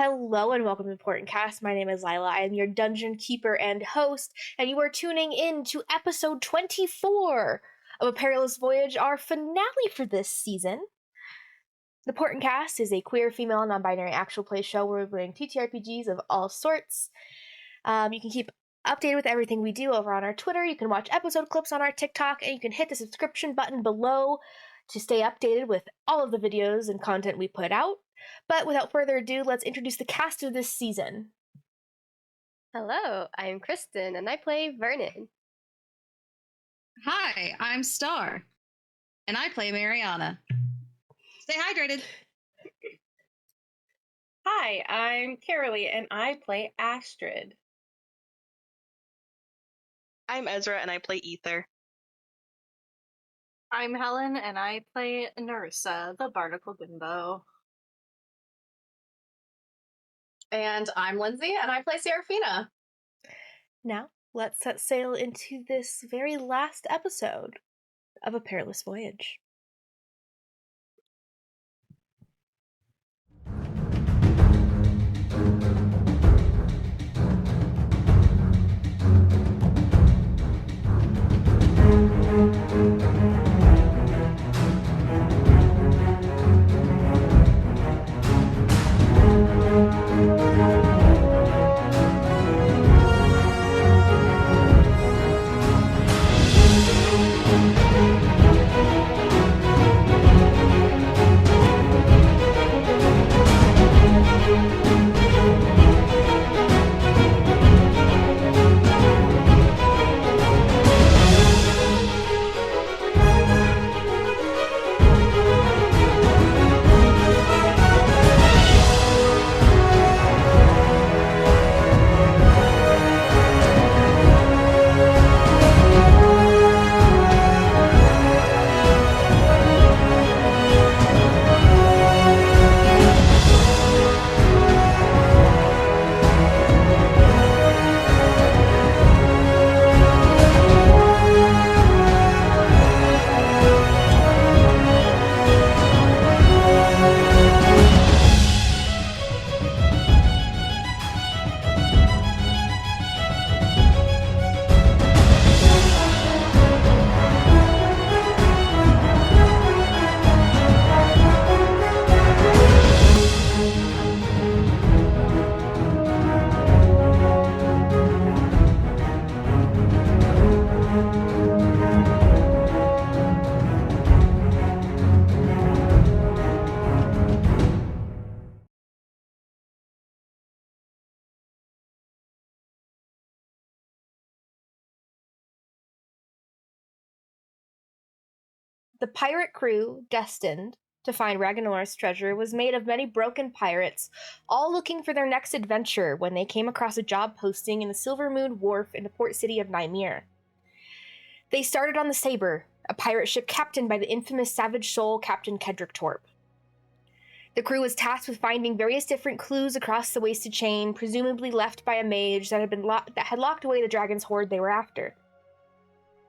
Hello and welcome to Portent Kast. My name is Lila. I am your dungeon keeper and host, and you are tuning in to episode 24 of A Parlous Voyage, our finale for this season. The Portent Kast is a queer, female, non-binary actual play show where we bring TTRPGs of all sorts. You can keep updated with everything we do over on our Twitter. You can watch episode clips on our TikTok, and you can hit the subscription button below to stay updated with all of the videos and content we put out. But without further ado, let's introduce the cast of this season. Hello, I'm Kristen, and I play Vernon. Hi, I'm Star, and I play Mariana. Stay hydrated. Hi, I'm Carolee, and I play Astrid. I'm Ezra, and I play Ether. I'm Helen, and I play Narissa, the Barnacle Bimbo. And I'm Lindsay, and I play Serafina. Now, let's set sail into this very last episode of A Parlous Voyage. The pirate crew destined to find Ragynoirth's treasure was made of many broken pirates, all looking for their next adventure when they came across a job posting in the Silver Moon Wharf in the port city of Nymir. They started on the Saber, a pirate ship captained by the infamous savage soul Captain Kedrick Torp. The crew was tasked with finding various different clues across the wasted chain, presumably left by a mage that had locked away the dragon's hoard they were after.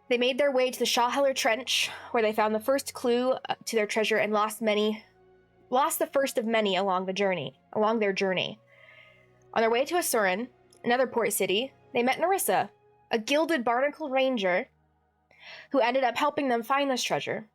They made their way to the Shawheller Trench, where they found the first clue to their treasure and lost the first of many along their journey. On their way to Asuran, another port city, they met Narissa, a gilded barnacle ranger, who ended up helping them find this treasure.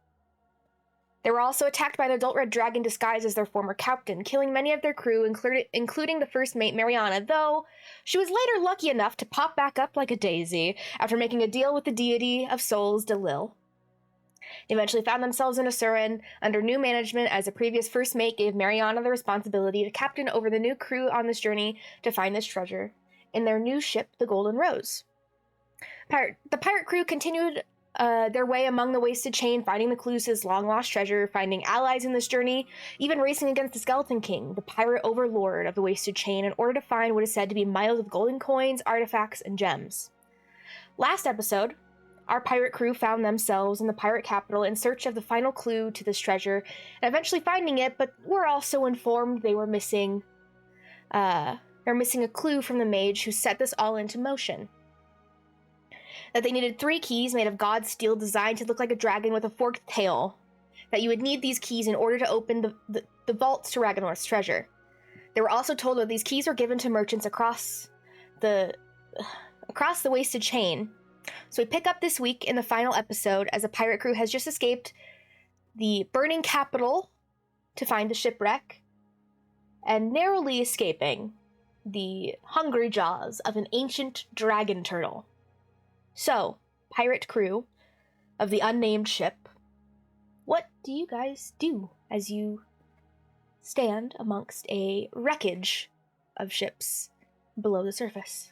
They were also attacked by an adult red dragon disguised as their former captain, killing many of their crew, including the first mate Mariana, though she was later lucky enough to pop back up like a daisy after making a deal with the deity of souls, Delil. They eventually found themselves in Asuran under new management, as the previous first mate gave Mariana the responsibility to captain over the new crew on this journey to find this treasure in their new ship, the Golden Rose. The pirate crew continued their way among the wasted chain, finding the clues to this long-lost treasure, finding allies in this journey, even racing against the Skeleton King, the pirate overlord of the wasted chain, in order to find what is said to be miles of golden coins, artifacts, and gems. Last episode, our pirate crew found themselves in the pirate capital in search of the final clue to this treasure, and eventually finding it, but were also informed they were missing a clue from the mage who set this all into motion. That they needed 3 keys made of god steel designed to look like a dragon with a forked tail. That you would need these keys in order to open the vaults to Ragynoirth's treasure. They were also told that these keys were given to merchants across the wasted chain. So we pick up this week in the final episode as a pirate crew has just escaped the burning capital to find the shipwreck and narrowly escaping the hungry jaws of an ancient dragon turtle. So, pirate crew of the unnamed ship, what do you guys do as you stand amongst a wreckage of ships below the surface?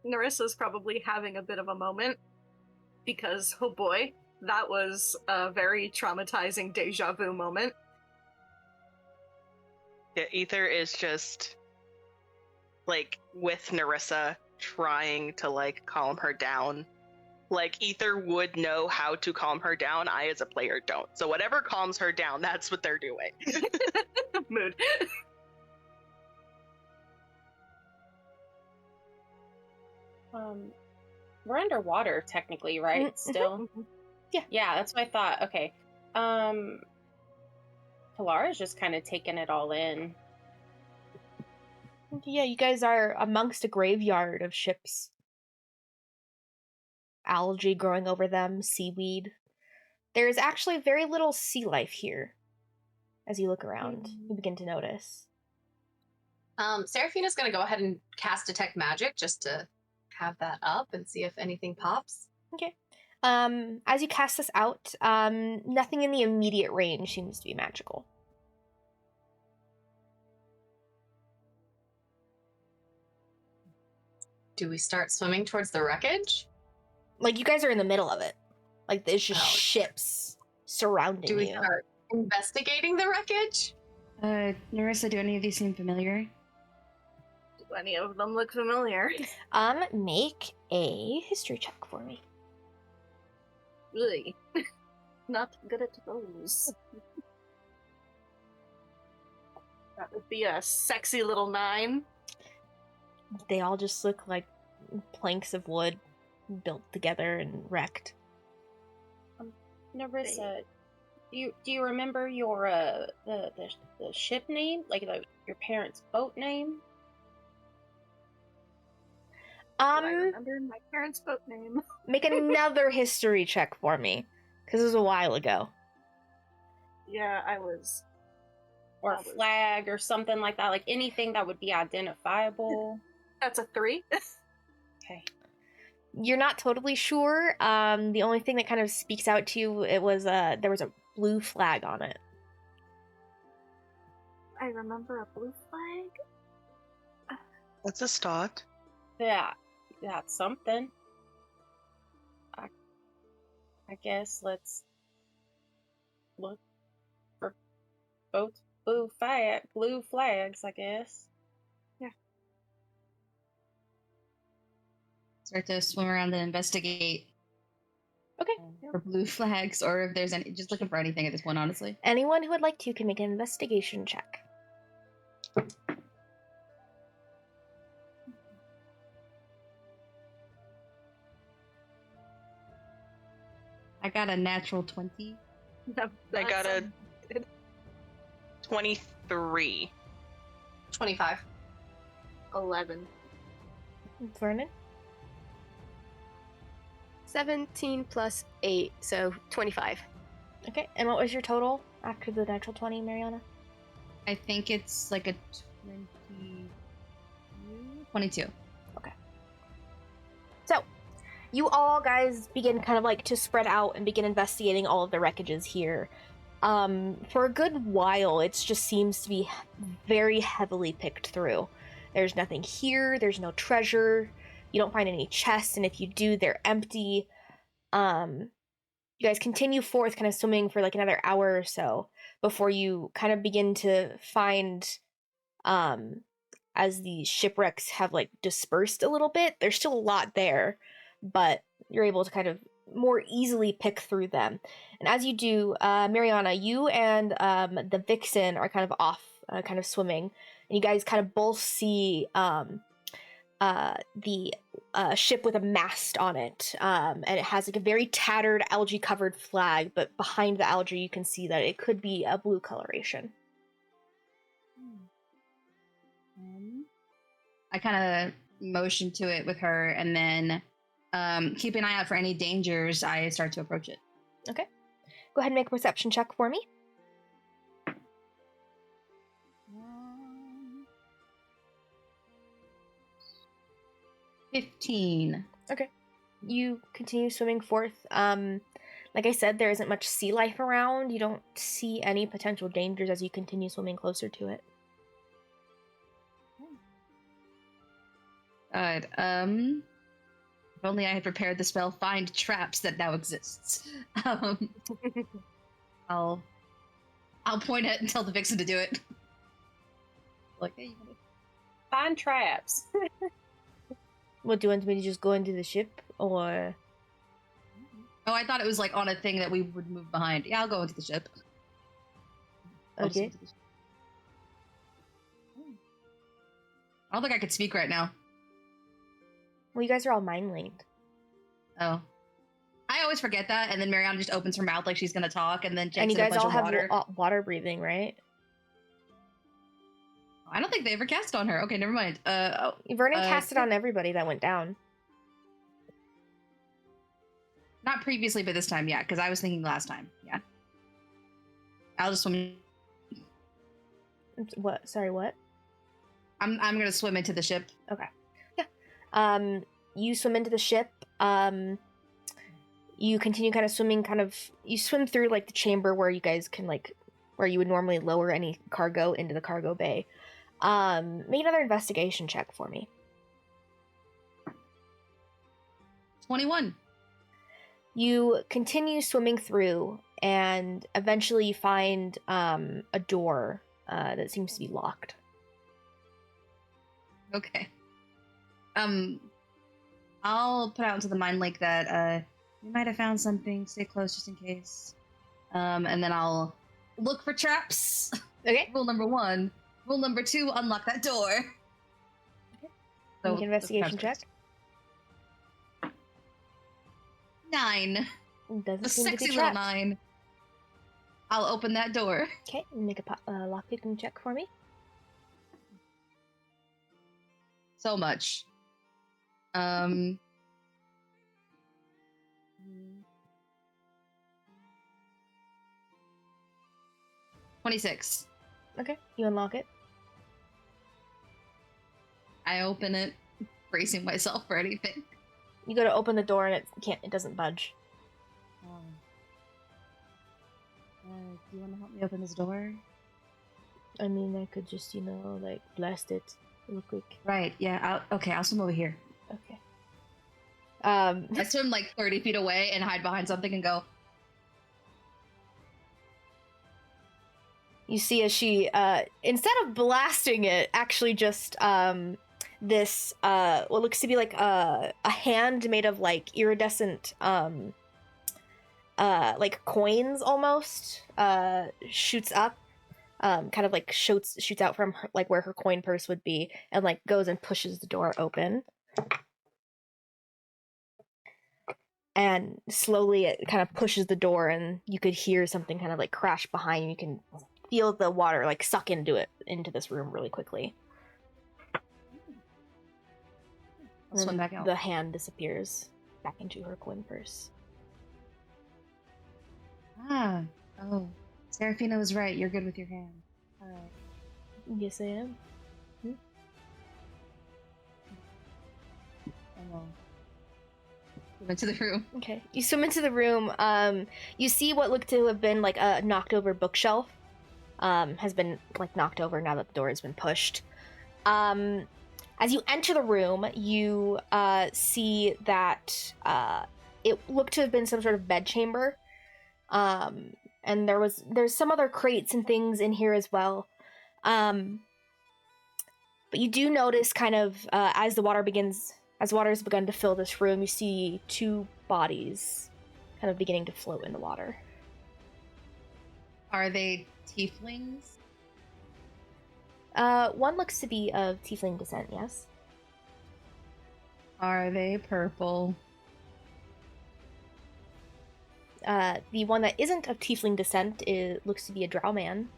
Narissa's probably having a bit of a moment because, oh boy, that was a very traumatizing deja vu moment. Yeah, Ether is just like with Narissa trying to like calm her down. Like Ether would know how to calm her down. I as a player don't. So whatever calms her down, that's what they're doing. Mood. We're underwater technically, right? Mm-hmm. Still. Yeah, that's what I thought. Okay. Polara's just kind of taking it all in. Yeah, you guys are amongst a graveyard of ships. Algae growing over them, seaweed. There is actually very little sea life here. As you look around, you begin to notice. Seraphina's going to go ahead and cast Detect Magic just to have that up and see if anything pops. Okay. As you cast this out, nothing in the immediate range seems to be magical. Do we start swimming towards the wreckage? Like, you guys are in the middle of it. Like, there's just Oh. ships surrounding Do we you. start investigating the wreckage? Narissa, do any of these seem familiar? Do any of them look familiar? Make a history check for me. Really? Not good at those. That would be a sexy little 9. They all just look like planks of wood built together and wrecked. Narissa, do you remember your the ship name, like your parents' boat name? I remember my parents' boat name. Make another history check for me, because it was a while ago. Yeah, I was. Or a flag or something like that, like anything that would be identifiable. That's a 3. Okay. You're not totally sure. The only thing that kind of speaks out to you, it was there was a blue flag on it. I remember a blue flag. That's a start. Yeah, that's something. I guess let's look for both blue flags, I guess. Start to swim around and investigate. Okay. For blue flags, or if there's any, just looking for anything at this point, honestly. Anyone who would like to can make an investigation check. I got a natural 20. I got a 23. 25. 11. Vernon? 17 plus 8, so 25. Okay, and what was your total after the natural 20, Mariana? I think it's like a 22. So, you all guys begin kind of like to spread out and begin investigating all of the wreckages here. For a good while, it just seems to be very heavily picked through. There's nothing here, there's no treasure, you don't find any chests, and if you do, they're empty. You guys continue forth, kind of swimming for like another hour or so before you kind of begin to find, as the shipwrecks have like dispersed a little bit, there's still a lot there, but you're able to kind of more easily pick through them. And as you do, Mariana, you and the Vixen are kind of off, kind of swimming, and you guys kind of both see the ship with a mast on it, and it has like a very tattered algae-covered flag. But behind the algae, you can see that it could be a blue coloration. I kind of motion to it with her, and then keep an eye out for any dangers. I start to approach it. Okay. Go ahead and make a perception check for me. 15. Okay. You continue swimming forth. Like I said, there isn't much sea life around. You don't see any potential dangers as you continue swimming closer to it. Good. If only I had prepared the spell Find Traps that now exists. I'll point it and tell the vixen to do it. Like, hey, you wanna... Find traps. What, do you want me to just go into the ship, or...? Oh, I thought it was like on a thing that we would move behind. Yeah, I'll go into the ship. Okay. I don't think I could speak right now. Well, you guys are all mind-linked. Oh. I always forget that, and then Mariana just opens her mouth like she's gonna talk, and then checks And you in a guys bunch all of have water. water breathing, right? I don't think they ever cast on her. Okay, never mind. Vernon cast it on everybody that went down. Not previously, but this time, yeah, because I was thinking last time. Yeah. I'll just swim. What? Sorry, what? I'm gonna swim into the ship. Okay. Yeah. You swim into the ship. You continue kind of swimming, you swim through like the chamber where you guys can where you would normally lower any cargo into the cargo bay. Make another investigation check for me. 21. You continue swimming through, and eventually you find a door that seems to be locked. Okay. I'll put out into the mind lake that we might have found something. Stay close just in case. And then I'll look for traps. Okay. Rule number 1. Rule number 2, unlock that door. Okay. So, Make an investigation check. 9. Doesn't A seem to sexy be little trapped. 9. I'll open that door. Okay, make a lockpicking check for me. So much. 26. Okay, you unlock it. I open it, bracing myself for anything. You go to open the door and it doesn't budge. Do you want to help me open this door? I mean, I could just, blast it real quick. Right, yeah. I'll swim over here. Okay. I swim like 30 feet away and hide behind something and go. You see as she, instead of blasting it, actually just, this, what looks to be like a hand made of like iridescent, like coins almost, shoots up, kind of like shoots out from her, like where her coin purse would be, and like goes and pushes the door open. And slowly it kind of pushes the door, and you could hear something kind of like crash behind you. You can feel the water like suck into this room really quickly. I'll swim back out. The hand disappears back into her coin purse. Oh. Seraphina was right. You're good with your hand. Alright. Yes, I am. Swim into the room. Okay. You swim into the room. You see what looked to have been like a knocked over bookshelf. Has been like knocked over now that the door has been pushed. As you enter the room, you see that it looked to have been some sort of bedchamber. And there's some other crates and things in here as well. But you do notice kind of as water has begun to fill this room, you see 2 bodies kind of beginning to float in the water. Are they tieflings? One looks to be of tiefling descent, yes. Are they purple? The one that isn't of tiefling descent looks to be a drow man.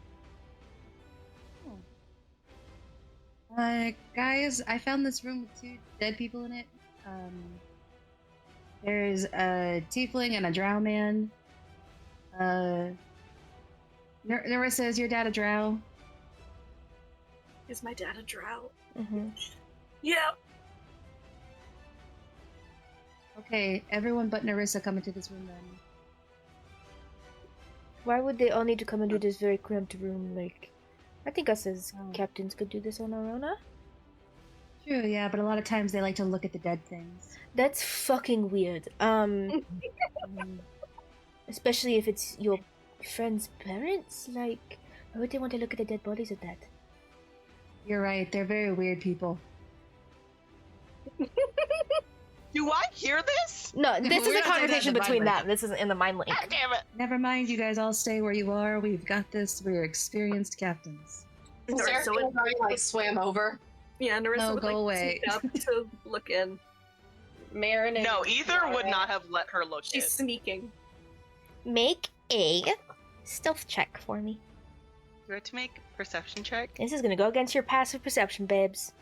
Guys, I found this room with 2 dead people in it. There's a tiefling and a drow man. Narissa, is your dad a drow? Is my dad a drow? Mm-hmm. Yeah. Okay, everyone but Narissa come into this room then. Why would they all need to come into this very cramped room? Like, I think us as captains could do this on our own, huh? True, yeah, but a lot of times they like to look at the dead things. That's fucking weird. Especially if it's your friend's parents. Like, why would they want to look at the dead bodies of that? You're right, they're very weird people. Do I hear this? No, this We is a don't do that conversation in the between Mind them. This isn't in the mind link. God damn it. Never mind, you guys all stay where you are. We've got this. We're experienced captains. Sarah So it- already like swam over. Yeah, Narissa No, would go like away. sneak up to look in. Marin and No, Ether would Mara- not have let her look in. She's sneaking. Make a stealth check for me. Do I have to make a perception check? This is gonna go against your passive perception, babes.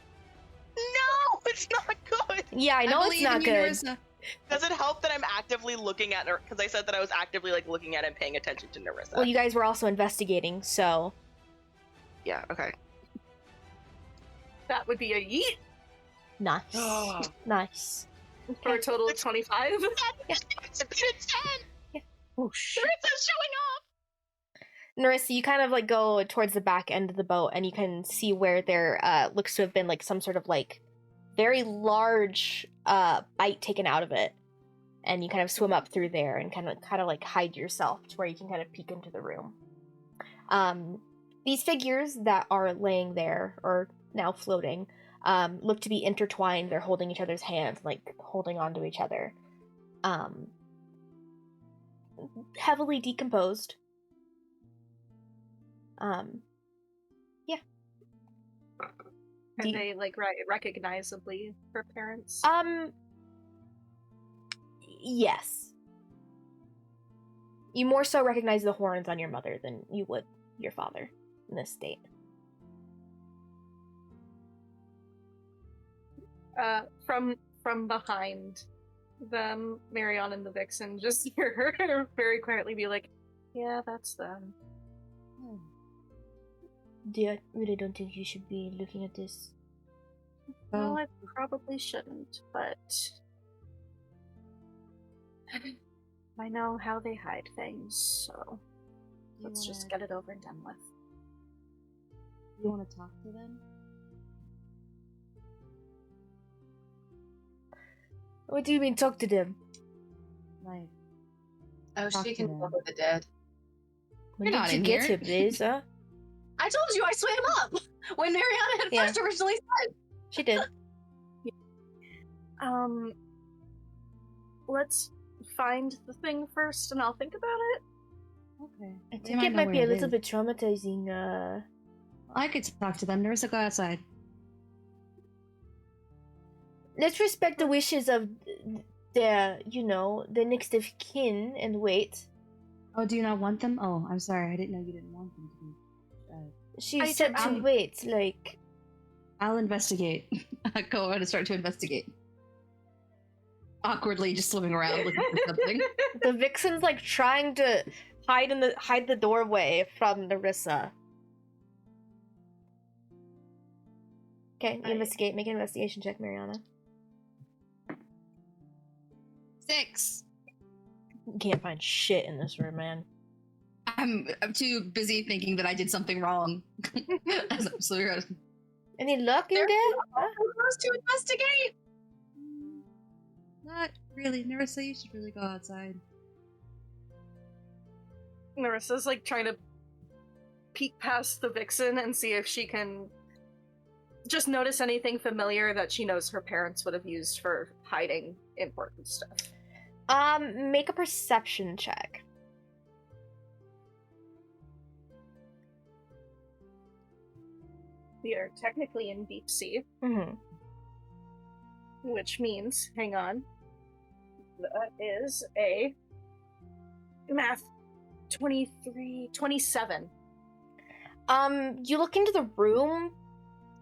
No, it's not good. Yeah, I know it's believe not in you, good. Narissa. Does it help that I'm actively looking at her? Because I said that I was actively like looking at and paying attention to Narissa. Well, you guys were also investigating, so Yeah. Okay. That would be a yeet nice, nice. for a total of 25. It's a 10. Whoosh. Narissa's showing up. Narissa, you kind of like go towards the back end of the boat, and you can see where there looks to have been like some sort of like very large bite taken out of it, and you kind of swim up through there and kind of like hide yourself to where you can kind of peek into the room. These figures that are laying there or now floating look to be intertwined. They're holding each other's hands, like holding onto each other. Heavily decomposed. Yeah. Are they like recognizably her parents? Yes. You more so recognize the horns on your mother than you would your father in this state. From behind them, Marion and the Vixen just hear her very quietly be like, "Yeah, that's them." Dear, I really don't think you should be looking at this. Well, I probably shouldn't, but I know how they hide things, so let's just get it over and done with. You want to talk to them? What do you mean, talk to them? Like, Oh, Talk she to can them. deal with the dead. When You're did not you in get here. here, Blaze, huh? I told you I swam up when Mariana had Yeah. first originally said. She did. Let's find the thing first, and I'll think about it. okay. I They think it know might be where a little is. bit traumatizing. I could talk to them. Narissa, go outside. Let's respect the wishes of their, the next of kin and wait. Oh, do you not want them? Oh, I'm sorry. I didn't know you didn't want them to be. She I said don't- to wait, like... I'll investigate. Go on and start to investigate. Awkwardly, just swimming around looking for something. The Vixen's like trying to hide the doorway from Narissa. Okay, you investigate. Make an investigation check, Mariana. 6. You can't find shit in this room, man. I'm too busy thinking that I did something wrong. As I'm swimming around. Any luck in There- there? Huh? For us to investigate. Not really. Narissa, you should really go outside. Narissa's like trying to peek past the Vixen and see if she can just notice anything familiar that she knows her parents would have used for hiding important stuff. Make a perception check. We are technically in deep sea. Mm-hmm. which means, hang on, that is a math 23, 27. You look into the room.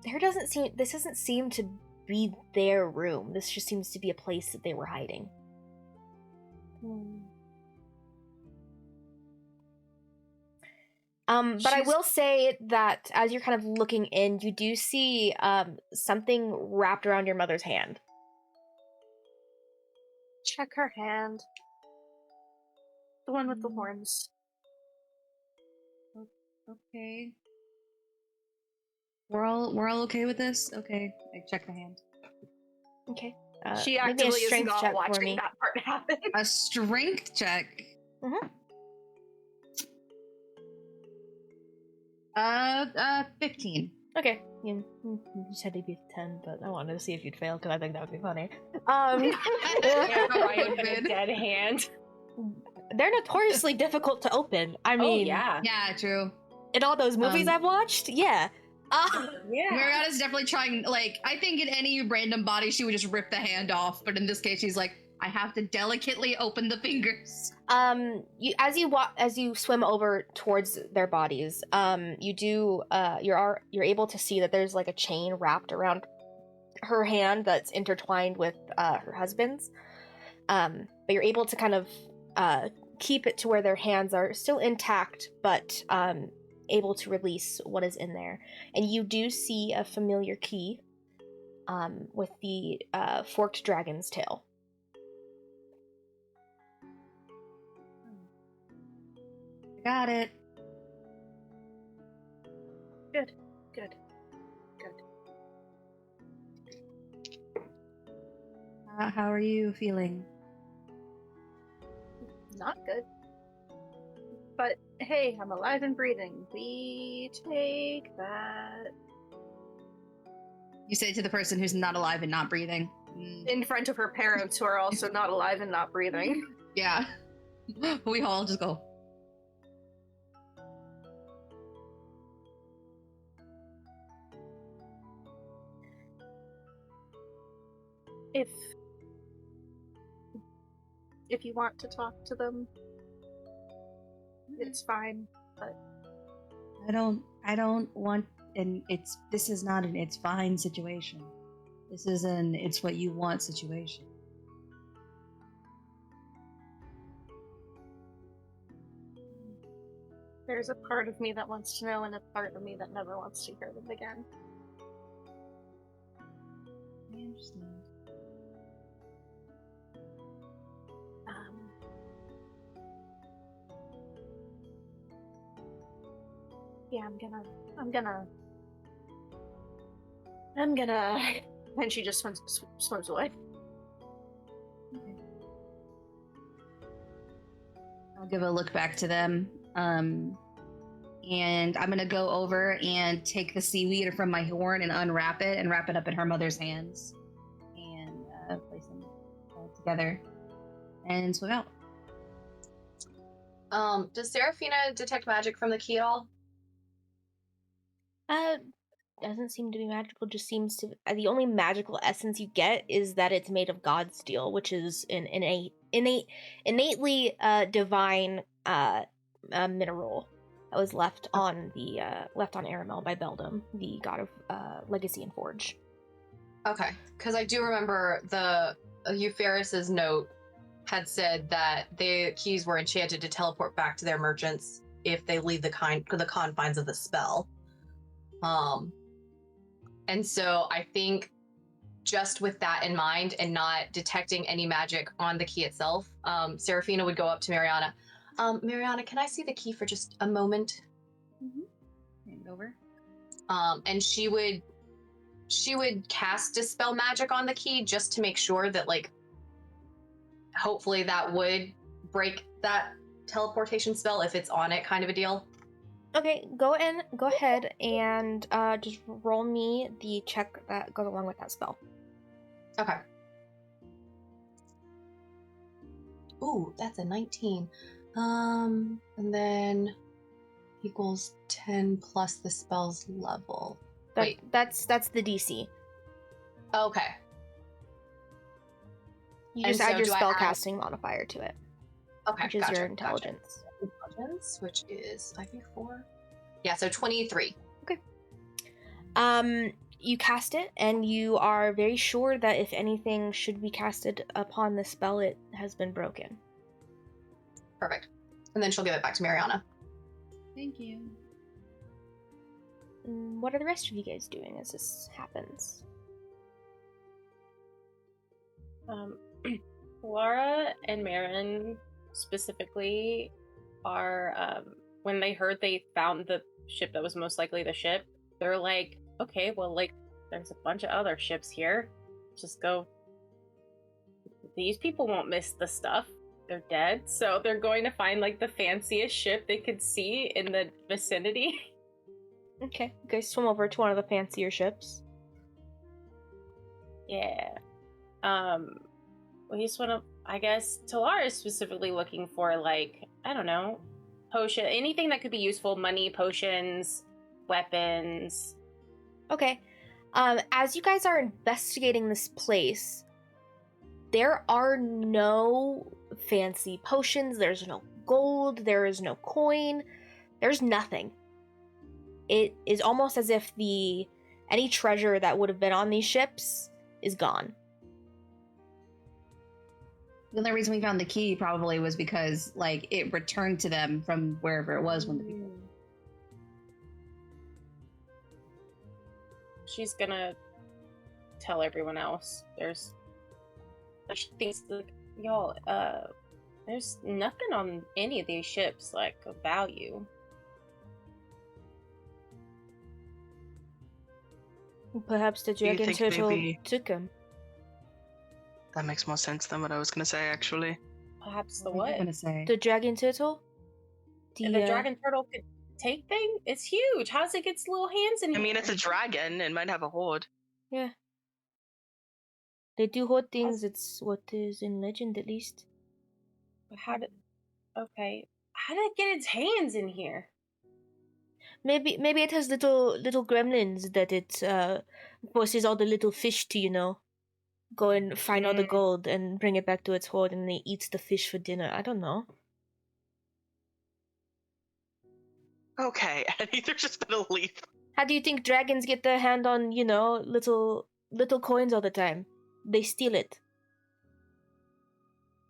This doesn't seem to be their room. This just seems to be a place that they were hiding. But I will say that as you're kind of looking in, you do see something wrapped around your mother's hand. Check her hand. The one with the horns. Okay. We're all okay with this? Okay. I check the hand. Okay. She maybe a actively is strength not check for watching me. that part happen. A strength check. Mhm. 15. Okay. You just had to be 10, but I wanted to see if you'd fail because I think that would be funny. Dead hand. They're notoriously difficult to open. I Oh mean, yeah. Yeah, true. in all those movies I've watched, yeah. Yeah. Mariana's definitely trying, like, I think in any random body she would just rip the hand off, but in this case she's like, I have to delicately open the fingers. As you swim over towards their bodies, you're able to see that there's like a chain wrapped around her hand that's intertwined with her husband's. But you're able to kind of keep it to where their hands are still intact, but able to release what is in there. And you do see a familiar key with the forked dragon's tail. Got it. Good. How are you feeling? Not good. But hey, I'm alive and breathing. We take that. You say to the person who's not alive and not breathing. In front of her parents who are also not alive and not breathing. Yeah. We all just go. If you want to talk to them, it's fine. But I don't want, and this is not an it's fine situation. This is an it's what you want situation. there's a part of me that wants to know and a part of me that never wants to hear them again. I understand. Yeah, I'm gonna, and she just swims away. Okay. I'll give a look back to them. And I'm gonna go over and take the seaweed from my horn and unwrap it and wrap it up in her mother's hands and place them together and swim out. Does Seraphina detect magic from the key at all? Doesn't seem to be magical. Just seems to. The only magical essence you get is that it's made of god steel, which is an innately divine mineral that was left on Aramel by Beldam, the god of legacy and forge. Okay, because I do remember the Euphorus's note had said that the keys were enchanted to teleport back to their merchants if they leave the confines of the spell. And so I think just with that in mind and not detecting any magic on the key itself, Seraphina would go up to Mariana. Mariana, can I see the key for just a moment? Hand over. And she would cast Dispel Magic on the key just to make sure that, like, hopefully that would break that teleportation spell if it's on it, kind of a deal. Okay, go ahead and just roll me the check that goes along with that spell. Okay. Ooh, that's a 19. And then equals 10 plus the spell's level. Wait. That's the DC. Okay. You And just add so your do I add- spellcasting modifier to it, Okay, which is gotcha, your gotcha. intelligence. Intelligence, which is I think 4. Yeah, so 23. You cast it, and you are very sure that if anything should be casted upon the spell, it has been broken. Perfect. And then she'll give it back to Mariana. Thank you. What are the rest of you guys doing as this happens? Laura and Marin specifically are, when they heard they found the ship that was most likely the ship, they're like, okay, well, like, there's a bunch of other ships here. Just go. These people won't miss the stuff. They're dead. So they're going to find, like, the fanciest ship they could see in the vicinity. Okay, you guys swim over to one of the fancier ships. Yeah. We just want to, I guess, Talara is specifically looking for, like, I don't know, potion, anything that could be useful, money, potions, weapons. Okay. As you guys are investigating this place, there are no fancy potions, there's no gold, there is no coin, there's nothing. It is almost as if any treasure that would have been on these ships is gone. The only reason we found the key probably was because, like, it returned to them from wherever it was when the people. She's gonna tell everyone else. There's things like, y'all, there's nothing on any of these ships, like, of value. Perhaps the Do you dragon think turtle maybe- took him. That makes more sense than what I was gonna say, actually. Perhaps the What were you what? gonna say? The dragon turtle? If the dragon turtle could take thing? It's huge. How's it get its little hands in I here? mean, it's a dragon. It might have a hoard. Yeah. They do hoard things, it's what is in legend at least. Okay. How did it get its hands in here? Maybe it has little gremlins that it forces all the little fish to, go and find all the gold and bring it back to its hoard, and it eats the fish for dinner. I don't know. Okay, and Ether's just gonna leave. How do you think dragons get their hand on, little coins all the time? They steal it.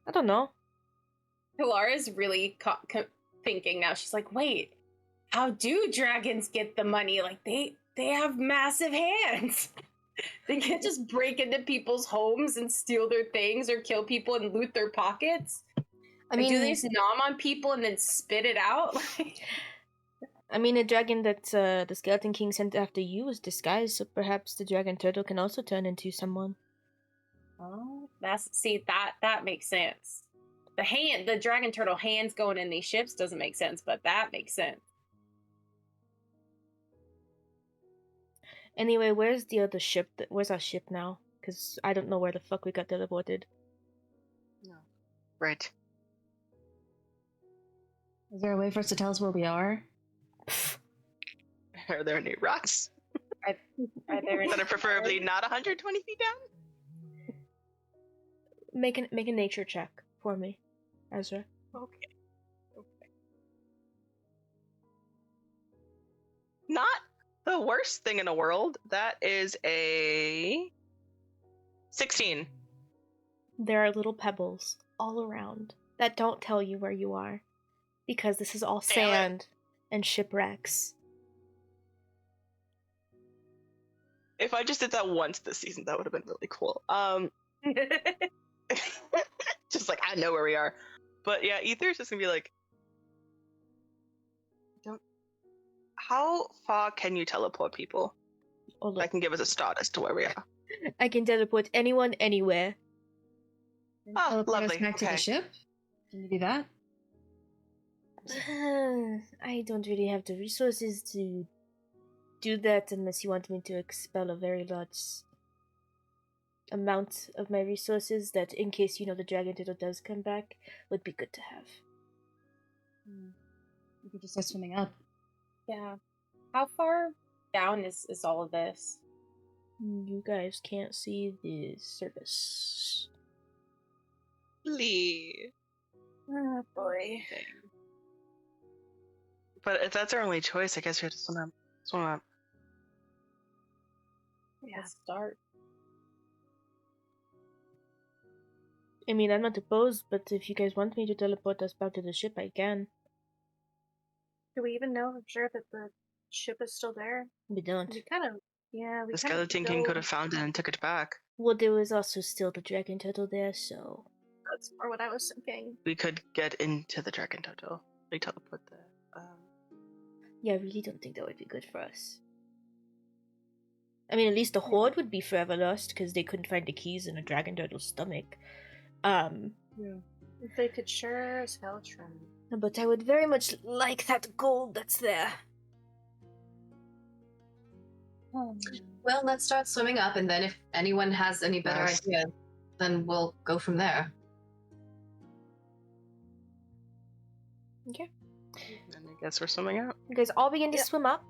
I don't know. Hilara's really thinking now. She's like, wait, how do dragons get the money? Like, they have massive hands. They can't just break into people's homes and steal their things or kill people and loot their pockets. I mean, do they just nom on people and then spit it out? I mean, a dragon that the Skeleton King sent after you was disguised, so perhaps the dragon turtle can also turn into someone. Oh, that makes sense. The dragon turtle hands going in these ships doesn't make sense, but that makes sense. Anyway, where's the other ship? Where's our ship now? Because I don't know where the fuck we got teleported. No. Right. Is there a way for us to tell us where we are? Are there any rocks Are there that are preferably not 120 feet down? Make a nature check for me, Ezra. Okay. Not the worst thing in the world. That is a 16. There are little pebbles all around that don't tell you where you are, because this is all Damn it. sand and shipwrecks. If I just did that once this season, that would have been really cool. Just like, I know where we are. But yeah, Ether's just gonna be like, how far can you teleport people? Oh, look. That can give us a start as to where we are. I can teleport anyone anywhere. Oh, Teleport us lovely. back to Okay. the ship? Can you do that? I don't really have the resources to do that unless you want me to expel a very large amount of my resources that, in case, the dragon turtle does come back, would be good to have. We could just start swimming up. Yeah. How far down is all of this? You guys can't see the surface. Lee. Oh boy. But if that's our only choice, I guess we have to swim up. Swim up. Yeah. Let's start. I mean, I'm not opposed, but if you guys want me to teleport us back to the ship, I can. Do we even know for sure that the ship is still there? We don't. We kind of, yeah. We The kind of Skeleton King could have found it and took it back. Well, there was also still the dragon turtle there, so... That's more what I was thinking. We could get into the Dragon Turtle. We teleport there. Yeah, I really don't think that would be good for us. I mean, at least the hoard would be forever lost, because they couldn't find the keys in a dragon turtle's stomach. If they could sure as hell try. But I would very much like that gold that's there. Well, let's start swimming up, and then if anyone has any better Yes. idea, then we'll go from there. Okay. And I guess we're swimming out. You guys all begin to Yeah. swim up.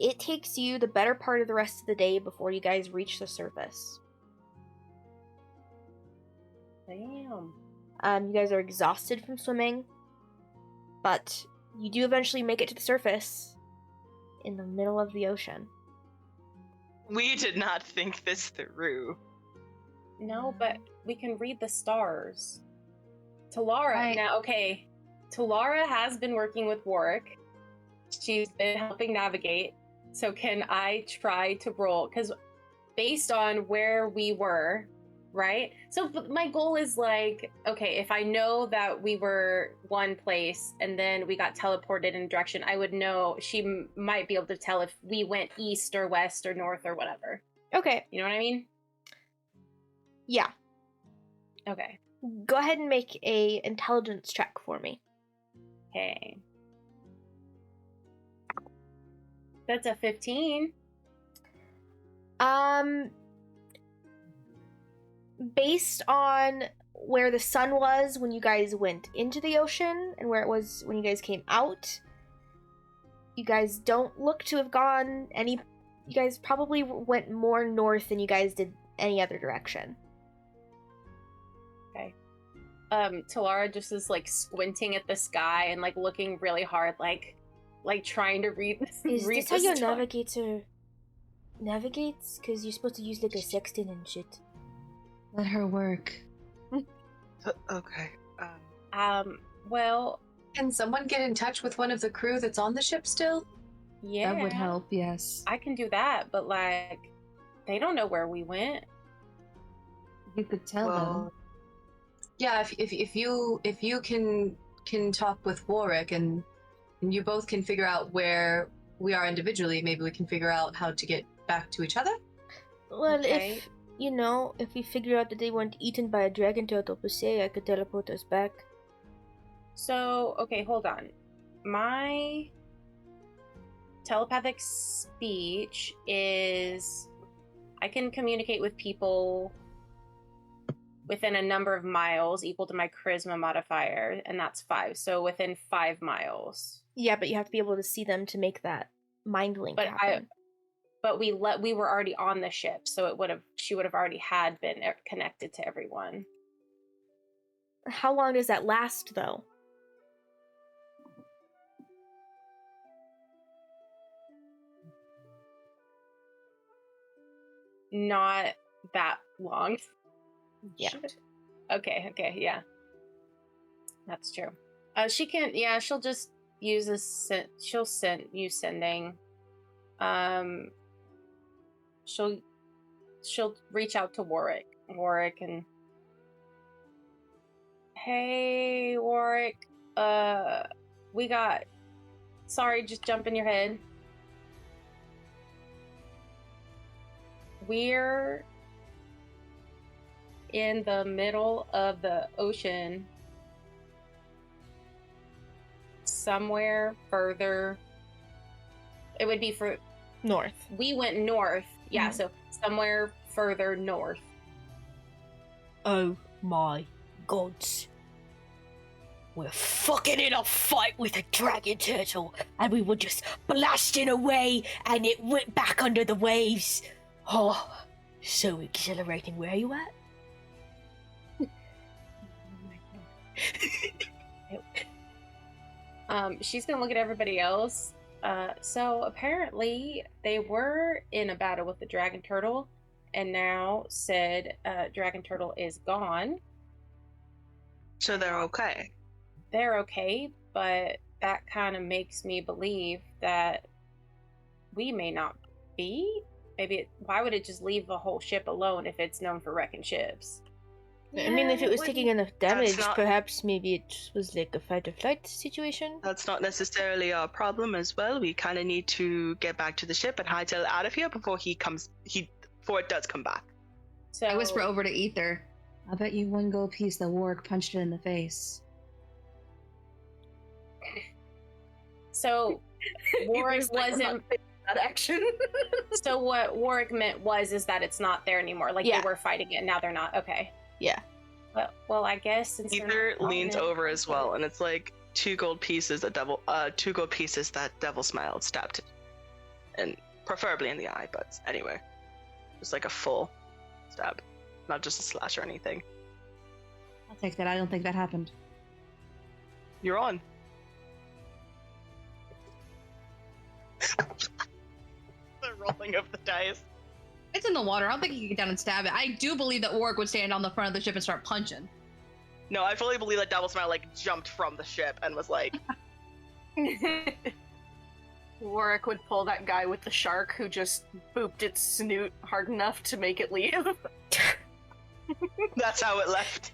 It takes you the better part of the rest of the day before you guys reach the surface. Damn. You guys are exhausted from swimming, but you do eventually make it to the surface in the middle of the ocean. We did not think this through. No, but we can read the stars. Talara, now, okay. Talara has been working with Warwick. She's been helping navigate. So can I try to roll? Because based on where we were, right? So my goal is like, okay, if I know that we were one place and then we got teleported in a direction, I would know she might be able to tell if we went east or west or north or whatever. Okay, You know what I mean? yeah. Okay. Go ahead and make a intelligence check for me. Okay. That's a 15. Based on where the sun was when you guys went into the ocean and where it was when you guys came out, you guys don't look to have gone any... You guys probably went more north than you guys did any other direction. Talara just is like squinting at the sky and like looking really hard, like trying to read. Is read this how the your star- navigator navigates? Because you're supposed to use like a sextant and shit. Let her work. Okay. Well, Can someone get in touch with one of the crew that's on the ship still? yeah, That would help, yes. I can do that, but like, they don't know where we went. You could tell Well, Yeah, if you can talk with Warwick and you both can figure out where we are individually, maybe we can figure out how to get back to each other. Well, Okay. if we figure out that they weren't eaten by a dragon turtle per se, I could teleport us back. So, okay, hold on. My telepathic speech is I can communicate with people within a number of miles equal to my charisma modifier, and that's 5. So within 5 miles. Yeah, but you have to be able to see them to make that mind link But happen. we were already on the ship, so she would have already had been connected to everyone. How long does that last, though? Not that long. Yeah. Shit. Okay, yeah. That's true. She can, yeah, she'll just use she'll use sending. She'll reach out to Warwick and hey Warwick, we got, sorry, just jump in your head. We're in the middle of the ocean, somewhere further. It would be for North. we went north, yeah. Mhm. So somewhere further north. Oh my gods. We're fucking in a fight with a dragon turtle, and we were just blasting away, and it went back under the waves. Oh, so exhilarating. Where are you at? She's gonna look at everybody else. So apparently they were in a battle with the dragon turtle, and now said dragon turtle is gone. So they're okay. They're okay, but that kind of makes me believe that we may not be. Why would it just leave a whole ship alone if it's known for wrecking ships? I mean, if it was taking enough damage, not- perhaps maybe it was like a fight or flight situation. That's not necessarily our problem as well. We kind of need to get back to the ship and hightail it out of here before before it does come back. So I whisper over to Ether. I bet you one gold piece the warg punched it in the face. So Warwick wasn't. that action. So what Warwick meant is that it's not there anymore. Like Yeah. they were fighting it, now they're not. Okay. Yeah. Well, I guess since they're Ether not leans dominant- over as well, and it's like 2 gold pieces that devil smile stabbed it. And preferably in the eye, but anyway. Just like a full stab. Not just a slash or anything. I'll take that. I don't think that happened. You're on. The rolling of the dice. It's in the water. I don't think he can get down and stab it. I do believe that Warwick would stand on the front of the ship and start punching. No, I fully believe that Devil Smile like jumped from the ship and was like, Warwick would pull that guy with the shark who just booped its snoot hard enough to make it leave. that's how it left.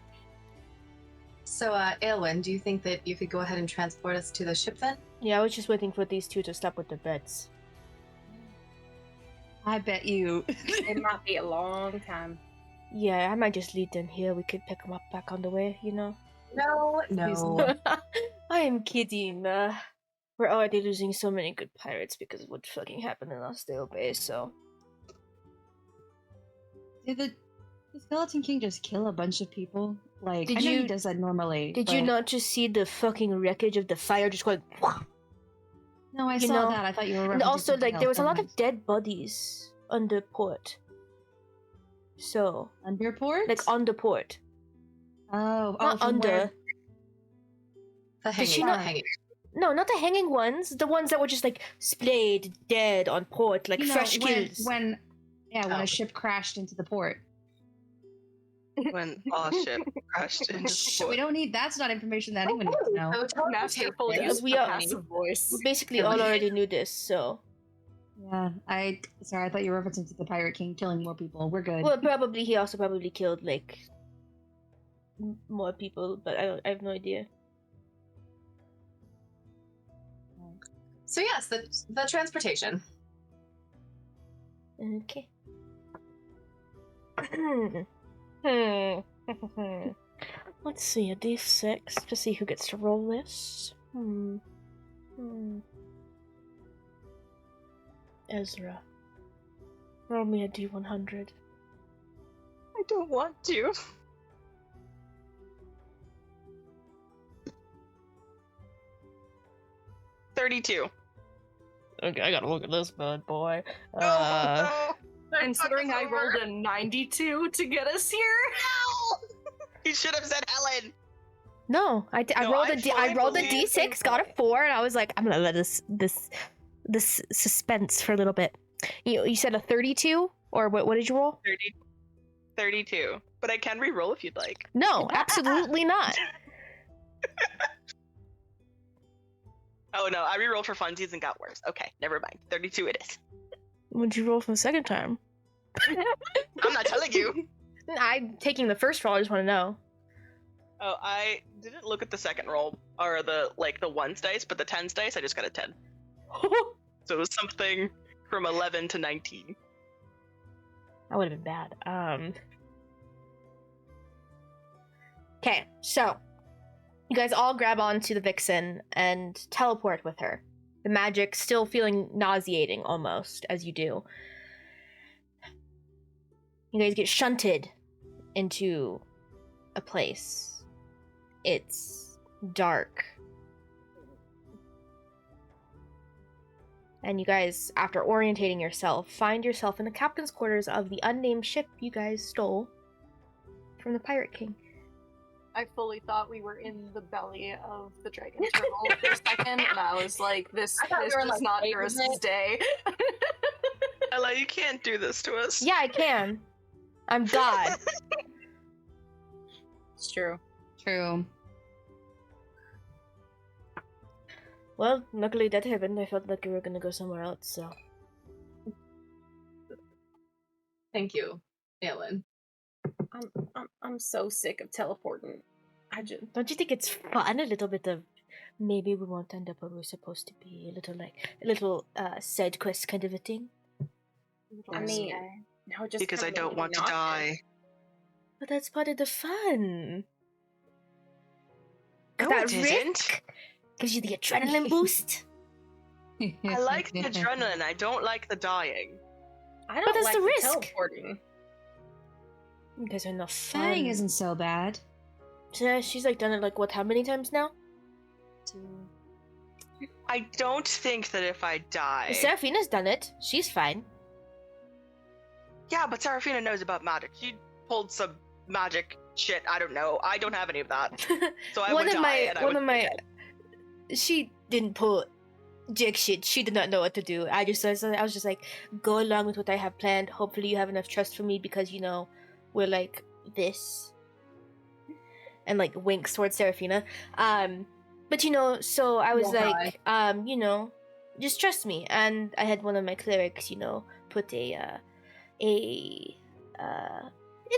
So, Aelwyn, do you think that you could go ahead and transport us to the ship then? Yeah, I was just waiting for these two to stop with the bets. I bet you. It might be a long time. Yeah, I might just lead them here. We could pick them up back on the way, you know? No. I am kidding. We're already losing so many good pirates because of what fucking happened in Osteo Bay, so... Did the Skeleton King just kill a bunch of people? Like, Did I know you- he does that normally. Did you but- not just see the fucking wreckage of the fire just going... No, I you saw know, that. I thought you were. And referencing also, something like, there else. was a lot Never of dead bodies on the port. So, mind. Underport. like, on the port. Oh, Not from under. where- The Did she hanging. not- The hanging. No, not the hanging ones. The ones that were just, like, splayed dead on port, like you know, fresh when, kills. when Oh. a ship crashed into the port. When our ship crashed into the Shh, we port. don't need. That's not information that anyone needs to know. So Masterful Yeah, use of we the are- passive voice. We basically all already knew this, so... Yeah, sorry, I thought you were referencing to the Pirate King killing more people. We're good. Well, probably, he also probably killed, like, more people, but I have no idea. So yes, the transportation. Okay. Let's see, a d6 to see who gets to roll this. Ezra. Roll me a d100. I don't want to. $32. Okay, I gotta look at this bad boy. No. Considering I rolled a 92 to get us here. You should have said Helen. No, I No, rolled I a I rolled a fully believe d6, got a 4, and I was like, I'm gonna let this suspense for a little bit. You said a 32, or what did you roll? 32. But I can re-roll if you'd like. No, absolutely not. Oh no, I re-rolled for funsies and got worse. Okay, never mind. 32 it is. What'd you roll for the second time? I'm not telling you. I'm taking the first roll. I just want to know. Oh, I didn't look at the second roll or the ones dice, but the tens dice I just got a 10. So it was something from 11 to 19. That would have been bad. Okay, so you guys all grab onto the Vixen and teleport with her. The magic still feeling nauseating almost as you do. You guys get shunted into a place. It's dark. And you guys, after orientating yourself, find yourself in the captain's quarters of the unnamed ship you guys stole from the Pirate King. I fully thought we were in the belly of the dragon turtle for a second, and I was like, this I thought we were, is like, not saving Neris's it. day. Ella, you can't do this to us. Yeah, I can. I'm God. It's true. True. Well, luckily that happened. I felt like we were gonna go somewhere else, so. Thank you, Aelin. I'm so sick of teleporting. I just Don't you think it's fun? A little bit of maybe we won't end up where we're supposed to be. A little side quest kind of a thing. I mean, no, just Because I kinda don't made me want to nauseous. die. But that's part of the fun. No, That it isn't. risk gives you the adrenaline boost. I like the adrenaline. I don't like the dying. I don't that's like the the risk. teleporting. You guys are not fun. Dying isn't so bad. Yeah, she's like done it like what? How many times now? I don't think that if I die. Seraphina's done it. She's fine. Yeah, but Seraphina knows about magic. She pulled some magic shit. I don't know. I don't have any of that. So I would die. And I would be dead. She didn't pull jack shit. She did not know what to do. I was just like, go along with what I have planned. Hopefully you have enough trust for me because we're like this, and like winks towards Seraphina. But so I was Won't like, just trust me. And I had one of my clerics, put an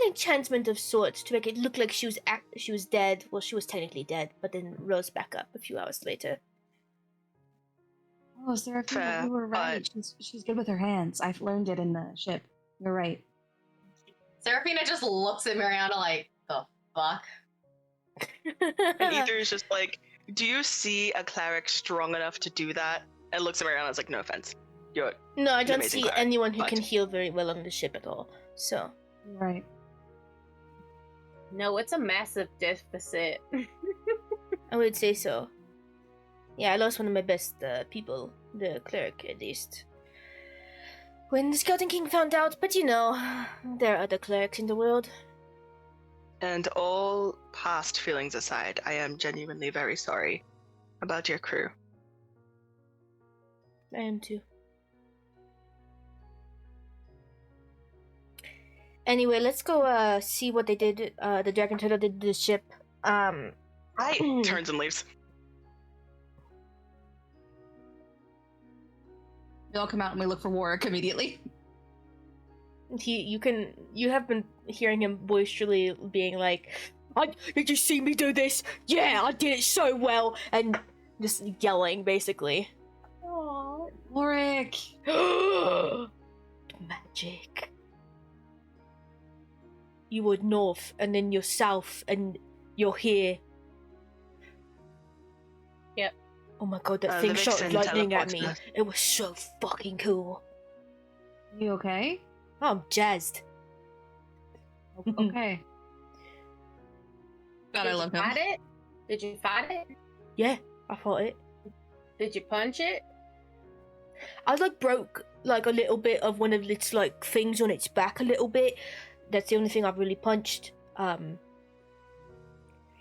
enchantment of sorts to make it look like she was dead. Well, she was technically dead, but then rose back up a few hours later. Oh, Seraphina, Fair, you were right. She's good with her hands. I've learned it in the ship. You're right. Seraphina just looks at Mariana like, the fuck? And Ether is just like, do you see a cleric strong enough to do that? And looks at Mariana and is like, no offense. You're No, I don't amazing see cleric, anyone who but- can heal very well on the ship at all. So You're right. No, it's a massive deficit. I would say so. Yeah, I lost one of my best people, the cleric at least. When the Skeleton King found out, but there are other clerics in the world. And all past feelings aside, I am genuinely very sorry about your crew. I am too. Anyway, let's go see what they did. The Dragon Turtle did to the ship. Turns and leaves. We all come out and we look for Warwick immediately. You have been hearing him boisterously being like, did you see me do this? Yeah, I did it so well, and just yelling basically. Aww. Warwick! Magic. You were north, and then you're south, and you're here. Yep. Oh my god, that The thing shot vixen lightning at teleports me. us. It was so fucking cool. You okay? Oh, I'm jazzed. Okay. God, I Did love you him. fight it? Did you fight it? Yeah, I fought it. Did you punch it? I broke like a little bit of one of its like things on its back a little bit. That's the only thing I've really punched.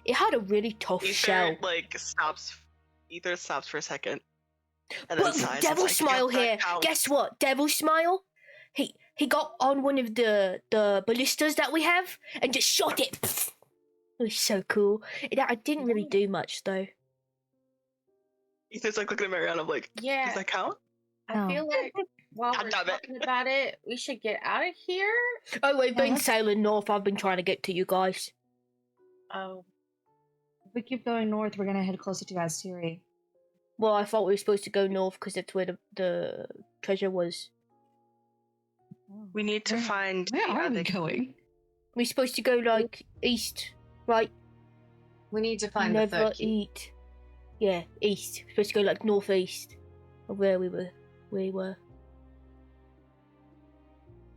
It had a really tough shell. Ether stops for a second. And then But sighs and Devil is like, Smile "Yep, that here. counts." Guess what? Devil Smile. He got on one of the ballistas that we have and just shot it. It was so cool. I didn't really do much though. Ether's like looking at Mariana like, Yeah. does that count? I feel like while God we're damn it. talking about it, we should get out of here. Oh, we've been let's- sailing north. I've been trying to get to you guys. Oh, If we keep going north, we're gonna head closer to Asteri. Well, I thought we were supposed to go north because that's where the treasure was. We need to find Where the are other we going? We're supposed to go like east, right? We need to find the Never third key. eat. Yeah, east. We're supposed to go like northeast of where we were.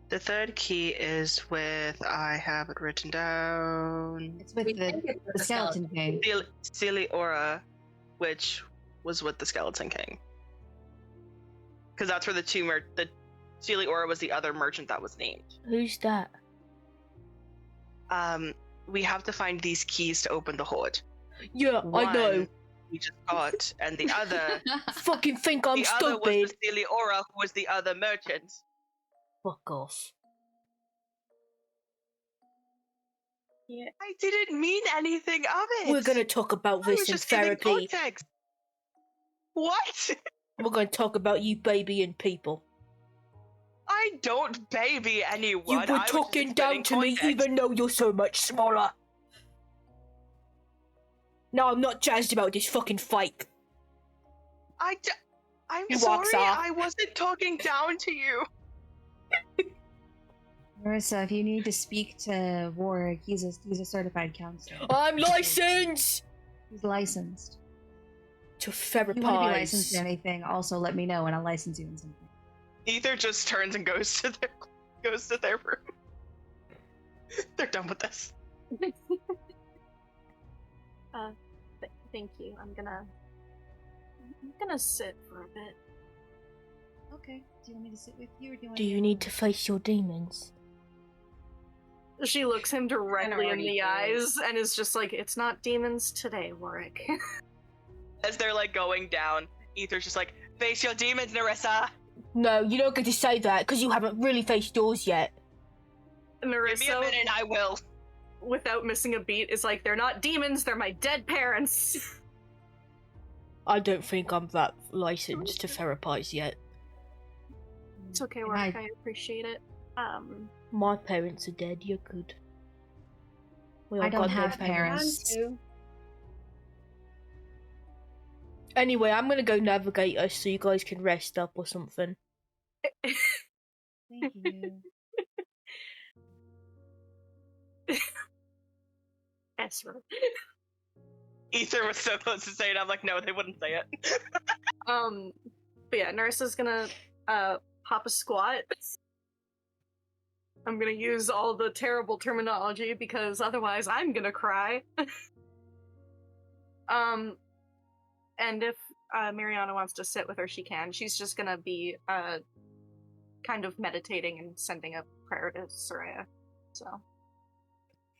The third key is with, I have it written down, It's with We the think it's with the skeleton king. Celiora, which was with the Skeleton King. Because that's where the Celiora was the other merchant that was named. Who's that? we have to find these keys to open the hoard. Yeah, I know. One we just got, and the other Fucking think I'm the other was stupid. the Steely Aura, who was the other merchant. Fuck off. I didn't mean anything of it. We're gonna talk about I was this in just giving therapy. context. What? We're gonna talk about you babying people. I don't baby anyone. You I were was just talking down explaining to me context. even though you're so much smaller. No, I'm not jazzed about this fucking fight. I'm He walks sorry, off. I wasn't talking down to you. Marissa, if you need to speak to Warwick, he's a certified counselor. I'm licensed He's licensed. to If you want to be licensed therapize. in anything, also let me know and I'll license you in something. Ether just turns and goes to their room. They're done with this. Thank you. I'm gonna sit for a bit. Okay. Do you want me to sit with you or do you want Do you need to face your demons? She looks him directly in already the did. eyes and is just like, "It's not demons today, Warwick." As they're like going down, Ether's just like, face your demons, Narissa. No, you don't get to say that because you haven't really faced yours yet. Give me a Narissa, minute and I will. without missing a beat, is like, "They're not demons. They're my dead parents." I don't think I'm that licensed to therapize yet. It's okay, And Warwick. I appreciate it. My parents are dead, you're good. We all I don't got have dead parents. Anyway, I'm gonna go navigate us so you guys can rest up or something. Thank you. Ezra. Ether was so close to say it, I'm like, no, they wouldn't say it. But yeah, Narissa's gonna hop a squat. I'm gonna use all the terrible terminology because otherwise I'm gonna cry. And if Mariana wants to sit with her, she can. She's just gonna be kind of meditating and sending a prayer to Soraya. So.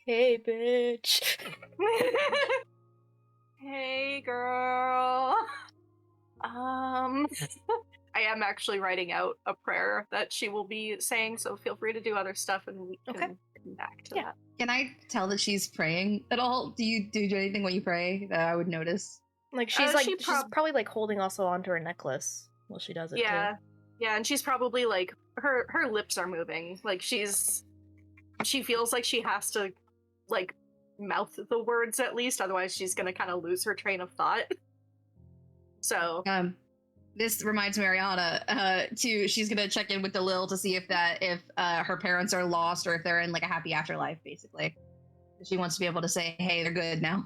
Hey, bitch. Hey, girl. I am actually writing out a prayer that she will be saying, so feel free to do other stuff and we can Okay. come back to Yeah. that. Can I tell that she's praying at all? Do you do anything when you pray that I would notice? Like she's She she's probably like holding also onto her necklace while she does it Yeah. too. Yeah, and she's probably like her lips are moving. Like she feels like she has to like mouth the words at least, otherwise she's gonna kind of lose her train of thought. So This reminds Mariana she's gonna check in with the Lil to see if her parents are lost or if they're in like a happy afterlife, basically. She wants to be able to say, hey, they're good now.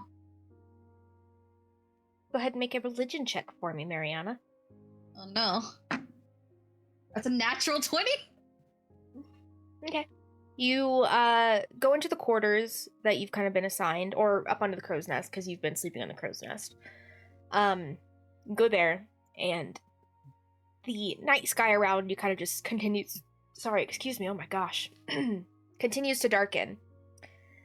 Go ahead and make a religion check for me, Mariana. Oh no. That's a natural 20? Okay. You go into the quarters that you've kind of been assigned, or up onto the crow's nest because you've been sleeping on the crow's nest. Go there, and the night sky around you kind of just continues. Sorry, excuse me. Oh my gosh, continues to darken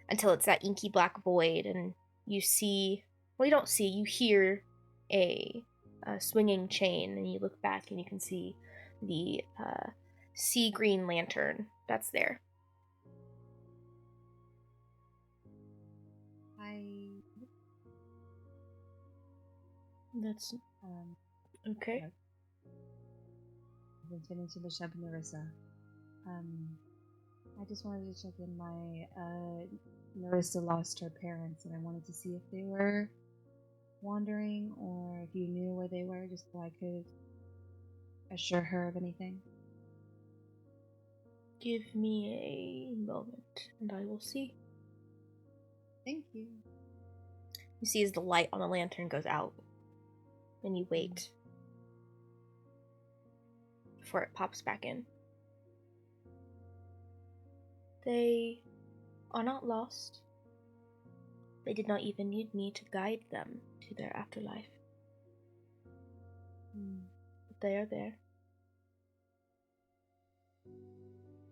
until it's that inky black void, and you see. Well, you don't see. You hear a swinging chain, and you look back, and you can see the sea green lantern that's there. That's okay. I've been tending to the shop in Narissa. I just wanted to check in. My Narissa lost her parents, and I wanted to see if they were wandering or if you knew where they were, just so I could assure her of anything. Give me a moment, and I will see. Thank you. You see as the light on the lantern goes out, and you wait before it pops back in. They are not lost. They did not even need me to guide them to their afterlife. But they are there.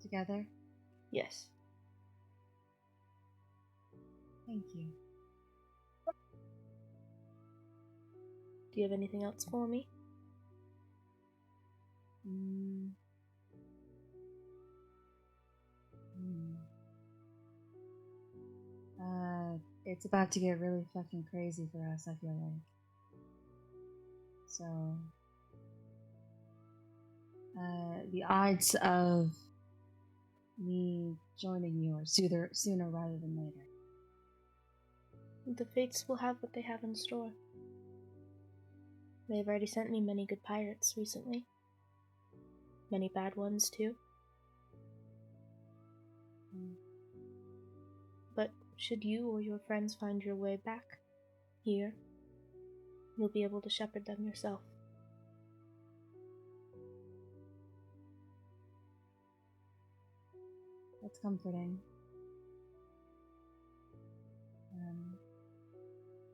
Together? Yes. Thank you. Do you have anything else for me? It's about to get really fucking crazy for us, I feel like. So, the odds of me joining you are sooner rather than later. The fates will have what they have in store. They've already sent me many good pirates recently. Many bad ones, too. But should you or your friends find your way back here, you'll be able to shepherd them yourself. That's comforting.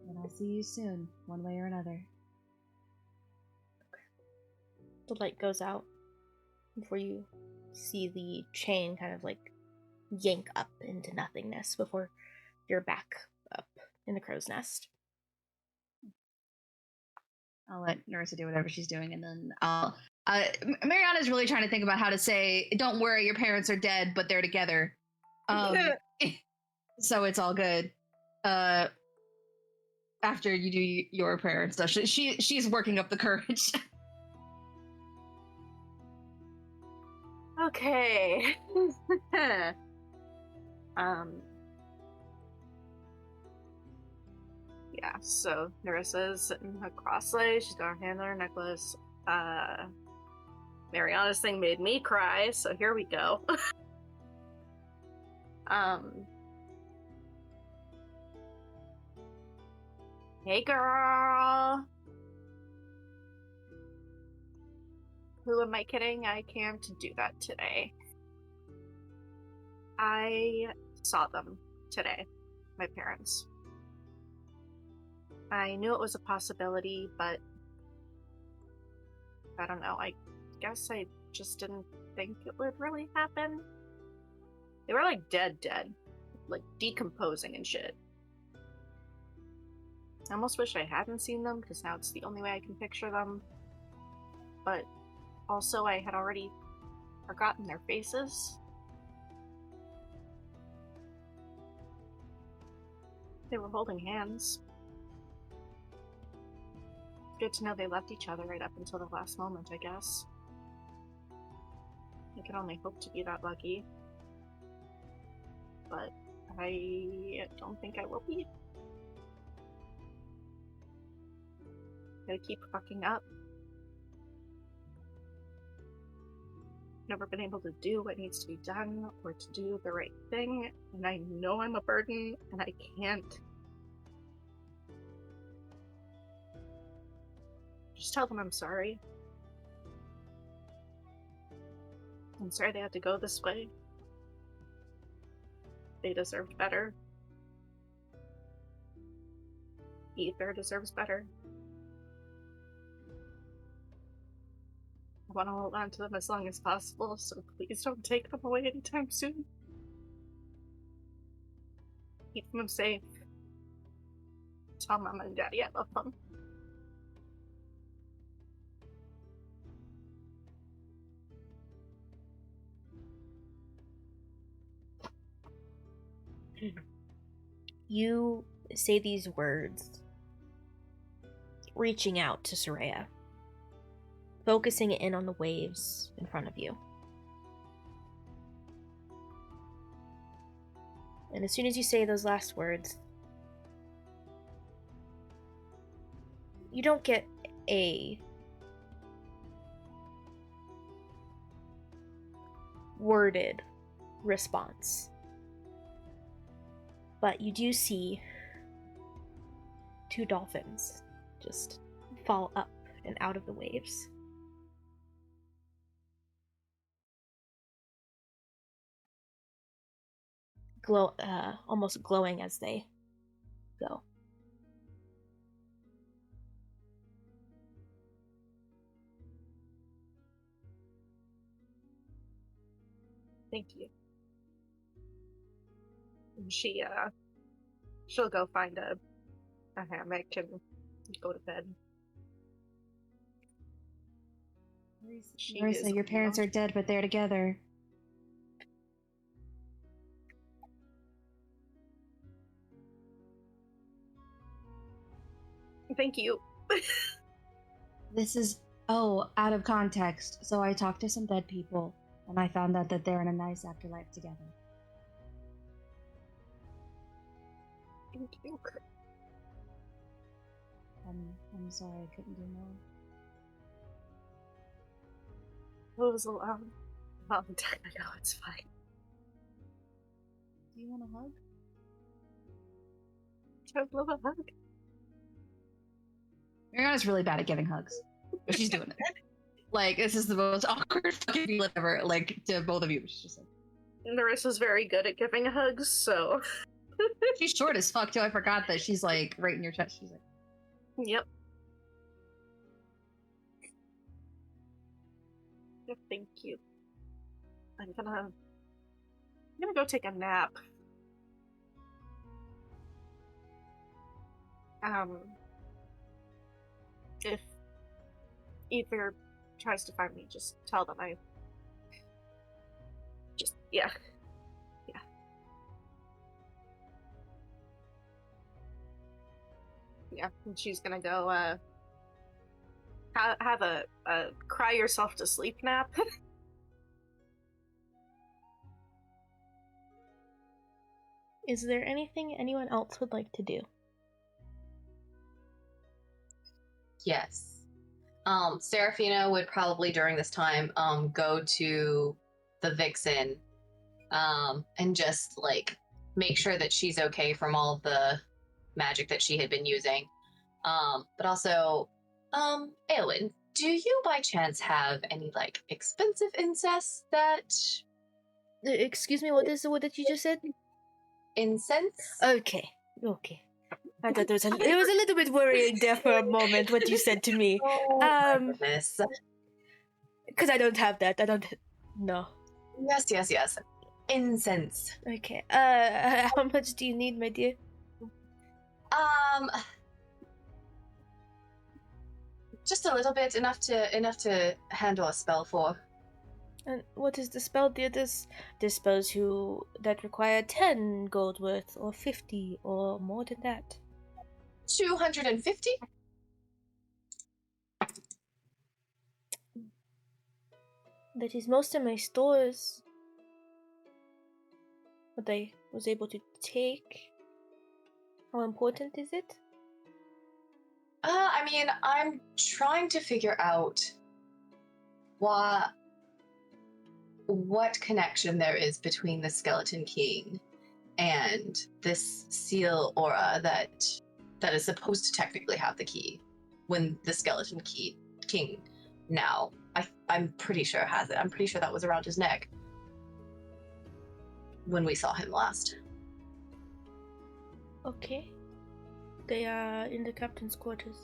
And I'll see you soon, one way or another. The light goes out before you see the chain kind of like yank up into nothingness before you're back up in the crow's nest. I'll let Narissa do whatever she's doing, and then Mariana's really trying to think about how to say, "Don't worry, your parents are dead, but they're together." So it's all good. After you do your prayer and stuff, she's working up the courage. Okay. Yeah, so Narissa's sitting cross-legged, she's got her hand on her necklace. Mariana's thing made me cry, so here we go. Hey girl! Who am I kidding? I can't do that today. I saw them today, my parents. I knew it was a possibility, but I don't know, I guess I just didn't think it would really happen. They were like dead, like decomposing and shit. I almost wish I hadn't seen them, because now it's the only way I can picture them. But also, I had already forgotten their faces. They were holding hands. Good to know they left each other right up until the last moment, I guess. I can only hope to be that lucky. But I don't think I will be. Gotta keep fucking up. Never been able to do what needs to be done or to do the right thing, and I know I'm a burden and I can't. Just tell them I'm sorry. I'm sorry they had to go this way. They deserved better. Ether deserves better. I want to hold on to them as long as possible, so please don't take them away anytime soon. Keep them safe. Tell Mama and Daddy I love them. You say these words, reaching out to Soraya, focusing in on the waves in front of you. And as soon as you say those last words, you don't get a worded response. But you do see two dolphins just fall up and out of the waves. Almost glowing as they go. Thank you. And she She'll go find a hammock and go to bed. She Marissa, is your parents are dead, but they're together. Thank you. This is, out of context. So I talked to some dead people, and I found out that they're in a nice afterlife together. Thank you. I'm sorry I couldn't do more. It was a long time ago. It's fine. Do you want a hug? I'd love a hug. Mariana's really bad at giving hugs, but she's doing it. Like, this is the most awkward fucking feeling ever, like, to both of you. She's just like... Narissa's very good at giving hugs, so... She's short as fuck, too. I forgot that she's, like, right in your chest. She's like... Yep. Thank you. I'm gonna go take a nap. If either tries to find me, just tell them yeah. Yeah, and she's gonna go, have a cry yourself to sleep nap. Is there anything anyone else would like to do? Yes. Serafina would probably during this time go to the Vixen and just like make sure that she's okay from all of the magic that she had been using. But also, Aelwyn, do you by chance have any like expensive incense that Excuse me, what did you just said? incense? Okay. I thought there was it was a little bit worrying there for a moment what you said to me. Oh my goodness. Because I don't have that. I don't. No. Yes. Incense. Okay. How much do you need, my dear? Just a little bit, enough to handle a spell for. And what is the spell, dear? There's spells that require 10 gold worth, or 50, or more than that. 250? That is most of my stores. What I was able to take. How important is it? I mean, I'm trying to figure out what connection there is between the Skeleton King and this seal aura that is supposed to technically have the key, when the Skeleton King now, I'm pretty sure has it. I'm pretty sure that was around his neck when we saw him last. Okay. They are in the captain's quarters.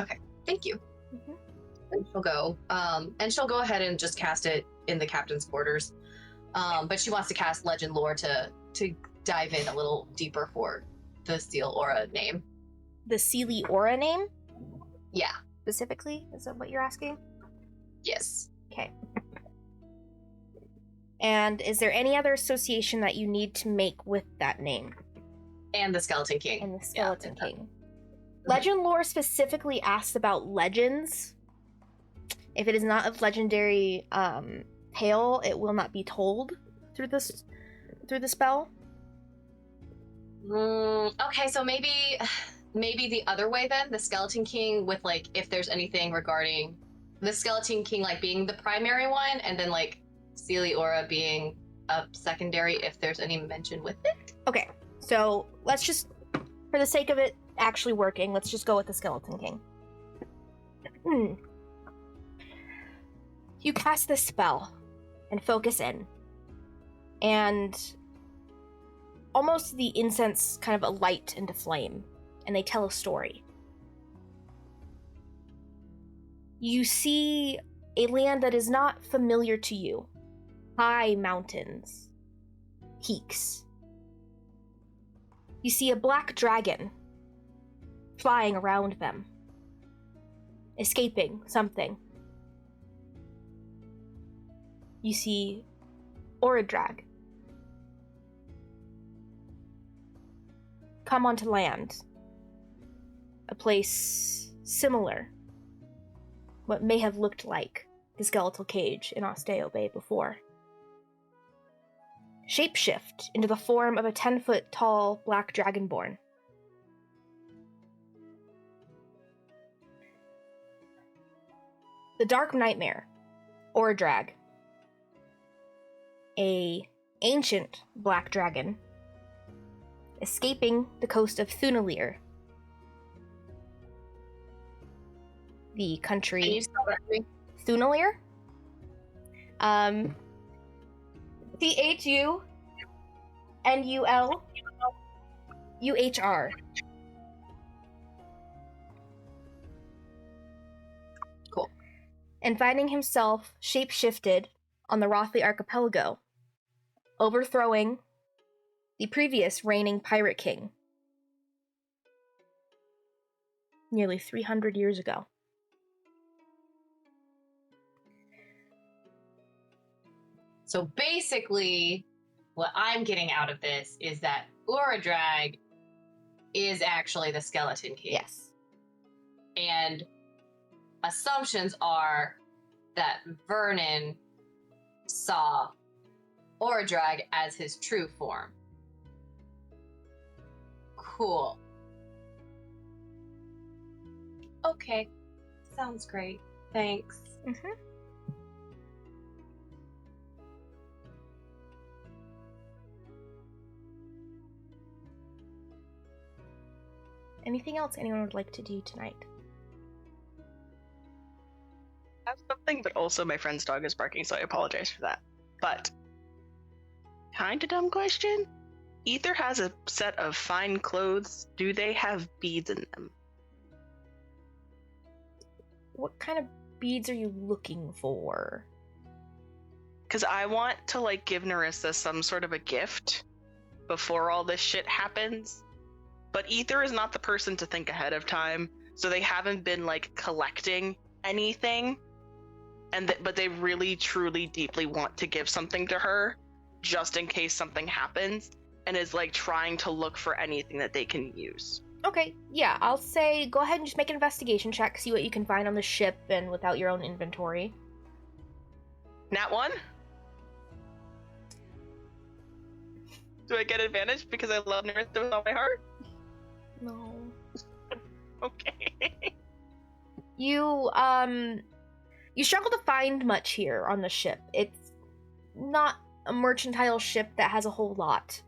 Okay, thank you. Mm-hmm. And she'll go ahead and just cast it in the captain's quarters. But she wants to cast Legend Lore to dive in a little deeper for the Seal Aura name. The Sealy Aura name? Yeah. Specifically? Is that what you're asking? Yes. Okay. And is there any other association that you need to make with that name? And the Skeleton King. And the Skeleton King. Legend Lore specifically asks about legends. If it is not of legendary tale, it will not be told through the spell. Okay, so maybe the other way then, the Skeleton King with like if there's anything regarding the Skeleton King like being the primary one, and then like Sealy Aura being a secondary if there's any mention with it. Okay, so let's just, for the sake of it actually working, let's just go with the Skeleton King. You cast this spell and focus in, and almost the incense kind of alight into flame, and they tell a story. You see a land that is not familiar to you. High mountains, peaks, You see a black dragon flying around them, escaping something. You see Oradrag come onto land, a place similar, what may have looked like the skeletal cage in Osteo Bay before. Shapeshift into the form of a 10-foot tall black dragonborn. The Dark Nightmare, Oradrag, a ancient black dragon, escaping the coast of Thunalir, the country. Can you spell that for me? Thunalir? Thunulur. Cool. And finding himself shape-shifted on the Rothley Archipelago, overthrowing the previous reigning pirate king nearly 300 years ago. So basically, what I'm getting out of this is that Uradrag is actually the Skeleton King. Yes. And assumptions are that Vernon saw Uradrag as his true form. Cool. Okay. Sounds great. Thanks. Mm-hmm. Anything else anyone would like to do tonight? I have something, but also my friend's dog is barking, so I apologize for that. But, kinda dumb question. Ether has a set of fine clothes. Do they have beads in them? What kind of beads are you looking for? Because I want to, like, give Narissa some sort of a gift before all this shit happens. But Ether is not the person to think ahead of time, so they haven't been, like, collecting anything. But they really, truly, deeply want to give something to her, just in case something happens, and is, like, trying to look for anything that they can use. Okay, yeah, I'll say go ahead and just make an investigation check, see what you can find on the ship and without your own inventory. Nat 1? Do I get advantage because I love Narissa with all my heart? No. Okay. You struggle to find much here on the ship. It's not a mercantile ship that has a whole lot.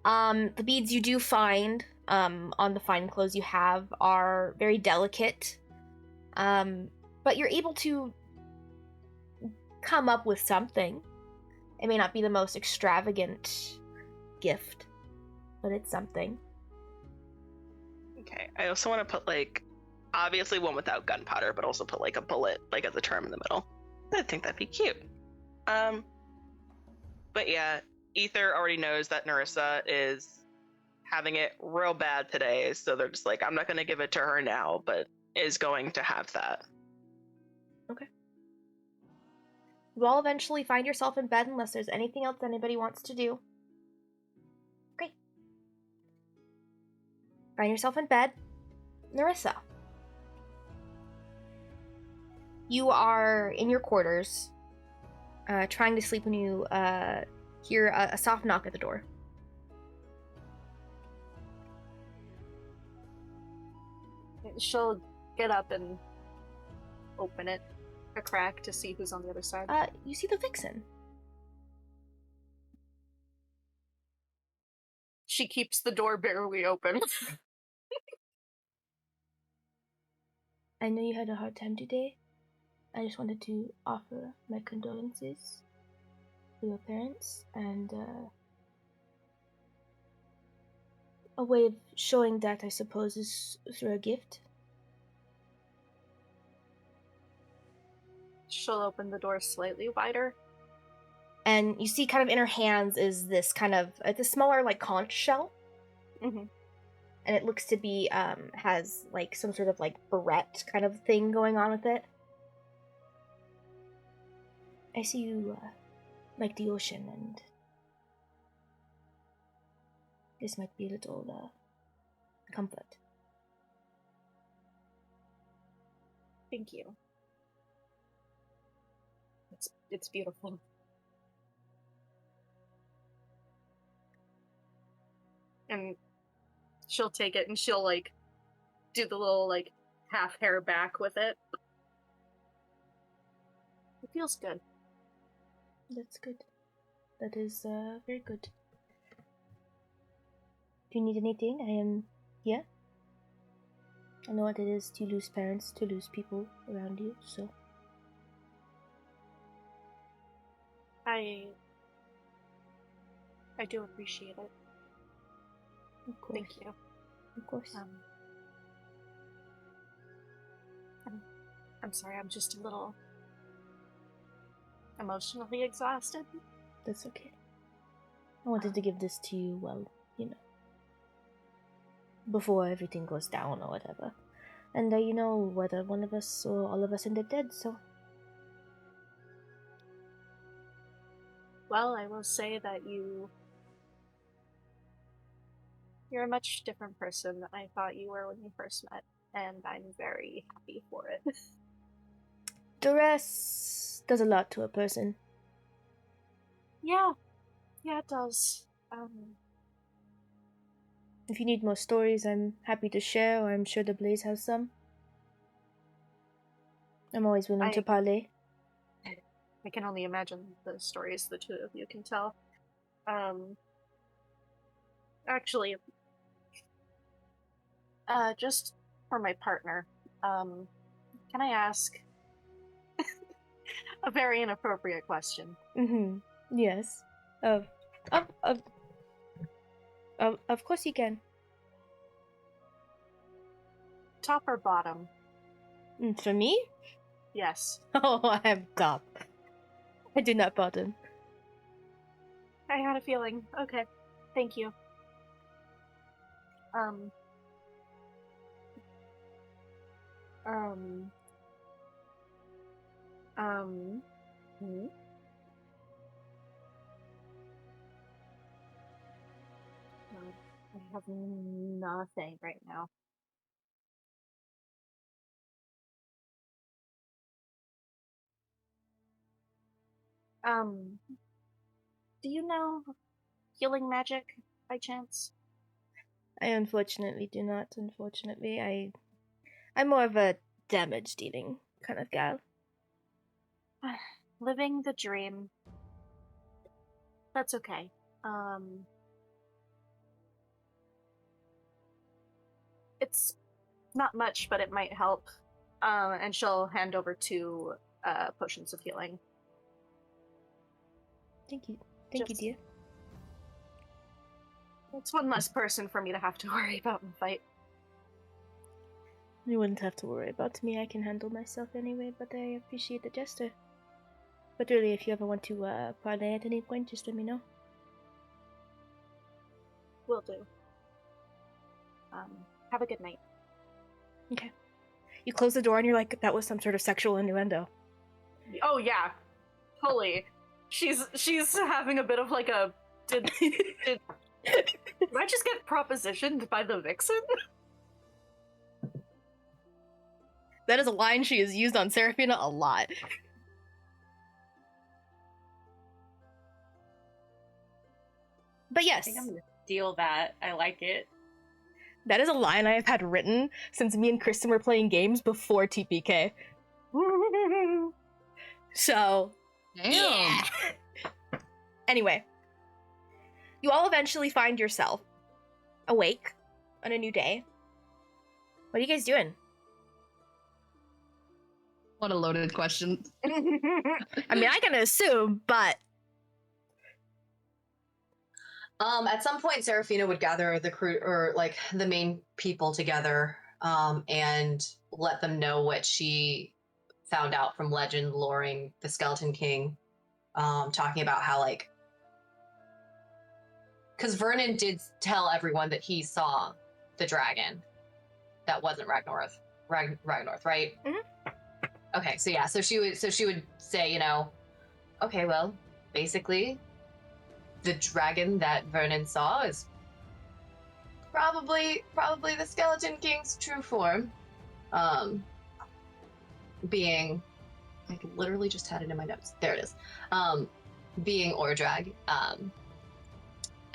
The beads you do find on the fine clothes you have are very delicate, but you're able to come up with something. It may not be the most extravagant gift, but it's something. Okay, I also want to put, like, obviously one without gunpowder, but also put, like, a bullet, like, as a charm in the middle. I think that'd be cute. But yeah, Ether already knows that Narissa is having it real bad today, so they're just like, I'm not going to give it to her now, but is going to have that. Okay. You all eventually find yourself in bed unless there's anything else anybody wants to do. Great. Find yourself in bed. Narissa. You are in your quarters, trying to sleep when you hear a soft knock at the door. She'll get up and open it a crack to see who's on the other side. You see the vixen. She keeps the door barely open. I know you had a hard time today. I just wanted to offer my condolences to your parents and a way of showing that, I suppose, is through a gift. She'll open the door slightly wider. And you see kind of in her hands is this kind of, it's a smaller, like, conch shell. Mm-hmm. And it looks to be has like some sort of like barrette kind of thing going on with it. I see you like the ocean, and this might be a little comfort. Thank you. It's beautiful. And she'll take it and she'll like do the little like half hair back with it. It feels good. That's good. That is very good. Do you need anything? I am here. I know what it is to lose parents, to lose people around you, so. I do appreciate it. Of course. Thank you. Of course. I'm sorry, I'm just a little emotionally exhausted. That's okay. I wanted to give this to you, well, you know, before everything goes down or whatever. And you know, whether one of us or all of us end up dead, so. Well, I will say that you're a much different person than I thought you were when we first met, and I'm very happy for it. Duress does a lot to a person. Yeah, it does. If you need more stories, I'm happy to share, or I'm sure the Blaze has some. I'm always willing to parley. I can only imagine the stories the two of you can tell. Actually, just for my partner, can I ask a very inappropriate question? Yes. Of course you can. Top or bottom? For me? Yes. Oh, I'm top. I do not bottom. I had a feeling. Okay. Thank you. I have nothing right now. Do you know healing magic by chance? I unfortunately do not. Unfortunately, I'm more of a damage dealing kind of gal. Living the dream. That's okay. It's not much, but it might help. And she'll hand over 2 potions of healing. Thank you. Thank you, dear. It's one less person for me to have to worry about in fight. You wouldn't have to worry about me. I can handle myself anyway, but I appreciate the gesture. But really, if you ever want to parlay at any point, just let me know. Will do. Have a good night. Okay. You close the door and you're like, that was some sort of sexual innuendo. Oh yeah, totally. She's having a bit of like a did I just get propositioned by the vixen? That is a line she has used on Seraphina a lot. But yes. I think I'm gonna steal that. I like it. That is a line I have had written since me and Kristen were playing games before TPK. So, Damn. yeah. Anyway, you all eventually find yourself awake on a new day. What are you guys doing? What a loaded question. I mean, I can assume, but At some point, Seraphina would gather the crew or like the main people together, and let them know what she found out from legend, loring the Skeleton King, talking about how like because Vernon did tell everyone that he saw the dragon. That wasn't Ragynoirth. Ragynoirth, right? Mhm. Okay, so yeah, so she would say, you know, okay, well, basically, the dragon that Vernon saw is probably the Skeleton King's true form. Being, I literally just had it in my notes. There it is. Being Ordrag.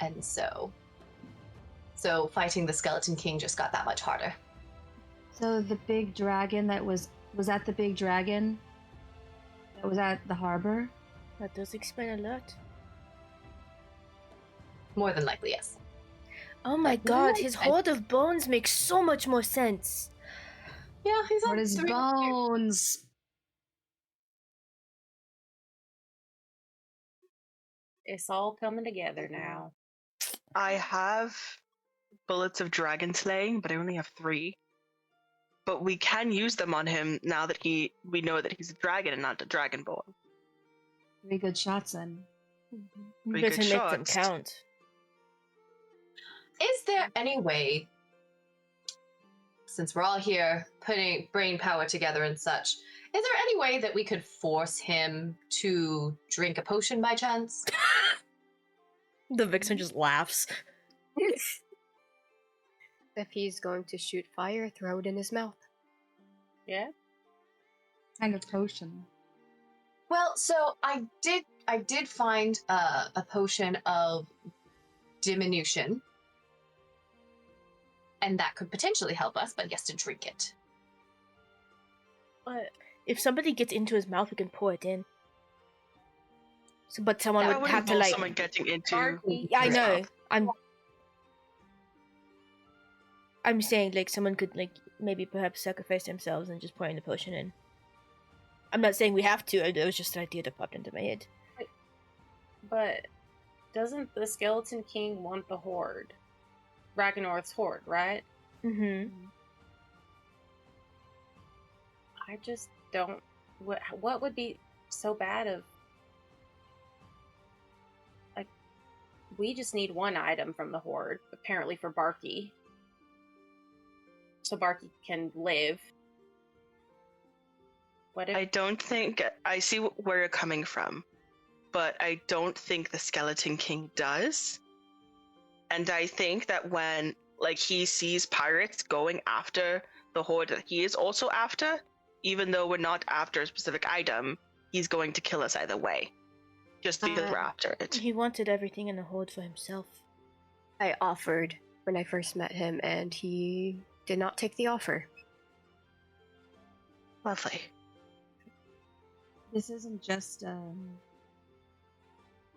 And so fighting the Skeleton King just got that much harder. So the big dragon that was that the big dragon that was at the harbor? That does explain a lot. More than likely, yes. Oh my But god, really, his I- hoard of bones makes so much more sense. Yeah, he's What on is 3 bones? It's all coming together now. I have bullets of dragon slaying, but I only have 3. But we can use them on him now that we know that he's a dragon and not a dragonborn. 3 good shots then. You Pretty better good make them shots. count. Is there any way, since we're all here putting brain power together and such, is there any way that we could force him to drink a potion by chance? The vixen just laughs. If he's going to shoot fire, throw it in his mouth. Yeah? Kind of potion. Well, so I did find a potion of diminution, and that could potentially help us, but he has to drink it. But if somebody gets into his mouth, we can pour it in. So, but someone I would wouldn't have to pull like. someone getting into. Barky. Yeah, I his know. mouth. I'm saying like someone could like maybe perhaps sacrifice themselves and just pouring the potion in. I'm not saying we have to. It was just an idea that popped into my head. But doesn't the Skeleton King want the hoard? Ragynoirth's hoard, right? Mm-hmm. I just don't. What would be so bad of? Like, we just need one item from the hoard, apparently for Barky, so Barky can live. What if? I don't think I see where you're coming from, but I don't think the Skeleton King does. And I think that when like he sees pirates going after the hoard that he is also after, even though we're not after a specific item, he's going to kill us either way, just because we're after it. He wanted everything in the hoard for himself. I offered when I first met him, and he did not take the offer. Lovely. This isn't just a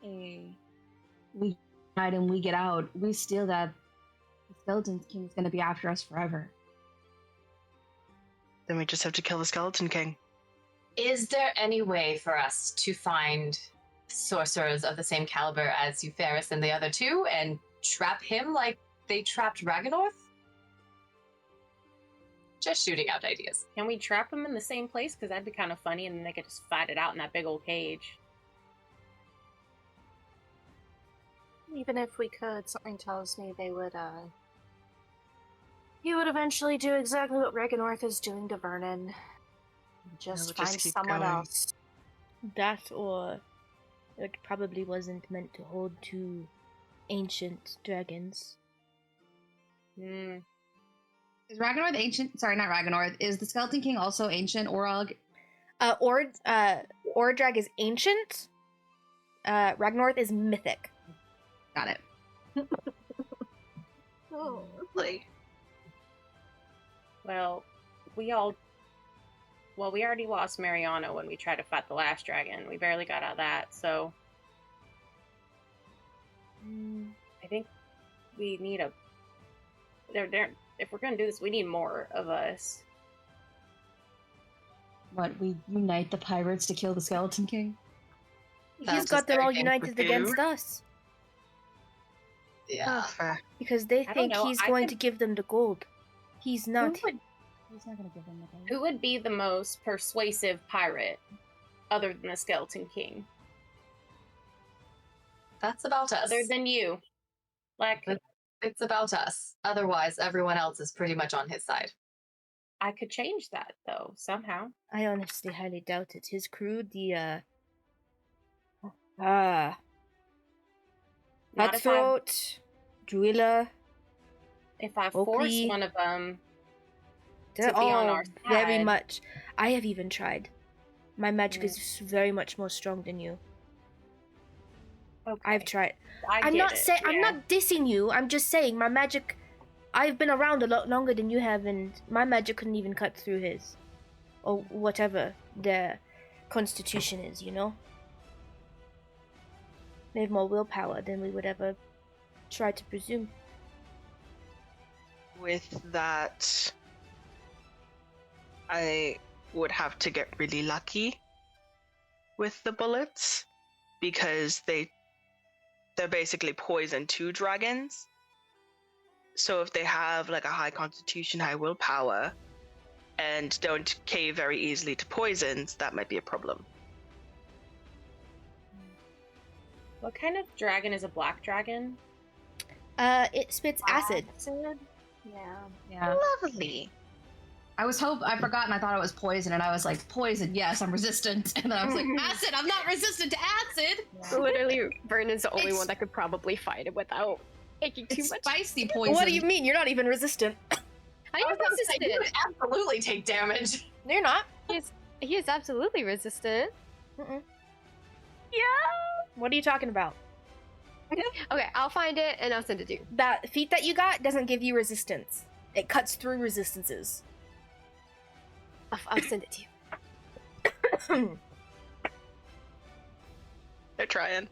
we hide and we get out. We steal that. The Skeleton King is going to be after us forever. Then we just have to kill the Skeleton King. Is there any way for us to find sorcerers of the same caliber as Euphorus and the other two and trap him like they trapped Ragynoirth? Just shooting out ideas. Can we trap them in the same place? Because that'd be kind of funny, and then they could just fight it out in that big old cage. Even if we could, something tells me they would, he would eventually do exactly what Ragynoirth is doing to Vernon. Just we'll just find keep someone going. else. That or it probably wasn't meant to hold 2 ancient dragons. Hmm. Is Ragynoirth ancient? Sorry, not Ragynoirth. Is the Skeleton King also ancient? Orog? Ordrag is ancient. Ragynoirth is mythic. Got it. Oh. Lovely. Well, we already lost Mariano when we tried to fight the last dragon. We barely got out of that, so I think we need a. If we're gonna do this, we need more of us. What, we unite the pirates to kill the Skeleton King? He's Sounds got them all very united good. against us Yeah. Fair. because they I don't think know, he's I going could- to give them the gold. He's not. He's not going to give them the gold. Who would be the most persuasive pirate, other than the Skeleton King? That's about us. Other than you. Like, It's about us. Otherwise, everyone else is pretty much on his side. I could change that though somehow. I honestly highly doubt it. His crew, Not Cutthroat, Druilla, if I force Oakley. one of them. They're To be on all our very side. much. I have even tried. My magic Mm. is very much more strong than you. Okay. I've tried. I I'm get not it, saying I'm yeah. not dissing you. I'm just saying my magic. I've been around a lot longer than you have, and my magic couldn't even cut through his, or whatever their constitution is. You know. They have more willpower than we would ever try to presume. With that, I would have to get really lucky with the bullets because they're basically poison to dragons. So if they have like a high constitution, high willpower, and don't cave very easily to poisons, that might be a problem. What kind of dragon is a black dragon? It spits acid. Yeah. Yeah. Lovely. I forgot and I thought it was poison, and I was like, poison, yes, I'm resistant. And then I was like, acid, I'm not resistant to acid! Literally, Vernon's the only It's- one that could probably fight it without taking too It's much. spicy poison. What do you mean? You're not even resistant. I I am was gonna say, you resistant. would absolutely take damage. You're not. He is absolutely resistant. Mm-mm. Yeah. What are you talking about? Okay, I'll find it and I'll send it to you. That feat that you got doesn't give you resistance. It cuts through resistances. I'll send it to you. They're trying.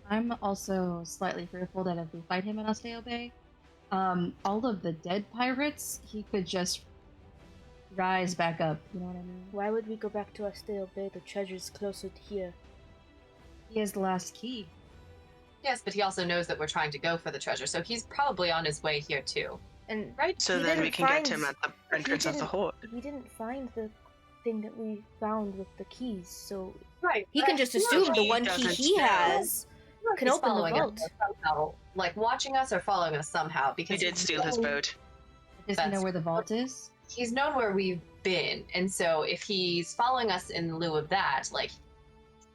I'm also slightly fearful that if we fight him in Osteo Bay, all of the dead pirates, he could just rise back up. You know what I mean? Why would we go back to Osteo Bay? The treasure's closer to here. He has the last key. Yes, but he also knows that we're trying to go for the treasure, so he's probably on his way here too. And Right? So He then we didn't can find- get him at the entrance of the didn't- hoard. we didn't find the thing that we found with the keys, so Right. he can just assume the he one key doesn't he know. has can He's open the following vault. us somehow, like watching us or following us somehow. He Because did he's steal his known- boat. Does he know That's- where the vault is? He's known where we've been, and so if he's following us in lieu of that, like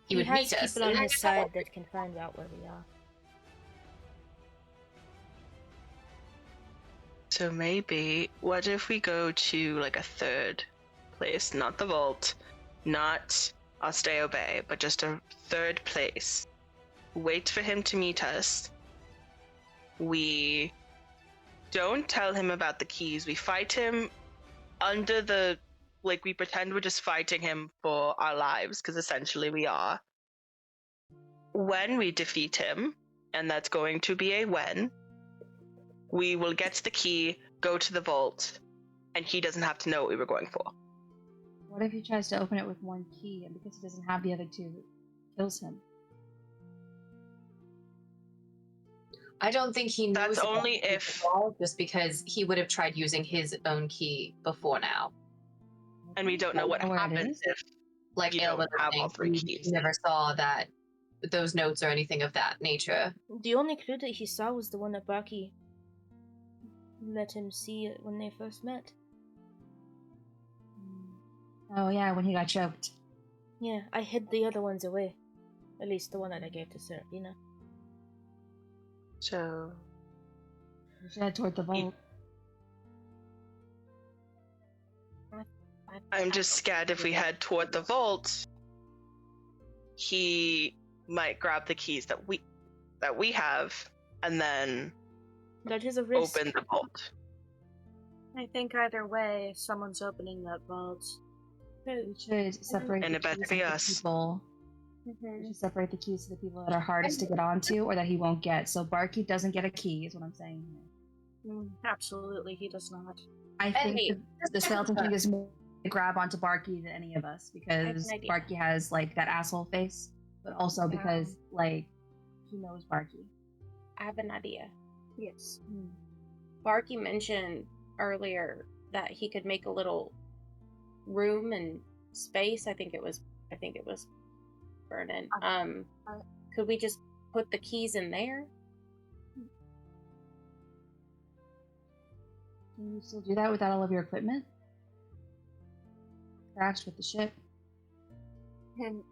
he would has meet us. people on and- his side that can find out where we are. So maybe, what if we go to like a third place, not the vault, not Osteo Bay, but just a third place. Wait for him to meet us. We don't tell him about the keys. We fight him under the, like, we pretend we're just fighting him for our lives, because essentially we are. When we defeat him, and that's going to be a when, we will get the key, go to the vault, and he doesn't have to know what we were going for. What if he tries to open it with one key, and because he doesn't have the other two, it kills him? I don't think he knows. That's about only the if- wall, just because he would have tried using his own key before now. And we don't know what Where it happens is? if Like You don't Ailman was have all saying, three he keys. never saw that those notes or anything of that nature. The only clue that he saw was the one that Barky let him see when they first met. Oh yeah, when he got choked. Yeah, I hid the other ones away. At least the one that I gave to Serafina. So We should head toward the vault. I'm just scared if we head toward the vault, he might grab the keys that we have and then That is a risk. open the vault. I think either way, someone's opening that vault. We should separate And the it better keys be of the us. people. We should separate the keys to the people that are hardest to get onto or that he won't get. So Barky doesn't get a key, is what I'm saying here. Absolutely, he does not. I And think the skeleton king is more to grab onto Barky than any of us because an idea. Barky has like that asshole face, but also because like he knows Barky. I have an idea. Yes. Barky mentioned earlier that he could make a little room and space. I think it was Vernon. Could we just put the keys in there. Can you still do that without all of your equipment? Crashed with the ship. And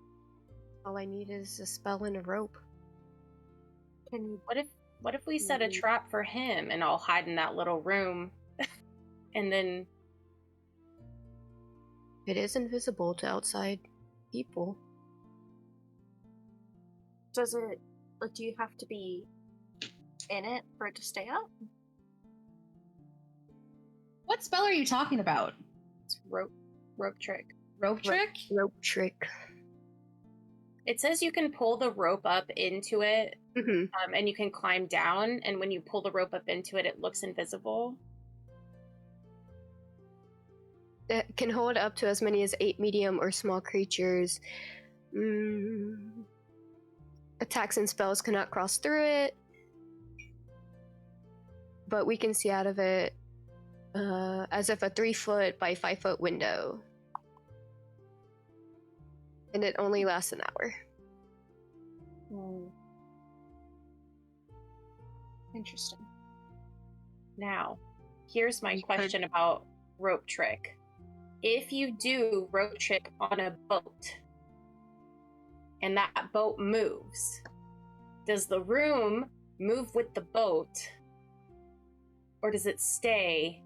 all I need is a spell and a rope. What if we set a trap for him and I'll hide in that little room and then It is invisible to outside people. Does it? Like, do you have to be in it for it to stay up? What spell are you talking about? it's rope trick. Rope trick? Rope trick. It says you can pull the rope up into it, Mm-hmm. and you can climb down. And when you pull the rope up into it, it looks invisible. It can hold up to as many as 8 medium or small creatures. Attacks and spells cannot cross through it. But we can see out of it as if a 3-foot by 5-foot window. And it only lasts an hour. Interesting. Now, here's my You could- question about rope trick. If you do rope trick on a boat, and that boat moves, does the room move with the boat, or does it stay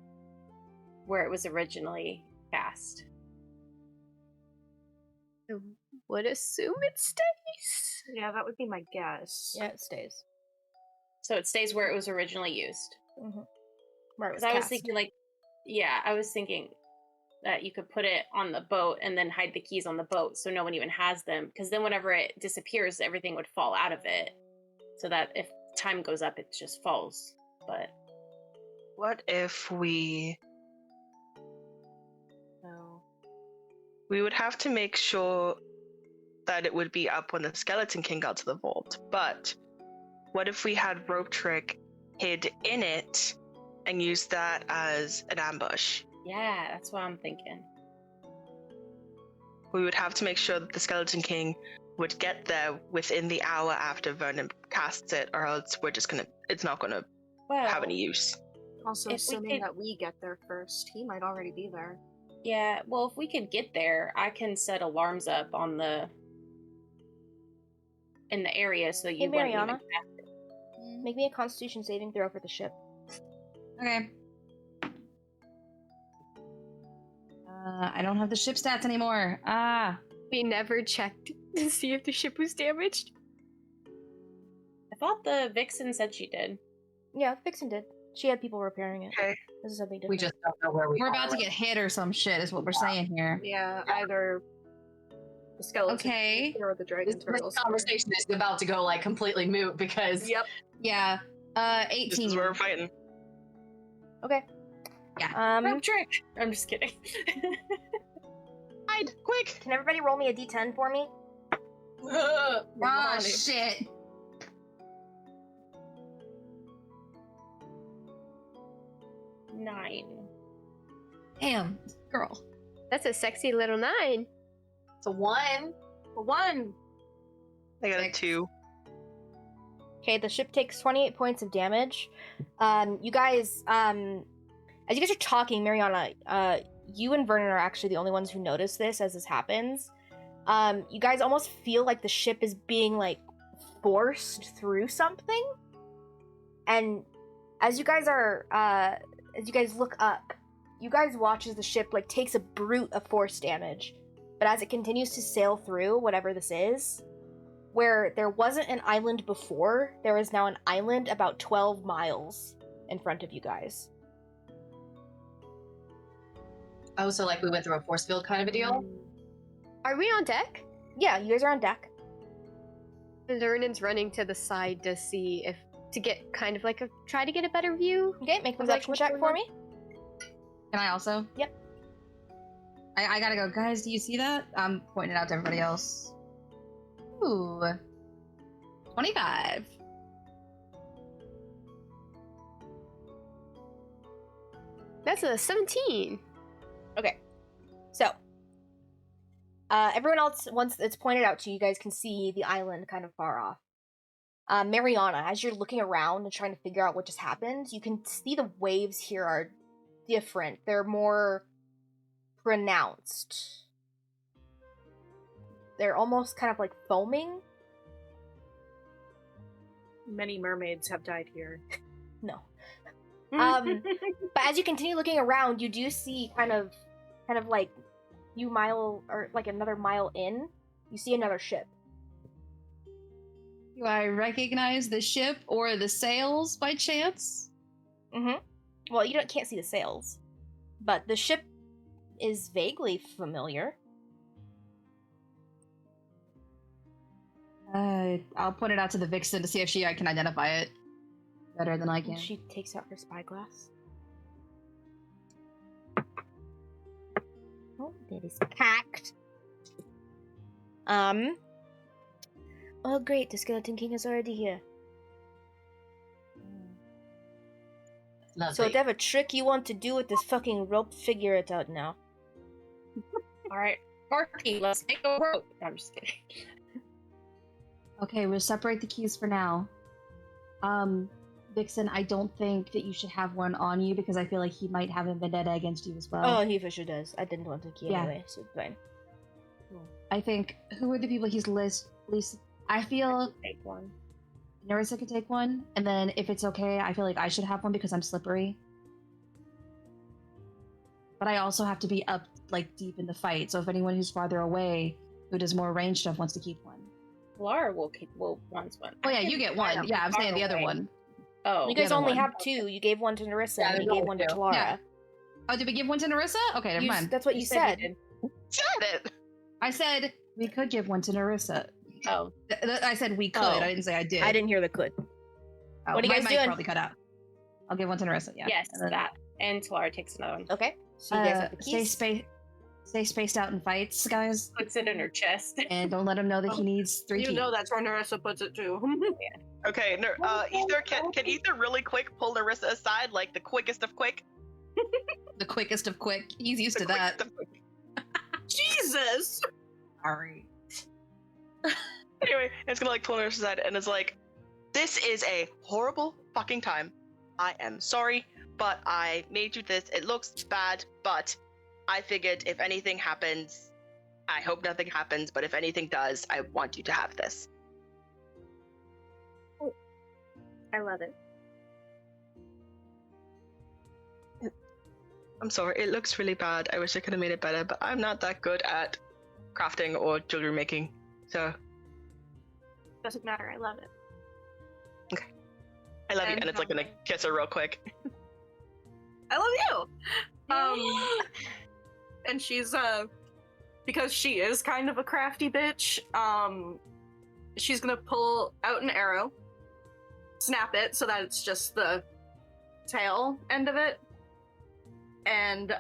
where it was originally cast? I would assume it stays. Yeah, that would be my guess. Yeah, it stays. So it stays where it was originally used. Mm-hmm. Where it was Because I was cast. thinking, I was thinking that you could put it on the boat and then hide the keys on the boat so no one even has them. Because then whenever it disappears, everything would fall out of it. So that if time goes up, it just falls. But What if we no. we would have to make sure that it would be up when the Skeleton King got to the vault. But what if we had rope trick hid in it and used that as an ambush? Yeah, that's what I'm thinking. We would have to make sure that the Skeleton King would get there within the hour after Vernon casts it, or else it's not gonna Well, have any use. Also, If we assuming could- that we get there first, he might already be there. yeah, well, if we could get there, I can set alarms up in the area so you wouldn't even Mariana? cast it. Make me a Constitution saving throw for the ship. Okay. I don't have the ship stats anymore. We never checked to see if the ship was damaged. I thought the Vixen said she did. Yeah, Vixen did. She had people repairing it. Okay. This is something different. We just don't know where We're about to get hit or some shit, is what we're saying here. Yeah, either the skeleton Okay. or the dragon This turtles. conversation is about to go like completely moot because Yep. Yeah. This 18. is where we're fighting. Okay. Yeah. Rope trick! I'm just kidding. Hide, quick! Can everybody roll me a d10 for me? Ah, shit. Nine. Damn, girl. That's a sexy little 9. it's a 1. One. I got a Six. 2. Okay, the ship takes 28 points of damage. You guys, as you guys are talking, Mariana, you and Vernon are actually the only ones who notice this as this happens. You guys almost feel like the ship is being, like, forced through something. And as you guys are, as you guys look up, you guys watch as the ship, like, takes a brute of force damage. But as it continues to sail through whatever this is, where there wasn't an island before, there is now an island about 12 miles in front of you guys. Oh, so like we went through a force field kind of a deal? Are we on deck? Yeah, you guys are on deck. Vernon's running to the side to see if to get kind of like try to get a better view. Okay, make a Was that perception what's check going for on? me. Can I also? Yep. I gotta go. Guys, do you see that? I'm pointing it out to everybody else. Ooh. 25. That's a 17. Okay. So, everyone else, once it's pointed out to you, you guys can see the island kind of far off. Mariana, as you're looking around and trying to figure out what just happened, you can see the waves here are different. They're more pronounced. They're almost kind of like foaming. Many mermaids have died here. No. But as you continue looking around, you do see kind of like another mile in, you see another ship. Do I recognize the ship or the sails by chance? Mm-hmm. Well, you can't see the sails, but the ship is vaguely familiar. I'll point it out to the Vixen to see if she can identify it better than I can. She takes out her spyglass. Oh, that is packed. Oh, great! The Skeleton King is already here. Lovely. So, whatever trick you want to do with this fucking rope, figure it out now. Alright, Marky, let's make a rope. I'm just kidding. Okay, we'll separate the keys for now. Vixen, I don't think that you should have one on you because I feel like he might have a vendetta against you as well. Oh, he for sure does. I didn't want the key anyway, so it's fine. I think, who are the people he's least... I feel Take one. Nerissa could take one, and then if it's okay, I feel like I should have one because I'm slippery. But I also have to be up, like, deep in the fight, so if anyone who's farther away, who does more range stuff, wants to keep one. Lara will wants one. Oh yeah, you get one. Yeah, I'm saying the other one. Oh, You guys the other only one. have two. You gave one to Nerissa, Yeah, and you there's gave only one to two. Talara. Yeah. Oh, did we give one to Nerissa? Okay, never mind. That's what you said. did. Said it. I said we could give one to Nerissa. Oh, I said we could. Oh. I didn't say I did. I didn't hear the could. Oh, What are you my guys mic doing? Probably cut out. I'll give one to Nerissa. Yeah. yes, And then, that. And Talara takes another one. Okay. So you guys have the keys. Stay spaced out in fights, guys, Puts it in her chest. and don't let him know that he needs 3 You keys. know that's where Narissa puts it too. Okay, Ether, can Ether really quick pull Narissa aside, like the quickest of quick? The quickest of quick. He's used The to that. quickest of quick. Jesus! Sorry. Anyway, it's gonna like pull Narissa aside, and it's like, this is a horrible fucking time. I am sorry, but I made you this. It looks bad, but I figured if anything happens, I hope nothing happens, but if anything does, I want you to have this. I love it. I'm sorry, it looks really bad. I wish I could have made it better, but I'm not that good at crafting or jewelry making, so Doesn't matter, I love it. I love you, And and it's like gonna kiss her real quick. I love you! And she's, because she is kind of a crafty bitch, she's gonna pull out an arrow, snap it so that it's just the tail end of it, and,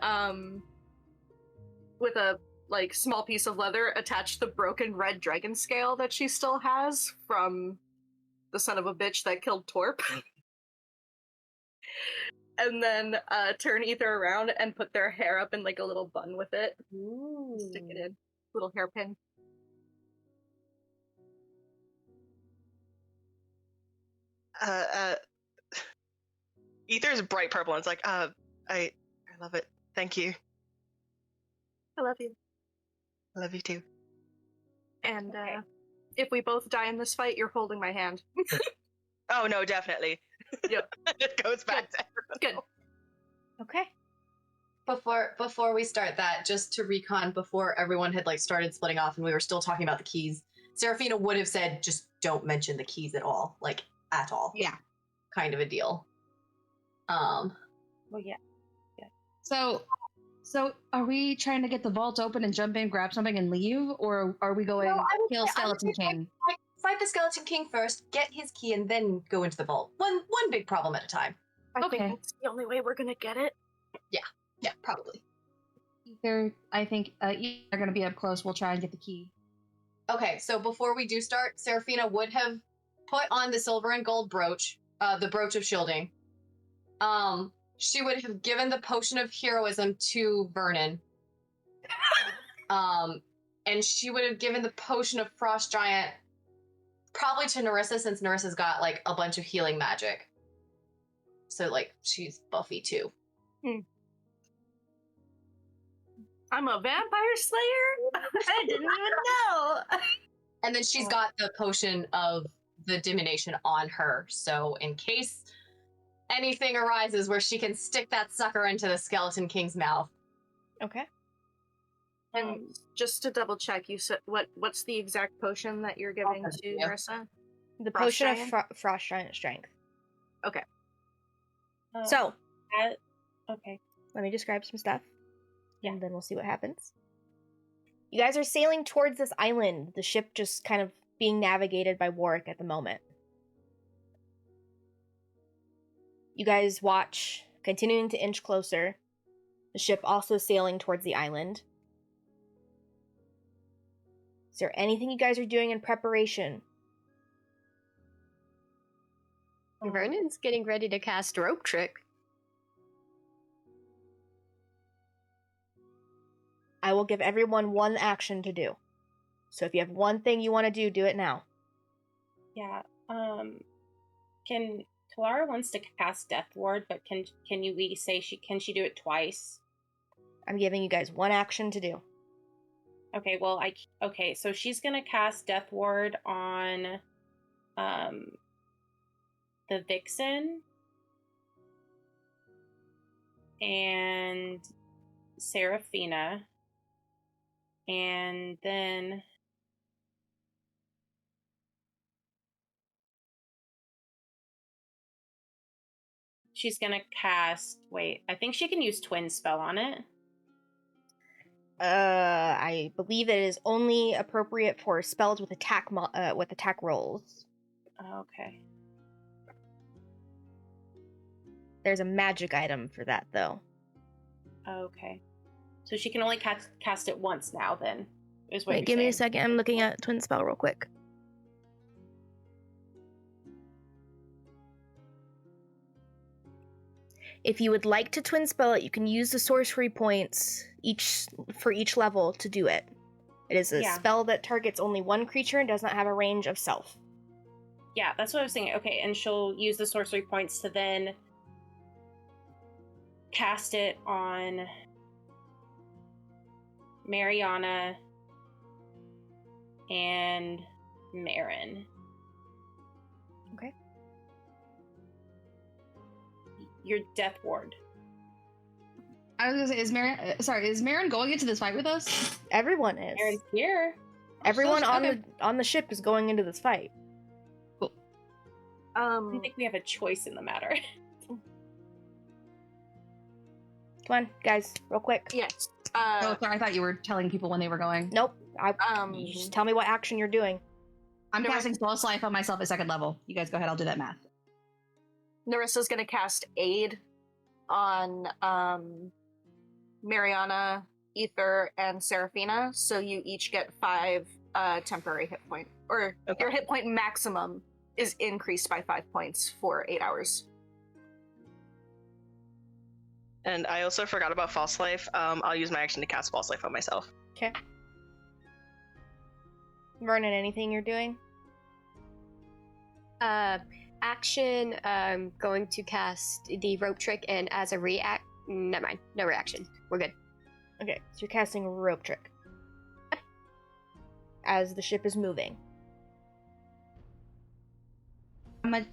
with a, like, small piece of leather, attach the broken red dragon scale that she still has from the son of a bitch that killed Torp. And then turn Ether around and put their hair up in like a little bun with it. Ooh. Stick it in. Little hairpin. Ether's bright purple, and it's like, I love it. Thank you. I love you. I love you too. And if we both die in this fight, you're holding my hand. Oh no, definitely. Yep. It goes back to everyone. Good. Okay. Before we start that, just to recon, before everyone had like started splitting off and we were still talking about the keys, Seraphina would have said, just don't mention the keys at all, like at all. Yeah. Kind of a deal. Well, yeah. So are we trying to get the vault open and jump in, grab something, and leave, or are we going kill Skeleton King? Fight the Skeleton King first, get his key, and then go into the vault. One big problem at a time. I Okay. think that's the only way we're gonna get it. Yeah, probably. I think either are going to be up close. We'll try and get the key. Okay, so before we do start, Seraphina would have put on the silver and gold brooch, the brooch of shielding. She would have given the potion of heroism to Vernon. And she would have given the potion of frost giant probably to Narissa, since Narissa's got like a bunch of healing magic. So like she's buffy too. I'm a vampire slayer? I didn't even know. And then she's got the potion of the divination on her. So in case anything arises where she can stick that sucker into the Skeleton King's mouth. Okay. And just to double check, you said what's the exact potion that you're giving to yeah. Marissa? The Frost potion Giant? of Frost Giant Strength. Uh, So, okay. let me describe some stuff. Yeah. And then we'll see what happens. You guys are sailing towards this island, the ship just kind of being navigated by Warwick at the moment. You guys watch, continuing to inch closer, the ship also sailing towards the island. Is there anything you guys are doing in preparation? Vernon's getting ready to cast Rope Trick. I will give everyone one action to do. So if you have one thing you want to do it now. Yeah. Can Talara wants to cast Death Ward, but can you say she do it twice? I'm giving you guys one action to do. Okay, well so she's gonna cast Death Ward on the Vixen and Seraphina. And then she's gonna cast. Wait, I think she can use Twin Spell on it. I believe it is only appropriate for spells with attack rolls. Okay. There's a magic item for that though. Okay. So she can only cast it once now. Then is what. Wait, you're give me a saying. second. I'm looking at Twin Spell real quick. If you would like to Twin Spell it, you can use the sorcery points for each level to do it. It is a spell that targets only one creature and does not have a range of self. Yeah, that's what I was thinking. Okay, and she'll use the sorcery points to then cast it on Mariana and Marin. Okay. Your Death Ward. I was gonna say, is Marin going into this fight with us? Everyone is. Marin's here. Everyone Okay. on the ship is going into this fight. I don't think we have a choice in the matter. Come on, guys, real quick. Yes. Oh, sorry, I thought you were telling people when they were going. Nope. You just tell me what action you're doing. I'm casting Pulse Life on myself at 2nd level. You guys go ahead, I'll do that math. Narissa's gonna cast Aid on Mariana, Ether, and Seraphina, so you each get 5 temporary hit point. Or your hit point maximum is increased by 5 points for 8 hours. And I also forgot about False Life. I'll use my action to cast False Life on myself. Okay. Vernon, anything you're doing? Action, going to cast the Rope Trick, and as a never mind, no reaction. We're good. Okay, so you're casting a rope trick. As the ship is moving.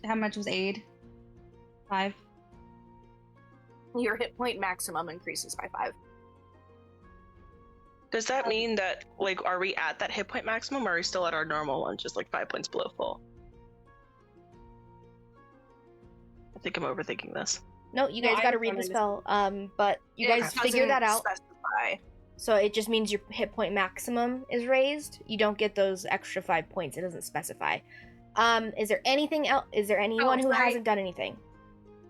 How much was aid? 5? Your hit point maximum increases by 5. Does that mean that, like, are we at that hit point maximum, or are we still at our normal one, just like 5 points below full? I think I'm overthinking this. No, you guys I got to was read the wondering spell. But you guys figure doesn't that out. specify. So it just means your hit point maximum is raised. You don't get those extra 5 points. It doesn't specify. Is there anything else? Is there anyone who sorry. hasn't done anything?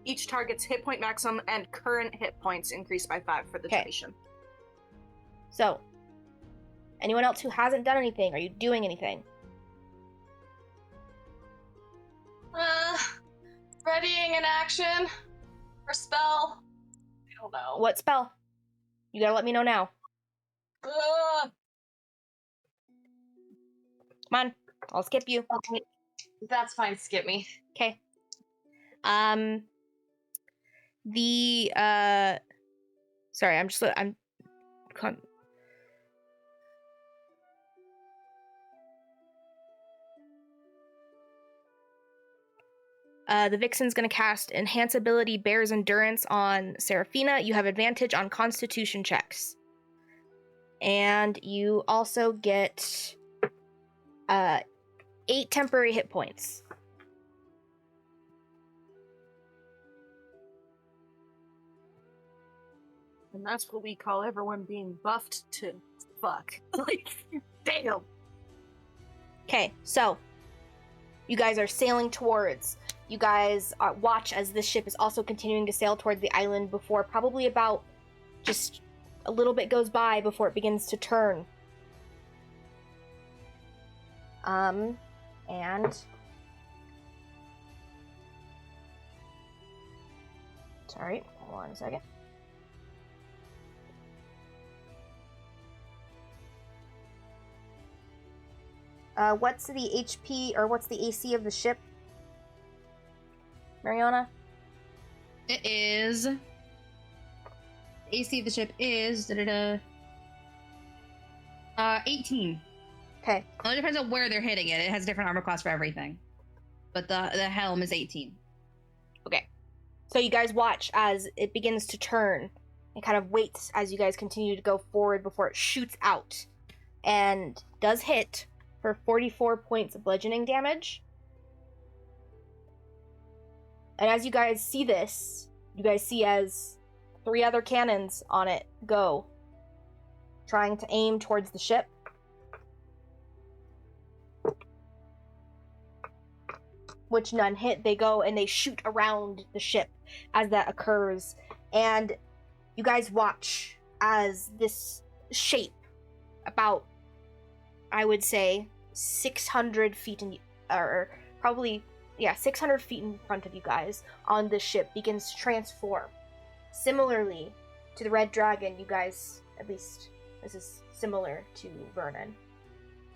Each target's hit point maximum and current hit points increase by 5 for the duration. So, anyone else who hasn't done anything? Are you doing anything? Readying an action or spell. I don't know. What spell? You gotta let me know now. Ugh. Come on, I'll skip you. Okay. That's fine. Skip me. Okay. Sorry, the Vixen's going to cast Enhance Ability Bears Endurance on Seraphina. You have advantage on Constitution checks. And you also get 8 temporary hit points. And that's what we call everyone being buffed to fuck. Like, damn. Okay, so you guys are sailing towards. You guys watch as this ship is also continuing to sail towards the island before probably about just a little bit goes by before it begins to turn. And sorry, hold on a second. What's the HP or what's the AC of the ship, Mariana? It is. The AC of the ship is 18. Okay. Well, it depends on where they're hitting it. It has different armor class for everything, but the helm is 18. Okay. So you guys watch as it begins to turn and kind of waits as you guys continue to go forward before it shoots out and does hit for 44 points of bludgeoning damage. And as you guys see this, you guys see as 3 other cannons on it go, trying to aim towards the ship. Which none hit. They go and they shoot around the ship as that occurs. And you guys watch as this shape, about, I would say, 600 feet in, or probably, 600 feet in front of you guys on the ship begins to transform. Similarly to the Red Dragon, you guys, at least this is similar to Vernon,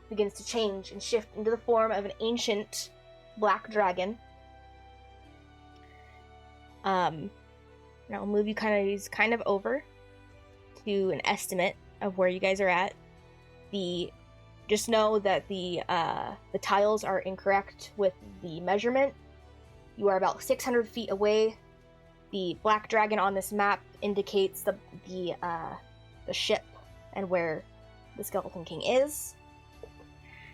begins to change and shift into the form of an ancient black dragon. And I'll move you kind of over to an estimate of where you guys are at. Just know that the tiles are incorrect with the measurement. You are about 600 feet away. The black dragon on this map indicates the ship and where the Skeleton King is.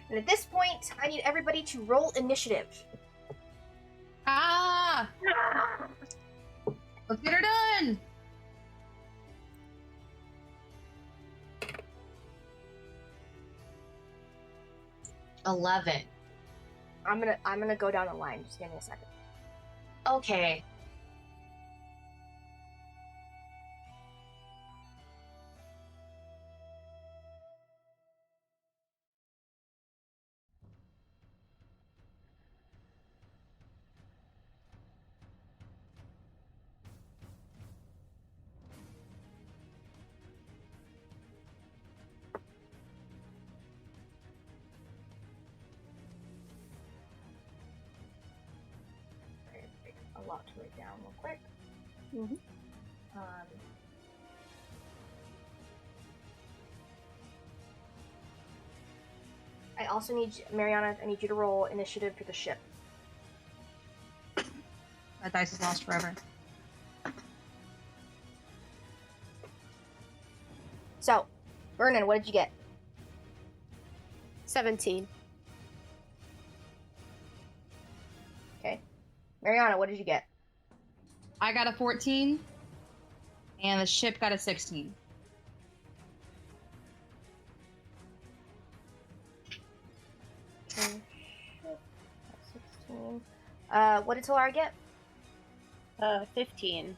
And at this point, I need everybody to roll initiative. Ah! Let's get her done. $11. I'm gonna go down the line. Just give me a second. Okay. A lot to write down real quick. I also need Mariana. I need you to roll initiative for the ship. That dice is lost forever. So, Vernon, what did you get? 17. Okay. Mariana, what did you get? I got a 14, and the ship got a 16. Okay, ship, 16. What did Talara get? 15.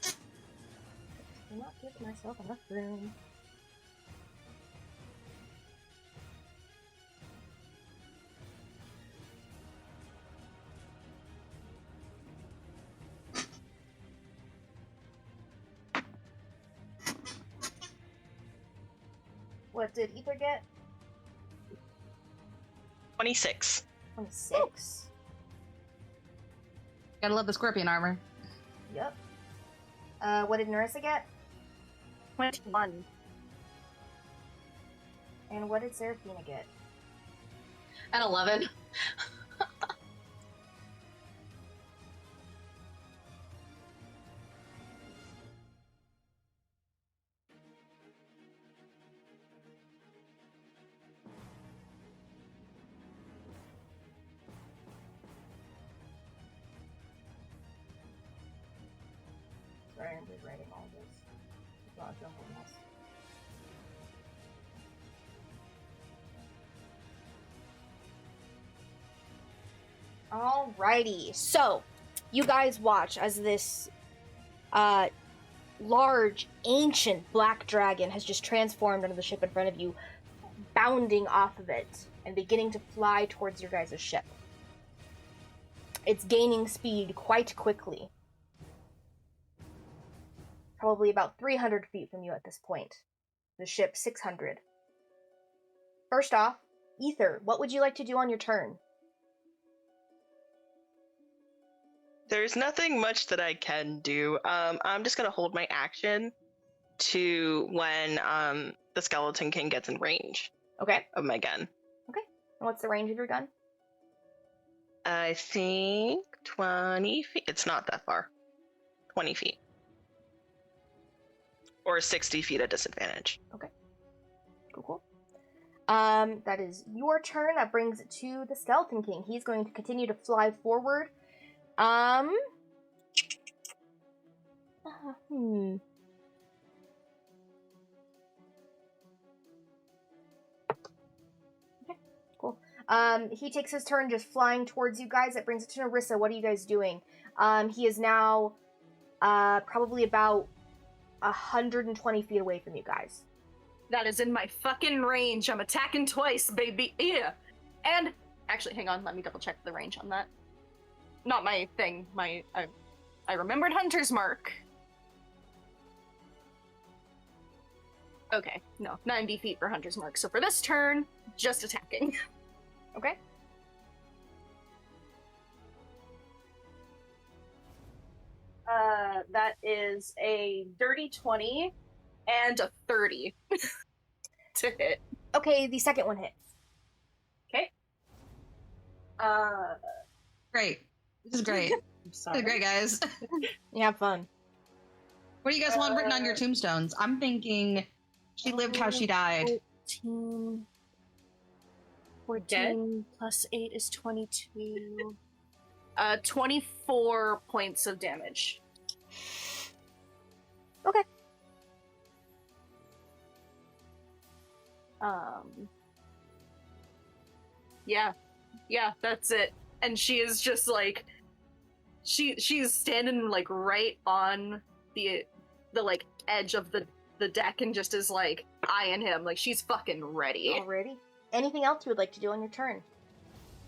Do not give myself enough room. What did Ether get? 26. 26. Gotta love the scorpion armor. Yep. What did Narissa get? 21. And what did Seraphina get? At 11. Sorry, I'm just writing all this. It's not a jumbled mess. Alrighty, so you guys watch as this large, ancient black dragon has just transformed onto the ship in front of you, bounding off of it and beginning to fly towards your guys' ship. It's gaining speed quite quickly. Probably about 300 feet from you at this point. The ship 600. First off, Ether, what would you like to do on your turn? There's nothing much that I can do. I'm just gonna hold my action to when the Skeleton King gets in range Okay. of my gun. And what's the range of your gun? I think 20 feet. It's not that far. 20 feet. Or 60 feet at disadvantage. Cool. That is your turn. That brings it to the Skeleton King. He's going to continue to fly forward. Okay, cool. He takes his turn just flying towards you guys. That brings it to Narissa. What are you guys doing? He is now, probably about 120 feet away from you guys. That is in my fucking range. I'm attacking twice, baby. Yeah. And actually, hang on. Let me double check the range on that. Not my thing. I remembered Hunter's Mark. Okay, no, 90 feet for Hunter's Mark. So for this turn, just attacking. Okay. That is a dirty 20 and a 30 to hit. Okay, the second one hits. Okay. Great. This is great. I'm This sorry. is great, guys. You have fun. What do you guys want written on your tombstones? I'm thinking she lived how she died. 14. 14 plus 8 is 22. 24 points of damage. Okay. Yeah, that's it. And she is just like, she's standing like right on the like edge of the deck and just is like eyeing him like she's fucking ready. Alrighty. Anything else you would like to do on your turn?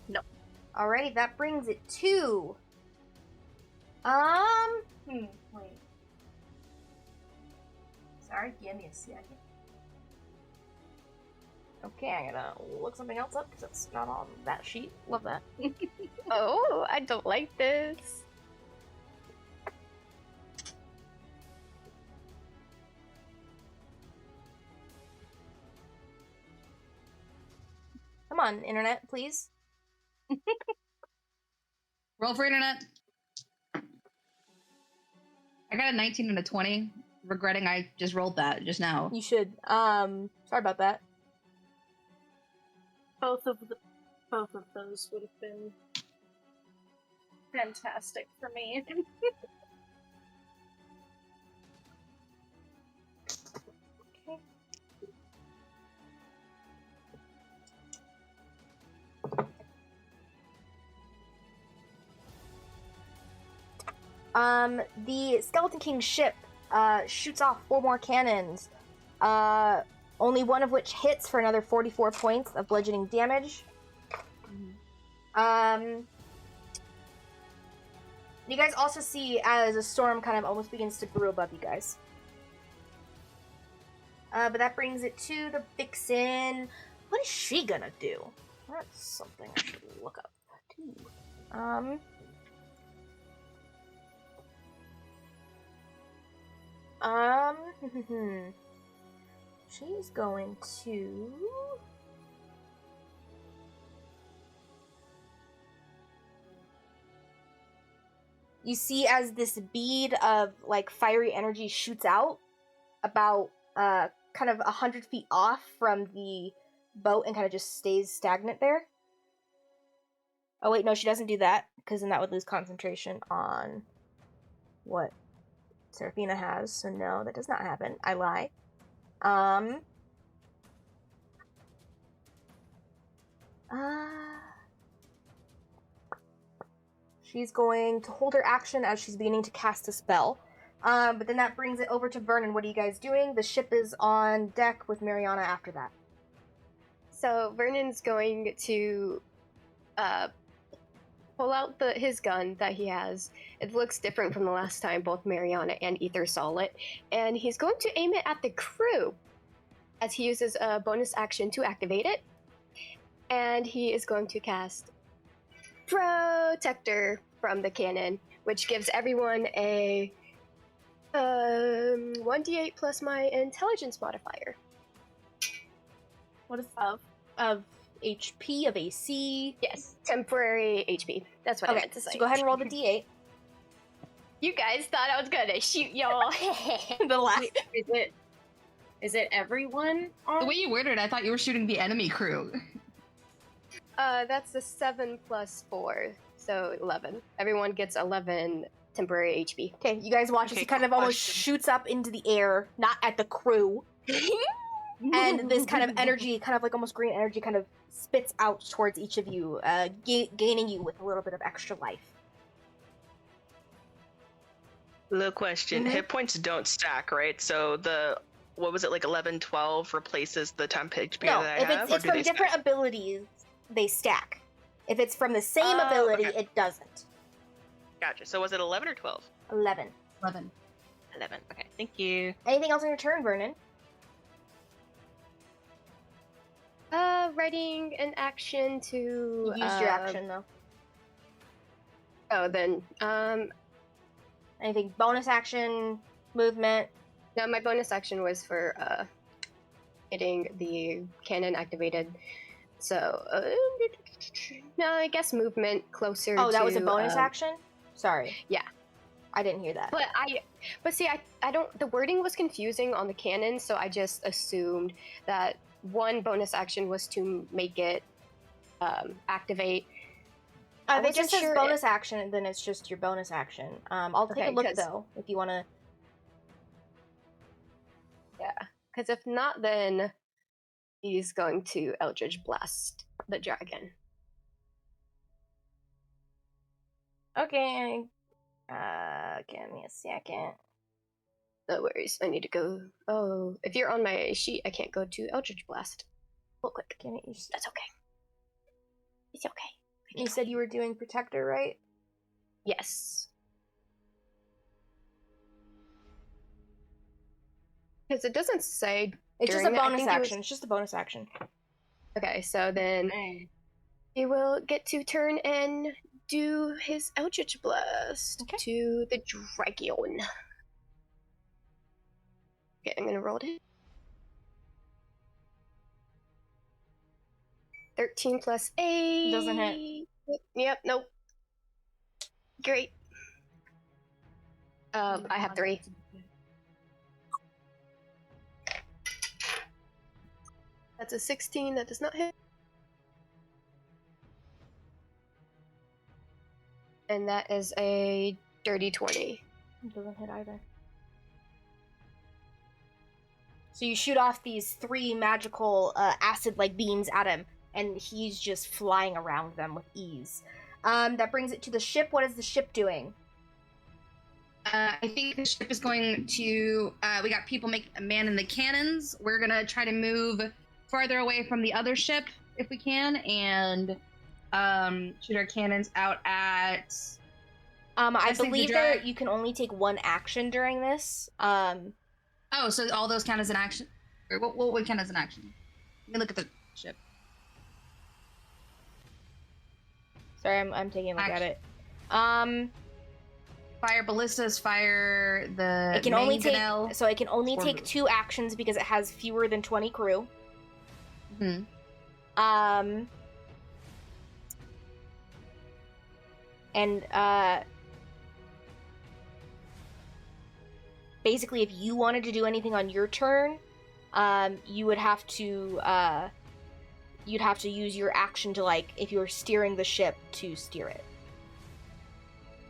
No. Alrighty, that brings it to... wait. Sorry, give me a second. Okay, I'm gonna look something else up because it's not on that sheet. Love that. Oh, I don't like this. Come on, internet, please. Roll for internet. I got a 19 and a 20. Regretting I just rolled that just now. You should. Sorry about that. Both of those would have been fantastic for me. Okay. The Skeleton King's ship shoots off 4 more cannons, only one of which hits for another 44 points of bludgeoning damage. You guys also see as a storm kind of almost begins to brew above you guys. But that brings it to the Vixen. What is she gonna do? That's something I should look up. Um. She's going to. You see as this bead of like fiery energy shoots out about kind of 100 feet off from the boat and kind of just stays stagnant there. Oh wait, no, she doesn't do that because then that would lose concentration on what Seraphina has. So no, that does not happen. I lie. She's going to hold her action as she's beginning to cast a spell. But then that brings it over to Vernon. What are you guys doing? The ship is on deck with Mariana after that. So Vernon's going to pull out his gun that he has. It looks different from the last time both Mariana and Ether saw it. And he's going to aim it at the crew as he uses a bonus action to activate it. And he is going to cast Protector from the cannon, which gives everyone a 1d8 plus my intelligence modifier. What is of HP, of AC? Yes, temporary HP. That's what I meant to say. So go ahead and roll the D8. You guys thought I was gonna shoot y'all. The last. Is it everyone? The way you worded it, I thought you were shooting the enemy crew. That's a 7 plus 4, so 11. Everyone gets 11 temporary HP. Okay, you guys watch as he kind of almost shoots up into the air, not at the crew. And this kind of energy, kind of like almost green energy, kind of spits out towards each of you, gaining you with a little bit of extra life. Little question. Mhm. Hit points don't stack, right? So what was it, like 11, 12 replaces the temp HP No, that I if have? it's or do from they different stack? abilities, they stack. If it's from the same Oh, ability, okay. it doesn't. Gotcha. So was it 11 or 12? 11. 11. 11. Okay, thank you. Anything else on your turn, Vernon? Writing an action to... You used your action, though. Oh, then, Anything bonus action, movement? no, my bonus action was for, getting the cannon activated. So, no, I guess movement closer Oh, that to, was a bonus action? Sorry. yeah. I didn't hear that. But see, I don't, the wording was confusing on the cannon, so I just assumed that one bonus action was to make it, activate. I If it wasn't just says sure bonus action, then it's just your bonus action. I'll take Okay, a look, 'cause- though, if you want to... Yeah, because if not, then he's going to Eldritch Blast the dragon. Okay, give me a second. No worries, I need to go. Oh, if you're on my sheet, I can't go to Eldritch Blast. Real quick. Give me... That's okay. It's okay. You said you were doing Protector, right? Yes. Because it doesn't say. It's just a during it. I bonus think there was- action. It's just a bonus action. Okay, so then he will get to turn and do his Eldritch Blast Okay. to the dragon. Okay, I'm gonna roll it. 13 plus 8. Doesn't hit. Yep, nope. Great. I have 3. That's a 16, that does not hit. And that is a dirty 20. It doesn't hit either. So you shoot off these 3 magical acid-like beams at him, and he's just flying around them with ease. That brings it to the ship. What is the ship doing? I think the ship is going to. We got people manning the cannons. We're gonna try to move farther away from the other ship if we can, and shoot our cannons out at. I think the believe dra- you can only take 1 action during this. Oh, so all those count as an action? Or what would count as an action? Let me look at the ship. Sorry, I'm taking a look at it. Fire ballistas, fire the It can only take mangonel. so it can only or take move. 2 actions because it has fewer than 20 crew. Mhm. And basically, if you wanted to do anything on your turn, you would have to you'd have to use your action to, like, if you were steering the ship, to steer it.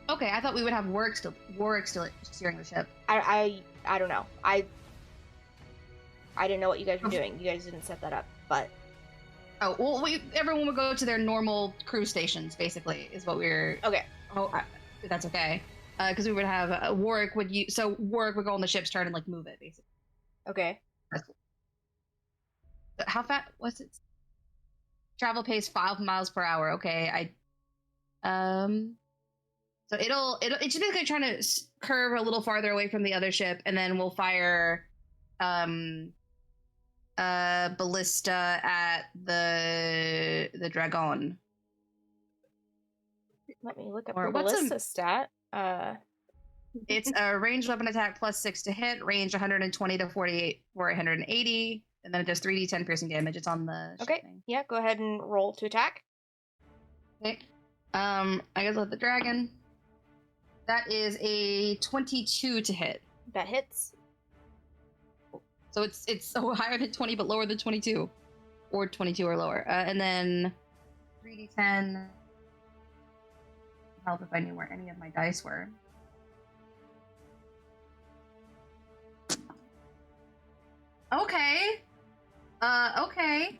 Okay, I thought we would have Warwick still steering the ship. I don't know. I didn't know what you guys were doing. You guys didn't set that up, but Oh, well, everyone would go to their normal crew stations, basically, is what we're... okay. Oh, that's okay. Because we would have Warwick would Warwick would go on the ship's turn and, like, move it, basically. Okay. How fast? What's it? Travel pace 5 miles per hour. Okay, So it's just basically trying to curve a little farther away from the other ship, and then we'll fire ballista at the dragon. Let me look up Or the what's a- ballista stat. It's a ranged weapon attack +6 to hit, range 120 to 480, and then it does 3d10 piercing damage. It's on the ship Okay. thing. Yeah, go ahead and roll to attack. Okay. I guess let the dragon. That is a 22 to hit. That hits. So it's so higher than 20 but lower than 22. Or 22 or lower. And then 3d10. Help if I knew where any of my dice were. Okay. Okay.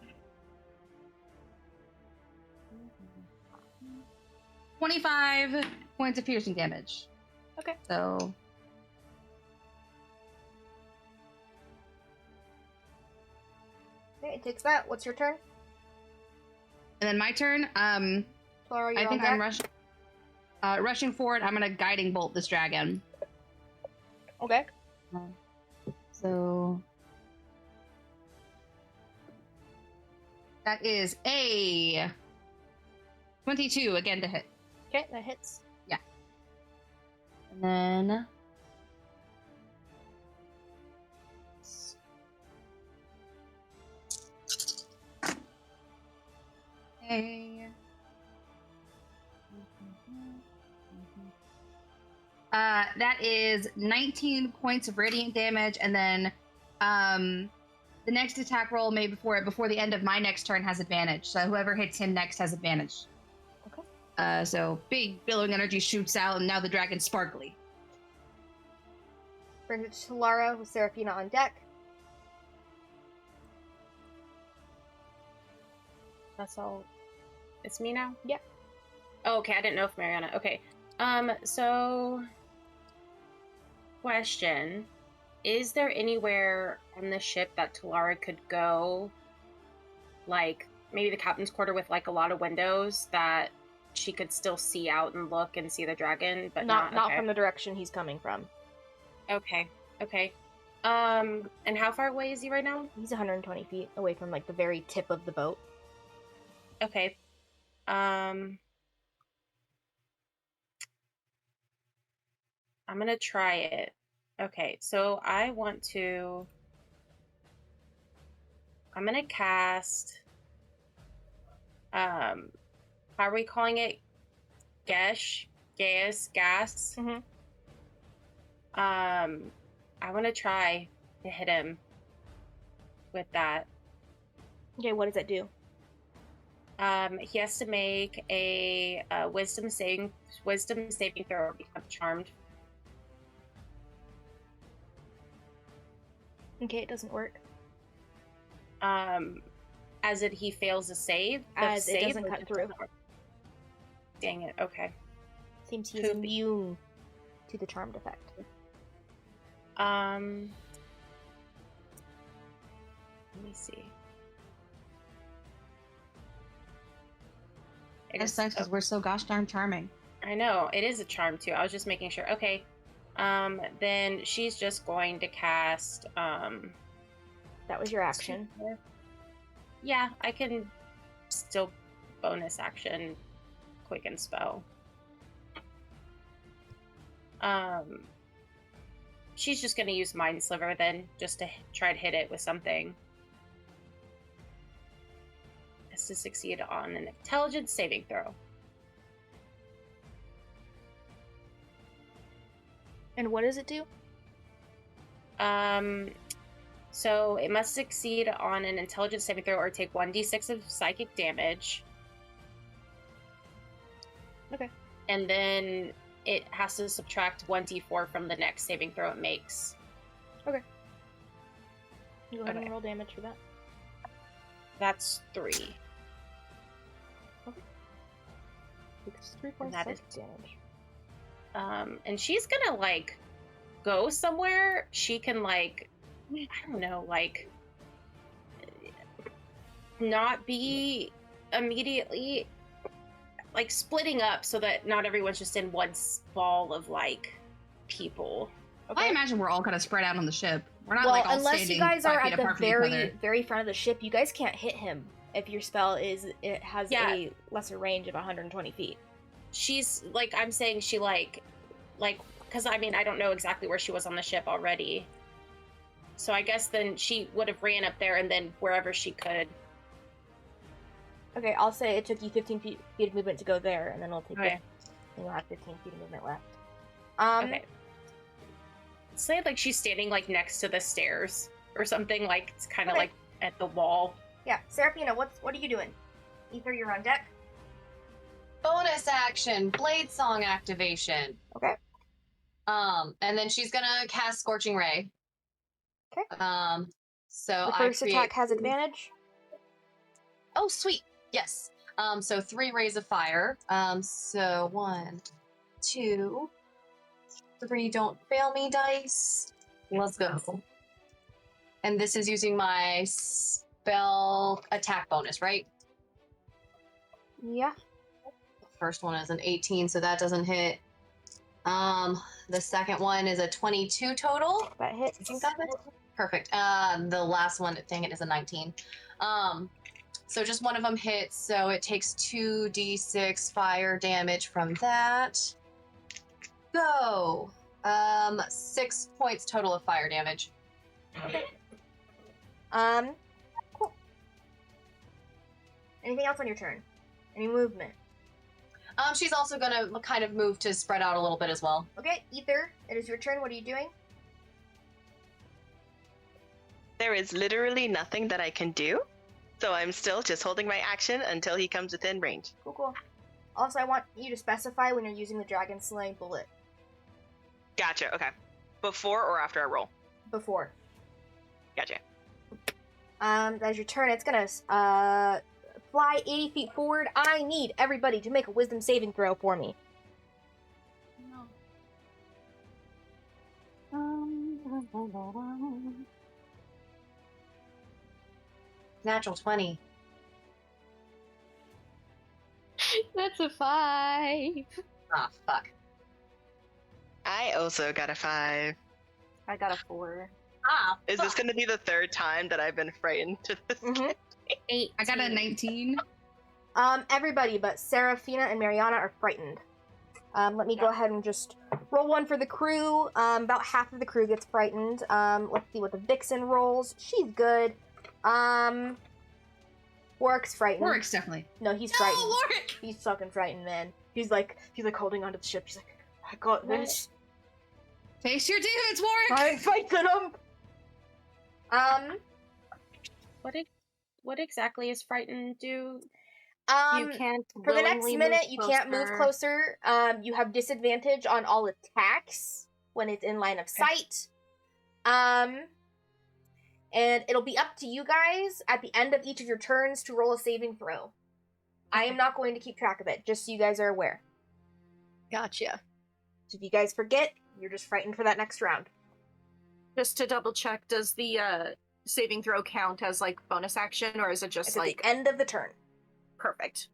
25 points of piercing damage. Okay. So Okay, it takes that. What's your turn? and then my turn. Laura, you're I think on I'm deck. rushing forward. I'm gonna guiding bolt this dragon. Okay. So that is a 22 again to hit. Okay, that hits. And then okay. That is 19 points of radiant damage, and then the next attack roll made before the end of my next turn has advantage. So whoever hits him next has advantage. Okay. So big billowing energy shoots out, and now the dragon's sparkly. Brings it to Lara with Seraphina on deck. That's all. It's me now? Yeah. Oh, okay, I didn't know if Mariana. Okay. So question. Is there anywhere on the ship that Talara could go? Like maybe the captain's quarter with like a lot of windows that she could still see out and look and see the dragon, but Not okay. from the direction he's coming from. Okay. Okay. And how far away is he right now? He's 120 feet away from, like, the very tip of the boat. Okay. I'm gonna try it. Okay, so I'm gonna cast how are we calling it? Gaius? Gas? Mhm. I wanna try to hit him with that. Okay, what does that do? He has to make a wisdom saving throw or become charmed. Okay, it doesn't work. As in he fails a save. As it doesn't cut through. Dang it. Okay. Seems he's immune to the charmed effect. Let me see. That sucks because we're so gosh darn charming. I know it is a charm too. I was just making sure. Okay. Then she's just going to cast. That was your action. Yeah, I can still bonus action quicken spell. She's just gonna use Mind Sliver then, just to try to hit it with something. Has to succeed on an intelligence saving throw. And what does it do? So it must succeed on an intelligence saving throw or take 1d6 of psychic damage. Okay. And then it has to subtract 1d4 from the next saving throw it makes. Okay. Go ahead Okay. and roll damage for that. That's 3. It's 3 And points that of is- damage. And she's gonna, like, go somewhere. She can, like, I don't know, like, not be immediately, like, splitting up so that not everyone's just in one ball of, like, people. I imagine we're all kind of spread out on the ship. We're not Well, like all unless standing you guys 5 are feet at the apart from each very, other. very front of the ship, you guys can't hit him if your spell has Yeah. a lesser range of 120 feet. She's, like, I'm saying she, like, because, I mean, I don't know exactly where she was on the ship already. So I guess then she would have ran up there and then wherever she could. Okay, I'll say it took you 15 feet of movement to go there, and then it'll take Okay. it. And you'll have 15 feet of movement left. Okay. Say, like, she's standing, like, next to the stairs or something, like, it's kind of, Okay. like, at the wall. Yeah, Seraphina, what are you doing? Ether, you're on deck. Bonus action, Blade Song activation. Okay. And then she's gonna cast Scorching Ray. Okay. So The first I create... attack has advantage. Oh, sweet. Yes. So 3 rays of fire. So 1, 2, 3. Don't fail me, dice. Let's go. And this is using my spell attack bonus, right? Yeah. First one is an 18, so that doesn't hit. The second one is a 22 total. That hits. I think that hits. Perfect. The last one, dang it, is a 19. So just one of them hits, so it takes 2d6 fire damage from that. Go. 6 points total of fire damage. Cool. Anything else on your turn? Any movement? She's also gonna kind of move to spread out a little bit as well. Okay, Ether, it is your turn. What are you doing? There is literally nothing that I can do, so I'm still just holding my action until he comes within range. Cool. Also, I want you to specify when you're using the dragon slaying bullet. Gotcha, okay. Before or after I roll? Before. Gotcha. That is your turn. It's gonna fly 80 feet forward. I need everybody to make a wisdom saving throw for me. Natural 20. That's a 5. Ah, fuck. I also got a 5. I got a 4. Ah, Is this going to be the third time that I've been frightened to this Mhm. 8. I got a 19. Everybody but Seraphina and Mariana are frightened. Let me go ahead and just roll one for the crew. About half of the crew gets frightened. Let's see what the Vixen rolls. She's good. Warwick's frightened. Warwick's definitely. No, he's frightened. Warwick! He's fucking frightened, man. He's like holding onto the ship. He's like, I got this. Face your demons, Warwick! I ain't fighting him. What exactly is frightened do? You can't For the next willingly minute, move you can't move closer. You have disadvantage on all attacks when it's in line of sight. And it'll be up to you guys at the end of each of your turns to roll a saving throw. I am not going to keep track of it, just so you guys are aware. Gotcha. So if you guys forget, you're just frightened for that next round. Just to double check, does the saving throw count as like bonus action, or is it just It's like at the end of the turn. perfect?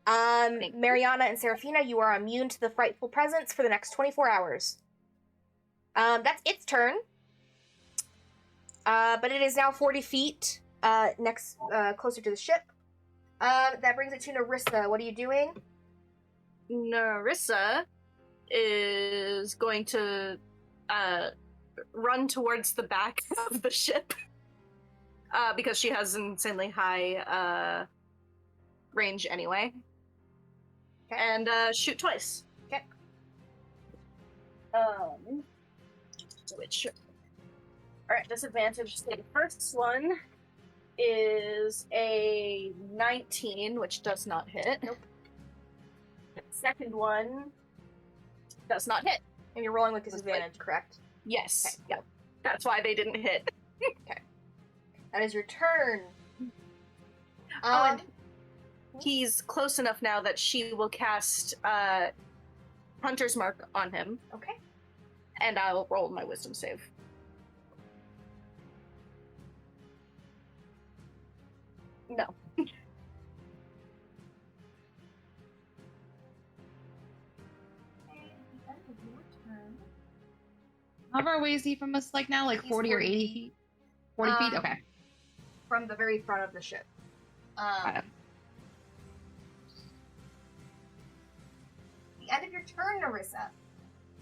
Mariana and Seraphina, you are immune to the frightful presence for the next 24 hours. That's its turn. But it is now 40 feet closer to the ship. That brings it to Narissa. What are you doing? Narissa is going to run towards the back of the ship because she has insanely high range anyway. Okay. And shoot twice. Okay. Which, all right, disadvantage. So the first one is a 19, which does not hit. Nope. Second one does not hit. And you're rolling with disadvantage, correct? Yes. Okay. Yeah. That's why they didn't hit. That is your turn. And he's close enough now that she will cast Hunter's Mark on him, Okay. and I'll roll my wisdom save. No. How far away is he from us, like now? Like He's 40 or 40 80 feet? 40 feet? Okay. From the very front of the ship. Got it. The end of your turn, Narissa.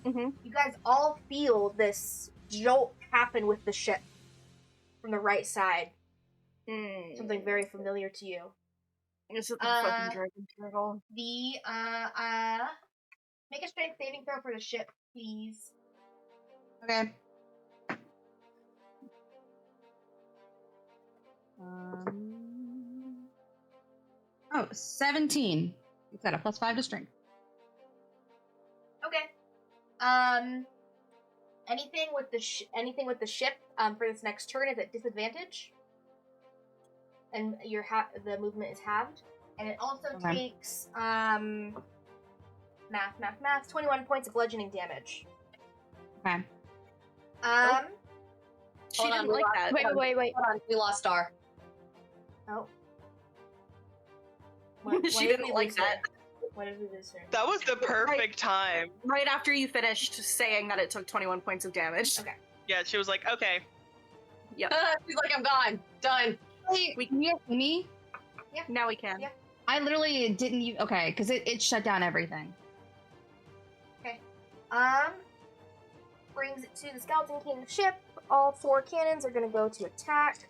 Mm-hmm. You guys all feel this jolt happen with the ship from the right side. Something very familiar to you. Is it the fucking dragon turtle? The make a strength saving throw for the ship, please. Okay. Oh, 17. It's got a +5 to strength. Okay. Anything with the ship for this next turn is at disadvantage, and the movement is halved, and it also takes math 21 points of bludgeoning damage. Okay. She Hold on, didn't like that. Wait. Hold on, we lost Star. Oh. She didn't like that. What did we lose her? That was the perfect time. Right after you finished saying that it took 21 points of damage. Okay. Yeah, she was like, okay. Yep. She's like, I'm gone. Done. Wait, can you hear me? Now we can. Yeah. I literally didn't even... Okay, because it shut down everything. Brings it to the skeleton king ship. All 4 cannons are going to go to attack.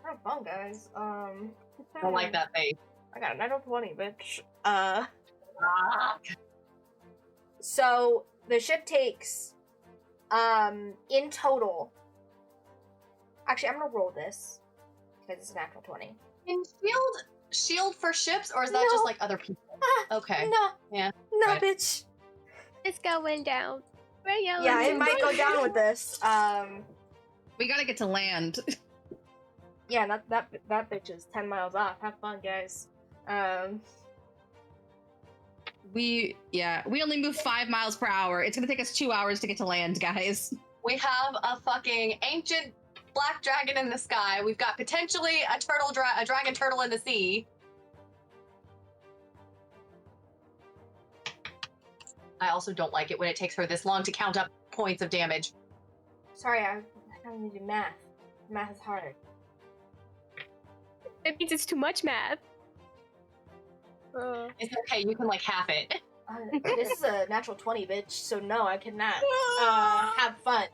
Have fun, guys. I don't like that face. I got a natural 20, bitch. So the ship takes, in total. Actually, I'm gonna roll this because it's a natural 20. Can shield for ships, or is that No. just like other people? Okay. No. Yeah. No, Right. bitch. It's going down. Yeah, it might go down with this. We gotta get to land. Yeah, that bitch is 10 miles off. Have fun, guys. We only move 5 miles per hour. It's gonna take us 2 hours to get to land, guys. We have a fucking ancient black dragon in the sky. We've got potentially a dragon turtle in the sea. I also don't like it when it takes her this long to count up points of damage. Sorry, I don't need to do math. Math is hard. It means it's too much math. It's okay, you can like half it. This is a natural 20, bitch, so no, I cannot. Have fun.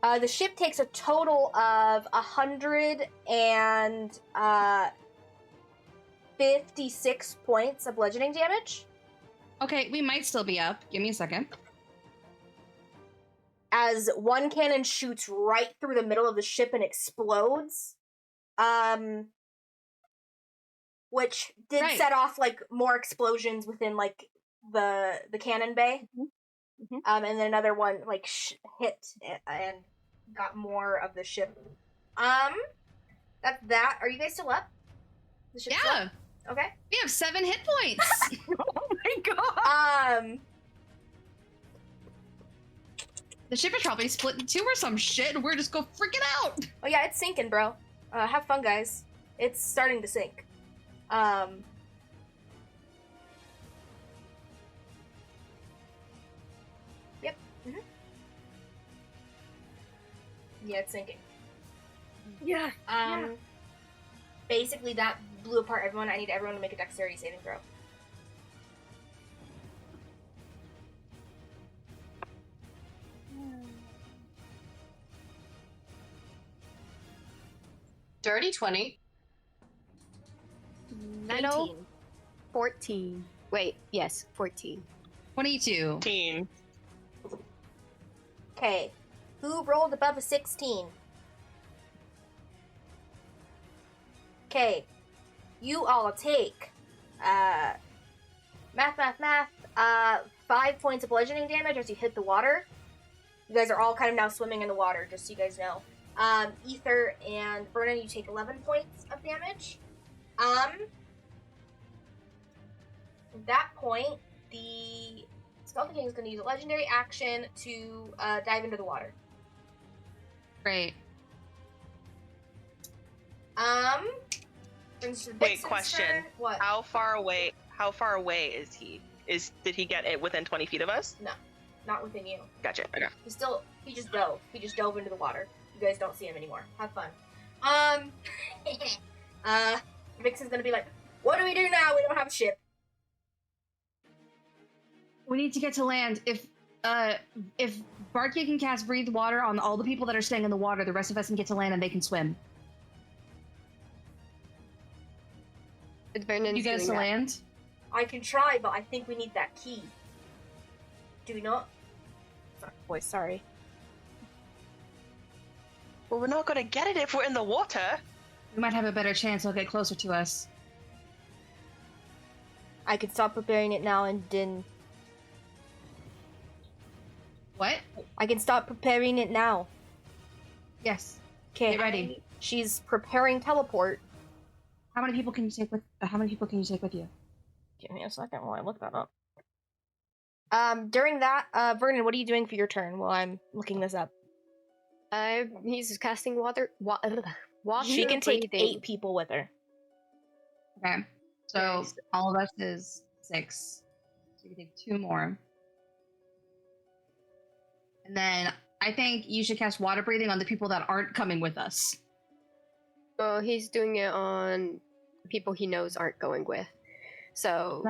The ship takes a total of 156 points of bludgeoning damage. Okay, we might still be up. Give me a second. As one cannon shoots right through the middle of the ship and explodes. Which did Right. set off like more explosions within like the cannon bay. Mhm. And then another one like hit and got more of the ship. That's that. Are you guys still up? The ship's still Yeah, up? Okay. we have 7 hit points. Oh my god! The ship is probably split in 2 or some shit, and we're just go freaking out. Oh yeah, it's sinking, bro. Have fun, guys. It's starting to sink. Yep. Yeah, it's sinking. Yeah. Basically, that blew apart everyone. I need everyone to make a dexterity saving throw. Dirty 20. 18. 14. Wait, yes, 14. 22. Team. Okay. Who rolled above a 16? Okay. You all take math, 5 points of bludgeoning damage as you hit the water. You guys are all kind of now swimming in the water, just so you guys know. Ether and Vernon, you take 11 points of damage. At that point, the Skeleton King is going to use a legendary action to dive into the water. Great. Brings to Wait, Vixen's question. turn. What? How far away is he? Did he get it within 20 feet of us? No, not within you. Gotcha. Okay. He just dove. He just dove into the water. You guys don't see him anymore. Have fun. Vixen's gonna be like, what do we do now? We don't have a ship. We need to get to land. If Barky can cast Breathe Water on all the people that are staying in the water, the rest of us can get to land and they can swim. Vernon's You get us to doing that. land? I can try, but I think we need that key. Do we not? Boy, sorry. Well, we're not gonna get it if we're in the water. We might have a better chance he'll get closer to us. I can stop preparing it now and then. What? I can stop preparing it now. Yes. Okay. Get ready. She's preparing teleport. How many people can you take with you? Give me a second while I look that up. During that, Vernon, what are you doing for your turn while I'm looking this up? He's casting water. She can take breathing. 8 people with her. Okay. So Nice. all of us is 6. So you can take 2 more. And then I think you should cast water breathing on the people that aren't coming with us. Oh, he's doing it on people he knows aren't going with. So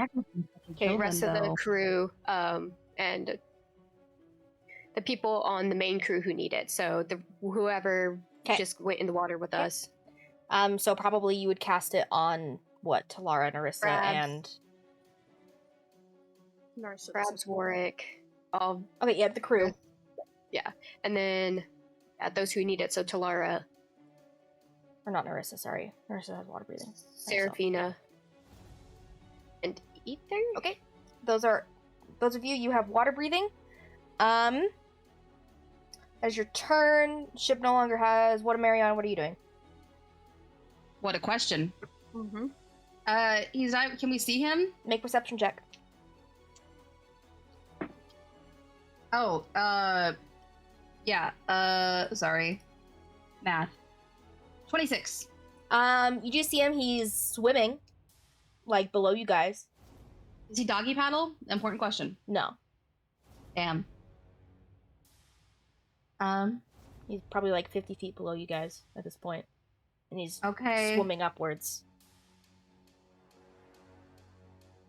the rest of the crew, and the people on the main crew who need it. So whoever 'Kay. just went in the water with us. So probably you would cast it on what? Talara, Narissa, Crabs. and Crabs, Warwick, all, okay, yeah, the crew. and then those who need it. So Talara, Or not Narissa, sorry. Narissa has water breathing. Seraphina, and Ether. Okay. Those of you have water breathing. As your turn, ship no longer has what Marion, what are you doing? What a question. Mm-hmm. He's out. Can we see him? Make perception check. Oh, yeah. Sorry. Math. 26. You do see him, he's swimming, like below you guys. Is he doggy paddle? Important question. No. Damn. He's probably like 50 feet below you guys at this point. And he's Okay. swimming upwards.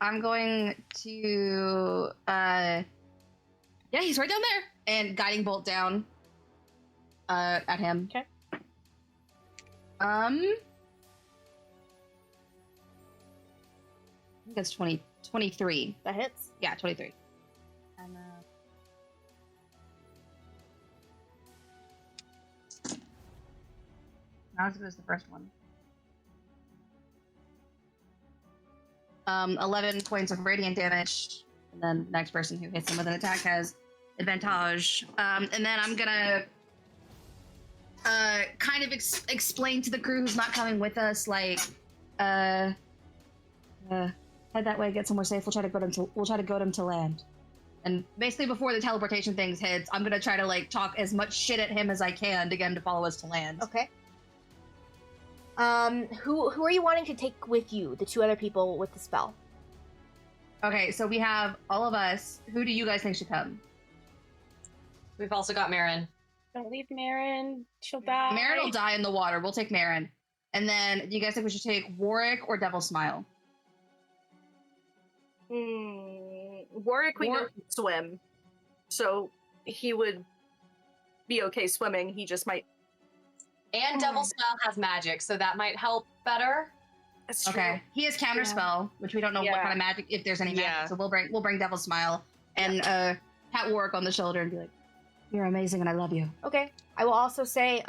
I'm going to, yeah, he's right down there. And guiding bolt down, at him. Okay. I think that's 23. That hits. Yeah, 23. And, not as good as the first one. 11 points of radiant damage. And then the next person who hits him with an attack has advantage. And then I'm gonna kind of explain to the crew who's not coming with us, like, head that way, get somewhere safe. We'll try to goad him to land. And basically, before the teleportation things hits, I'm gonna try to like talk as much shit at him as I can to get him to follow us to land. Okay. Who are you wanting to take with you? The 2 other people with the spell. Okay, so we have all of us. Who do you guys think should come? We've also got Marin. Don't leave Marin. She'll die. Marin will die in the water. We'll take Marin. And then, do you guys think we should take Warwick or Devil Smile? Warwick, we know Warwick- can swim, so he would be okay swimming. He just might. And Devil Smile has magic, so that might help better. That's true. Okay. He has counterspell, which we don't know what Yeah. kind of magic, if there's any Yeah. magic. So we'll bring Devil Smile and pat Warwick on the shoulder and be like, "You're amazing, and I love you." Okay. I will also say,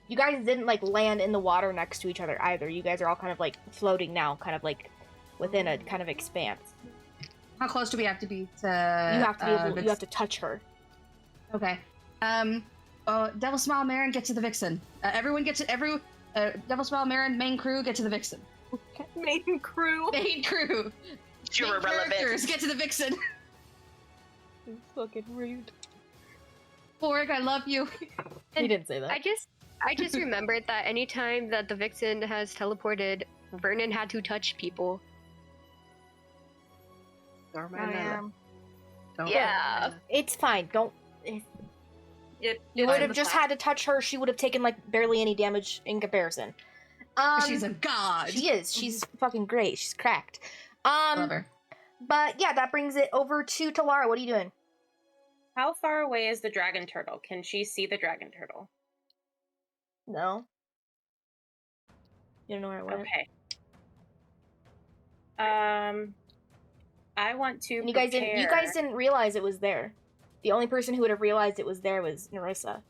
you guys didn't like land in the water next to each other either. You guys are all kind of like floating now, kind of like within a kind of expanse. How close do we have to be to? You have to be able. You have to touch her. Okay. Devil Smile, Marin, get to the Vixen. Everyone get to Devil Smile, Marin, main crew, get to the Vixen. Main crew. Main crew. You're Main irrelevant. characters, get to the Vixen. Fucking rude. Warwick, I love you. He didn't say that. I just remembered that anytime that the Vixen has teleported, Vernon had to touch people. Yeah. It's fine. Don't. It You would have just had to touch her. She would have taken like barely any damage in comparison. She's a god. She is. She's fucking great. She's cracked. Love her. But yeah, that brings it over to Talara. What are you doing? How far away is the dragon turtle? Can she see the dragon turtle? No. You don't know where it went. Okay. I want to. And you guys didn't realize it was there. The only person who would have realized it was there was Narissa.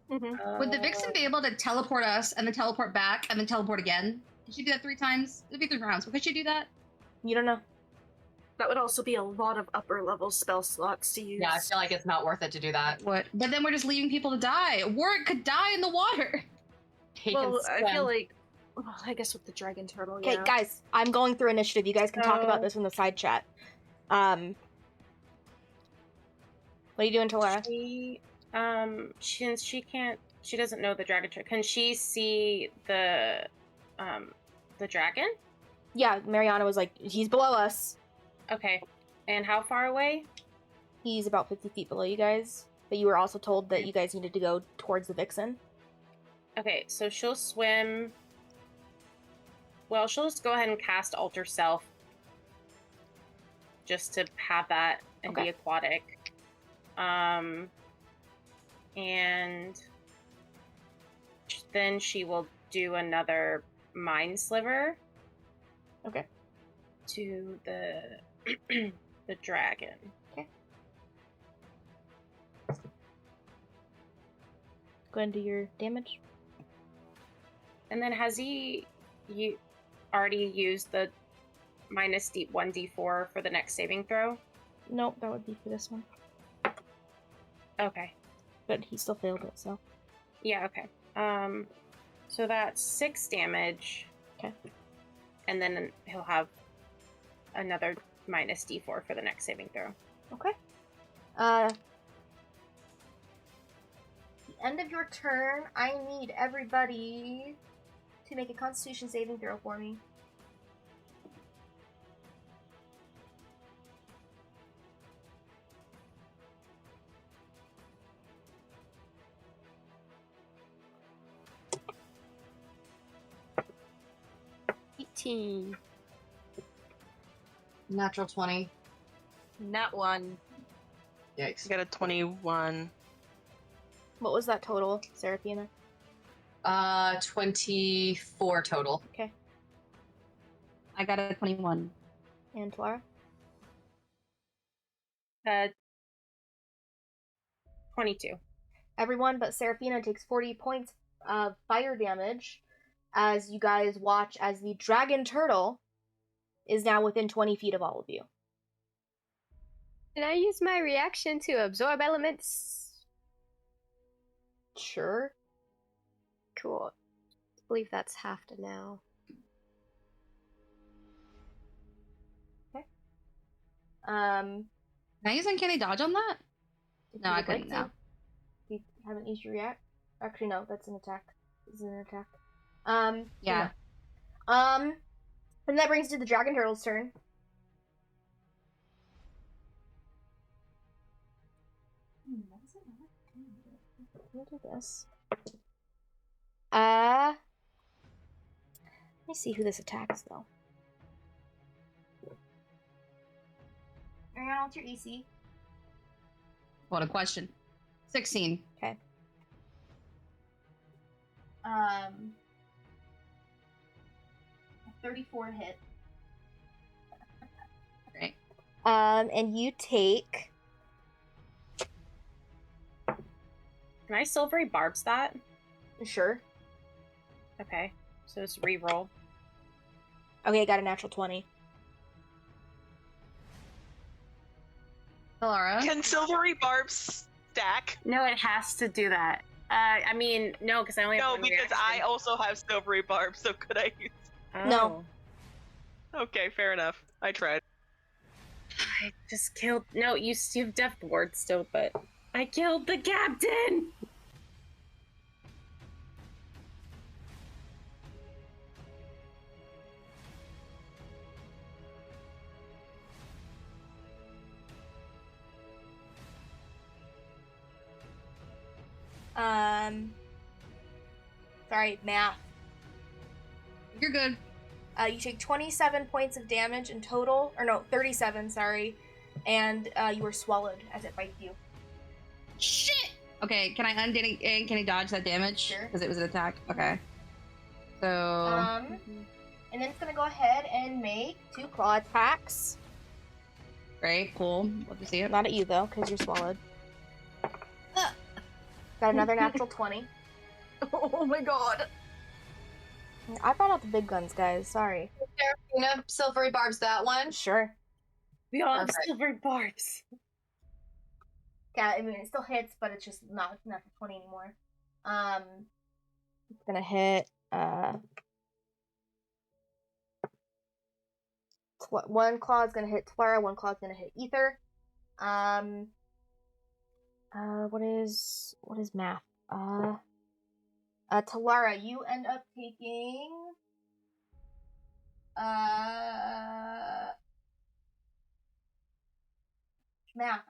Would the Vixen be able to teleport us and then teleport back and then teleport again? Did she do that 3 times? It'd be 3 rounds. But could she do that? You don't know. That would also be a lot of upper level spell slots to use. Yeah, I feel like it's not worth it to do that. What? But then we're just leaving people to die. Warwick could die in the water. He Well, can I swim. feel like. Well, I guess with the dragon turtle. Okay, Yeah. guys, I'm going through initiative. You guys can talk about No. this in the side chat. What are you doing, Talara? She, since she doesn't know the dragon turtle. Can she see the dragon? Yeah, Mariana was like, he's below us. Okay. And how far away? He's about 50 feet below you guys. But you were also told that you guys needed to go towards the Vixen. Okay, so she'll swim. Well, she'll just go ahead and cast Alter Self. Just to have that and be Okay. aquatic. And then she will do another Mind Sliver. Okay. To the the dragon. Okay. Go ahead and do your damage. And then has you already used the minus 1d4 for the next saving throw? Nope, that would be for this one. Okay. But he still failed it, so. Yeah, okay. So that's 6 damage. Okay. And then he'll have another minus d4 for the next saving throw. Okay. The end of your turn, I need everybody to make a Constitution saving throw for me. Natural 20. Nat 1. Yikes. I got a 21. What was that total, Seraphina? 24 total. Okay. I got a 21. And Talara? 22. Everyone but Seraphina takes 40 points of fire damage as you guys watch as the dragon turtle is now within 20 feet of all of you. Can I use my reaction to absorb elements? Sure. Cool. I believe that's half to now. Can I use Uncanny Dodge on that? If No, you I would like couldn't to. now. You haven't used your react? Actually, no, that's an attack. This is an attack. Yeah. no. And that brings to the dragon turtle's turn. Let me do this. Let me see who this attacks, though. Ariana, what's your AC? What a question. 16. Okay. 34 hit. Great. And you take... Can I silvery barbs that? Sure. Okay. So it's reroll. Okay, I got a natural 20. Laura? Can silvery barbs stack? No, it has to do that. I mean, no, because I only have No, one because reaction. I also have silvery barbs, so could I use... No. Okay, fair enough. I tried. I just killed. No, you have death ward still, but I killed the captain. Sorry, math. You're good. You take 27 points of damage in total, or no, 37, sorry, and you were swallowed as it bites you. Shit! Okay, can I can I dodge that damage? Sure. Because it was an attack? Okay. So... And then it's gonna go ahead and make 2 claw attacks. Great, cool. Love to see it. Not at you, though, because you're swallowed. Got another natural 20. Oh my god. I brought out the big guns, guys. Sorry. Serafina silvery barbs that one. Sure. We all have Perfect. silver barbs. Yeah, I mean, it still hits, but it's just not natural 20 anymore. It's gonna hit, one claw is gonna hit Tlara, one claw is gonna hit Ether. What is math? Talara, you end up taking, math.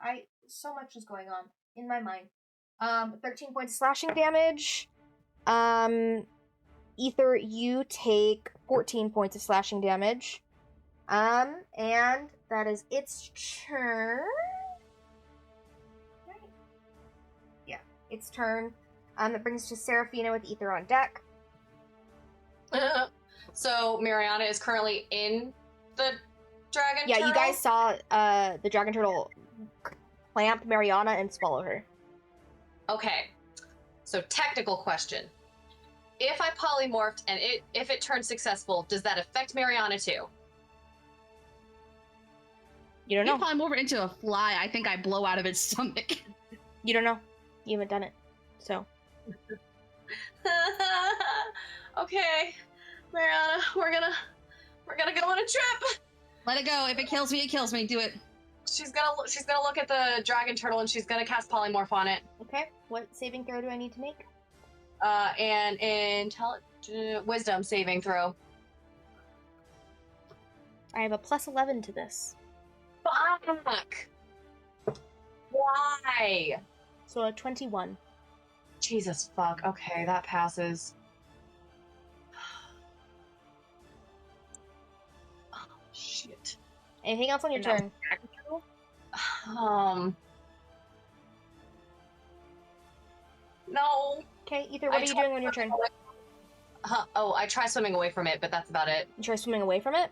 So much is going on in my mind. 13 points of slashing damage. Ether, you take 14 points of slashing damage. And that is its turn. Right. Yeah, its turn. That brings us to Serafina with Ether on deck. So Mariana is currently in the dragon Yeah, turtle? you guys saw the dragon turtle clamp Mariana and swallow her. Okay. So technical question. If I polymorphed and if it turns successful, does that affect Mariana too? You don't You know. probably move it into a fly. I think I blow out of its stomach. You don't know. You haven't done it. So. Okay. Mariana, we're gonna go on a trip. Let it go. If it kills me, it kills me. Do it. She's gonna look at the dragon turtle and she's gonna cast polymorph on it. Okay. What saving throw do I need to make? And wisdom saving throw. I have a plus 11 to this. Fuck. Why? So a 21. Jesus fuck. Okay, that passes. Oh, shit. Anything else on your And that turn? dragon turtle? No. Okay, Ether, what are you doing on your turn? Oh, I try swimming away from it, but that's about it. You try swimming away from it.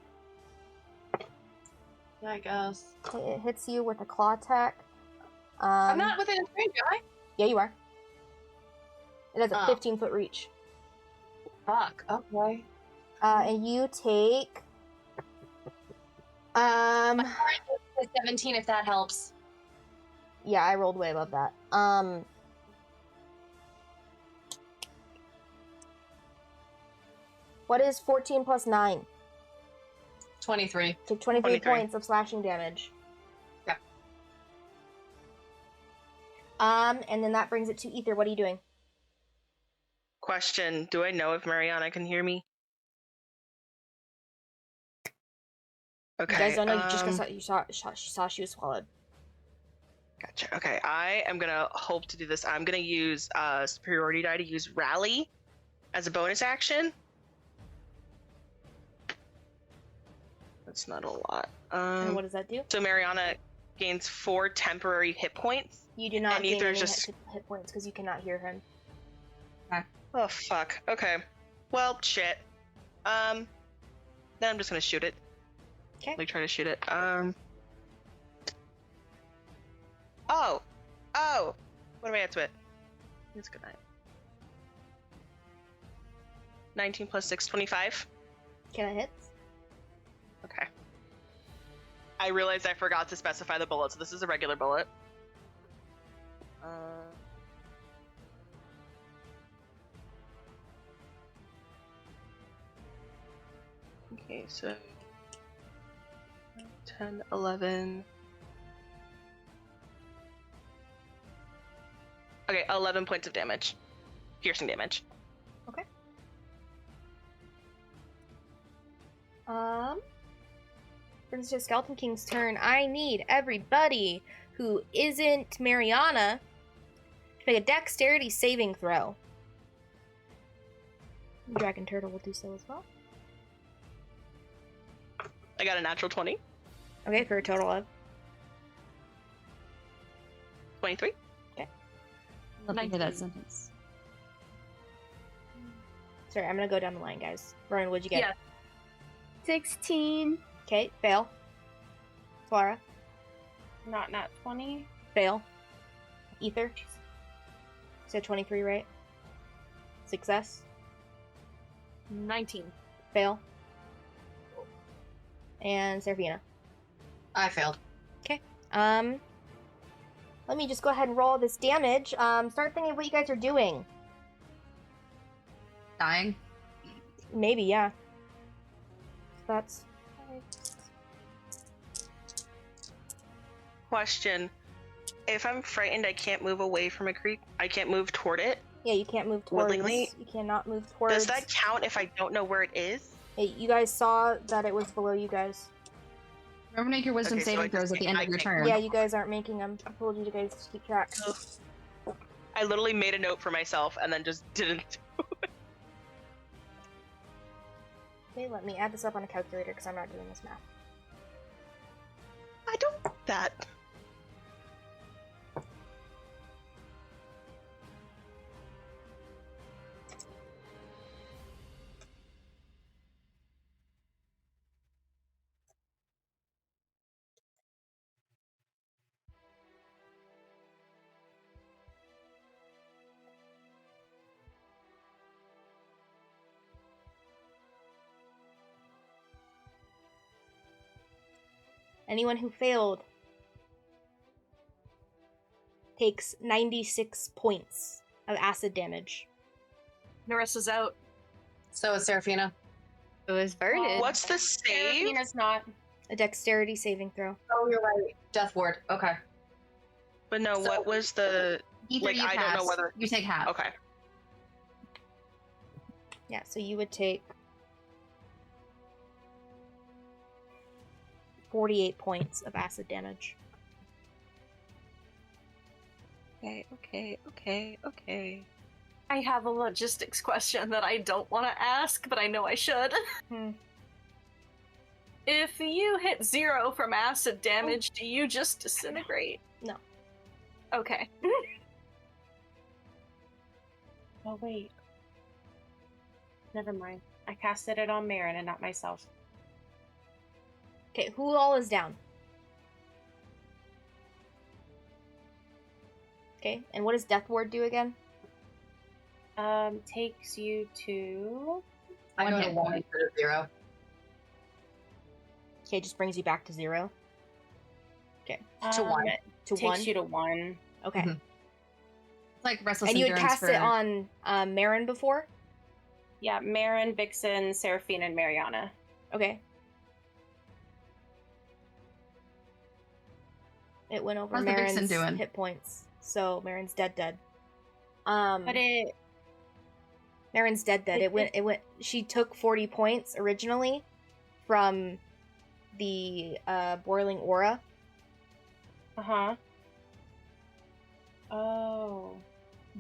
Yeah, I guess. Okay, it hits you with a claw attack. I'm not within range, am I? Yeah, you are. It has a Oh. 15-foot reach. Fuck. Okay. And you take... 17 if that helps. Yeah, I rolled way above that. What is 14 plus 9? 23. Take 23 23. points of slashing damage. Yeah. And then that brings it to Ether. What are you doing? Question, do I know if Mariana can hear me? Okay. You guys don't know. You just saw she was swallowed. Gotcha. Okay, I am gonna hope to do this. I'm gonna use superiority die to use rally as a bonus action. That's not a lot. And what does that do? So Mariana gains 4 temporary hit points. You do not and gain Ether any just- hit points because you cannot hear him. Oh fuck. Okay. Well, shit. Then I'm just gonna shoot it. Okay. Like try to shoot it. Oh. What do I add to it? It's good night. 19 plus 6, 25. Can it hits? Okay. I realized I forgot to specify the bullet, so this is a regular bullet. Okay, so 10, 11. Okay, 11 points of damage. Piercing damage. Brings to Skeleton King's turn. I need everybody who isn't Mariana to make a dexterity saving throw. Dragon Turtle will do so as well. I got a natural 20. Okay, for a total of 23. Love to hear that 19. sentence. Sorry, I'm gonna go down the line, guys. Rowan, what'd you get? Yeah. 16. Okay, fail. Flora, Not 20. fail. Ether, you said 23, right? Success, 19. fail. And Seraphina. I failed. Let me just go ahead and roll this damage. Start thinking of what you guys are doing. Dying. Maybe, yeah. That's Question. If I'm frightened, I can't move away from a creek. I can't move toward it. yeah. You can't move towards. Willingly? You cannot move towards. Does that count if I don't know where it is? Hey, you guys saw that it was below you guys. Remember to make your wisdom Okay, so saving I just throws at the end can't- of your I turn. Yeah, you guys aren't making them. I told you guys to keep track. I literally made a note for myself and then just didn't. Okay, let me add this up on a calculator because I'm not doing this math. I don't want that. Anyone who failed takes 96 points of acid damage. Narissa's out. So is Seraphina. It was Vernon. What's the save? Seraphina's not. A dexterity saving throw. Oh, you're right. Death ward. Okay. But no, So- what was the? Either Like, you I don't know pass, whether- you take half. Okay. Yeah, so you would take 48 points of acid damage. Okay. I have a logistics question that I don't want to ask, but I know I should. If you hit 0 from acid damage, do you just disintegrate? No. Okay. Oh, wait. Never mind. I casted it on Marin and not myself. Okay, who all is down? Okay, and what does Death Ward do again? Takes you to... I One go to hit 1 point. instead of 0. Okay, just brings you back to 0. To 1. To Takes 1. you to 1. Okay. Mhm. Like restless And you had endurance cast for... it on Marin before? Yeah, Marin, Vixen, Seraphina, and Mariana. Okay. It went over How's the Vixen Marin's doing? hit points. So Marin's dead. But it... Marin's dead. It went she took 40 points originally from the boiling aura. Uh-huh.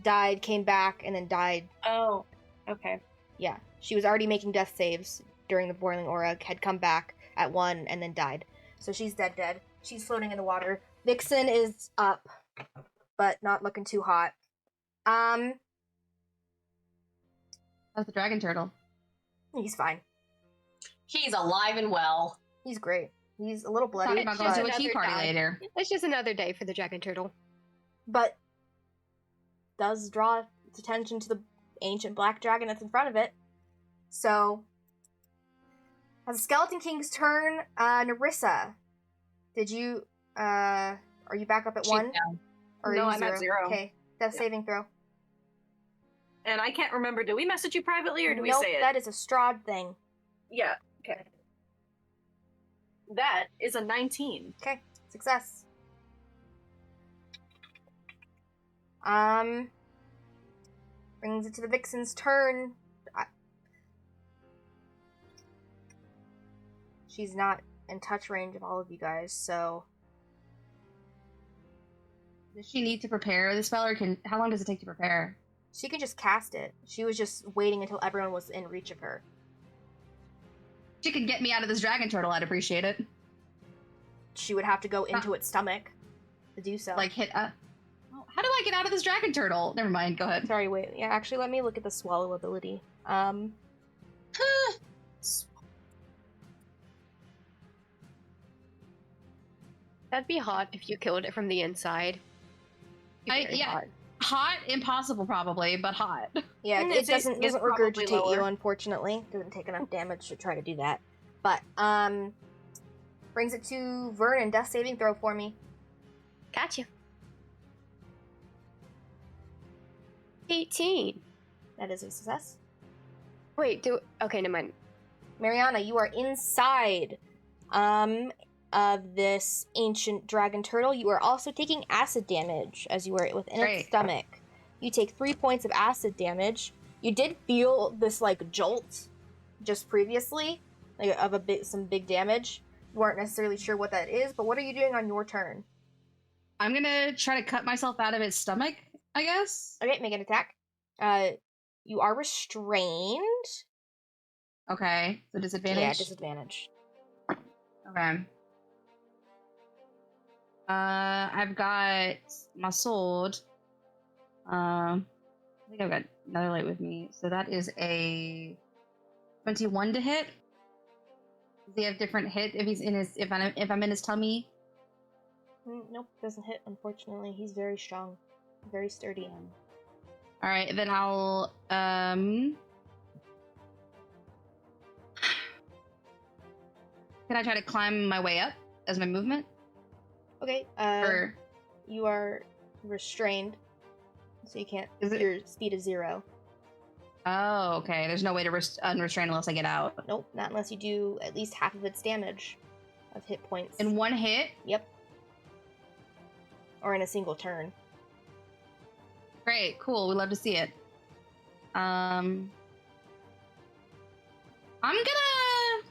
died, came back, and then died. Oh, okay. Yeah, she was already making death saves during the boiling aura, had come back at 1, and then died. So she's dead. She's floating in the water. Vixen is up, but not looking too hot. How's the dragon turtle? He's fine. He's alive and well. He's great. He's a little bloody, Talking about going to a another tea party guy. later. It's just another day for the dragon turtle. but does draw its attention to the ancient black dragon that's in front of it. So, as a Skeleton King's turn, Nerissa, did you, are you back up at She's 1? down. Or are No, you I'm at 0. Okay, death Yeah. saving throw. And I can't remember, do we message you privately or do we Nope, say it? that is a Strahd thing. Yeah, okay. That is a 19. Okay, success. Brings it to the Vixen's turn. She's not in touch range of all of you guys, so Does she need to prepare the spell, or how long does it take to prepare? she can just cast it. She was just waiting until everyone was in reach of her. She could get me out of this dragon turtle, I'd appreciate it. She would have to go into its stomach to do so. Like, hit how do I get out of this dragon turtle? Never mind, go ahead. Sorry, wait. Yeah, actually, let me look at the swallow ability. That'd be hot if you killed it from the inside. Be very hot. Hot, impossible probably, but hot. Yeah, Mm, it its doesn't AC is doesn't probably regurgitate you, lower. unfortunately. Doesn't take enough damage to try to do that. But brings it to Vernon. Death saving throw for me. Gotcha. 18. That is a success. Wait, okay, never mind. Mariana, you are inside of this ancient dragon turtle. You are also taking acid damage as you are within its Great. stomach. You take 3 points of acid damage. You did feel this like jolt just previously, like of some big damage. You weren't necessarily sure what that is, but what are you doing on your turn? I'm gonna try to cut myself out of its stomach, I guess. Okay, make an attack. You are restrained. Okay, so disadvantage? Yeah, disadvantage. Okay. I've got my sword. I think I've got another light with me. So that is a 21 to hit. Does he have different hit if he's in his if I'm in his tummy? Nope, doesn't hit, unfortunately. He's very strong. Very sturdy. Alright, then I'll can I try to climb my way up as my movement? Okay, Or you are restrained, so you can't. Is it- Your speed is 0. oh, okay. There's no way to unrestrain unless I get out. Nope, not unless you do at least half of its damage of hit points. In one hit? Yep. Or in a single turn. Great, cool. We love to see it. I'm gonna.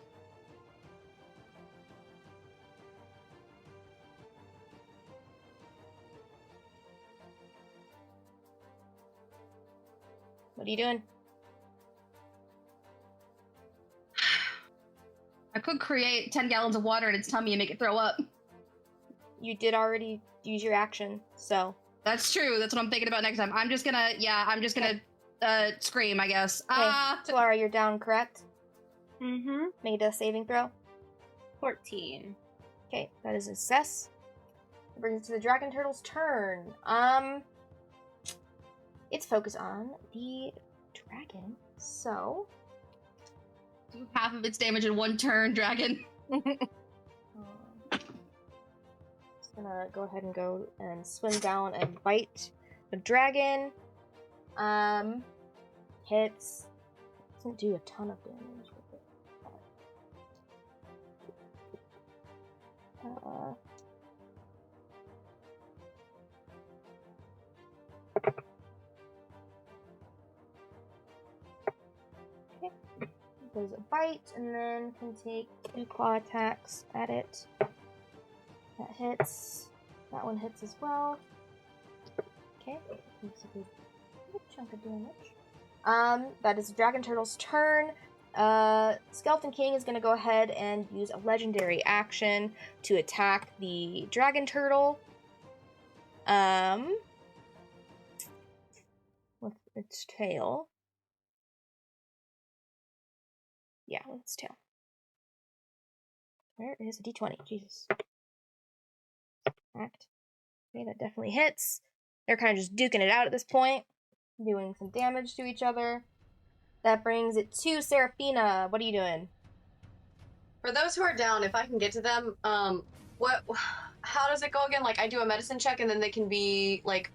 What are you doing? I could create 10 gallons of water in its tummy and make it throw up. You did already use your action, so. That's true. That's what I'm thinking about next time. I'm just gonna scream, I guess. Okay, Solara, you're down, correct? Mm-hmm. Make a death saving throw. 14. Okay, that is a success. That brings it to the dragon turtle's turn. It's focused on the dragon, so do half of its damage in one turn, dragon. just gonna go ahead and go and swim down and bite the dragon. Hits. Doesn't do a ton of damage with it. Okay. Does a bite and then can take 2 claw attacks at it. That hits. That one hits as well. Okay. A chunk of damage. That is Dragon Turtle's turn. Skeleton King is going to go ahead and use a legendary action to attack the Dragon Turtle. With its tail. Yeah, with its tail. Where is a d20? Jesus. Act. Okay, that definitely hits. They're kind of just duking it out at this point, doing some damage to each other. That brings it to Seraphina. What are you doing? For those who are down, if I can get to them, how does it go again? Like, I do a medicine check and then they can be, like,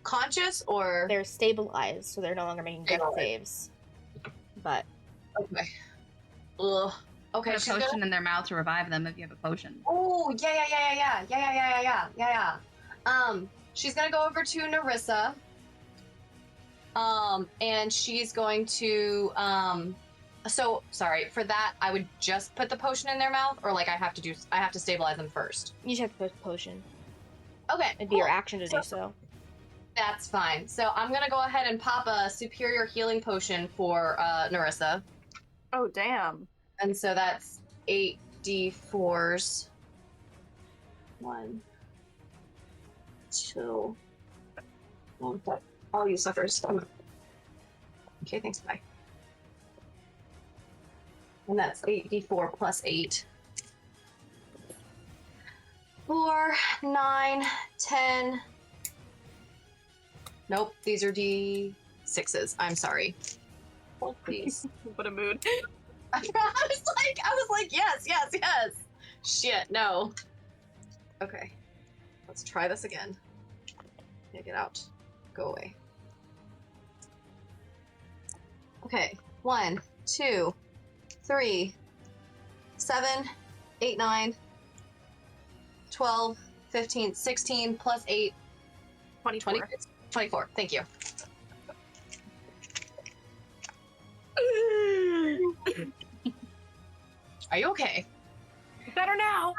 conscious, or? They're stabilized, so they're no longer making death saves. But. Okay. Ugh. Okay, Put a potion in their mouth to revive them if you have a potion. Oh, yeah. She's gonna go over to Narissa. And she's going to, so, sorry, for that, I would just put the potion in their mouth, or, like, I have to stabilize them first? You just have to put the potion. Okay, It'd be your action to do so. That's fine. So I'm gonna go ahead and pop a superior healing potion for, Narissa. Oh, damn. And so that's 8d4s. 1, 2. All you suffers. Okay, thanks, bye. And that's 8d4 plus 8. 4, 9, 10. Nope, these are d6s. I'm sorry. Oh, please. What a mood. I was like, yes. Shit, no. Okay. Let's try this again. Yeah, get out. Go away. Okay. 1, 2, 3, 7, 8, 9, 12, 15, 16, plus 8. 24. 24. Thank you. Are you okay? Better now.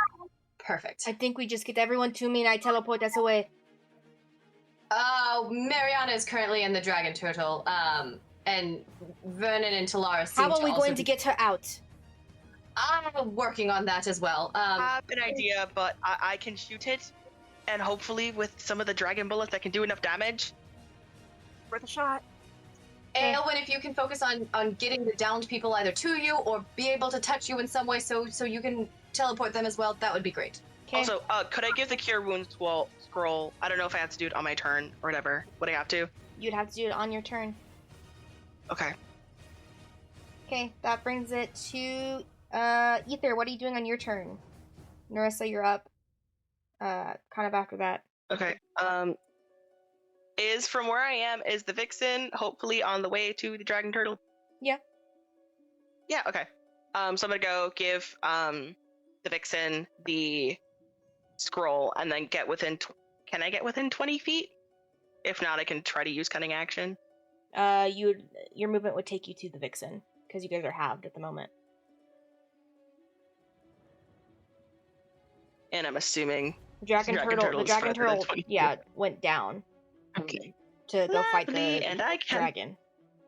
Perfect. I think we just get everyone to me and I teleport us away. Mariana is currently in the Dragon Turtle, and Vernon and Talara seem How are to we also going to get her out? I'm working on that as well. I have an idea, but I can shoot it, and hopefully with some of the dragon bullets I can do enough damage. Worth a shot. Aelwyn, if you can focus on getting the downed people either to you or be able to touch you in some way so you can teleport them as well, that would be great. Okay. Also, could I give the Cure Wounds scroll? I don't know if I have to do it on my turn or whatever. Would I have to? You'd have to do it on your turn. Okay. Okay, that brings it to Ether. What are you doing on your turn? Narissa, you're up. Kind of after that. Okay. Is from where I am, is the Vixen hopefully on the way to the Dragon Turtle? Yeah. Yeah, okay. So I'm gonna go give the Vixen the scroll and then get within can I get within 20 feet? If not, I can try to use cunning action. Your movement would take you to the Vixen, because you guys are halved at the moment. And I'm assuming The Dragon Turtle, is further than 20 feet. yeah, went down Okay. to go fight Lovely, the and I can dragon.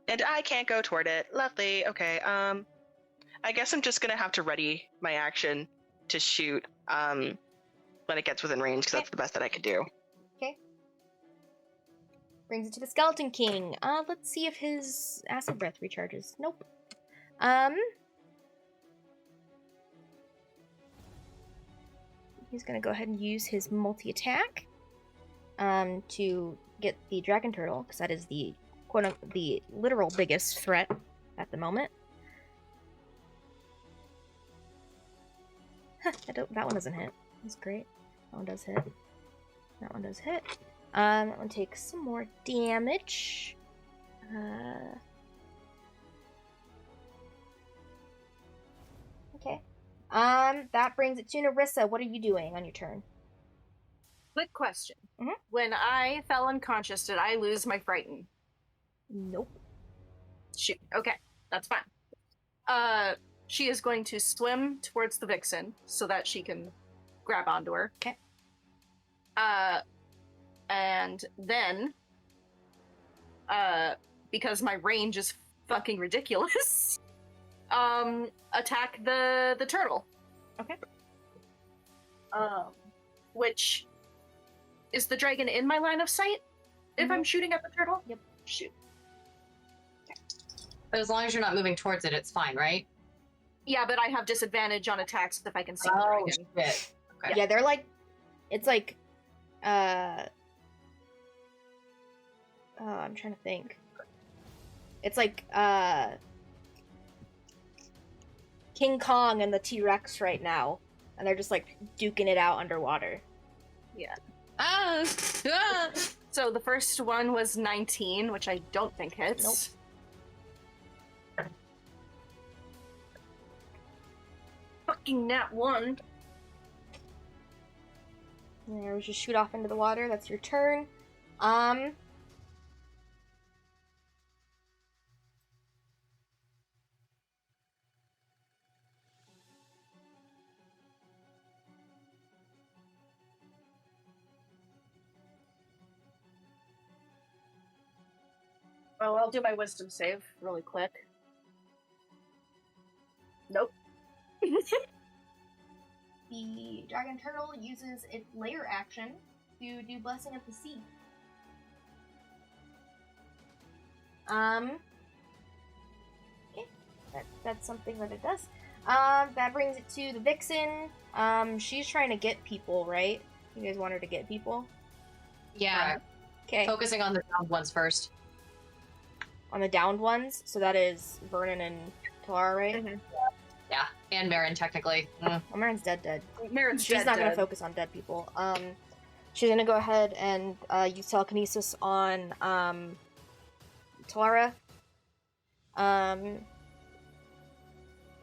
And I can't go toward it. Lovely. Okay. I guess I'm just gonna have to ready my action to shoot when it gets within range, because that's the best that I could do. Okay. Brings it to the Skeleton King. Let's see if his acid breath recharges. Nope. He's gonna go ahead and use his multi-attack to get the Dragon Turtle, because that is the the literal biggest threat at the moment. That one doesn't hit. That's great. That one does hit. That one does hit. That one takes some more damage. Okay. That brings it to Narissa. What are you doing on your turn? Quick question. Mhm. When I fell unconscious, did I lose my frighten? Nope. Shoot. Okay, that's fine. She is going to swim towards the Vixen so that she can grab onto her. Okay. And then because my range is fucking ridiculous, attack the turtle. Okay. Which is the dragon in my line of sight? If I'm shooting at the turtle? Yep. Shoot. But as long as you're not moving towards it, it's fine, right? Yeah, but I have disadvantage on attacks if I can see the Oh, dragon. shit. Okay. Yeah, they're like, it's like, I'm trying to think. It's like, King Kong and the T-Rex right now, and they're just like duking it out underwater. Yeah. Ah! Ah! So the first one was 19, which I don't think hits. Fucking nat 1. There, we just shoot off into the water. That's your turn. Well, I'll do my wisdom save really quick. Nope. The dragon turtle uses its lair action to do Blessing of the Sea. Okay, that's something that it does. That brings it to the vixen. She's trying to get people, right? You guys want her to get people? Yeah. Okay. Focusing on the downed ones first. On the downed ones, so that is Vernon and Talara, right? Mhm. Yeah, and Marin, technically. Well, Marin's dead. Marin's She's dead, not going to dead. focus on dead people. She's going to go ahead and use telekinesis on Talara.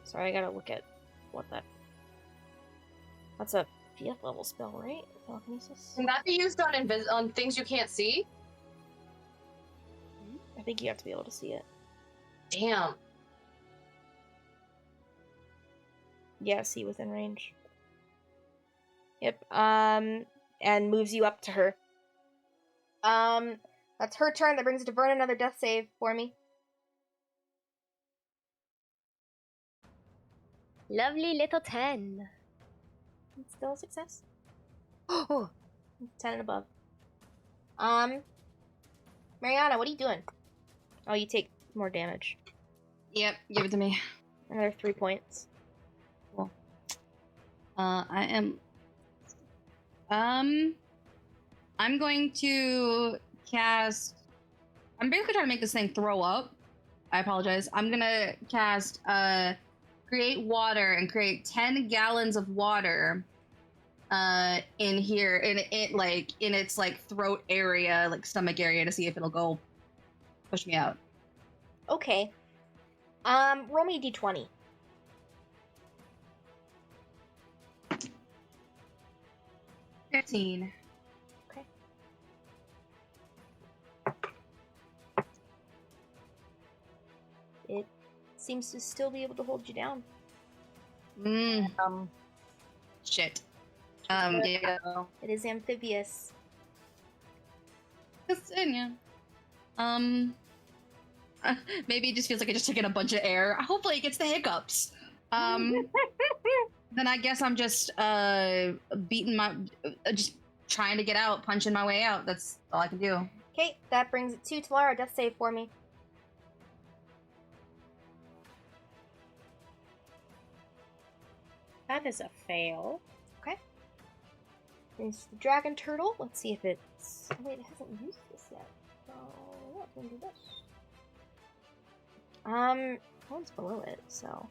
Sorry, I gotta look at what that. That's a 5th level spell, right? Telekinesis. Can that be used on on things you can't see? I think you have to be able to see it. Damn. Yeah, see within range. Yep. And moves you up to her. That's her turn. That brings it to Vernon. Another death save for me. Lovely little 10. It's still a success. Oh, 10 and above. Mariana, what are you doing? Oh, you take more damage. Yep, give it to me. Another 3 points. I am. I'm going to cast. I'm basically trying to make this thing throw up. I apologize. I'm gonna cast create water and create 10 gallons of water in here in it like in its like throat area, like stomach area, to see if it'll go push me out. Okay. Roll me a d20. $15. Okay. It seems to still be able to hold you down. Shit. Yeah. Yeah. It is amphibious. Yeah. Maybe it just feels like I just took in a bunch of air. Hopefully it gets the hiccups. Then I guess I'm just just trying to get out, punching my way out. That's all I can do. Okay, that brings it to Talara. Death save for me. That is a fail. There's the dragon turtle. Let's see if it's. Oh, wait, it hasn't used this yet. So yeah, it's gonna do this. One's below it, so.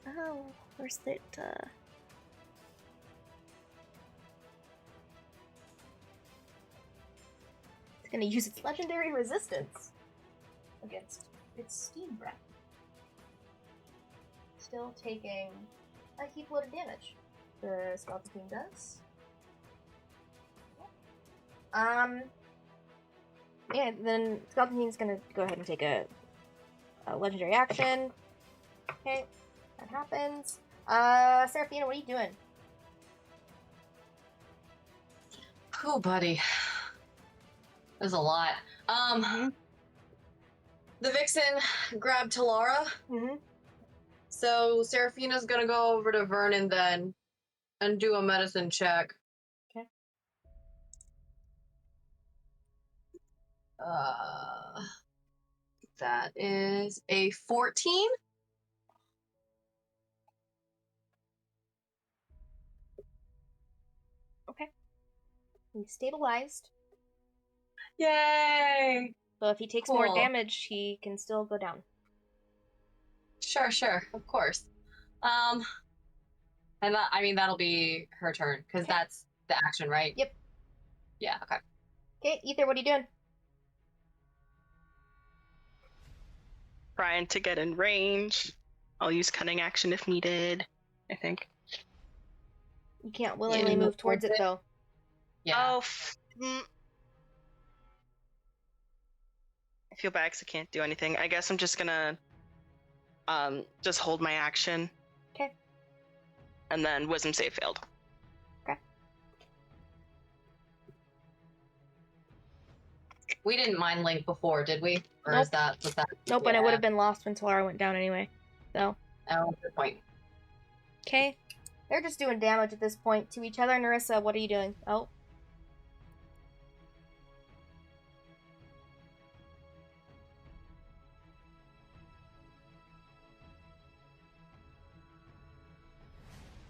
Oh, where's it? It's gonna use its legendary resistance against its steam breath. Still taking a heap load of damage. The skeleton team does. Yeah, then skeleton team's gonna go ahead and take a legendary action. Okay, that happens. Seraphina, what are you doing? Oh, buddy. There's a lot. The Vixen grabbed Talara. Mm-hmm. So Seraphina's gonna go over to Vernon then and do a medicine check. Okay. That is a 14. Okay. He's stabilized. Yay! So if he takes more Cool. damage, he can still go down. Sure, of course. And that, I mean, that'll be her turn, because that's the action, right? Yep. Yeah, okay. Okay, Ether, what are you doing? Trying to get in range. I'll use cunning action if needed, I think. You can't willingly move move towards towards it, it? though. Yeah. Oh, I feel bad because I can't do anything. I guess I'm just gonna just hold my action. Okay. And then wisdom save failed. We didn't mind Link before, did we? Or Nope. was that? Nope, and it would have been lost when Talara went down anyway. So, Oh, good point. okay. They're just doing damage at this point to each other. Narissa, what are you doing? Oh.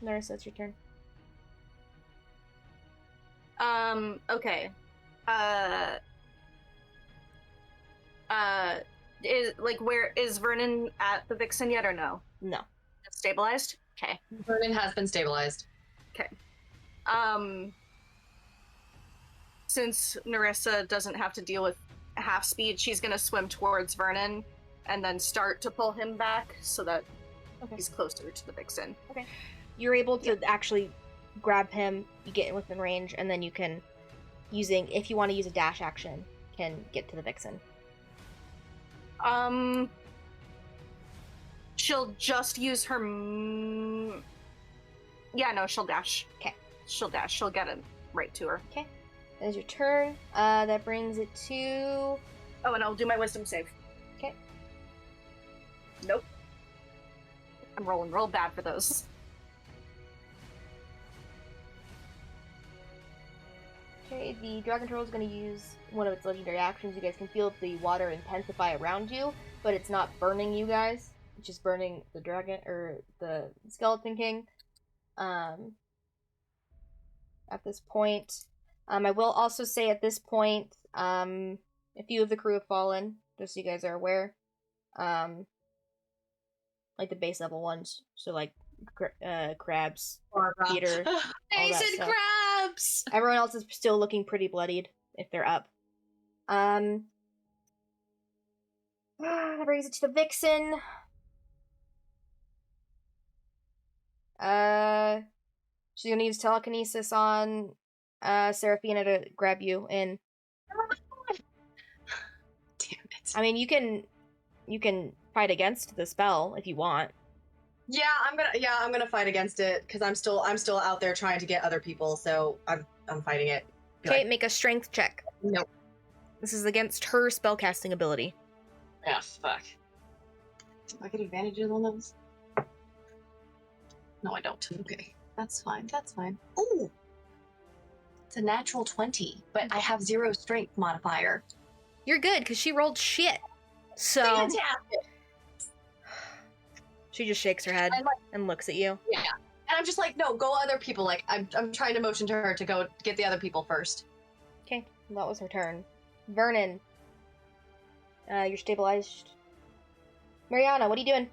Narissa, it's your turn. Okay. Where is Vernon at the Vixen yet or no? No. Stabilized? Okay. Vernon has been stabilized. Since Narissa doesn't have to deal with half speed, she's gonna swim towards Vernon and then start to pull him back so that he's closer to the Vixen. Okay. You're able to actually grab him, you get within range, and then you can, if you want to use a dash action, can get to the Vixen. She'll just use her. Yeah, no, she'll dash. Okay. She'll dash. She'll get it right to her. Okay. That is your turn. That brings it to. Oh, and I'll do my wisdom save. Okay. Nope. I'm rolling real bad for those. Okay, the Dragon Turtle is going to use one of its legendary actions. You guys can feel the water intensify around you, but it's not burning you guys. It's just burning the dragon, or the Skeleton King. At this point. I will also say at this point, a few of the crew have fallen, just so you guys are aware. Like the base level ones. So like crabs, Peter, all that stuff. Crabs! Everyone else is still looking pretty bloodied if they're up. That brings it to the Vixen. She's gonna use telekinesis on Seraphina to grab you in. Damn it. I mean, you can fight against the spell if you want. Yeah, I'm gonna fight against it because I'm still out there trying to get other people, so I'm fighting it. Okay, make a strength check. Nope. This is against her spellcasting ability. Yeah, fuck. Do I get advantages on those? No, I don't. Okay. That's fine. Ooh! It's a natural 20, but I have 0 strength modifier. You're good, because she rolled shit. So Fantastic! she just shakes her head and looks at you. Yeah. And I'm just like, no, go other people. Like, I'm trying to motion to her to go get the other people first. Okay, that was her turn. Vernon, you're stabilized. Mariana, what are you doing?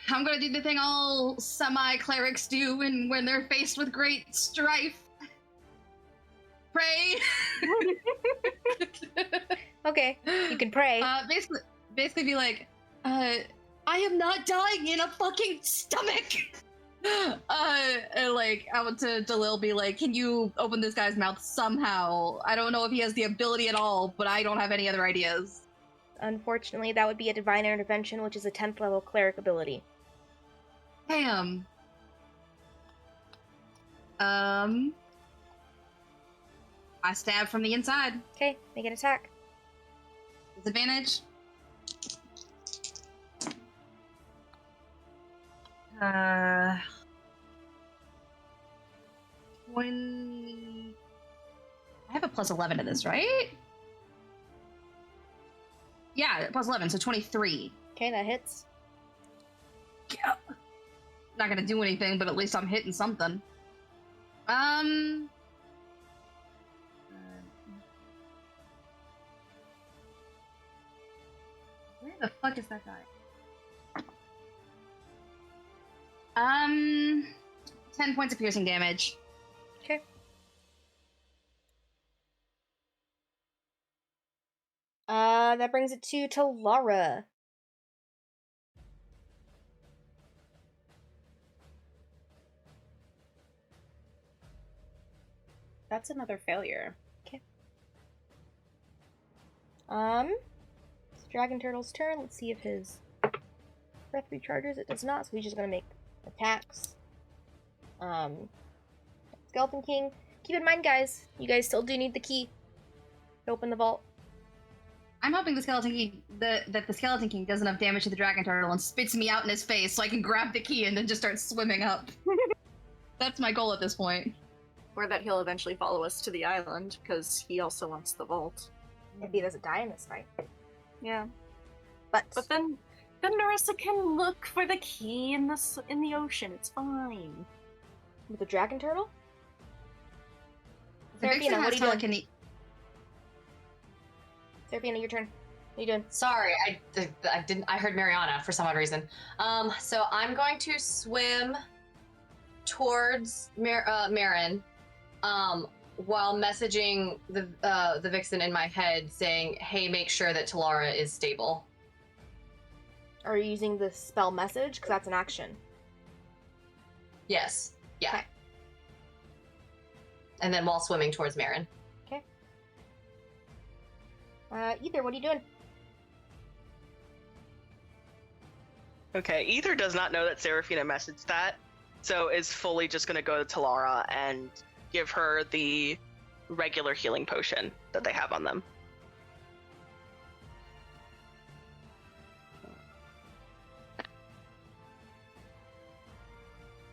I'm gonna do the thing all semi-clerics do when they're faced with great strife. Pray! Okay, you can pray. Basically be like, I am not dying in a fucking stomach! And like, I want to Dalil be like, can you open this guy's mouth somehow? I don't know if he has the ability at all, but I don't have any other ideas. Unfortunately, that would be a divine intervention, which is a 10th level cleric ability. Damn. I stab from the inside. Okay, make an attack. Disadvantage. 20. I have a plus 11 to this, right? Yeah, plus 11, so 23. Okay, that hits. Yeah. Not gonna do anything, but at least I'm hitting something. Where the fuck is that guy? 10 points of piercing damage. Okay. That brings it to Lara. That's another failure. It's Dragon Turtle's turn. Let's see if his breath recharges. It does not, so he's just gonna make attacks. Skeleton King. Keep in mind, guys, you guys still do need the key to open the vault. I'm hoping the Skeleton King, that the Skeleton King does enough damage to the Dragon Turtle and spits me out in his face so I can grab the key and then just start swimming up. That's my goal at this point. Or that he'll eventually follow us to the island, because he also wants the vault. Maybe he doesn't die in this fight. Yeah. But Then Nerissa can look for the key in the ocean. It's fine. with the Dragon Turtle? The Vixen Serafina, what has are you doing? telekinesis. Serafina, your turn. What are you doing? Sorry, I didn't. I heard Mariana for some odd reason. So I'm going to swim towards Marin, while messaging the Vixen in my head, saying, "Hey, make sure that Talara is stable." Are you using the spell message? Because that's an action. Yes. Yeah. Okay. And then while swimming towards Marin. Ether, what are you doing? Okay, Ether does not know that Serafina messaged that, so is fully just going to go to Talara and give her the regular healing potion that they have on them.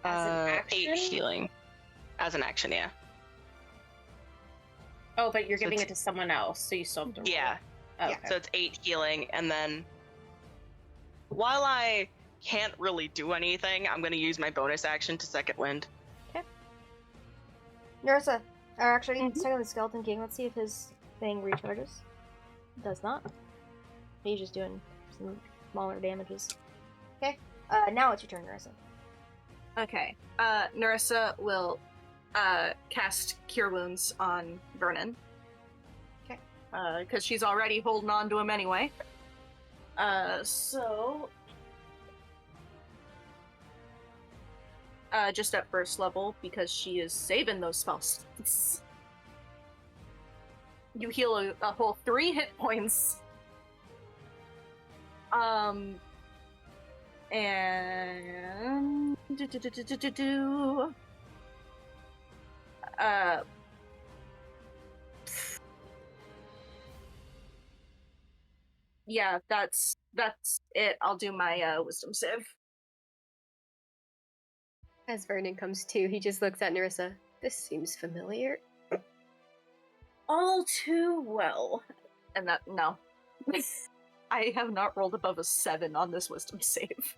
As an action? 8 healing. As an action, yeah. Oh, but you're So giving it it's- to someone else, so you still have to roll. Yeah, Oh, Yeah. okay. so it's 8 healing, and then while I can't really do anything, I'm going to use my bonus action to Second Wind. Nerissa, or actually, let's check on the Skeleton King. Let's see if his thing recharges. It does not. He's just doing some smaller damages. Okay, now it's your turn, Nerissa. Okay. Nerissa will cast Cure Wounds on Vernon. Okay. Because she's already holding on to him anyway. So... just at first level, because she is saving those spells. You heal a whole 3 hit points. And... Yeah, that's it. I'll do my wisdom save. As Vernon comes to, he just looks at Nerissa. This seems familiar. All too well. And that, no. I have not rolled above a 7 on this wisdom save.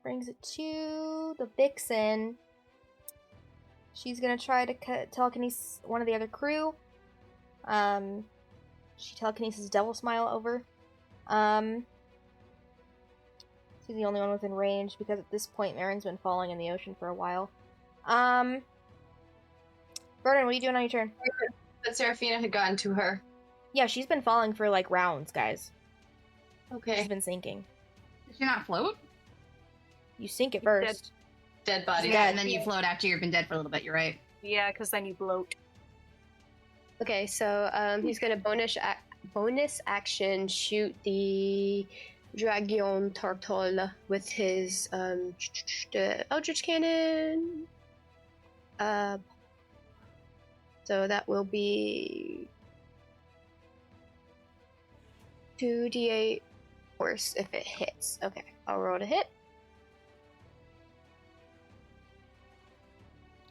Brings it to the Vixen. She's gonna try to telekinesis one of the other crew. She telekinesis Devil Smile over. She's the only one within range because at this point Marin's been falling in the ocean for a while. Vernon, what are you doing on your turn? But Serafina had gotten to her. Yeah, she's been falling for like rounds, guys. She's Okay. been sinking. Did she not float? You sink it first. Dead body. Yeah, and then you float after you've been dead for a little bit, you're right. Yeah, because then you bloat. Okay, so he's gonna bonus action shoot the Dragon Turtle with his the Eldritch Cannon. So that will be 2d8 worse if it hits. Okay, I'll roll to hit.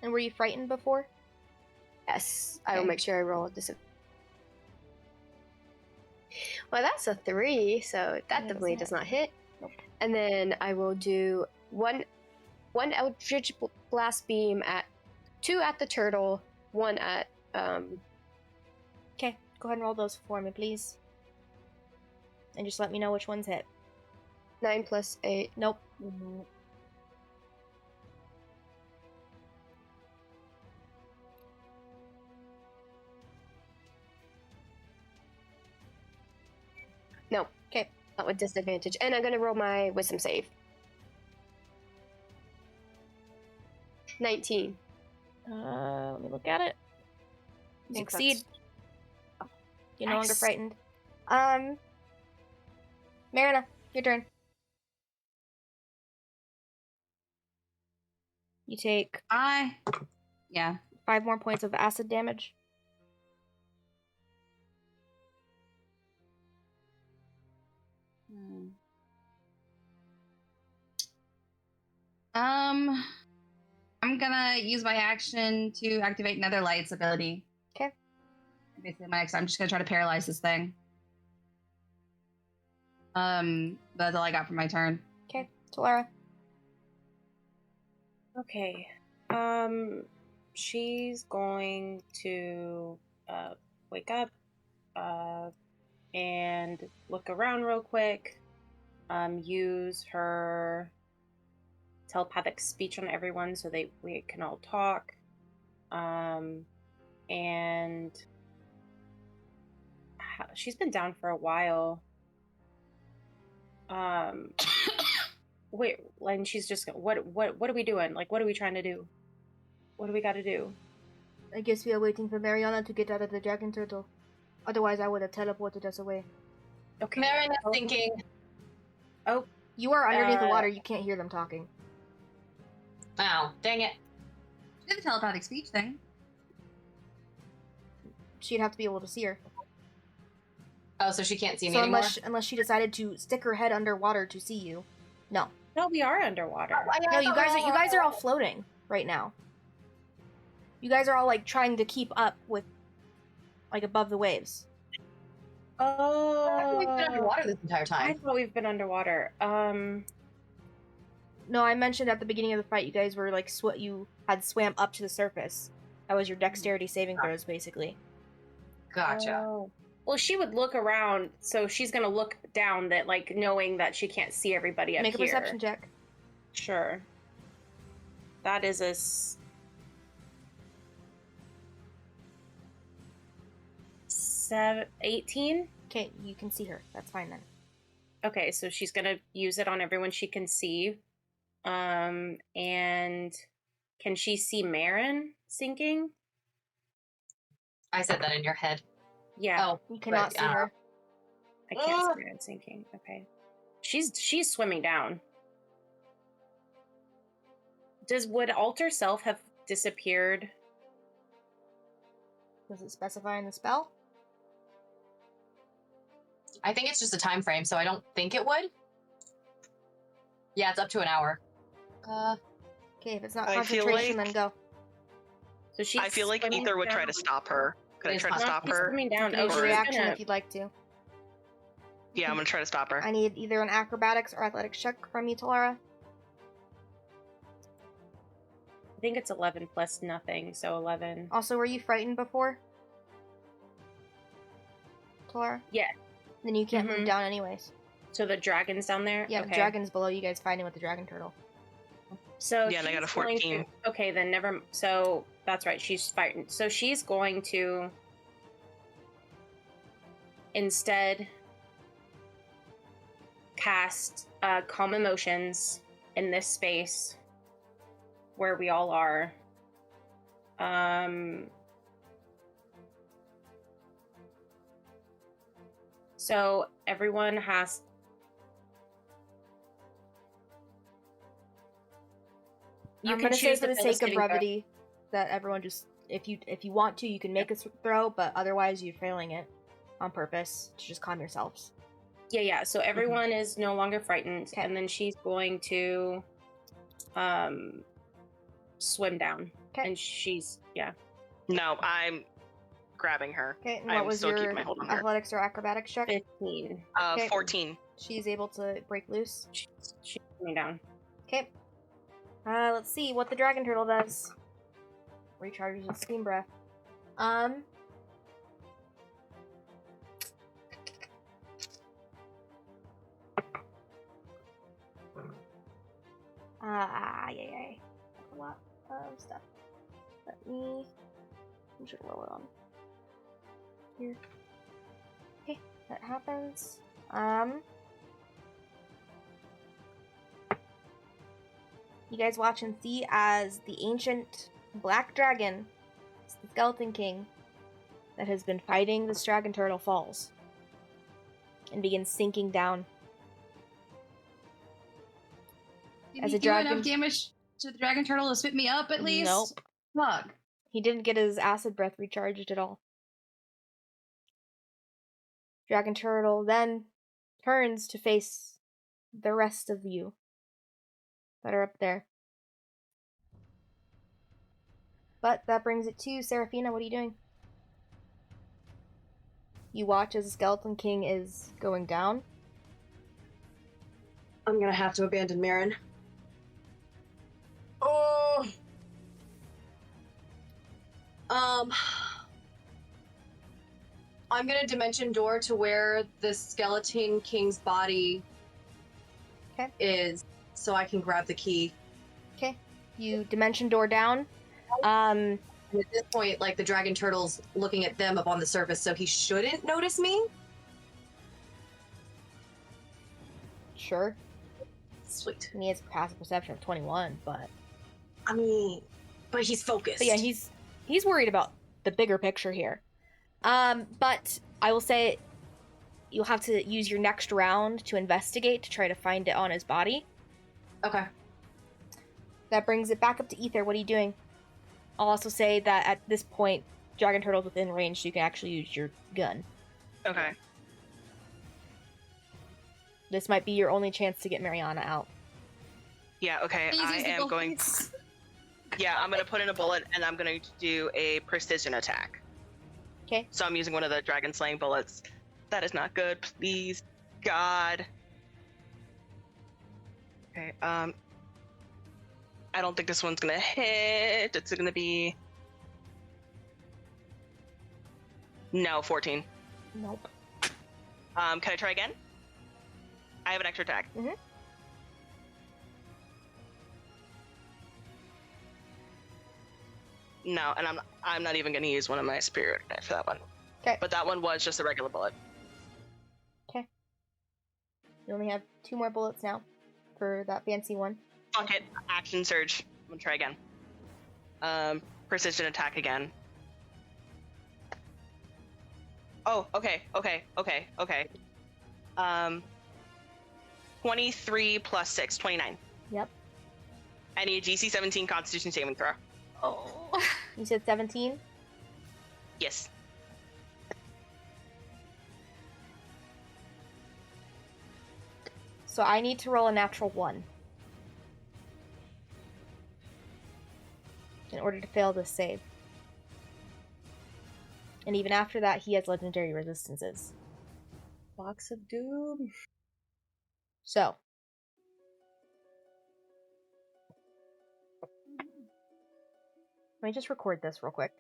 And were you frightened before? Yes, I will Okay. make sure I roll this. Well, that's a 3, so that Yeah, definitely doesn't does not hit. Nope. And then I will do one Eldritch Blast Beam at 2 at the turtle, 1 at Okay, go ahead and roll those for me, please. And just let me know which ones hit. 9 plus 8. Nope. No. Okay. Not with disadvantage. And I'm gonna roll my wisdom save. 19. Let me look at it. I think Succeed. that's- You're no longer Nice. frightened. Marina, your turn. You take Yeah. 5 more points of acid damage. I'm gonna use my action to activate Netherlight's ability. Okay. Basically, I'm just gonna try to paralyze this thing. That's all I got for my turn. Okay, Talara. Okay. She's going to wake up and look around real quick. Use her telepathic speech on everyone so we can all talk. And she's been down for a while. Wait, and she's just what are we doing? Like, what are we trying to do? What do we got to do? I guess we are waiting for Mariana to get out of the dragon turtle. Otherwise, I would have teleported us away. Okay. Marina's Oh, thinking. Oh, You are underneath the Uh, water. You can't hear them talking. Oh, dang it. She did the telepathic speech thing. She'd have to be able to see her. Oh, so she can't see me So anymore? unless she decided to stick her head underwater to see you. No. no, we are underwater. No, you guys are all floating right now. You guys are all like trying to keep up with like above the waves. We've been Oh, underwater this entire I time. thought we've been underwater. No, I mentioned at the beginning of the fight you guys were like you had swam up to the surface. That was your dexterity saving throws basically. Gotcha. Oh. Well, she would look around, so she's gonna look down, that like knowing that she can't see everybody up Make a here. perception check. Sure. That is a 18. Okay, you can see her. That's fine then. Okay, so she's gonna use it on everyone she can see. And can she see Marin sinking? I said that in your head. Yeah. Oh, You cannot but, see her. I can't see Marin sinking. Okay. She's swimming down. Would Alter Self have disappeared? Does it specify in the spell? I think it's just a time frame, so I don't think it would. Yeah, it's up to an hour. Okay, if it's not I feel concentration, like- then go. So she's I feel like swimming Ether would try down. to stop her. Could I It's try to fine. stop She's her? swimming You down. can Oh, use your she's reaction gonna- if you'd like to. Yeah, I'm gonna try to stop her. I need either an acrobatics or athletics check from you, Talara. I think it's 11 plus nothing, so 11. Also, were you frightened before? Talara? Yeah. Then you can't move Mhm. down anyways. So the dragon's down there? Yeah, okay. the dragon's below you guys fighting with the dragon turtle. So Yeah, and I got a she's going 14. to- okay, then never. So that's right. She's fighting. So she's going to instead cast calm emotions in this space where we all are. So everyone has. You I'm can gonna say choose for the sake of devastating threat. brevity, that everyone just, if you want to, you can make a throw, but otherwise you're failing it on purpose to just calm yourselves. Yeah. So everyone is no longer frightened, Okay. and then she's going to swim down. Okay. And she's No, I'm grabbing her. Okay, and I'm what was still your keeping my hold on her. athletics or acrobatics check? 15. Okay. 14. She's able to break loose. She's coming down. Okay. Let's see what the dragon turtle does. Recharges its steam breath. Yay. That's a lot of stuff. I'm just gonna roll it on here. Okay, that happens. You guys watch and see as the ancient black dragon, the Skeleton King, that has been fighting this dragon turtle falls and begins sinking down. Did As he a do enough dragon- damage to the dragon turtle to spit me up at least? Nope. Fuck. He didn't get his acid breath recharged at all. Dragon turtle then turns to face the rest of you that are up there. But that brings it to Seraphina. What are you doing? You watch as the Skeleton King is going down. I'm gonna have to abandon Marin. Oh. I'm gonna dimension door to where the Skeleton King's body is, so I can grab the key. Okay. You dimension door down. And at this point, like, the dragon turtle's looking at them up on the surface, so he shouldn't notice me. Sure. Sweet. And he has a passive perception of 21, but I mean, but he's focused. yeah, he's worried about the bigger picture here. But I will say you'll have to use your next round to investigate to try to find it on his body. Okay. That brings it back up to Ether. What are you doing? I'll also say that at this point, Dragon Turtle's within range, so you can actually use your gun. Okay. This might be your only chance to get Mariana out. Yeah, okay. I am going... Yeah, I'm going to put in a bullet, and I'm going to do a precision attack. Okay. So I'm using one of the dragon slaying bullets. That is not good. Please, God. Okay, I don't think this one's going to hit. It's going to be... No, 14. Nope. Can I try again? I have an extra attack. Mhm. No, and I'm not even going to use one of my spirit for that one. Okay. But that one was just a regular bullet. Okay. You only have 2 more bullets now for that fancy one. Fuck it. Action surge. I'm gonna try again. Precision attack again. Oh, okay. 23 plus 6, 29. Yep. I need a DC 17 Constitution saving throw. Oh. You said 17? Yes. So I need to roll a natural 1 in order to fail this save. And even after that, he has legendary resistances. Box of Doom. So. Let me just record this real quick.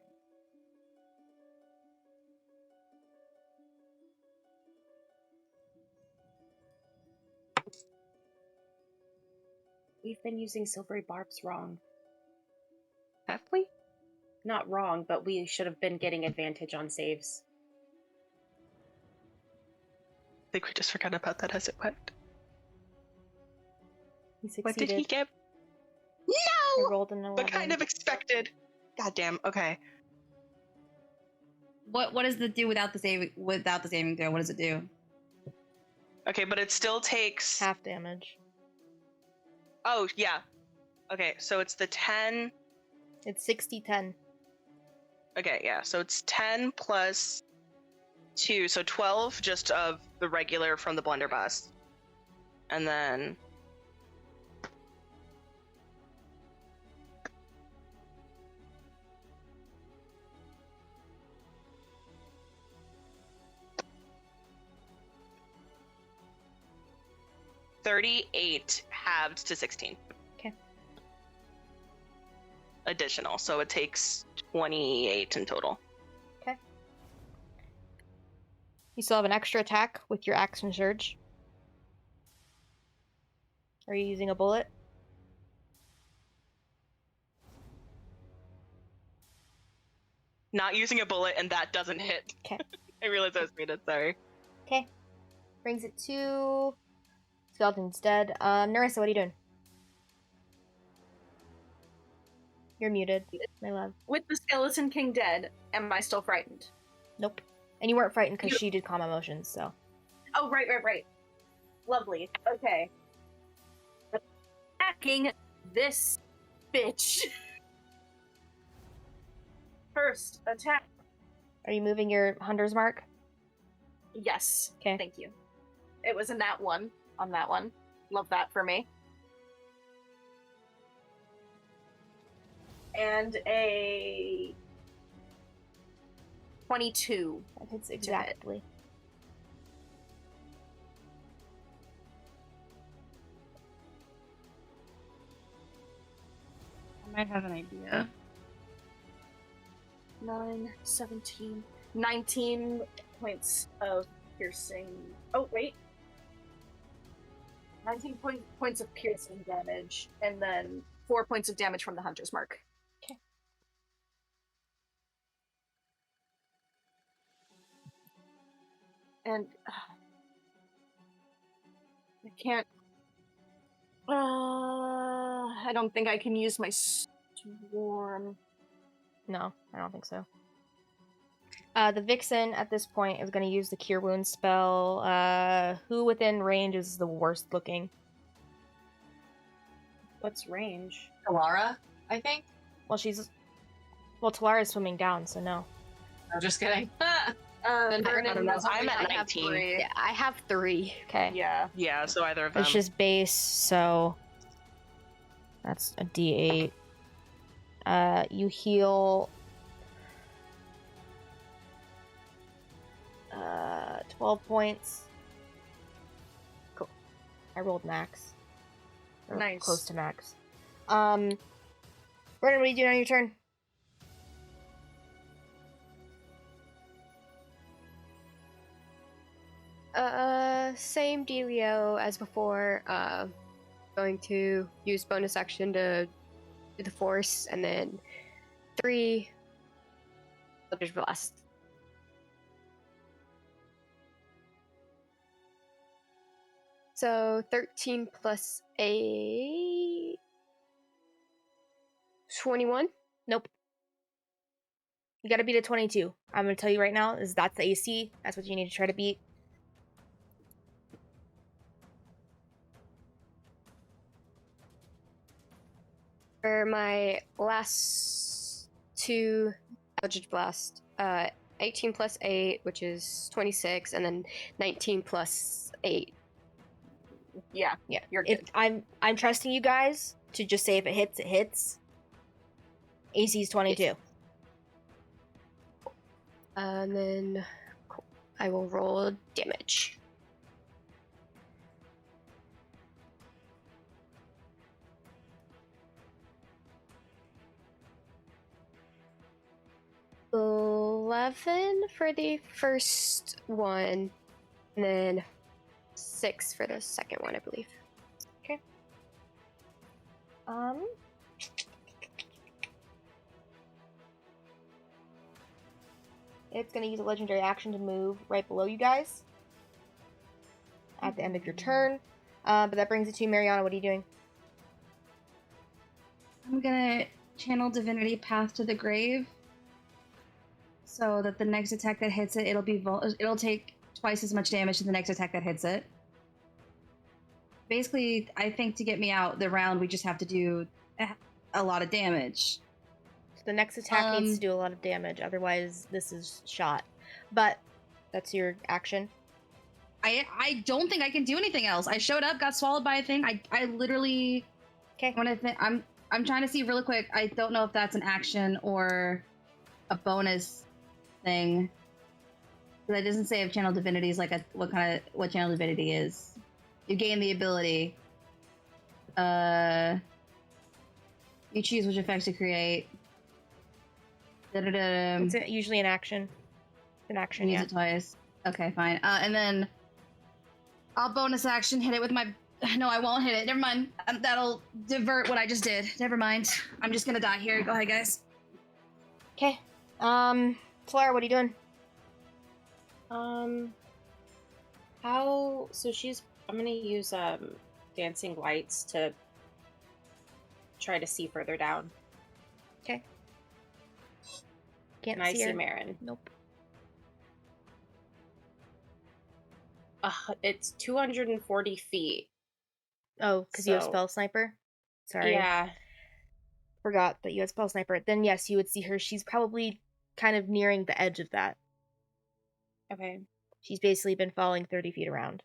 We've been using silvery barbs wrong. Have we? Not wrong, but we should have been getting advantage on saves. I think we just forgot about that as it went. He succeeded. What did he get? He No! rolled an 11. But kind of expected. Goddamn. Okay. What does it do without the saving throw? What does it do? Okay, but it still takes... Half damage. Oh, yeah. Okay, so it's the 10 It's 60-10. Okay, yeah. So it's 10 plus 2, so 12 just of the regular from the blunderbuss. And then... $38 halved to 16. Okay. Additional, so it takes 28 in total. Okay. You still have an extra attack with your action surge. Are you using a bullet? Not using a bullet, and that doesn't hit. Okay. I realized I was muted, sorry. Okay. Brings it to... Skeleton's dead. Nerissa, what are you doing? You're muted, my love. With the Skeleton King dead, am I still frightened? Nope. And you weren't frightened because she did calm emotions, so... Oh, right. Lovely. Okay. Attacking this bitch. First attack. Are you moving your hunter's mark? Yes. Okay. Thank you. It was a nat 1 on that one. Love that for me. And a 22. That hits exactly. I might have an idea. 9, 17, 19 points of piercing. Oh, wait. 19 points of piercing damage, and then 4 points of damage from the hunter's mark. Okay. And I can't. I don't think I can use my swarm. No, I don't think so. The Vixen at this point is going to use the Cure Wounds spell. Who within range is the worst looking? What's range? Alara, I think. Well, Talara's swimming down, so no. I'm just kidding. Then Vernon knows. I'm at I have 19. 3. Yeah, I have 3. Okay. Yeah. Yeah, so either of them. It's just base, so that's a D8. You heal 12 points. Cool. I rolled max. Or Nice. Close to max. Vernon, what are you doing on your turn? Same dealio as before. Going to use bonus action to do the force, and then 3 Eldritch Blast. So 13 plus 8... 21? Nope. You gotta beat a 22. I'm gonna tell you right now, that's the AC. That's what you need to try to beat. For my last 2 Eldritch Blast, 18 plus 8, which is 26, and then 19 plus 8. Yeah. Yeah, You're good. I'm trusting you guys to just say if it hits, it hits. AC's 22. And then cool. I will roll damage. $11 for the first one, and then 6 for the second one, I believe. It's gonna use a legendary action to move right below you guys at the end of your turn. But that brings it to you, Mariana. What are you doing? I'm gonna channel Divinity Path to the Grave, so that the next attack that hits it, it'll take twice as much damage to the next attack that hits it. Basically, I think to get me out the round, we just have to do a lot of damage. The next attack needs to do a lot of damage, otherwise this is shot. But that's your action. I don't think I can do anything else. I showed up, got swallowed by a thing. I literally. Okay. I'm trying to see really quick. I don't know if that's an action or a bonus thing. That doesn't say if channel divinity is like what channel divinity is. You gain the ability. You choose which effects to create. Da-da-da. It's usually an action. An action, Use yeah. it twice. Okay, fine. And then I'll bonus action hit it with my. No, I won't hit it. Never mind. That'll divert what I just did. Never mind. I'm just gonna die here. Go ahead, guys. Okay. Solara, what are you doing? I'm gonna use dancing lights to try to see further down. Okay. Can't Can I see see her. Marin? Nope. It's 240 feet. Oh, because you have So- spell sniper? Sorry. Yeah. Forgot that you had spell sniper. Then yes, you would see her. She's probably kind of nearing the edge of that. Okay. She's basically been falling 30 feet around.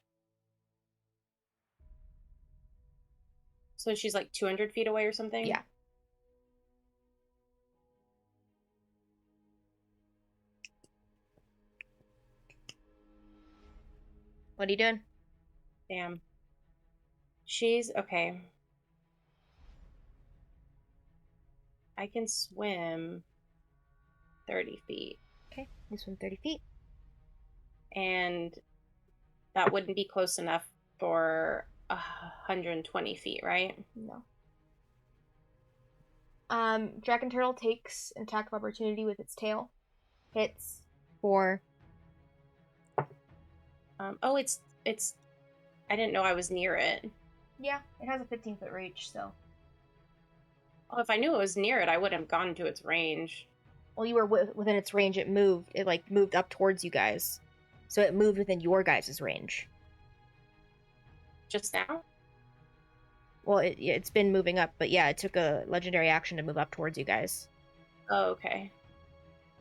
So she's like 200 feet away or something? Yeah. What are you doing? Damn. She's okay. I can swim 30 feet. Okay, you swim 30 feet. And that wouldn't be close enough for 120 feet, right? No. Dragon Turtle takes an attack of opportunity with its tail. Hits for... It's I didn't know I was near it. Yeah, it has a 15-foot reach, so... Oh, if I knew it was near it, I would have gone to its range. Well, you were within its range. It moved. It, moved up towards you guys. So it moved within your guys' range. Just now? Well, it's been moving up, but yeah, it took a legendary action to move up towards you guys. Oh, okay.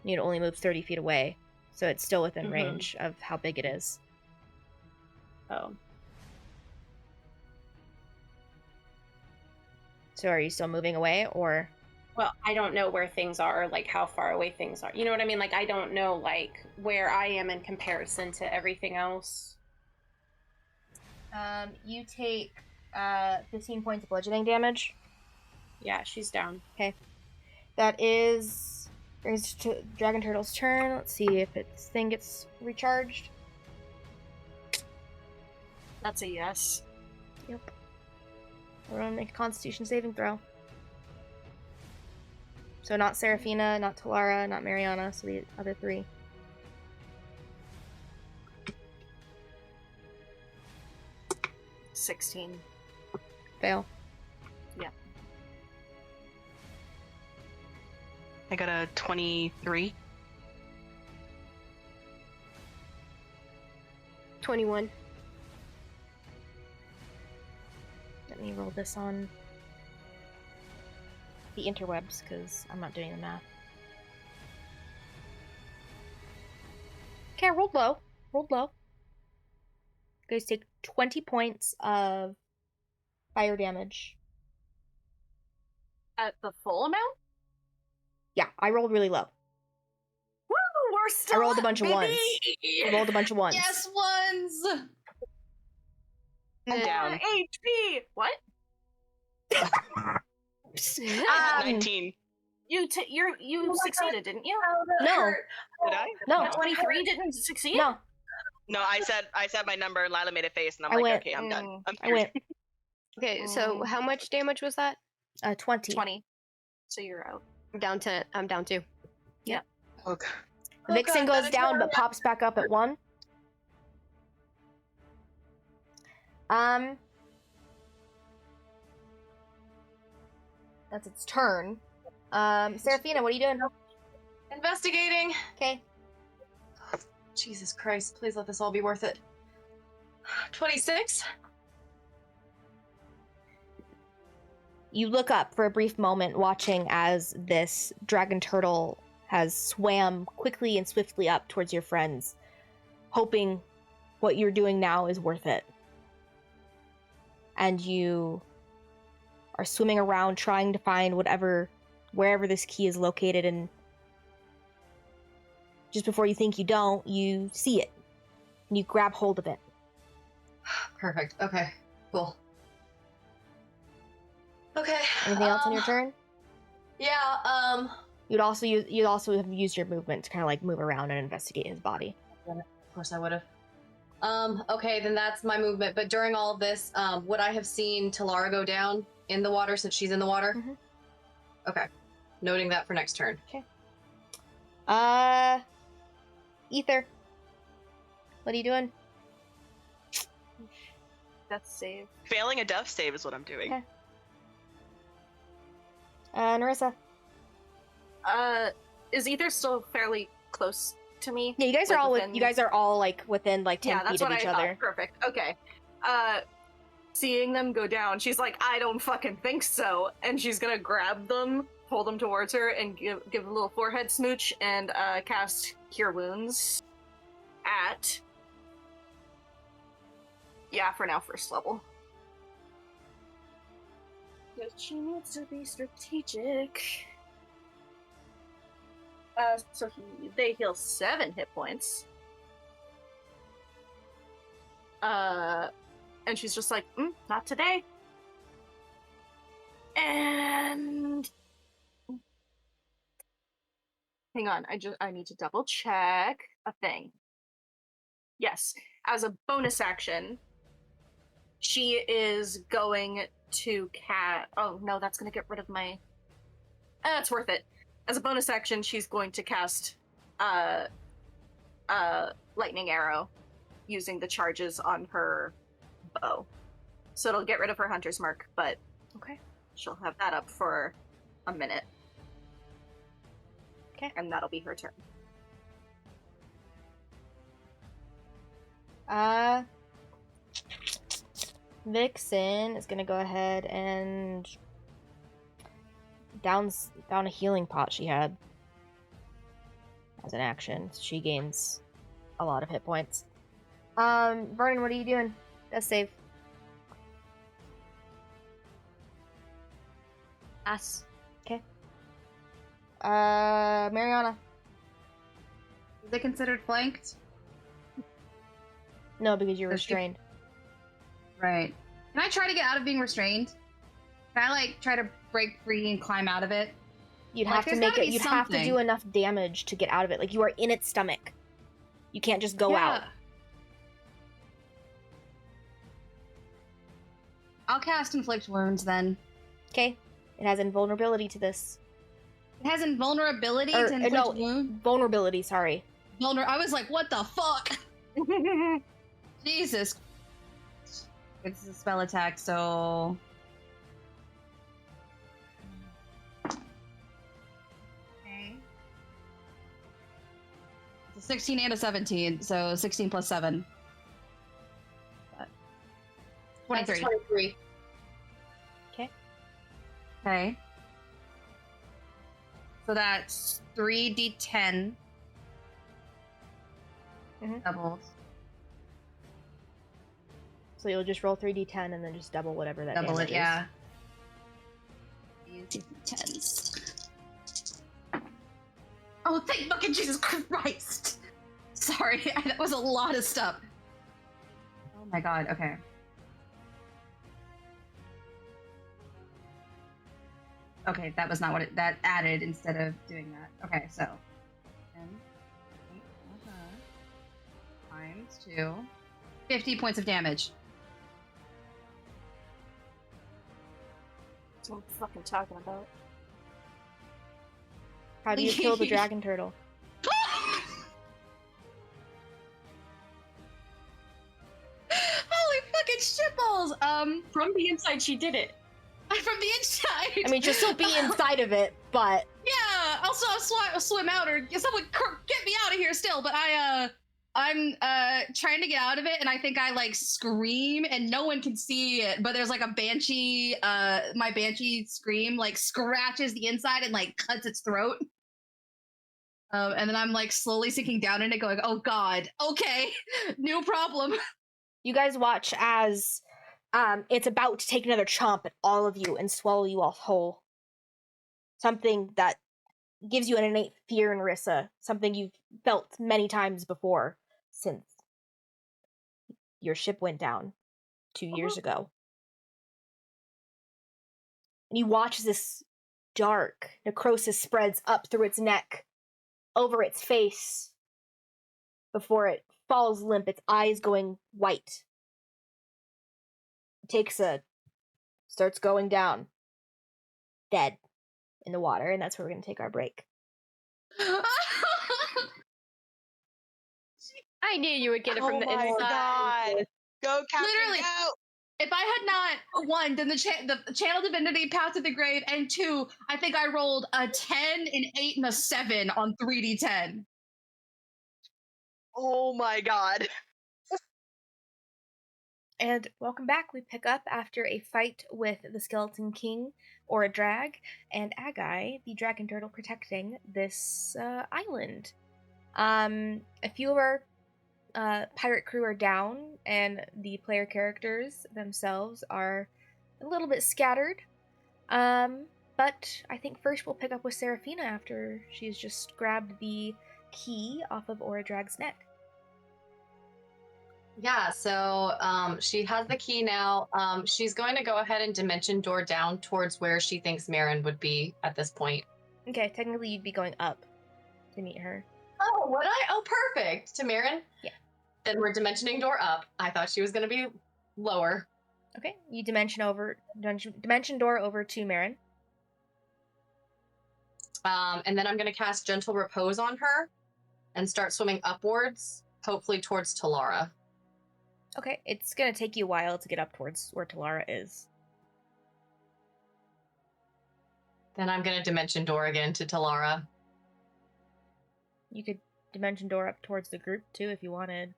It only moves 30 feet away, so it's still within Mhm. range of how big it is. Oh. So are you still moving away, or... Well, I don't know where things are, like how far away things are. You know what I mean? Like, I don't know, like, where I am in comparison to everything else. You take 15 points of bludgeoning damage. Yeah, she's down. That is... brings us to Dragon Turtle's turn. Let's see if its thing gets recharged. That's a yes. Yep. Everyone make a Constitution saving throw. So not Seraphina, not Talara, not Mariana, so the other three. $16. Fail. I got a 23. 21. Let me roll this on the interwebs, because I'm not doing the math. Okay, I rolled low. Rolled low. You guys take 20 points of fire damage. At the full amount? Yeah, I rolled really low. Woo! We're still I rolled a up, bunch of baby! ones. I rolled a bunch of ones. Yes, ones. I'm down. HP! What? 19. You succeeded, didn't you? No, Did I? no, 23 didn't succeed? no. No, I said my number, and Lila made a face, and I'm I like, went- okay, I'm done. I'm I went Okay, so how much damage was that? 20. 20. So you're out. I'm down 2. Okay. Vixen goes down but pops back up at 1. That's its turn. Seraphina, what are you doing? Investigating. Okay. Jesus Christ, please let this all be worth it. 26. You look up for a brief moment, watching as this dragon turtle has swam quickly and swiftly up towards your friends, hoping what you're doing now is worth it. And you are swimming around trying to find wherever this key is located, and just before you think you don't, you see it. And you grab hold of it. Perfect. Okay. Cool. Okay. Anything else on your turn? Yeah. You'd also have used your movement to kind of like move around and investigate his body. Of course I would have. Okay, then that's my movement. But during all of this, would I have seen Talara go down in the water since she's in the water? Mm-hmm. Okay. Noting that for next turn. Okay. Ether. What are you doing? Death save. Failing a death save is what I'm doing. Okay. Narissa. Is Ether still fairly close to me? Yeah, you guys Like are all within- you guys are all like within like 10 Yeah, feet that's of what each I other. thought. Perfect. Okay. Seeing them go down, she's like, I don't fucking think so. And she's gonna grab them, pull them towards her, and give a little forehead smooch and cast Cure Wounds at... Yeah, for now, first level. Because she needs to be strategic. So they heal 7 hit points. And she's just like, not today. And hang on, I need to double check a thing. Yes, as a bonus action, she is going to oh no, that's gonna get rid of my it's worth it. As a bonus action, she's going to cast lightning arrow using the charges on her bow. So it'll get rid of her hunter's mark, but Okay. she'll have that up for a minute. Okay. And that'll be her turn. Vixen is gonna go ahead and down a healing pot she had as an action. She gains a lot of hit points. Vernon, what are you doing? Death save. Us. Okay. Mariana. Is it considered flanked? No, because you're Does she- restrained. Right. Can I try to get out of being restrained? Can I like try to break free and climb out of it? You'd Like, have to there's make gotta it. be You'd have to something. do enough damage to get out of it. Like you are in its stomach. You can't just go out. I'll cast Inflict Wounds then. Okay. It has invulnerability to this. It has invulnerability Or, to inflict no, wound. vulnerability. Sorry. I was like, what the fuck? Jesus. It's a spell attack, so. Okay. It's a 16 and a 17, so 16 plus 7. 23. That's 23. Okay. So that's 3d10. Mhm. Doubles. So you'll just roll 3d10 and then just double whatever that Double damage it, yeah. 10s. Oh, thank fucking Jesus Christ! Sorry, that was a lot of stuff. Oh my god, okay. Okay, that was not what that added instead of doing that. Okay, so 10 times 2. 50 points of damage. That's what I'm fucking talking about. How do you kill the dragon turtle? Holy fucking shitballs! From the inside, she did it. From the inside. I mean, she'll still be inside of it, but yeah. Also, I'll swim out, or someone get me out of here still. But I I'm trying to get out of it, and I think I like scream, and no one can see it, but there's like a banshee. My banshee scream like scratches the inside and like cuts its throat. And then I'm like slowly sinking down in it, going, "Oh God, okay, new problem." You guys watch as it's about to take another chomp at all of you and swallow you all whole. Something that gives you an innate fear in Rissa, something you've felt many times before since your ship went down 2 years ago. And you watch as this dark necrosis spreads up through its neck, over its face, before it falls limp, its eyes going white. Starts going down, dead in the water, and that's where we're going to take our break. I knew you would get it from the inside. Oh my god. Go, Captain, Literally. go! If I had not, one, done the channel divinity path to the grave, and two, I think I rolled a 10, an 8, and a 7 on 3d10. Oh my god. And welcome back. We pick up after a fight with the Skeleton King, or a drag, and Agai, the dragon turtle protecting this island. A few of our pirate crew are down, and the player characters themselves are a little bit scattered. But I think first we'll pick up with Seraphina after she's just grabbed the key off of Aura Drag's neck. Yeah, so she has the key now. She's going to go ahead and dimension door down towards where she thinks Marin would be at this point. Okay, technically you'd be going up to meet her. Oh, would I? Oh, perfect. To Marin? Yeah. Then we're dimensioning door up. I thought she was going to be lower. Okay, you dimension door over to Marin. And then I'm going to cast Gentle Repose on her and start swimming upwards, hopefully towards Talara. Okay, it's gonna take you a while to get up towards where Talara is. Then I'm going to dimension door again to Talara. You could dimension door up towards the group too if you wanted.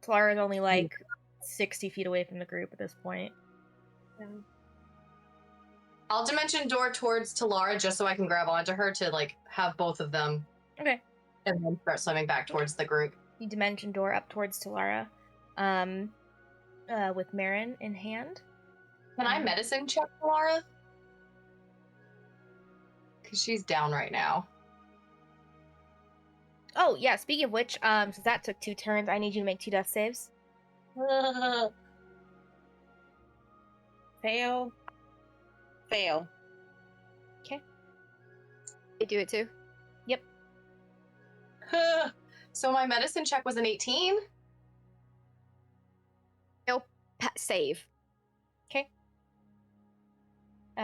Talara's only like 60 feet away from the group at this point. I'll dimension door towards Talara just so I can grab onto her to like have both of them. Okay. And then start swimming back towards the group. You dimension door up towards Talara, with Marin in hand. Can I medicine check Talara? Because she's down right now. Oh yeah, speaking of which, since that took 2 turns, I need you to make 2 death saves. Fail. Fail. Okay. They do it too. Yep. So my medicine check was an 18? Save. Okay.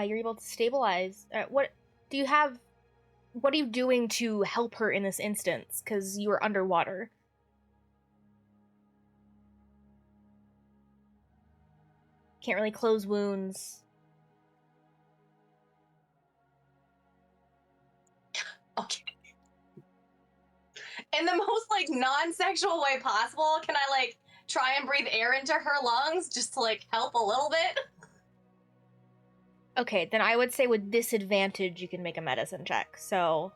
You're able to stabilize. What are you doing to help her in this instance? Because you are underwater. Can't really close wounds. Okay. In the most like non-sexual way possible, can I like try and breathe air into her lungs just to like help a little bit? Okay, then I would say with disadvantage you can make a medicine check. So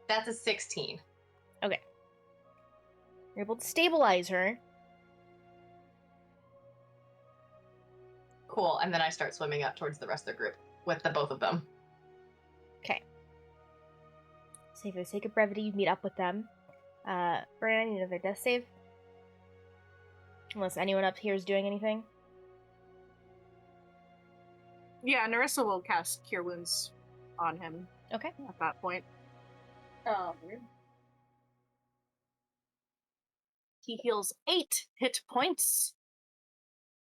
That's a 16. okay. You're able to stabilize her. Cool, and then I start swimming up towards the rest of the group with the both of them. Okay. So for the sake of brevity, you meet up with them. Brian, I need another death save. Unless anyone up here is doing anything. Yeah, Narissa will cast Cure Wounds on him Okay. at that point. He heals 8 hit points.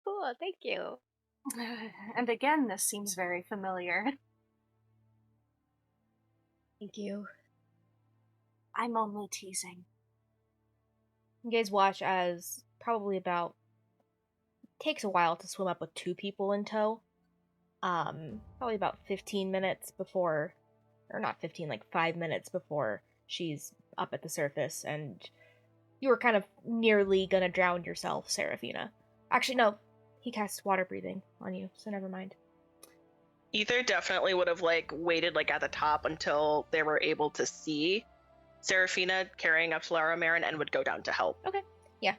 Cool, thank you. And again, this seems very familiar. Thank you. I'm only teasing. You guys watch as probably takes a while to swim up with 2 people in tow. Probably about 15 minutes before or not 15, like 5 minutes before she's up at the surface, and you were kind of nearly gonna drown yourself, Seraphina. Actually, no, he casts water breathing on you, so never mind. Ether definitely would have like waited like at the top until they were able to see Seraphina carrying up Solara Marin and would go down to help. Okay, yeah,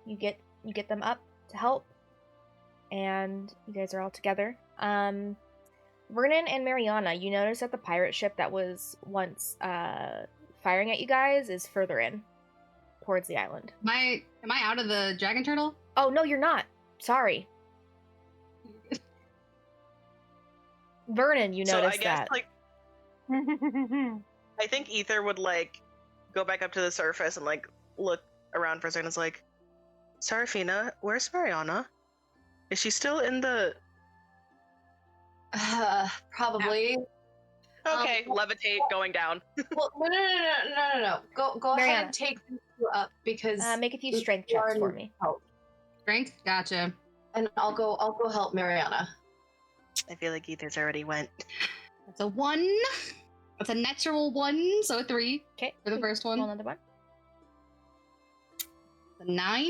you get them up to help, and you guys are all together. Vernon and Mariana, you notice that the pirate ship that was once firing at you guys is further in towards the island. Am I out of the dragon turtle? Oh no, you're not. Sorry. Vernon, you So noticed I guess that. like I think Ether would like go back up to the surface and like look around for a second. It's like, Seraphina, where's Mariana? Is she still in the? Probably. Okay, levitate, going down. Well, no. Go ahead Mariana. and take you up because Make a few strength checks for me. Strength? Gotcha. and I'll go help Mariana. I feel like Ether's already went. That's a 1. That's a natural 1, so a 3 Okay. for the first one. Roll another one. A 9.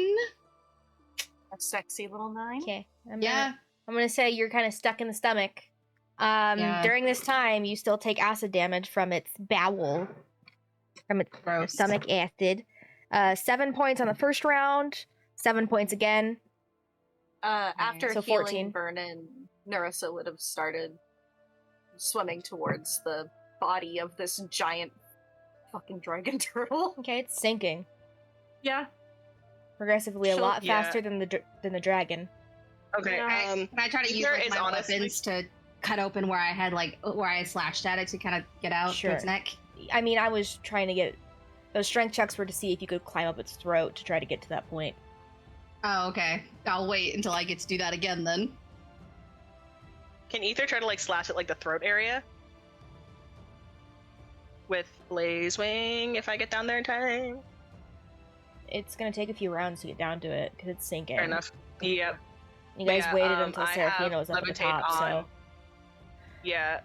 A sexy little 9. Okay. I'm Yeah. gonna say you're kind of stuck in the stomach. Yeah. During this time, you still take acid damage from its bowel, from its Gross. stomach acid. 7 points on the first round. 7 points again. After So healing 14. Vernon, Narissa would have started swimming towards the body of this giant fucking dragon turtle. Okay, it's sinking Yeah. progressively a She'll- lot yeah. faster than the dragon. Okay. Yeah. Can I try to use Ether like, is my honestly- weapons to cut open where I had where I slashed at it to kind of get out Sure. to its neck? I mean, I was trying to get those strength checks were to see if you could climb up its throat to try to get to that point. Oh, okay. I'll wait until I get to do that again then. Can Ether try to like slash at like the throat area? With Blaze Wing if I get down there in time? It's gonna take a few rounds to get down to it because it's sinking. Fair enough. Yep. You guys Yeah, waited until I Seraphina have was up at the levitate top, so on. Yeah.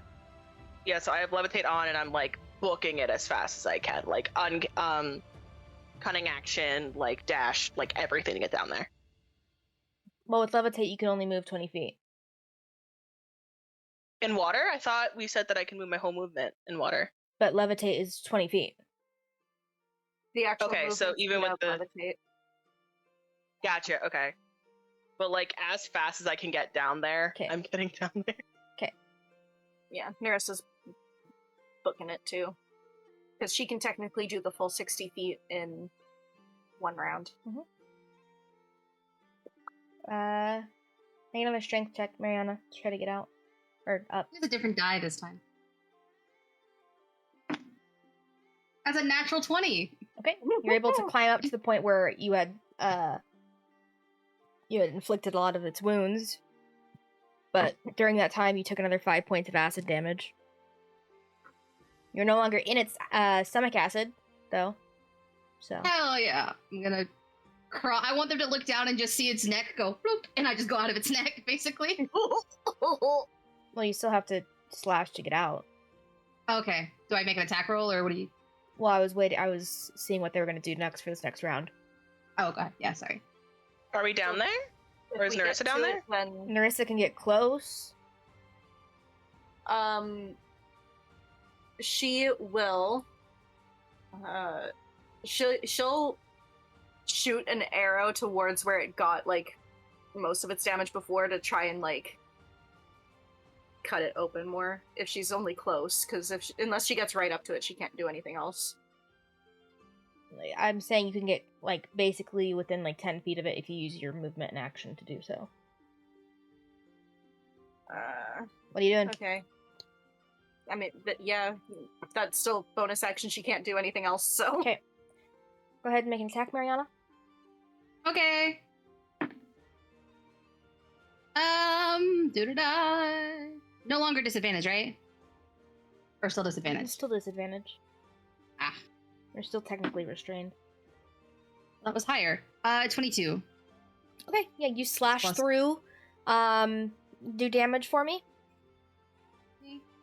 Yeah, so I have levitate on and I'm like booking it as fast as I can. Like cunning action, like dash, like everything to get down there. well, with levitate you can only move 20 feet. In water? I thought we said that I can move my whole movement in water. But levitate is 20 feet. The actual Okay, so movement even speed with of the- levitate. Gotcha, okay. But like as fast as I can get down there, 'Kay. I'm getting down there. Yeah, Narissa's booking it too. Because she can technically do the full 60 feet in one round. Make another strength check, Mariana, to try to get out. Or up. It's a different die this time. That's a natural 20. Okay. You're able to climb up to the point where you had inflicted a lot of its wounds. But during that time you took another 5 points of acid damage. You're no longer in its stomach acid, though. So Hell yeah. I'm gonna crawl. I want them to look down and just see its neck go bloop, and I just go out of its neck, basically. well, you still have to slash to get out. Okay. Do I make an attack roll, or what do you... Well, I was seeing what they were gonna do next for this next round. Oh, god. Yeah, sorry. Are we down there? If Or is we get Narissa down to there? it, then Narissa can get close. she will she'll shoot an arrow towards where it got like most of its damage before to try and like cut it open more if she's only close, because unless she gets right up to it, she can't do anything else. I'm saying you can get like basically within like 10 feet of it if you use your movement and action to do so. What are you doing? Okay. I mean, yeah, that's still bonus action. She can't do anything else, so. Okay. Go ahead and make an attack, Mariana. Okay. Do-da-da. No longer disadvantage, right? Or still disadvantage? Still disadvantage. Ah. You're still technically restrained. That was higher. 22. Okay, yeah, you slash Plus- through. Do damage for me.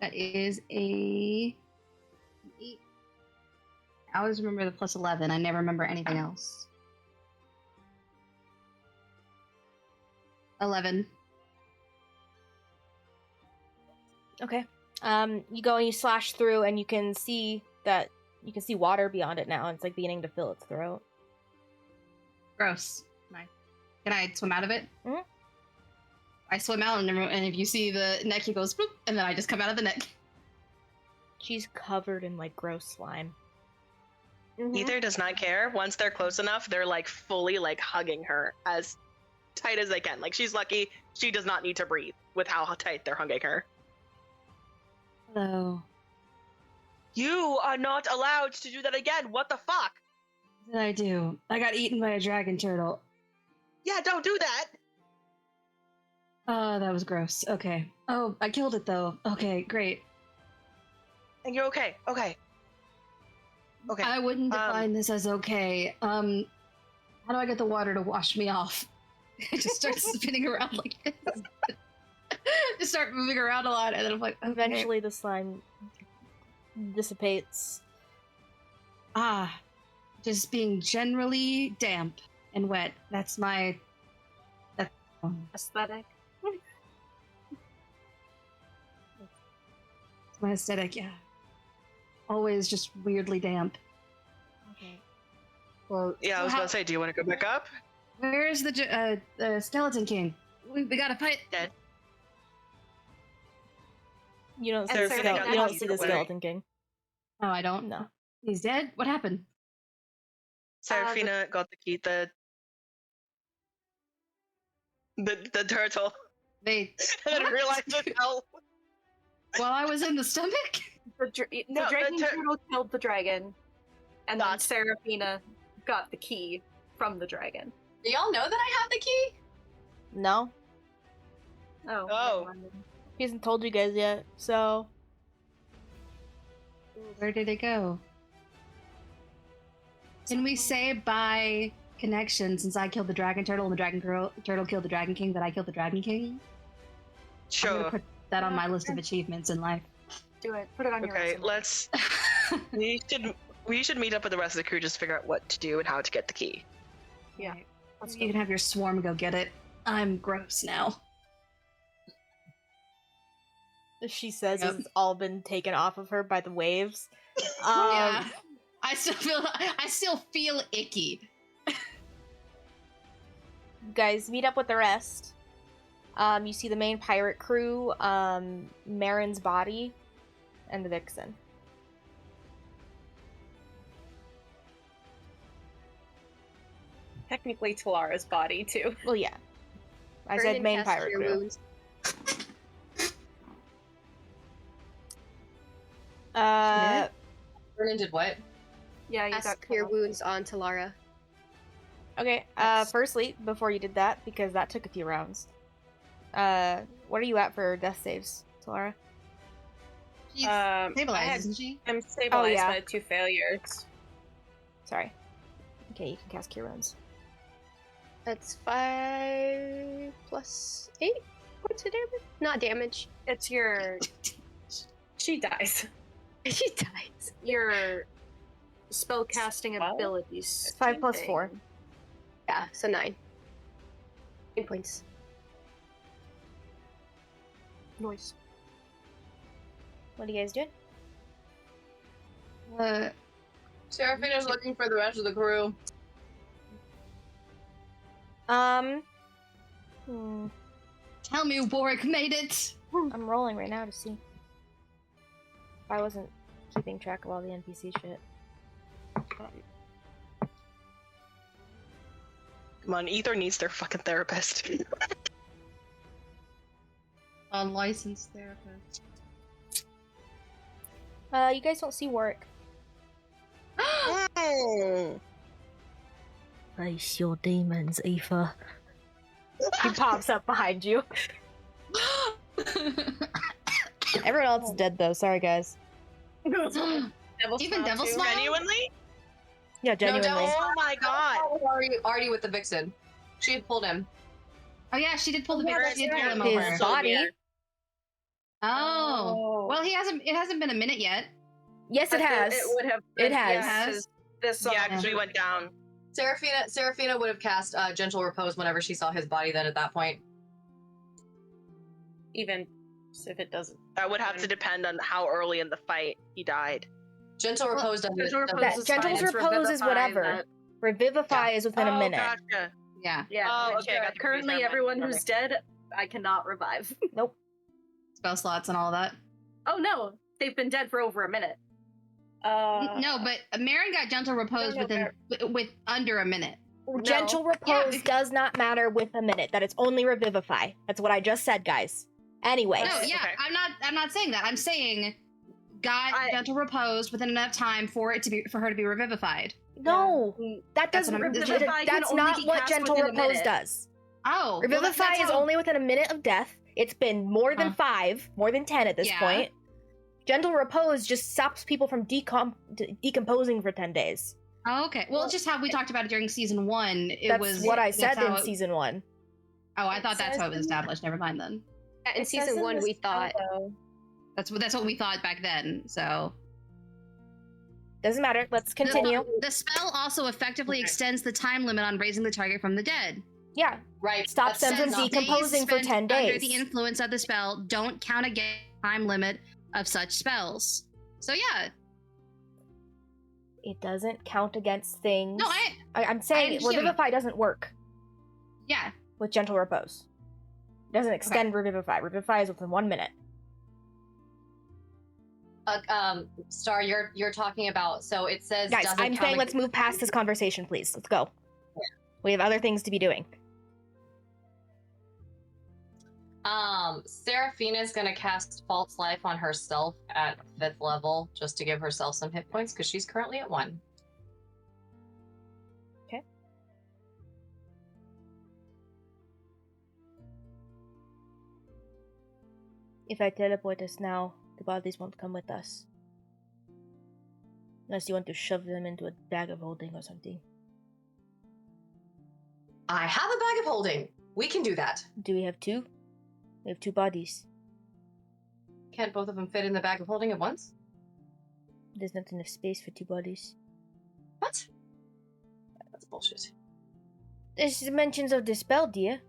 That is a I always remember the plus 11. I never remember anything else. 11. Okay. You go and you slash through, and you can see water beyond it now. It's like beginning to fill its throat. Gross. Can I swim out of it? Mhm. I swim out, and if you see the neck, he goes, boop, and then I just come out of the neck. She's covered in like gross slime. Ether does not care. Once they're close enough, they're like fully like hugging her as tight as they can. Like she's lucky she does not need to breathe with how tight they're hugging her. Hello. You are not allowed to do that again. What the fuck? What did I do? I got eaten by a dragon turtle. Yeah, don't do that. Oh, that was gross. Okay. Oh, I killed it though. Okay, great. And you're okay. Okay. Okay. I wouldn't define this as okay. How do I get the water to wash me off? It just starts spinning around like this. Just start moving around a lot, and then I'm like, okay. Eventually, the slime dissipates. Just being generally damp and wet. That's my Aesthetic. my aesthetic. Yeah, always just weirdly damp. Okay. Well, Yeah, I was about to say, do you want to go back up? where's the Skeleton King? We gotta fight. Dead. You don't see, And the, so skele- they you don't got see the either way. Skeleton King. Oh, I don't. No. He's dead. What happened? Seraphina got the key. The turtle. They. I didn't realize it fell. While I was in the stomach. The No, dragon the turtle killed the dragon, and then Gotcha. Seraphina got the key from the dragon. Do y'all know that I have the key? No. Oh. Oh. never mind. He hasn't told you guys yet, so... Where did it go? Can we say by connection, since I killed the dragon turtle and the turtle killed the dragon king, that I killed the dragon king? I'm Sure. gonna put that on my list of achievements in life. Do it. Put it on your Okay, resume. let's. We should meet up with the rest of the crew just to figure out what to do and how to get the key. Yeah. Let's You can have your swarm go get it. I'm gross now. She says Yep. it's all been taken off of her by the waves. Yeah. I still feel icky. You guys meet up with the rest. You see the main pirate crew, Marin's body, and the Vixen. Technically Talara's body, too. Well, yeah. I Burn said and main cast pirate Cure crew. Wounds. Vernon did what? Yeah, you Cast got Cure cut off. Wounds on Talara. Okay, firstly, before you did that, because that took a few rounds, what are you at for death saves, Talara? She's I stabilized, had- isn't she? I'm stabilized yeah. by 2 failures. Sorry. Okay, you can cast Cure Wounds. That's 5 plus 8 points of damage. Not damage. It's your She dies. She dies. your spell casting Wow. abilities. 5 plus 4. Yeah, so 9. 9 points. Noise. What are you guys doing? Seraphina's looking for the rest of the crew. Tell me Warwick made it! I'm rolling right now to see. If I wasn't keeping track of all the NPC shit. Come on, Ether needs their fucking therapist. Unlicensed therapist. You guys don't see Warwick. Face your demons, Aoife. He pops up behind you. Everyone else is dead though, sorry guys. Devil Even Smile Devil too. Smile? Genuinely? Yeah, genuinely. Devil- Oh my god. Already with the Vixen. She had pulled him. Oh yeah, she did pull the Yeah, she did pull him that's His over. body. Oh. Well, it hasn't been a minute yet. Yes, it has. It would have. It has. Yeah, 'cause this. Yeah, because we went down. Seraphina would have cast Gentle Repose whenever she saw his body then at that point. Even if it doesn't. That would have to depend on how early in the fight he died. Gentle Repose doesn't. Gentle Repose That is Gentle's fine. It's Repose is Revivify whatever. that- Revivify is within a minute. Gotcha. Yeah. Yeah. Oh, which, okay, I got the currently, confused. everyone Never mind. who's dead, I cannot revive. Nope. Spell slots and all that. Oh no, they've been dead for over a minute. No, but Marin got gentle repose with under a minute. Gentle Repose does not matter with a minute. That it's only Revivify. That's what I just said, guys. Anyway. No, yeah, Okay. I'm not saying that. I'm saying got gentle repose within enough time for her to be revivified. No, that That's doesn't. what I'm- Revivify can That's only not be what cast Gentle within a Repose minute. does. Oh, Revivify is only within a minute of death. It's been more than Huh. 5, more than 10 at this Yeah. point. Gentle Repose just stops people from decomposing for 10 days. Oh, okay. Well, just how we talked about it during season 1. That's what I that's said how in it- season 1. Oh, I thought that's says how it was in- established. Never mind then. In season 1, we thought. That's what we thought back then. So Doesn't matter. Let's continue. The spell also effectively extends the time limit on raising the target from the dead. Yeah. Right. Stops them That's from not- decomposing for Days 10 spent Under days. the influence of the spell don't count against the time limit of such spells. So yeah. It doesn't count against things. No, I'm saying understand. Revivify doesn't work yeah. with Gentle Repose. It doesn't extend Revivify. Revivify is within 1 minute. Star, you're talking about. So it says. Guys, doesn't I'm count saying let's move past this conversation, please. Let's go. We have other things to be doing. Seraphina's gonna cast False Life on herself at 5th level just to give herself some hit points because she's currently at 1. Okay. If I teleport us now, the bodies won't come with us. Unless you want to shove them into a bag of holding or something. I have a bag of holding. We can do that. Do we have 2? We have 2 bodies. Can't both of them fit in the bag of holding at once? There's not enough space for 2 bodies. What? That's bullshit. There's dimensions of the spell, dear.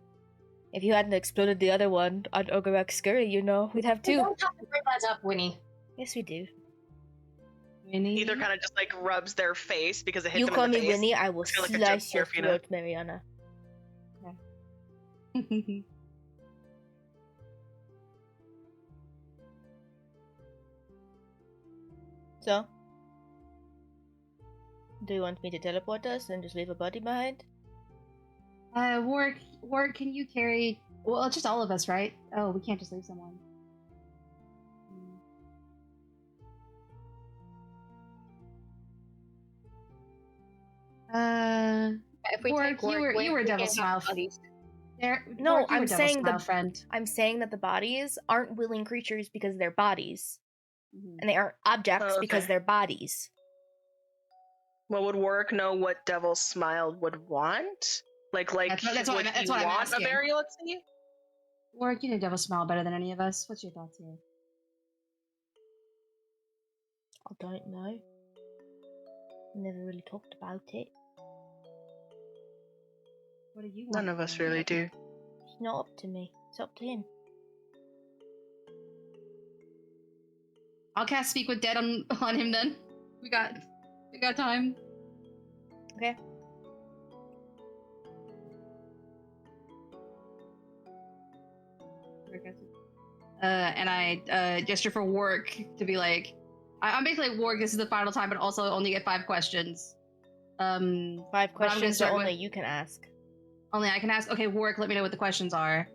If you hadn't exploded the other one on Ogorok Scurry, you know, we'd have 2. You don't have to bring that up, Winnie. Yes, we do. Winnie. Either kind of just like rubs their face because it hit You them call in the me face. Winnie, I will feel like a slice joke your here, Fina. throat, Mariana. So? Do you want me to teleport us and just leave a body behind? Warwick, can you carry? Well, just all of us, right? Oh, we can't just leave someone. If we Warwick, take Warwick with, you were we Devil can't Smile. have bodies. No, Warwick, you I'm were Devil saying Smile the- friend. I'm saying that the bodies aren't willing creatures because they're bodies, Mhm. and they aren't objects Oh, because okay. they're bodies. Well, would Warwick know what Devil Smile would want? Like, That's what would I'm- that's he what I'm want asking. a burial at sea? Warwick, you know Devil Smile better than any of us. What's your thoughts here? I don't know. Never really talked about it. What do you want? None of us really do. It's not up to me. It's up to him. I'll cast Speak with Dead on him then. We got time. Okay. And I gesture for Warwick to be like, I'm basically like, Warwick, this is the final time, but also only get 5 questions. 5 gonna questions that start only with- you can ask. Only I can ask. Okay, Warwick, let me know what the questions are.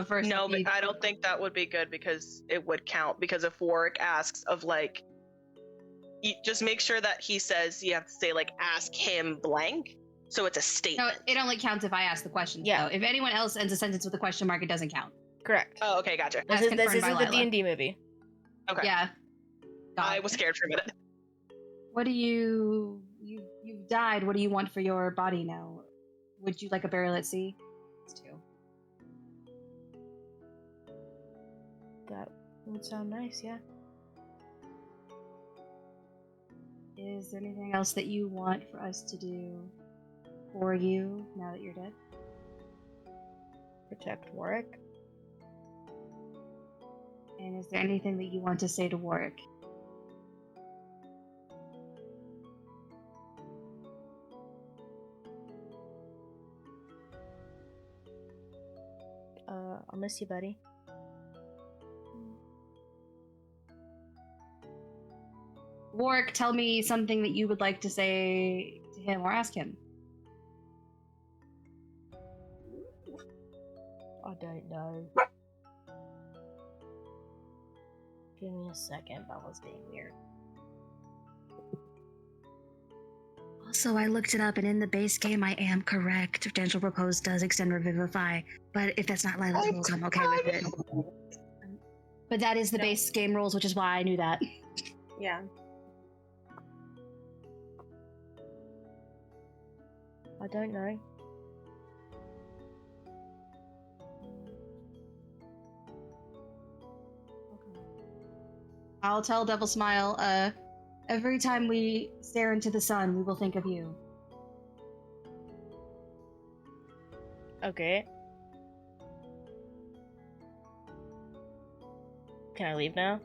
First, No, let me- but I don't think that would be good because it would count. Because if Warwick asks of like, just make sure that he says you have to say like, ask him blank, so it's a No, statement. it only counts if I ask the questions. Yeah. Though. If anyone else ends a sentence with a question mark, it doesn't count. Correct. Oh, okay, gotcha. This As is confirmed by the Lila. D&D movie. Okay, Yeah. I was scared for a minute. What do you've died? What do you want for your body now? Would you like a burial at sea? It's 2. That would sound nice, yeah. Is there anything else that you want for us to do for you now that you're dead? Protect Warwick. And is there anything that you want to say to Warwick? I'll miss you, buddy. Warwick, tell me something that you would like to say to him or ask him. I don't know. Give me a second. That was being weird. Also, I looked it up, and in the base game, I am correct. Gentle Repose does extend Revivify, but if that's not Lila's rules, I'm okay with it. But that is the base game rules, which is why I knew that. Yeah. I don't know. I'll tell Devil Smile, every time we stare into the sun, we will think of you. Okay. Can I leave now?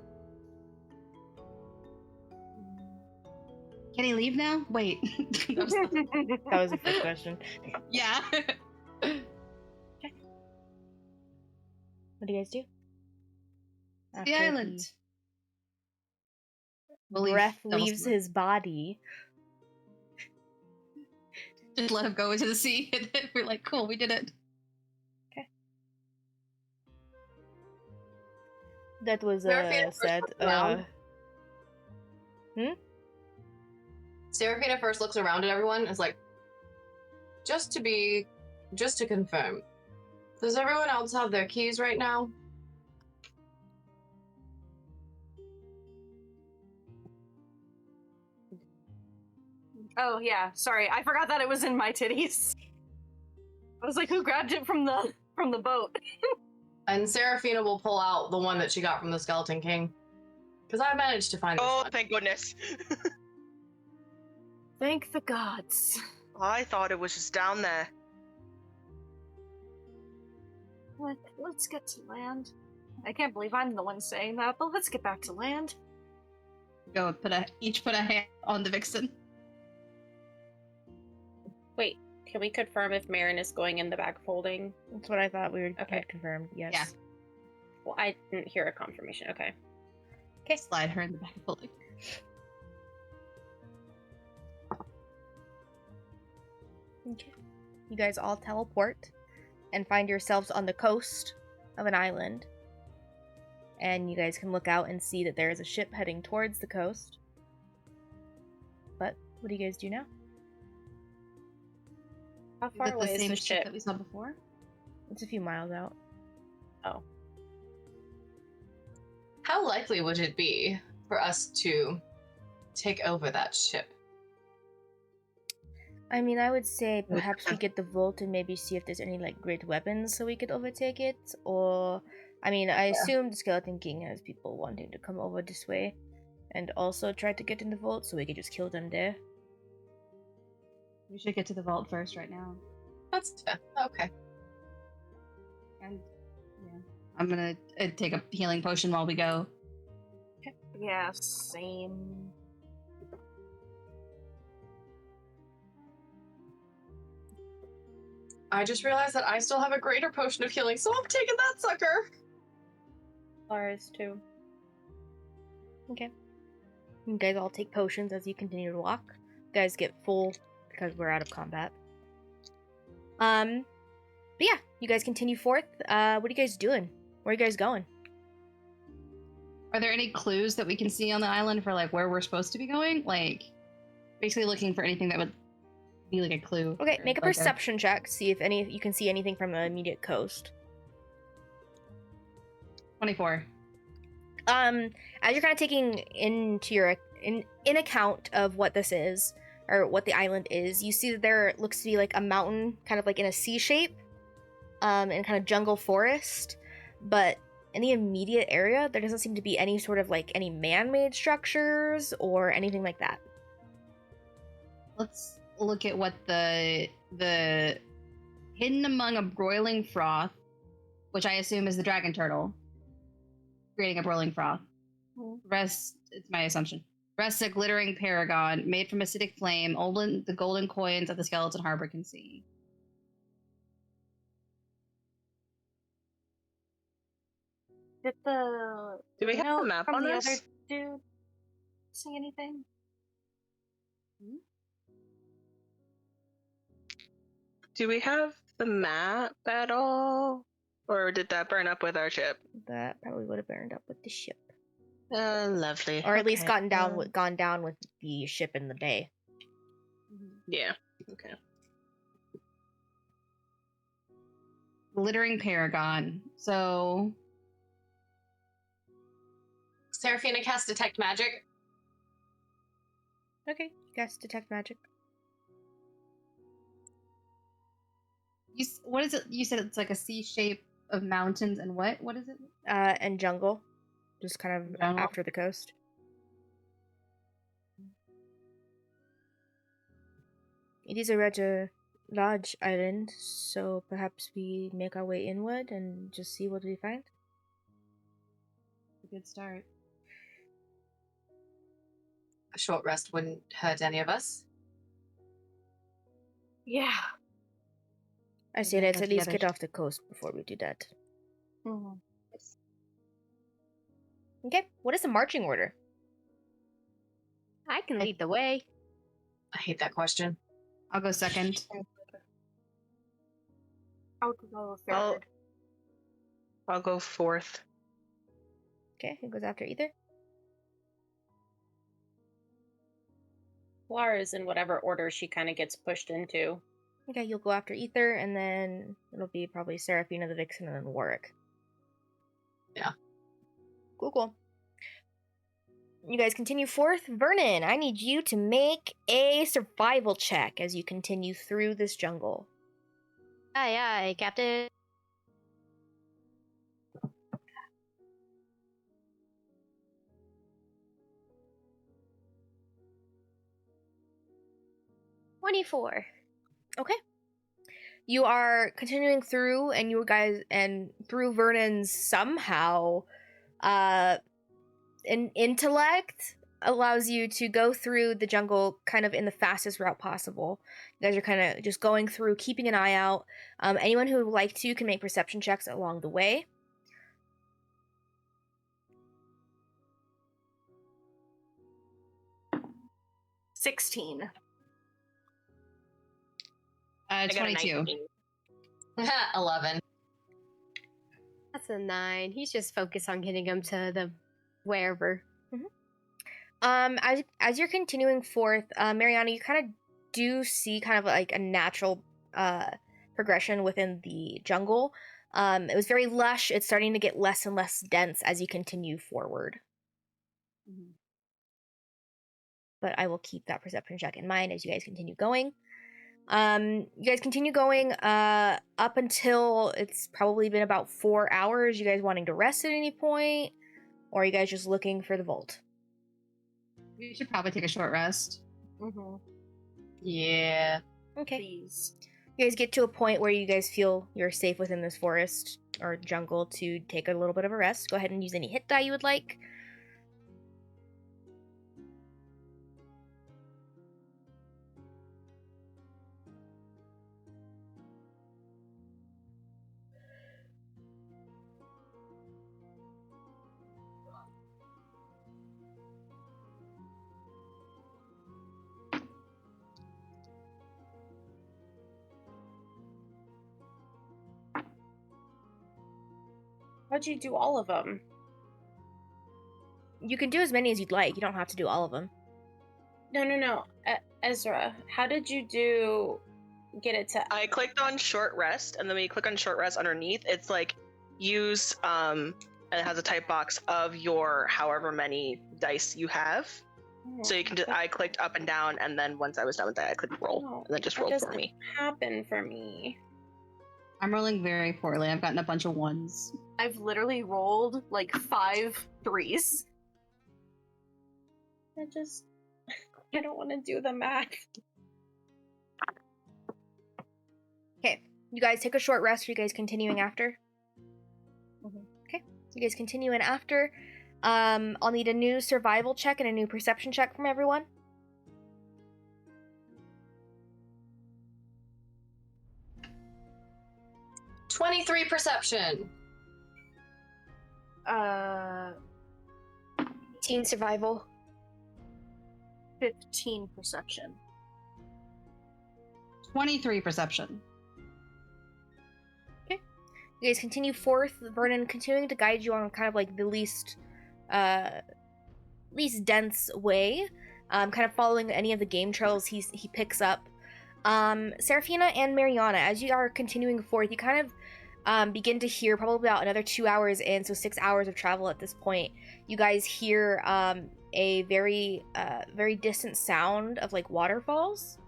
Can he leave now? Wait. That was the first question. Yeah. What do you guys do? The After island. Breath leaves his body. Just let him go into the sea, and then we're like, cool, we did it. That was Seraphina first said. looks around. Hmm? Seraphina first looks around at everyone and is like, just to confirm, does everyone else have their keys right now? Oh yeah, sorry, I forgot that it was in my titties. I was like, who grabbed it from the boat? And Seraphina will pull out the one that she got from the Skeleton King. Because I managed to find this Oh, one. thank goodness. Thank the gods. I thought it was just down there. Let's get to land. I can't believe I'm the one saying that, but let's get back to land. Go each put a hand on the vixen. Wait, can we confirm if Marin is going in the bag folding? That's what I thought we Okay. had confirmed. Yes. Yeah. Well, I didn't hear a confirmation. Okay. Okay, slide her in the back of the Okay. You guys all teleport and find yourselves on the coast of an island. And you guys can look out and see that there is a ship heading towards the coast. But what do you guys do now? How far away is same the ship ship? that we saw before? It's a few miles out. Oh. How likely would it be for us to take over that ship? I mean, I would say perhaps we get the vault and maybe see if there's any, like, great weapons so we could overtake it. Or, I mean, I assume the Skeleton King has people wanting to come over this way and also try to get in the vault so we could just kill them there. We should get to the vault first right now. That's fair. Okay. And yeah, I'm gonna take a healing potion while we go. Yeah, same. I just realized that I still have a greater potion of healing, so I'm taking that sucker. Lars too. Okay. You guys all take potions as you continue to walk. You guys get full because we're out of combat. But yeah, you guys continue forth. What are you guys doing? Where are you guys going? Are there any clues that we can see on the island for like where we're supposed to be going? Like, basically looking for anything that would be like a clue. Okay, or, make a like, perception check. See if you can see anything from the immediate coast. 24. As you're kind of taking into your in account of what this is or what the island is, you see that there looks to be like a mountain, kind of like in a C shape, and kind of jungle forest. But in the immediate area, there doesn't seem to be any sort of like any man-made structures or anything like that. let's look at what the hidden among a broiling froth, which I assume is the dragon turtle, creating a broiling froth. Rest, it's my assumption. Rests a glittering paragon made from acidic flame, only the golden coins of the skeleton harbor can see. Did the Do we have note the map from on the this? other dude say anything? Do we have the map at all? Or did that burn up with our ship? That probably would have burned up with the ship. Lovely. Or at least Okay. gone down with the ship in the bay. Yeah. Okay. Glittering paragon. So Seraphina cast detect magic. Okay, guess detect magic. what is it? You said it's like a C shape of mountains and what? What is it? And jungle. Just kind of Jungle? after the coast. It is a rather large island, so perhaps we make our way inward and just see what we find. A good start. A short rest wouldn't hurt any of us. Yeah. I say Yeah, let's go at least together. get off the coast before we do that. Mm-hmm. Okay, what is the marching order? I can lead the way. I hate that question. I'll go second. I'll go I'll- third. I'll go fourth. Okay, who goes after either? Lara's in whatever order she kind of gets pushed into. Okay, you'll go after Ether, and then it'll be probably Seraphina the Vixen and then Warwick. Yeah. Cool. You guys continue forth. Vernon, I need you to make a survival check as you continue through this jungle. Aye, aye, Captain. $24. Okay. You are continuing through, and you guys, and through Vernon's somehow, an intellect allows you to go through the jungle kind of in the fastest route possible. You guys are kind of just going through, keeping an eye out. Anyone who would like to can make perception checks along the way. $16. I got a 22. 19. 11. That's a 9. He's just focused on getting him to the wherever. As you're continuing forth, Mariana, you kind of do see kind of like a natural progression within the jungle. It was very lush. It's starting to get less and less dense as you continue forward. But I will keep that perception check in mind as you guys continue going. You guys continue going up until it's probably been about 4 hours. You guys wanting to rest at any point? Or are you guys just looking for the vault? We should probably take a short rest. Mm-hmm. Yeah. Okay. Please. You guys get to a point where you guys feel you're safe within this forest or jungle to take a little bit of a rest. Go ahead and use any hit die you would like. How'd you do all of them? You can do as many as you'd like. You don't have to do all of them. No. Ezra, how did you get it to... I clicked on short rest, and then when you click on short rest underneath, it's like use and it has a type box of your however many dice you have. So you can just, I clicked up and down, and then once I was done with that, I clicked roll, No, and then just that rolled for doesn't me. happen for me. I'm rolling very poorly. I've gotten a bunch of ones. I've literally rolled like 5 3s. I don't want to do the math. You guys take a short rest. Are you guys continuing after? Mhm. Okay. You guys continue in after. I'll need a new survival check and a new perception check from everyone. 23 perception. 18 survival. 15 perception. 23 perception. You guys continue forth, Vernon continuing to guide you on kind of like the least dense way, kind of following any of the game trails he picks up. Serafina and Mariana, as you are continuing forth, you kind of begin to hear, probably about another 2 hours in, so 6 hours of travel at this point, you guys hear a very distant sound of like waterfalls.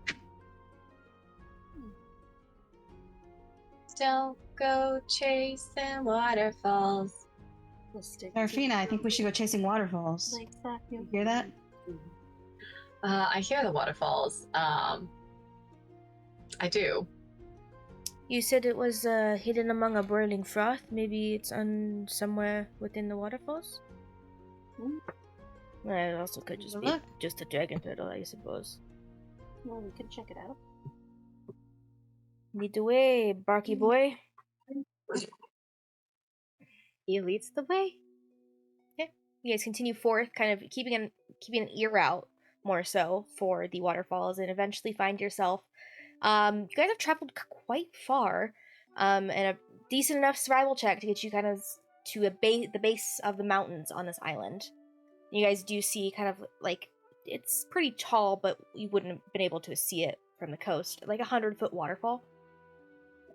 Don't go chasing waterfalls. Serafina, I think we should go chasing waterfalls. You hear that? I hear the waterfalls. I do. You said it was hidden among a boiling froth. Maybe it's somewhere within the waterfalls? Well, it also could just be just a dragon turtle, I suppose. Well, we could check it out. Lead the way, Barky boy. He leads the way. Okay. You guys continue forth, kind of keeping an ear out more so for the waterfalls, and eventually find yourself. You guys have traveled quite far, and a decent enough survival check to get you kind of to the base of the mountains on this island. You guys do see kind of like, it's pretty tall, but you wouldn't have been able to see it from the coast. Like 100-foot waterfall.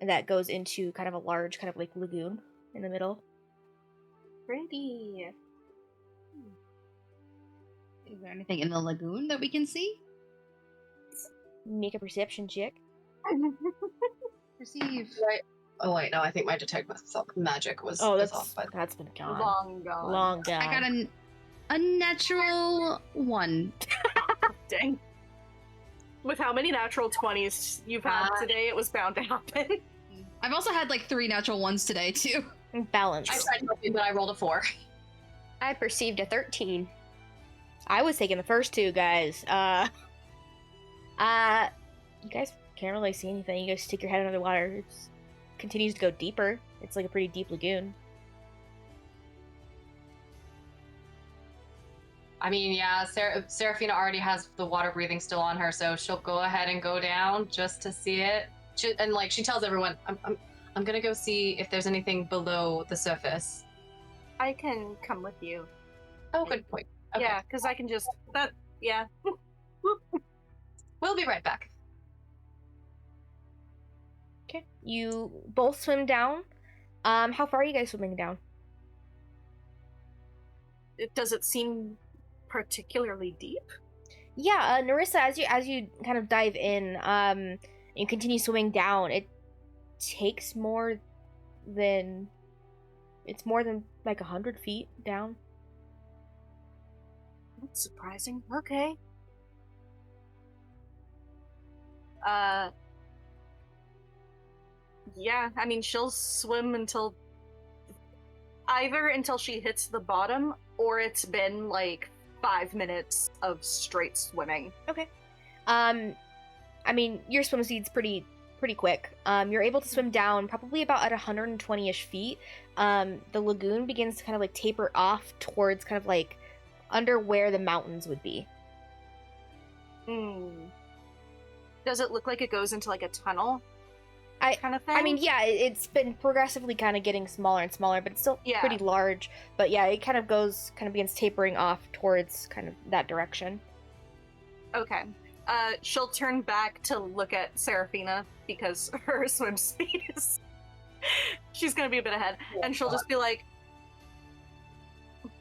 And that goes into kind of a large kind of like lagoon in the middle. Pretty. Is there anything in the lagoon that we can see? Make a perception check. Perceive. Right. Oh wait, no, I think my detect magic was Oh, off by that's been gone. Long gone. Long gone. I got a natural 1. Dang. With how many natural 20s you've had Ah. today, it was bound to happen. I've also had like 3 natural 1s today too. Balance. I tried helping, but I rolled a 4. I perceived a 13. I was taking the first 2, guys. You guys can't really see anything. You guys stick your head under the water. It continues to go deeper. It's like a pretty deep lagoon. I mean, yeah, Serafina already has the water breathing still on her, so she'll go ahead and go down just to see it. And like she tells everyone, I'm gonna go see if there's anything below the surface. I can come with you. Oh, good point. Okay. Yeah, because I can just... Yeah. We'll be right back. Okay. You both swim down. How far are you guys swimming down? Does it seem particularly deep? Yeah, Narissa, as you kind of dive in, and you continue swimming down, it takes more than like 100 feet down. That's surprising. Okay. Yeah, I mean, she'll swim until she hits the bottom, or it's been like 5 minutes of straight swimming. Okay. I mean, your swim speed's pretty quick. You're able to swim down probably about at 120-ish feet. The lagoon begins to kind of like taper off towards kind of like under where the mountains would be. Does it look like it goes into like a tunnel? Kind of thing? I mean, yeah, it's been progressively kind of getting smaller and smaller, but it's still pretty large. But yeah, it kind of begins tapering off towards kind of that direction. Okay. She'll turn back to look at Serafina because her swim speed is... She's gonna be a bit ahead. And she'll just be like,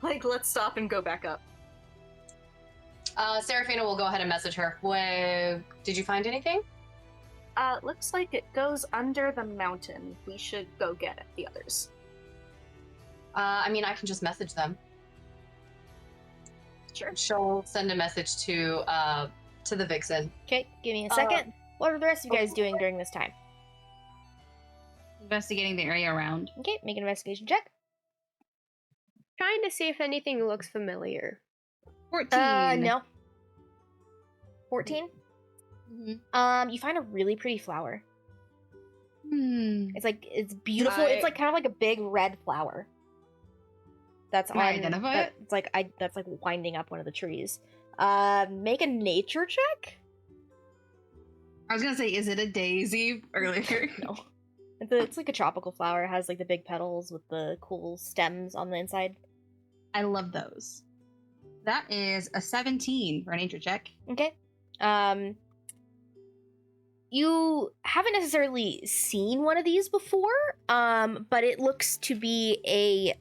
let's stop and go back up. Serafina will go ahead and message her. Did you find anything? Looks like it goes under the mountain. We should go get it, the others. I mean, I can just message them. Sure. She'll send a message to the Vixen. Okay, give me a second. What are the rest of you guys doing during this time? Investigating the area around. Okay, make an investigation check. Trying to see if anything looks familiar. 14. No. 14? Mhm. You find a really pretty flower. Hmm. It's beautiful. It's like kind of like a big red flower. That's Can I identify it? It's like that's like winding up one of the trees. Make a nature check? I was gonna say, is it a daisy earlier? No. It's like a tropical flower. It has like the big petals with the cool stems on the inside. I love those. That is a 17 for a nature check. Okay. You haven't necessarily seen one of these before, but it looks to be a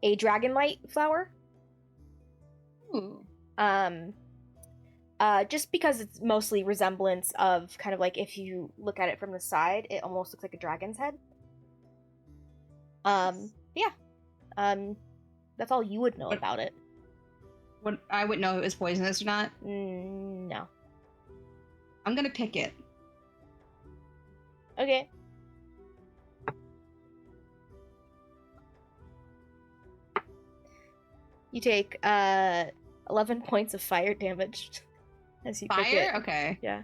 dragonlight flower. Ooh. Just because it's mostly resemblance of kind of like if you look at it from the side, it almost looks like a dragon's head. Yeah. That's all you would know about it. What I wouldn't know if it was poisonous or not. No. I'm gonna pick it. Okay. You take 11 points of fire damage as you pick Fire? it. Okay. Yeah.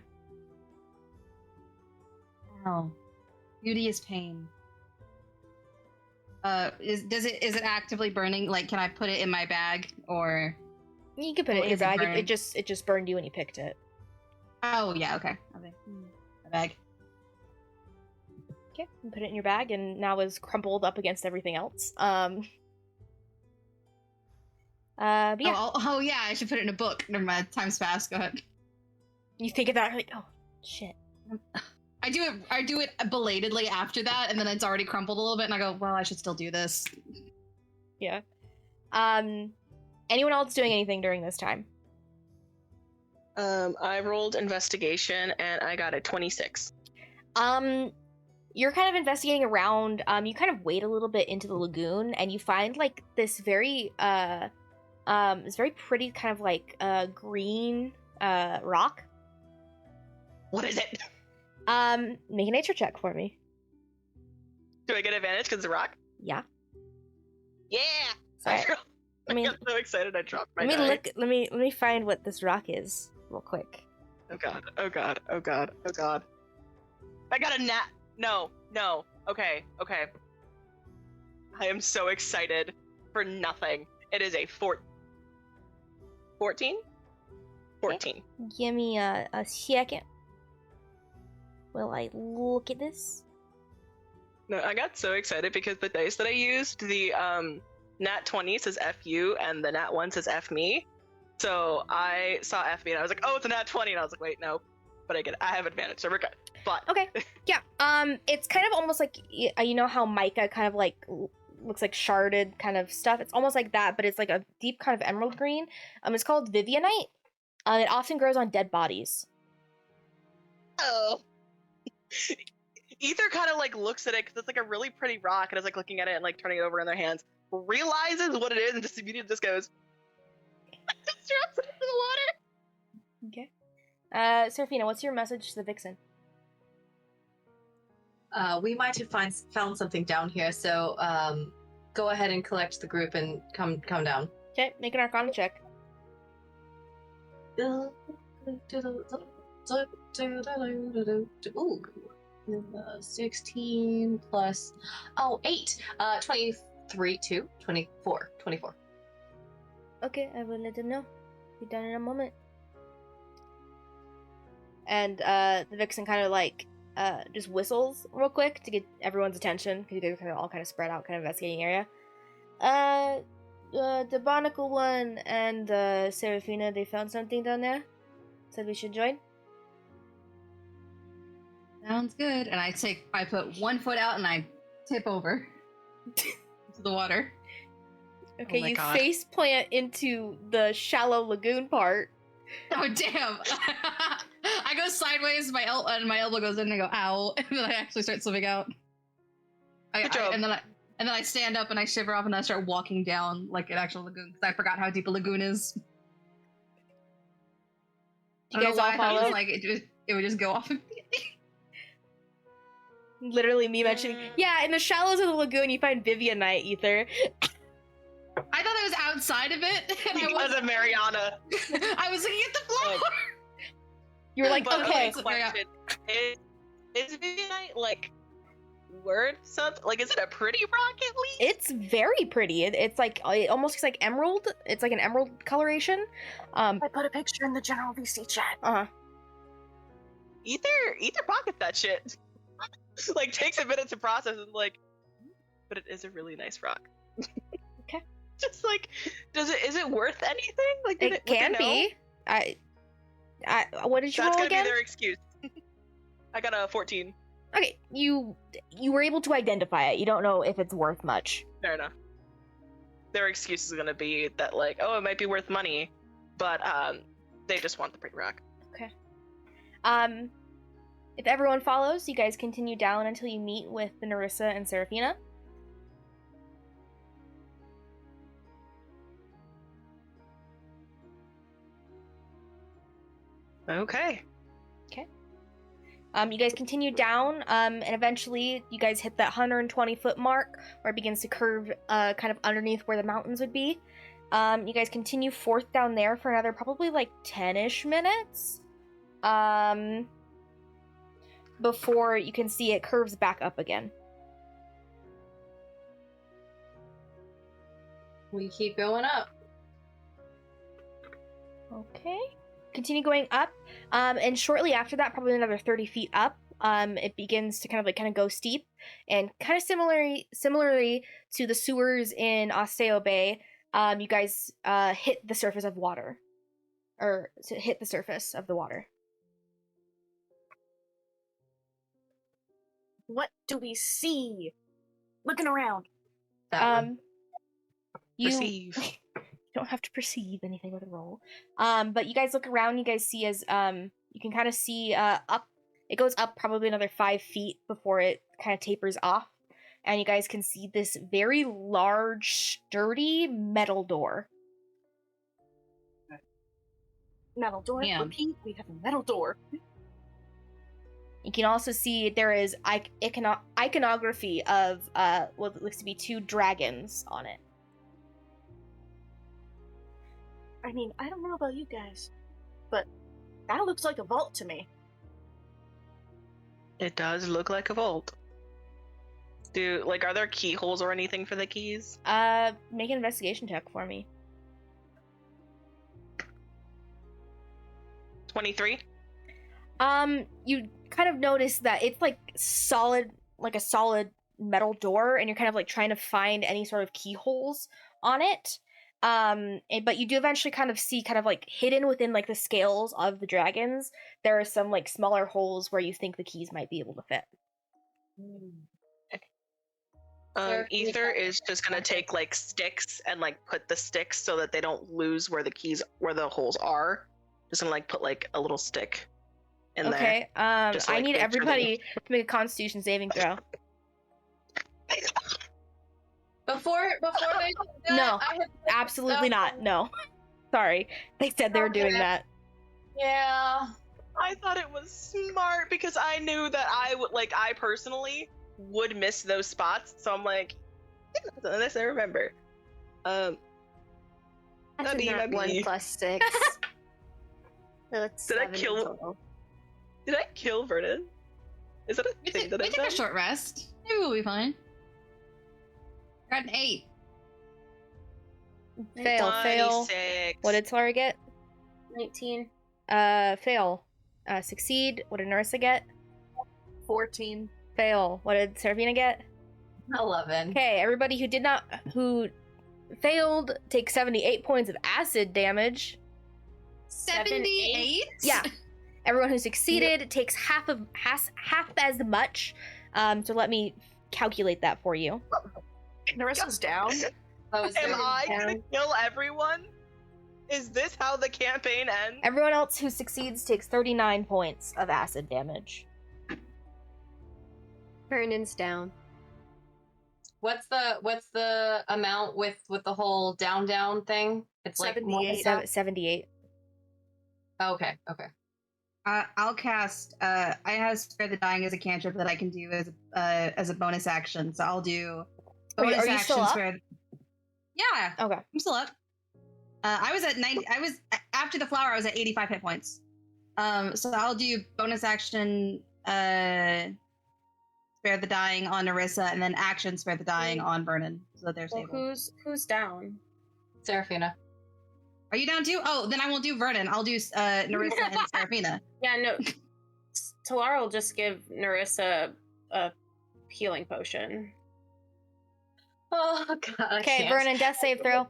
Oh. Beauty is pain. Is it actively burning? Like, can I put it in my bag or? You can put it in your bag. It just burned you when you picked it. Oh yeah, okay. My bag. Okay, you put it in your bag, and now is crumpled up against everything else. But yeah. Oh yeah, I should put it in a book. Never mind. Time's fast. Go ahead. You think of that, like, oh shit. I do it belatedly after that, and then it's already crumpled a little bit, and I go, well, I should still do this. Yeah. Anyone else doing anything during this time? I rolled investigation and I got a 26. You're kind of investigating around. You kind of wade a little bit into the lagoon, and you find like this very pretty kind of like green rock. What is it? Make a nature check for me. Do I get advantage because it's a rock? Yeah. Yeah. Sorry. I got so excited I dropped my Let me die. look. Let me find what this rock is real quick. Oh god. Oh god. Oh god. Oh god. I got a nat. No. Okay. I am so excited for nothing. It is a 14. 14. Give me a second. Will I look at this? No, I got so excited because the dice that I used, the nat 20 says F you and the nat 1 says F me. So I saw F me and I was like, oh, it's a nat 20. And I was like, wait, no. But I have advantage, so we're good. But Okay. Yeah. It's kind of almost like you know how mica kind of like looks like sharded kind of stuff. It's almost like that, but it's like a deep kind of emerald green. It's called Vivianite. It often grows on dead bodies. oh. Ether kind of like looks at it because it's like a really pretty rock and is like looking at it and like turning it over in their hands, realizes what it is and just immediately just goes just drops it into the water. Okay. Serafina, what's your message to the vixen? We might have found something down here, so go ahead and collect the group and come down. Okay, make an Arcana check. Ooh, 16 plus 8. 23 to 24. Okay, I will let them know. Be done in a moment. And the vixen kind of like just whistles real quick to get everyone's attention because you guys are all kind of spread out, kind of investigating area. The Barnacle one and Serafina, they found something down there. Said we should join. Sounds good. And I put one foot out and I tip over into the water. Okay, Oh my you God. face plant into the shallow lagoon part. Oh damn! I go sideways, my elbow goes in, and I go ow, and then I actually start swimming out. Good job. And then I stand up and I shiver off and I start walking down like an actual lagoon because I forgot how deep a lagoon is. Do you guys all follow? it would just go off immediately. Literally me mentioning, yeah, in the shallows of the lagoon you find Vivianite, Ether. I thought it was outside of it. And Because of Mariana. I was looking at the floor. You were like, But okay. question, is Vivianite like worth something? Like, is it a pretty rock at least? It's very pretty. It's like, it almost looks like emerald. It's like an emerald coloration. I put a picture in the general VC chat. Uh-huh. Ether pocket that shit. Like, takes a minute to process and like, but it is a really nice rock. Okay. Just like, is it worth anything? Like, It can be. What did you That's roll gonna again? be their excuse. I got a 14. Okay, you were able to identify it. You don't know if it's worth much. Fair enough. Their excuse is gonna be that like, oh, it might be worth money, but they just want the pretty rock. Okay. If everyone follows, you guys continue down until you meet with the Nerissa and Seraphina. Okay. You guys continue down, and eventually you guys hit that 120-foot mark where it begins to curve kind of underneath where the mountains would be. You guys continue forth down there for another probably like 10-ish minutes. Before you can see it curves back up again. We keep going up. Okay. Continue going up, and shortly after that, probably another 30 feet up, it begins to kind of go steep, and kind of similarly to the sewers in Osteo Bay, you guys hit the surface of water, or hit the surface of the water. What do we see? Looking around. That one. You Perceive. don't have to perceive anything with a roll. But you guys look around, you guys see as you can kind of see up, it goes up probably another 5 feet before it kind of tapers off, and you guys can see this very large, sturdy metal door. Metal door. Yeah. Repeat. We have a metal door. You can also see there is iconography of what looks to be 2 dragons on it. I mean, I don't know about you guys, but that looks like a vault to me. It does look like a vault. Are there keyholes or anything for the keys? Make an investigation check for me. 23? You kind of notice that it's like a solid metal door, and you're kind of like trying to find any sort of keyholes on it. But you do eventually kind of see like hidden within like the scales of the dragons, there are some like smaller holes where you think the keys might be able to fit. Ether is just gonna take like sticks and like put the sticks so that they don't lose where the holes are. Just gonna like put like a little stick in there. Okay, Just, I like, need make sure everybody to make a Constitution saving throw. Before they do that, No, I had absolutely not. No. Sorry. They said they were doing Okay. that. yeah. I thought it was smart because I knew that I personally would miss those spots. So I'm like, unless I remember. That's That'd be- a nat that'd be- 1 plus 6. That's Did I 7 in kill- total. Did I kill Vernon? Is that a We thing took that I've a done? short rest. Maybe we'll be fine. Got an 8. Fail. 26. What did Slara get? 19. Fail. Succeed. What did Narissa get? 14. Fail. What did Seraphina get? 11. Okay, everybody who failed take 78 points of acid damage. 78? Yeah. Everyone who succeeded takes half as much. So let me calculate that for you. Narissa's down. Oh, is Am there- I gonna kill everyone? Is this how the campaign ends? Everyone else who succeeds takes 39 points of acid damage. Vernon's down. What's the amount with the whole down thing? It's like more than 78. 78. Okay. I'll cast. I have Spare the Dying as a cantrip that I can do as a bonus action. So I'll do bonus are you action. still up? Yeah. Okay. I'm still up. I was at 90. I was after the flower. I was at 85 hit points. So I'll do bonus action. Spare the Dying on Narissa, and then action Spare the Dying on Vernon. So that they're Well, stable. who's down? Seraphina. Are you down too? Oh, then I won't do Vernon. I'll do Narissa and Seraphina. Yeah, no. Talara will just give Narissa a healing potion. Oh god. I Okay, can't. Vernon, death save throw.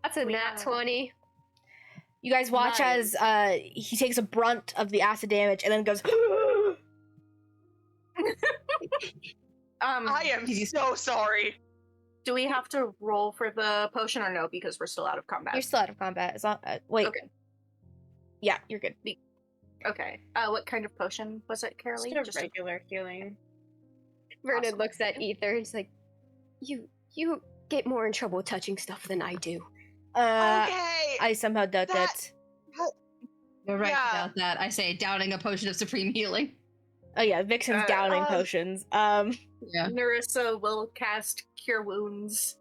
That's a nat 20. You guys watch Nice. as he takes a brunt of the acid damage and then goes. I am so sorry. Do we have to roll for the potion or no? Because we're still out of combat. You're still out of combat. As long, wait. Okay. Yeah, you're good. Okay. What kind of potion was it, Carolee? Just a regular healing. Vernon Awesome. looks at Ether. He's like, "You get more in trouble touching stuff than I do." Okay. I somehow doubt that. You're right Yeah. about that. I say downing a potion of supreme healing. Oh yeah, Vixen's downing uh, potions. Yeah. Narissa will cast Cure Wounds.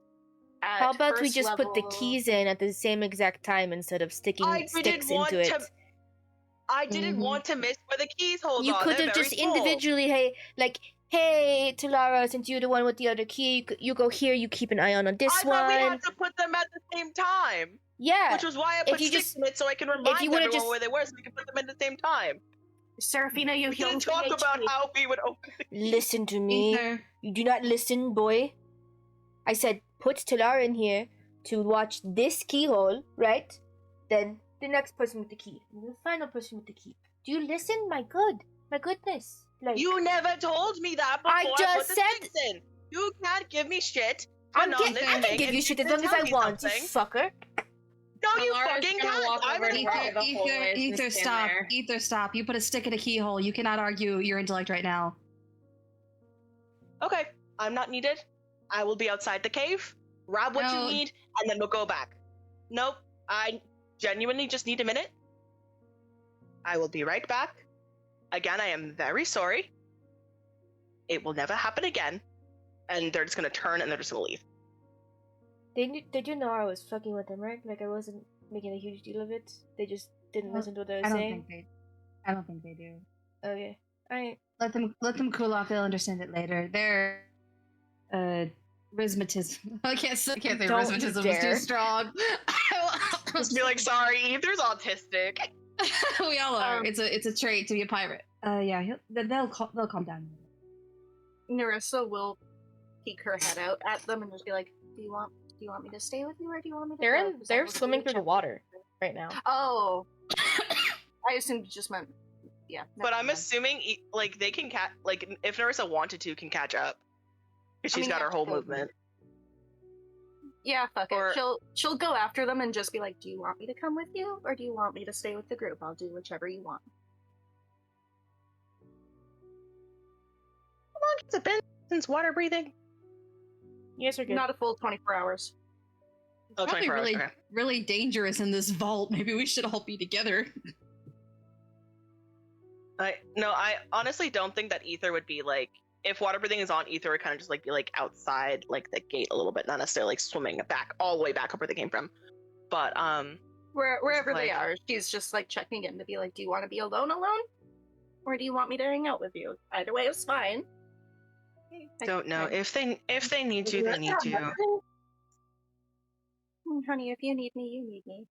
At How about we first just put the level. keys in at the same exact time instead of sticking I sticks didn't want into it? to. I didn't Mhm. want to miss where the keys hold You on. could They're have very just small. individually, hey, Talara, since you're the one with the other key, you go here, you keep an eye on this I thought we one. had to put them at the same time, Yeah. which was why I if put you sticks just- in it so I can remind you everyone would've just- where they were, so we can put them at the same time. Seraphina, you We didn't healed talk me. about how we would open the keys. Listen to me. Ether. You do not listen, boy. I said put Talara in here to watch this keyhole, right? Then the next person with the key. And the final person with the key. Do you listen? My goodness. Like, You never told me that before I I just put the said- sticks in. You can't give me shit for I not can listening. give you and shit as then long as tell I me want, you something. fucker. No, you Alara's fucking gonna can't. walk I'm over an to where adult. the hole is and Ether, stand stop. there. Ether, stop. You put a stick in a keyhole. You cannot argue your intellect right now. Okay, I'm not needed. I will be outside the cave, grab what No. you need, and then we'll go back. Nope, I genuinely just need a minute. I will be right back. Again, I am very sorry. It will never happen again. And they're just gonna turn and they're just gonna leave. They did know I was fucking with them, right? Like I wasn't making a huge deal of it. They just didn't Well, listen to what I was I don't saying. think they do. Okay. I Let them cool off. They'll understand it later. Their rheumatism. I can't say Don't you rheumatism is too dare. strong. Just be like, sorry, Ether's autistic. We all are. It's a trait to be a pirate. Yeah, they'll calm down. Narissa will peek her head out at them and just be like, "Do you want me to stay with you, or do you want me to?" go? 'Cause I they're will swimming do through the whichever." water right now. Oh, I assumed you just meant, yeah. But never I'm mind. assuming, like, they can like, if Narissa wanted to, can catch up. Because I she's mean, got yeah, her whole she'll- movement. Yeah, fuck or- it. She'll go after them and just be like, "Do you want me to come with you, or do you want me to stay with the group? I'll do whichever you want." How long has it been since water breathing? You guys are good. Not a full 24 hours. Oh, Probably 24 hours. really, Okay. really dangerous in this vault. Maybe we should all be together. I honestly don't think that Ether would be like, if water breathing is on, Ether would kind of just like be like outside like the gate a little bit, not necessarily like swimming back all the way back up where they came from. But Wherever they like- are, she's just like checking in to be like, "Do you want to be alone, or do you want me to hang out with you? Either way is fine." don't know if they need to, they need to. Honey, if you need me, you need me.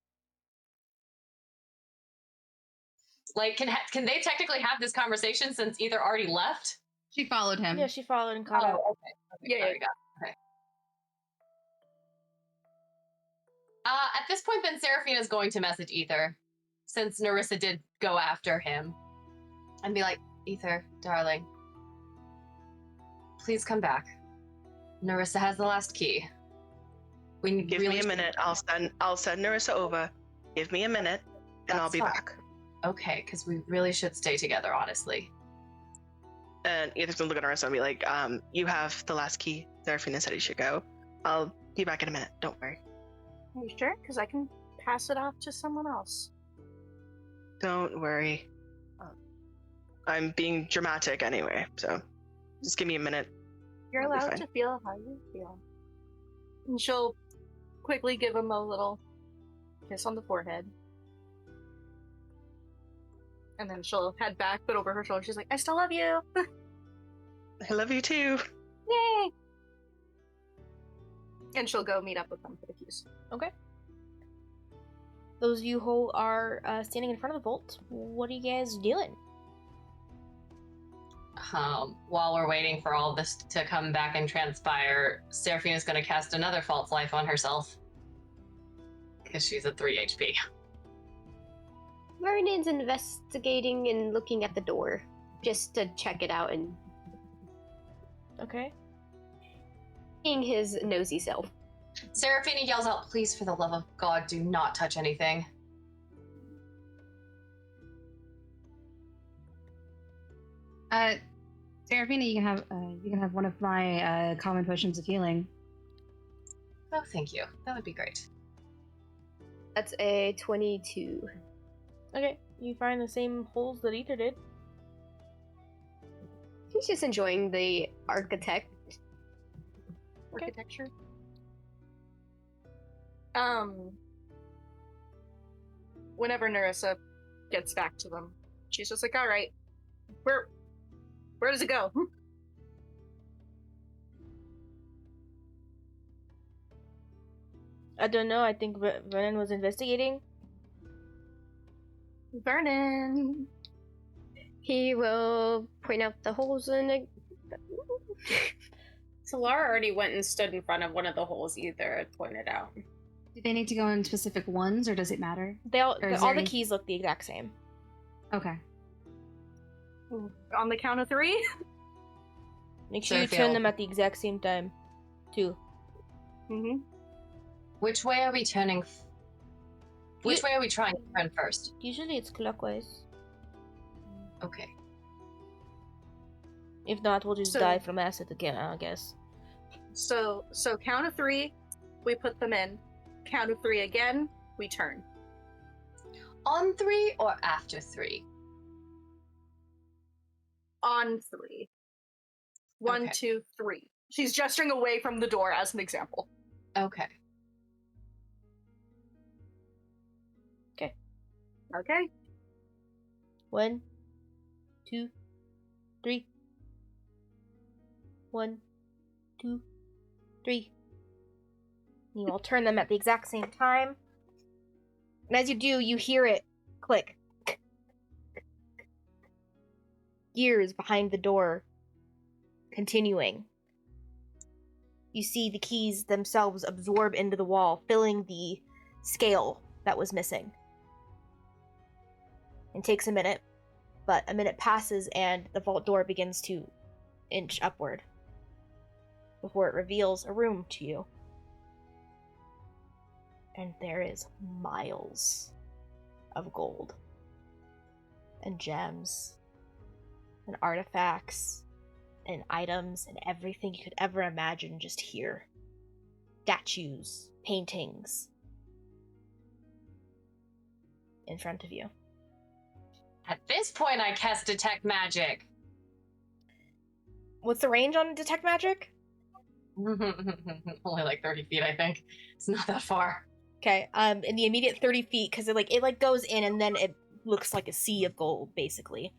Like, can they technically have this conversation since Ether already left? She followed him. Yeah, she followed and caught up. Oh, okay. Yeah, Sorry, got it. Okay. At this point, then Seraphina's going to message Ether, since Narissa did go after him, and be like, "Ether, darling, please come back. Narissa has the last key. We Give really me a should-" minute. I'll send Narissa over. Give me a minute, and I'll That's be fine. back. Okay, because we really should stay together, honestly. And Ether's gonna look at Narissa and be like, you have the last key. Seraphina said you should go. I'll be back in a minute. Don't worry. Are you sure? Because I can pass it off to someone else. Don't worry. I'm being dramatic anyway, so just give me a minute. You're I'll be allowed fine. to feel how you feel. And she'll quickly give him a little kiss on the forehead. And then she'll head back, but over her shoulder, she's like, I still love you! I love you too. Yay! And she'll go meet up with them for the keys. Okay. Those of you who are standing in front of the vault, what are you guys doing? While we're waiting for all this to come back and transpire, Seraphina's going to cast another False Life on herself. Because she's at 3 HP. Vernon's investigating and looking at the door just to check it out and Okay. being his nosy self. Seraphina yells out, please, for the love of God, do not touch anything. Seraphina, you can have one of my common potions of healing. Oh, thank you. That would be great. That's a 22. Okay. You find the same holes that Ether did. He's just enjoying the architecture. Whenever Nerissa gets back to them, she's just like, alright, where does it go? I don't know. I think Vernon was investigating. Vernon! He will point out the holes in it. So Laura already went and stood in front of one of the holes Ether had pointed out. Do they need to go in specific ones, or does it matter? All Or is the there any- keys look the exact same. Okay. On the count of 3? Make sure you Seraphil. turn them at the exact same time, too. Mm-hmm. Which way are we turning? Which way are we trying to turn first? Usually it's clockwise. Okay. If not, we'll just So- die from acid again, I guess. So count of 3, we put them in. Count of 3 again, we turn. On 3 or after 3? On 3. 1, Okay. 2, 3. She's gesturing away from the door as an example. Okay. Okay. 1, 2, 3. 1, 2, 3. You all turn them at the exact same time. And as you do, you hear it click. Gears behind the door continuing. You see the keys themselves absorb into the wall, filling the scale that was missing. It takes a minute, but a minute passes and the vault door begins to inch upward before it reveals a room to you. And there is miles of gold and gems and artifacts and items and everything you could ever imagine just here. Statues, paintings in front of you. At this point, I cast Detect Magic. What's the range on Detect Magic? Only like 30 feet, I think. It's not that far. Okay, in the immediate 30 feet, because it goes in and then it looks like a sea of gold, basically.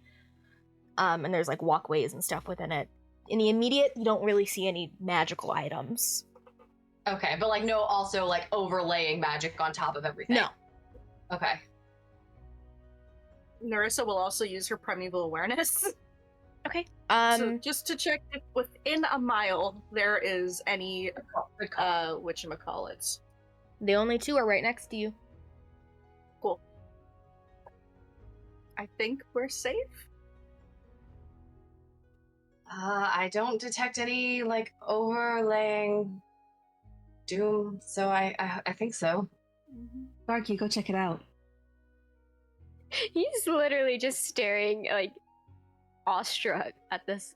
And there's like walkways and stuff within it. In the immediate, you don't really see any magical items. Okay, but like no also like overlaying magic on top of everything. No. Okay. Nerissa will also use her primeval awareness. Okay. So just to check if within a mile there is any whatchamacallits. The only two are right next to you. Cool. I think we're safe. I don't detect any like overlaying doom, so I think so. Barky, go check it out. He's literally just staring, like, awestruck at this.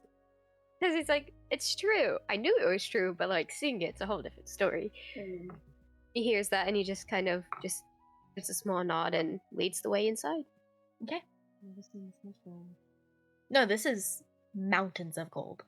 Because he's like, it's true. I knew it was true, but, like, seeing it's a whole different story. He hears that and he just kind of just gives a small nod and leads the way inside. Okay. No, this is mountains of gold.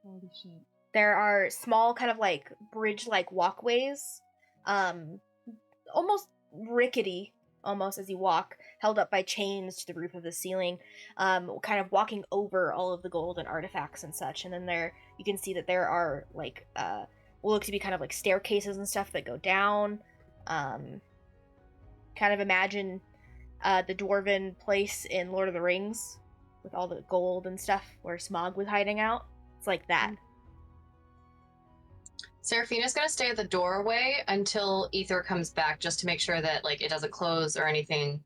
Holy shit. There are small kind of like bridge-like walkways, almost rickety, almost as you walk, held up by chains to the roof of the ceiling, kind of walking over all of the gold and artifacts and such. And then there, you can see that there are like, what looks to be kind of like staircases and stuff that go down. Kind of imagine the dwarven place in Lord of the Rings with all the gold and stuff where Smaug was hiding out. It's like that. Seraphina's gonna stay at the doorway until Ether comes back, just to make sure that like it doesn't close or anything.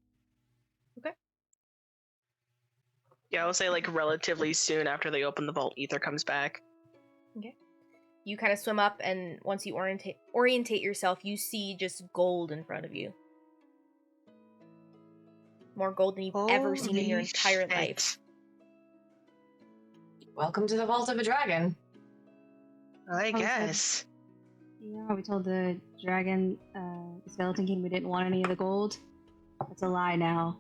Yeah, I will say like relatively soon after they open the vault, Ether comes back. Okay. You kind of swim up, and once you orientate yourself, you see just gold in front of you. More gold than you've ever seen in your entire life. Welcome to the Vault of a Dragon. I guess. Yeah, we told the dragon, the Skeleton King, we didn't want any of the gold. That's a lie now.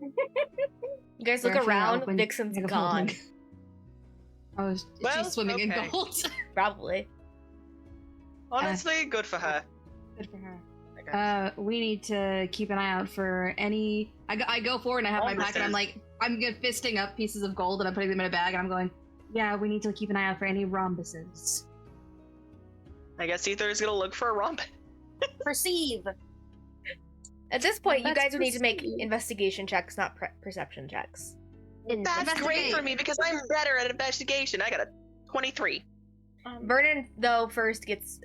You guys look Seraphina around, opened Vixen's like a gone. folding. Oh, Well, she's swimming in okay. gold. Probably. Honestly, good for her. Good for her. I guess. We need to keep an eye out for any. I go forward and I have my pack and I'm Rhombuses. like, I'm fisting up pieces of gold and I'm putting them in a bag and I'm going, yeah, we need to keep an eye out for any rhombuses. I guess Ether is gonna look for a romp. Perceive. At this point, you Let's guys would need to make proceed. investigation checks, not perception checks. That's great for me because I'm better at investigation. I got a 23. Vernon, though, first gets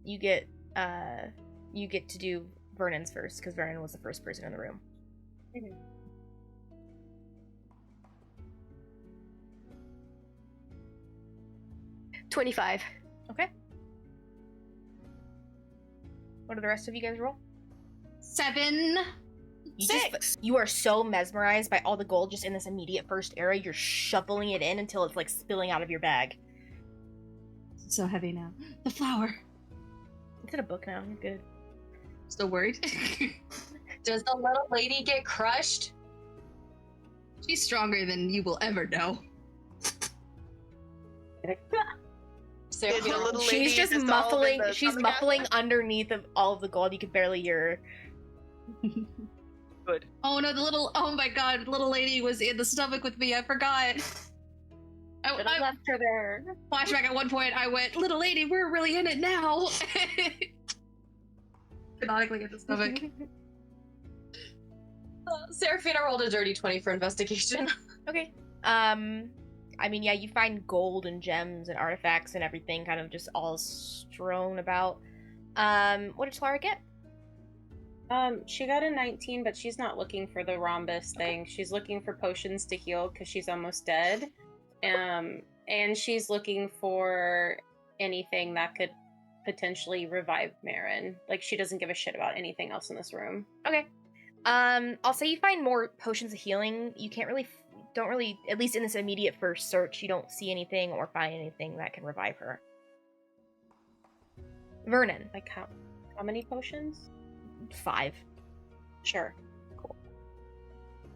you get to do Vernon's first because Vernon was the first person in the room. 25. Okay. What do the rest of you guys roll? 7. You are so mesmerized by all the gold just in this immediate first area, you're shoveling it in until it's like spilling out of your bag. It's so heavy now. The flower. It's in a book now, you're good. Still worried? Does the little lady get crushed? She's stronger than you will ever know. Is the little lady She's just dissolved muffling. in the She's stomach muffling acid? underneath of all of the gold. You can barely hear her. Good. Oh no, oh my god, the little lady was in the stomach with me, I forgot. I left her there. flashback at one point, I went, little lady, we're really in it now. Canonically in the stomach. Seraphina rolled a dirty 20 for investigation. Okay. I mean, yeah, you find gold and gems and artifacts and everything kind of just all strewn about. What did Clara get? She got a 19, but she's not looking for the rhombus thing. She's looking for potions to heal because she's almost dead. And she's looking for anything that could potentially revive Marin. Like, she doesn't give a shit about anything else in this room. Okay. I'll say you find more potions of healing. You don't really, at least in this immediate first search, you don't see anything or find anything that can revive her. Vernon. Like, how many potions? 5. Sure.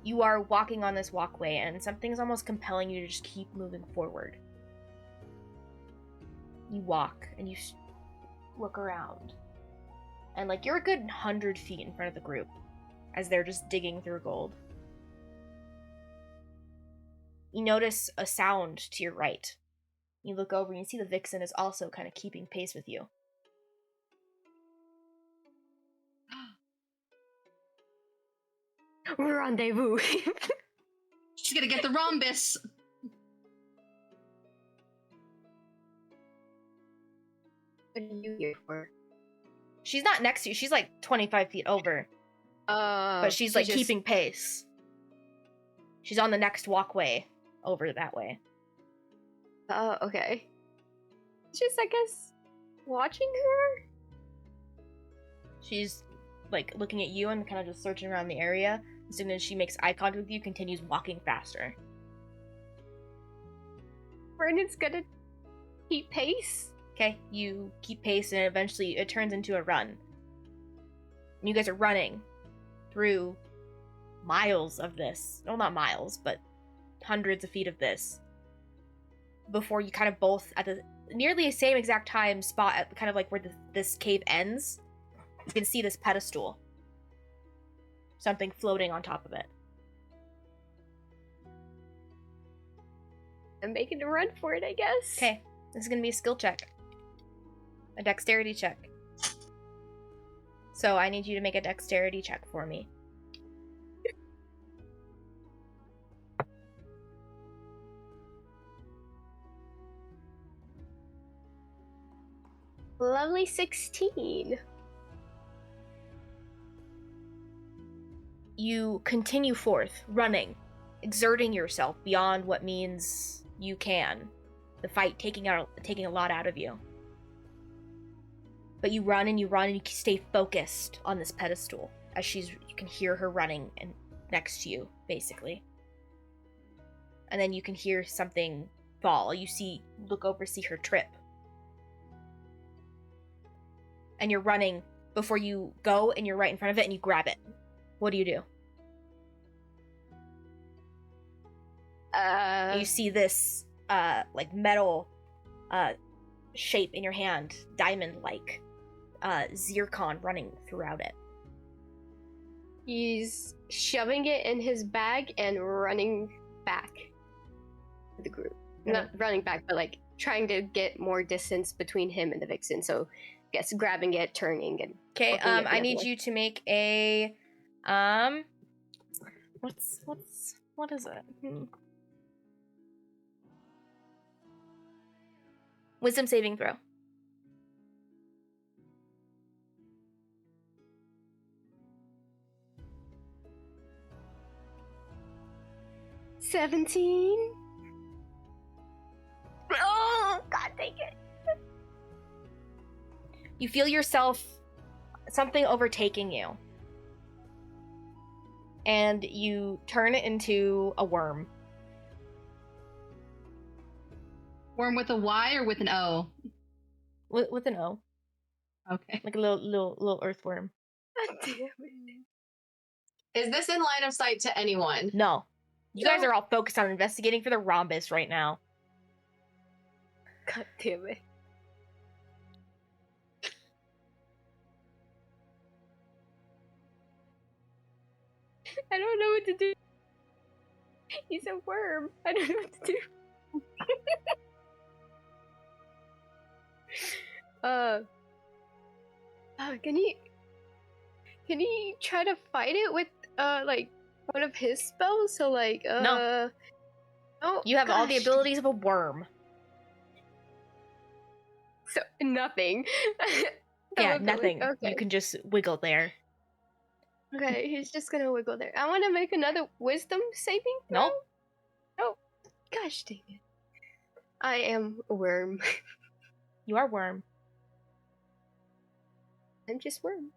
You are walking on this walkway, and something's almost compelling you to just keep moving forward. You walk, and you look around. And, like, you're a good 100 feet in front of the group, as they're just digging through gold. You notice a sound to your right. You look over, and you see the Vixen is also kind of keeping pace with you. Rendezvous. She's gonna get the rhombus. What are you here for? She's not next to you, she's like 25 feet over. But she's like just- keeping pace. She's on the next walkway over that way. Oh, okay. Just, I guess, watching her? She's like looking at you and kind of just searching around the area. As soon as she makes eye contact with you, continues walking faster. Vernon's gonna keep pace. Okay, you keep pace and eventually it turns into a run. And you guys are running through miles of this. Well, not miles, but hundreds of feet of this. Before you kind of both, at the nearly the same exact time spot, at kind of like where this cave ends, you can see this pedestal. Something floating on top of it. I'm making a run for it, I guess. Okay, this is gonna be a skill check. A dexterity check. So I need you to make a dexterity check for me. Lovely 16. You continue forth, running, exerting yourself beyond what means you can. The fight taking a lot out of you. But you run and you stay focused on this pedestal as you can hear her running and next to you, basically. And then you can hear something fall. Look over, see her trip. And you're running before you go, and you're right in front of it, and you grab it. What do you do? You see this like metal shape in your hand, diamond-like, zircon running throughout it. He's shoving it in his bag and running back to the group. Not running back, but like trying to get more distance between him and the vixen. So, I guess grabbing it, turning, and okay. I need you to make a what is it? Wisdom saving throw. $17. Oh, God dang it. You feel yourself, something overtaking you. And you turn it into a worm. Worm with a Y or with an O? With an O. Okay. Like a little earthworm. God damn it. Is this in line of sight to anyone? No. You guys are all focused on investigating for the rhombus right now. God damn it. I don't know what to do. He's a worm. I don't know what to do. Can he try to fight it with like one of his spells? So like No. Oh, You have all the gosh. abilities of a worm. So nothing. Yeah, Okay, nothing. Okay. You can just wiggle there. Okay, he's just gonna wiggle there. I want to make another wisdom saving throw. Nope. Oh, gosh dang it. I am a worm. You are worm. I'm just worm.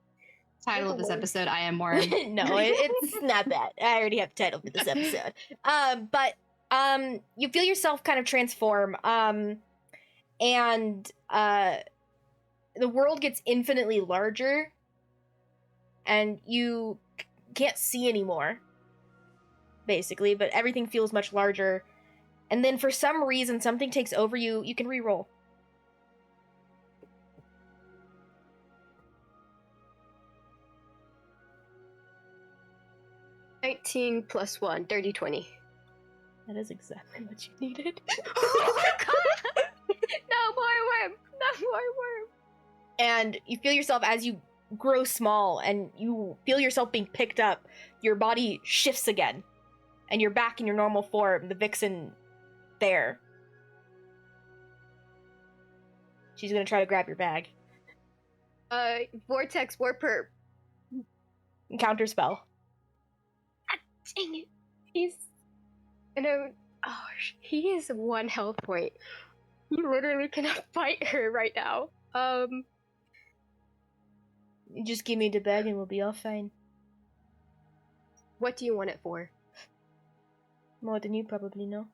Title of this episode, I Am Worm. No, it's not that. I already have the title for this episode. But you feel yourself kind of transform. And the world gets infinitely larger. And you can't see anymore, basically, but everything feels much larger. And then for some reason, something takes over you. You can re-roll. $19 + 1, 30, 20. That is exactly what you needed. Oh my god! No more worm! No more worm! And you feel yourself as you grow small and you feel yourself being picked up, your body shifts again. And you're back in your normal form, the vixen there. She's gonna try to grab your bag. Vortex Warper. Counter spell. Dang it. He's. He is 1 health point. You literally cannot fight her right now. You just give me the bag and we'll be all fine. What do you want it for? More than you probably know.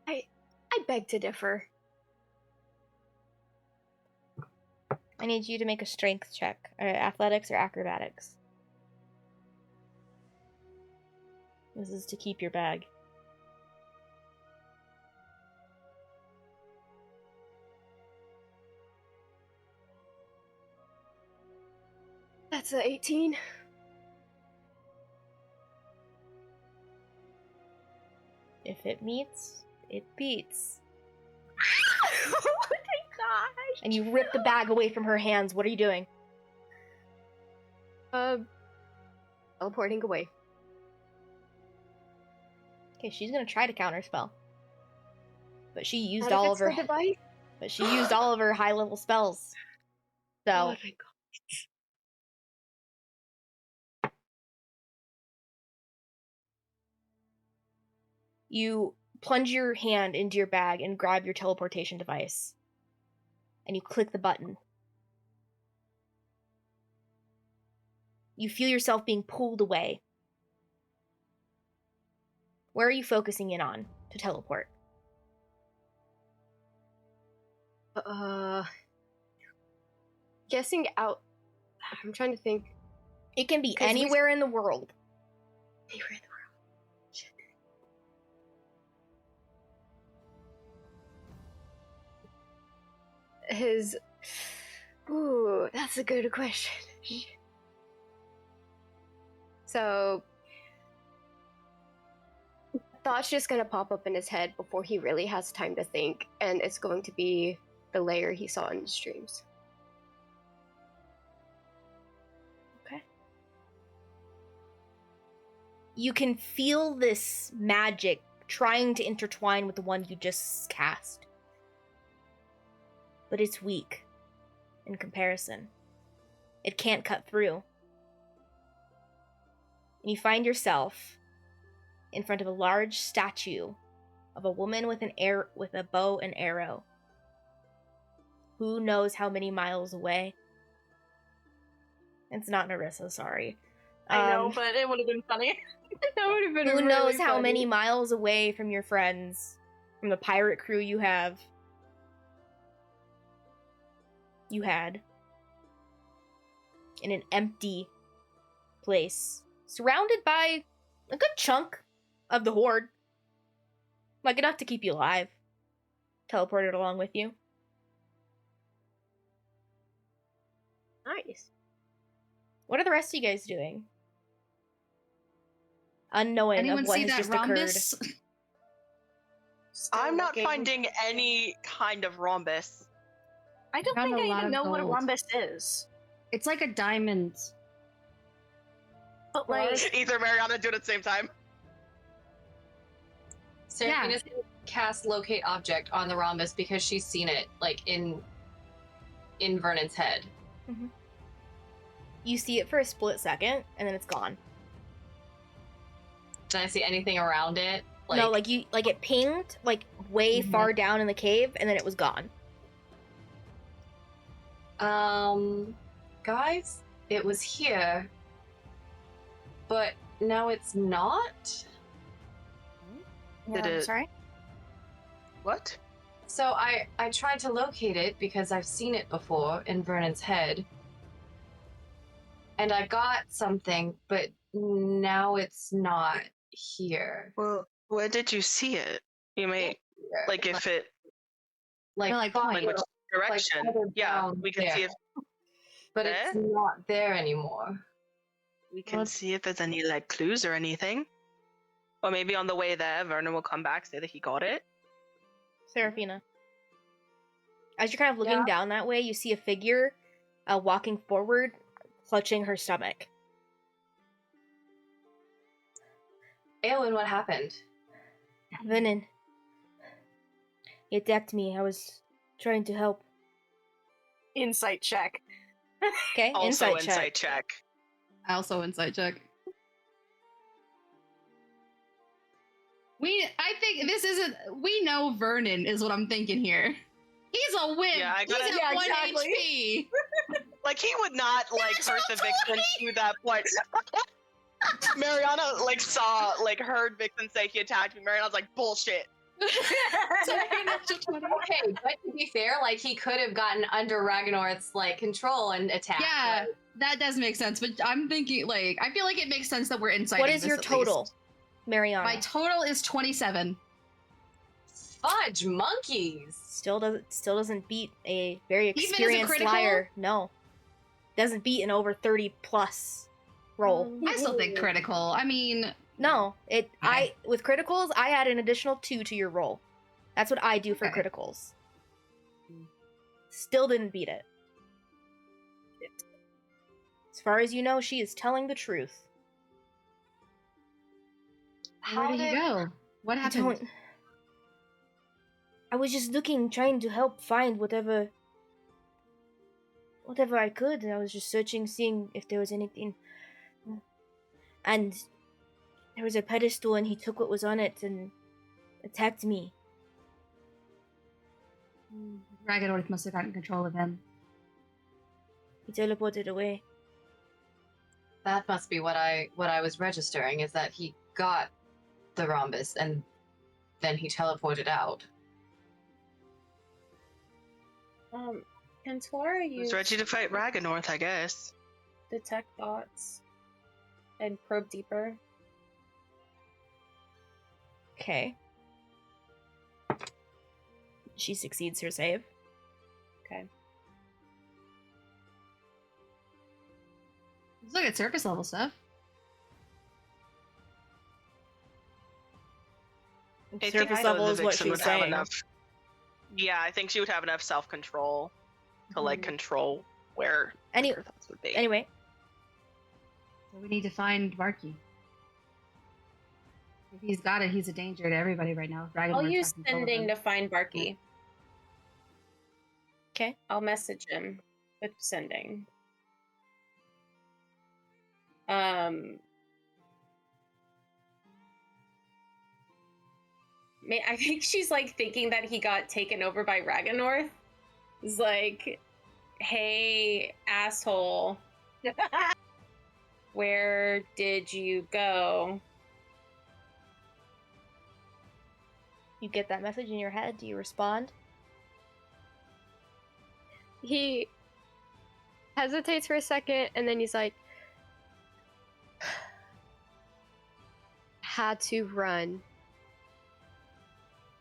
I beg to differ. I need you to make a strength check. Athletics or acrobatics. This is to keep your bag. That's a 18. If it meets, it beats. Oh my gosh! And you rip the bag away from her hands. What are you doing? Teleporting away. Okay, she's gonna try to counterspell. But she used Not all if of it's her. the device. But she used all of her high level spells. So Oh my god. you plunge your hand into your bag and grab your teleportation device. And you click the button. You feel yourself being pulled away. Where are you focusing in on to teleport? Guessing out. I'm trying to think. It can be 'Cause we- anywhere in the world. Anywhere in the world. Shit. Ooh, that's a good question. So, thought's just gonna pop up in his head before he really has time to think, and it's going to be the layer he saw in his dreams. Okay. You can feel this magic trying to intertwine with the one you just cast. But it's weak in comparison. It can't cut through. And you find yourself in front of a large statue of a woman with with a bow and arrow. Who knows how many miles away? It's not Narissa, sorry. I know, but it would have been funny. That would have been Who really knows how funny. many miles away from your friends, from the pirate crew you had. In an empty place, surrounded by a good chunk of the hoard. Like enough to keep you alive. Teleported along with you. Nice. What are the rest of you guys doing? Unknowing Anyone of what see has that just rhombus? Still I'm not looking. finding any kind of rhombus. I don't Found think a I lot even of know what a gold. rhombus is. It's like a diamond. But like, Either Mariana do it at the same time. Seraphina's gonna cast locate object on the rhombus because she's seen it like in Vernon's head. You see it for a split second, and then it's gone. Did I see anything around it? No, like it pinged like way far down in the cave, and then it was gone. Guys, it was here, but now it's not. Did it- sorry. What? So I tried to locate it because I've seen it before in Vernon's head. And I got something, but now it's not here. Well, where did you see it? You may like if it Like, fine, like which direction? further Yeah, down we can there. see if But it's not there anymore. we can see if there's any like clues or anything. Or maybe on the way there, Vernon will come back, say that he got it. Seraphina. As you're kind of looking down that way, you see a figure walking forward, clutching her stomach. Aelin, what happened? Venin. He attacked me. I was trying to help. Insight check. Okay, Also insight check. check. Also insight check. I think this isn't. We know Vernon is what I'm thinking here. He's a wimp. Yeah, I gotta- He's at Yeah, 1 exactly. HP. Like he would not like Natural hurt the Vixen to that point. Mariana like heard Vixen say he attacked me. Mariana's like bullshit. Okay, but to be fair, like he could have gotten under Ragynoirth's like control and attacked. Yeah, like- that does make sense. But I'm thinking, like, I feel like it makes sense that we're inside. What is your total, Mariana? My total is 27. Fudge monkeys. Still doesn't beat a very Even as a experienced critical? liar. No, doesn't beat an over 30 plus roll. I still think critical. I mean, No, Okay. I with criticals I add an additional 2 to your roll. That's what I do for Okay. criticals. Still didn't beat it. As far as you know, she is telling the truth. where did you go? What I happened? don't. I was just looking, trying to help find whatever I could. I was just searching, seeing if there was anything. And there was a pedestal, and he took what was on it and attacked me. Ragynoirth must have gotten control of him. He teleported away. That must be what I was registering, is that he got the rhombus and then he teleported out. Can Tora He's use ready to fight Ragynoirth, I guess. detect thoughts and probe deeper? Okay. She succeeds her save. Okay. Let's look at surface level stuff. I think Surface the level is what Vixen she's would have saying. enough. Yeah, I think she would have enough self-control to like control where Any- her thoughts would be. Anyway, So we need to find Barky. If he's got it, he's a danger to everybody right now. I'll use sending to find Barky. okay. I'll message him with sending. I think she's like thinking that he got taken over by Ragynoirth. It's like, hey, asshole, where did you go? You get that message in your head. Do you respond? He hesitates for a second and then he's like, had to run.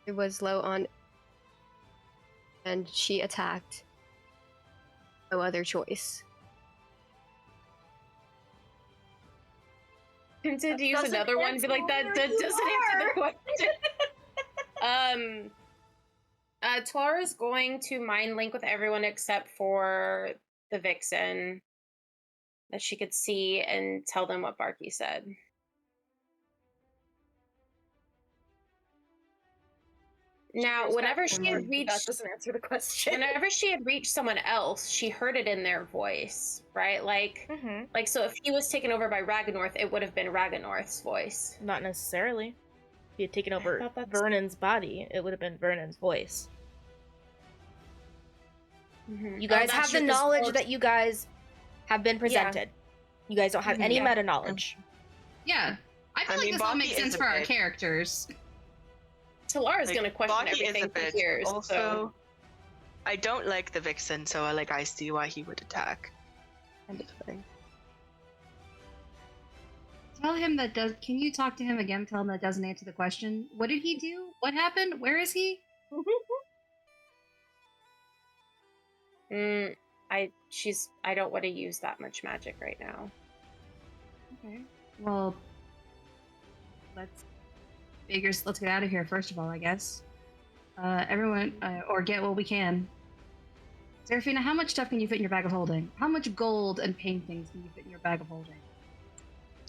It was low on, and she attacked. No other choice. Tempted to use doesn't another one, be like, that answer who doesn't you answer the are. question. Tara's going to mind link with everyone except for the Vixen, that she could see and tell them what Barky said. Now, whenever she had That reached, doesn't answer the question. whenever she had reached someone else, she heard it in their voice, right? Like, Mm-hmm. so if he was taken over by Ragynoirth, it would have been Ragynoirth's voice. Not necessarily. If he had taken over thought that's- Vernon's body, it would have been Vernon's voice. You guys have the knowledge that you guys have been presented. You guys don't have any Yeah. meta knowledge. Yeah. I feel like mean, this all Bobby makes is sense a for our bitch. characters. Talara's Like, gonna question Bobby is a everything bitch. for years. Also, So. I don't like the Vixen, so like I see why he would attack. Kind of thing. Tell him that does. Can you talk to him again? Tell him that doesn't answer the question. What did he do? What happened? Where is he? I don't want to use that much magic right now. Okay. Well, let's get out of here first of all, I guess. Everyone, or get what we can. Serafina, how much stuff can you fit in your bag of holding? How much gold and paintings can you fit in your bag of holding?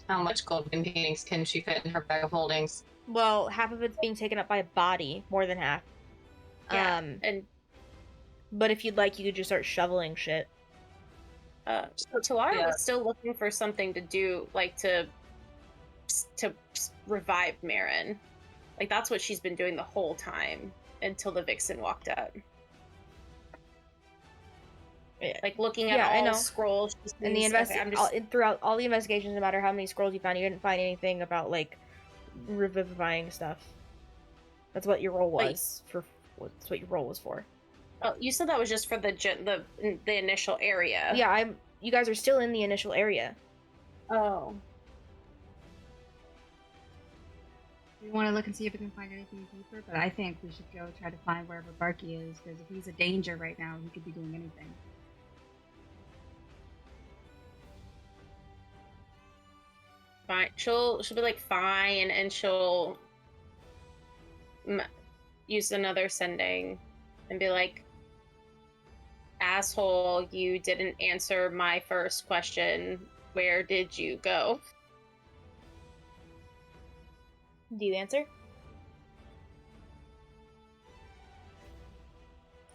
How much gold and paintings can she fit in her bag of holdings? Well, half of it's being taken up by a body, more than half. Yeah, and But if you'd like, you could just start shoveling shit. so Talara Yeah. was still looking for something to do, like to revive Marin. Like that's what she's been doing the whole time until the Vixen walked up. Yeah. Like looking at Yeah, I all know. scrolls. she And the sees- throughout all the investigations, no matter how many scrolls you found, you didn't find anything about like revivifying stuff. That's what your roll was for. That's what your roll was for. Oh, you said that was just for the initial area. Yeah, you guys are still in the initial area. Oh. We want to look and see if we can find anything deeper, but I think we should go try to find wherever Barky is, because if he's a danger right now, he could be doing anything. Fine. She'll be like fine, and she'll use another sending and be like, asshole, you didn't answer my first question. Where did you go? Do you answer?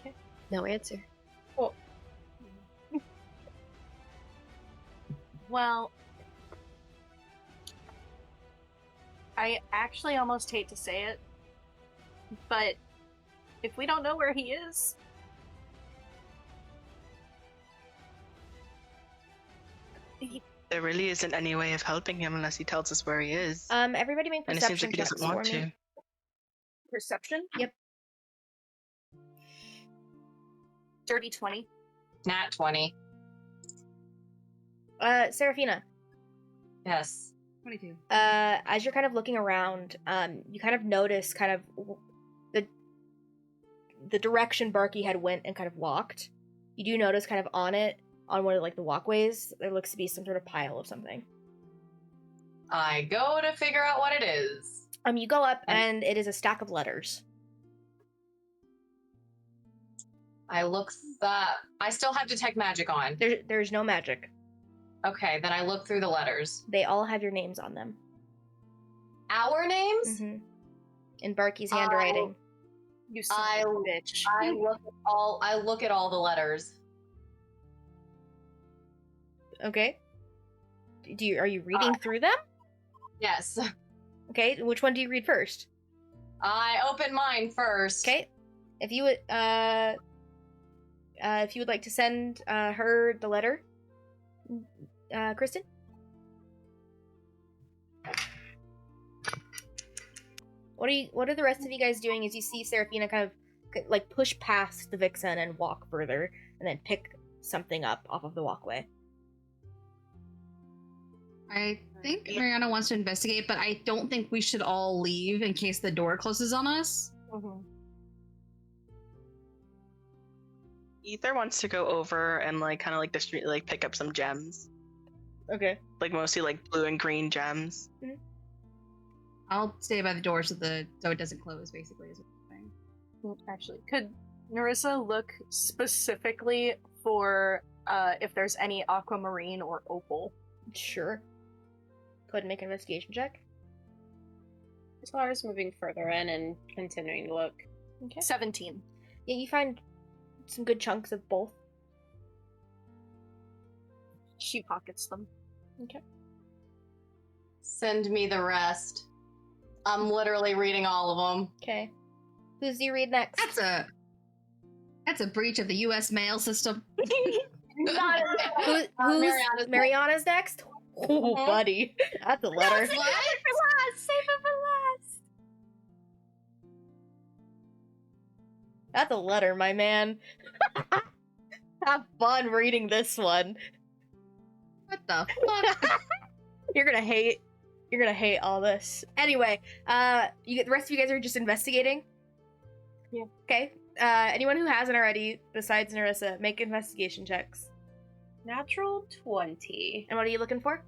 Okay. No answer. Cool. Well, I actually almost hate to say it, but if we don't know where he is, There really isn't any way of helping him unless he tells us where he is. Everybody make And it seems perception like he checks doesn't want for me. to. perception? Yep. Dirty 20. Nat 20. Seraphina. Yes. 22. As you're kind of looking around, you kind of notice kind of the direction Barky had went and kind of walked. You do notice kind of on one of like the walkways, there looks to be some sort of pile of something. I go to figure out what it is. You go up and it is a stack of letters. I look that. I still have detect magic on. There's no magic. Okay, then I look through the letters. They all have your names on them. Our names? Mm-hmm. In Barky's handwriting. You son of a bitch. I look at all the letters. Okay. Are you reading through them? Yes. Okay, which one do you read first? I open mine first. Okay. If you would like to send her the letter, Kristen? What are the rest of you guys doing as you see Seraphina kind of like push past the Vixen and walk further and then pick something up off of the walkway? I think Mariana wants to investigate, but I don't think we should all leave in case the door closes on us. Mm-hmm. Ether wants to go over and like kind of like the street, like pick up some gems, Okay. like mostly like blue and green gems. I'll stay by the door so it doesn't close, basically, is what I'm saying. Actually, could Narissa look specifically for if there's any aquamarine or opal? Sure. Go ahead and make an investigation check. As far as moving further in and continuing to look. Okay. 17. Yeah, you find some good chunks of both. She pockets them. Okay. Send me the rest. I'm literally reading all of them. Okay. Who's do you read next? That's a breach of the U.S. mail system. Who's Mariana's next? Oh, buddy. That's a letter. What? Save it for last. That's a letter, my man. Have fun reading this one. What the fuck? You're gonna hate all this. Anyway, the rest of you guys are just investigating? Yeah. Okay. Anyone who hasn't already, besides Narissa, make investigation checks. Natural 20. And what are you looking for?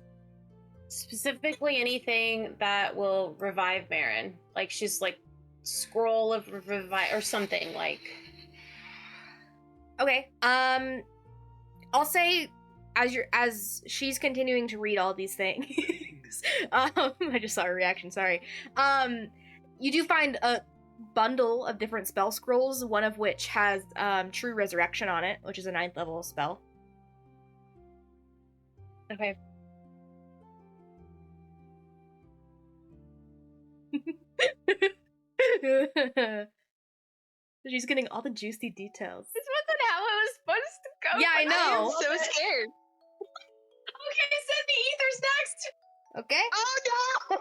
Specifically anything that will revive Marin. Like she's like scroll of revive or something like. Okay. I'll say as she's continuing to read all these things. I just saw her reaction, sorry. You do find a bundle of different spell scrolls, one of which has True Resurrection on it, which is a 9th level spell. Okay. She's getting all the juicy details. This wasn't how it was supposed to go. Yeah, I but know. I'm so scared. Okay, send me Ether's next. Okay. Oh no!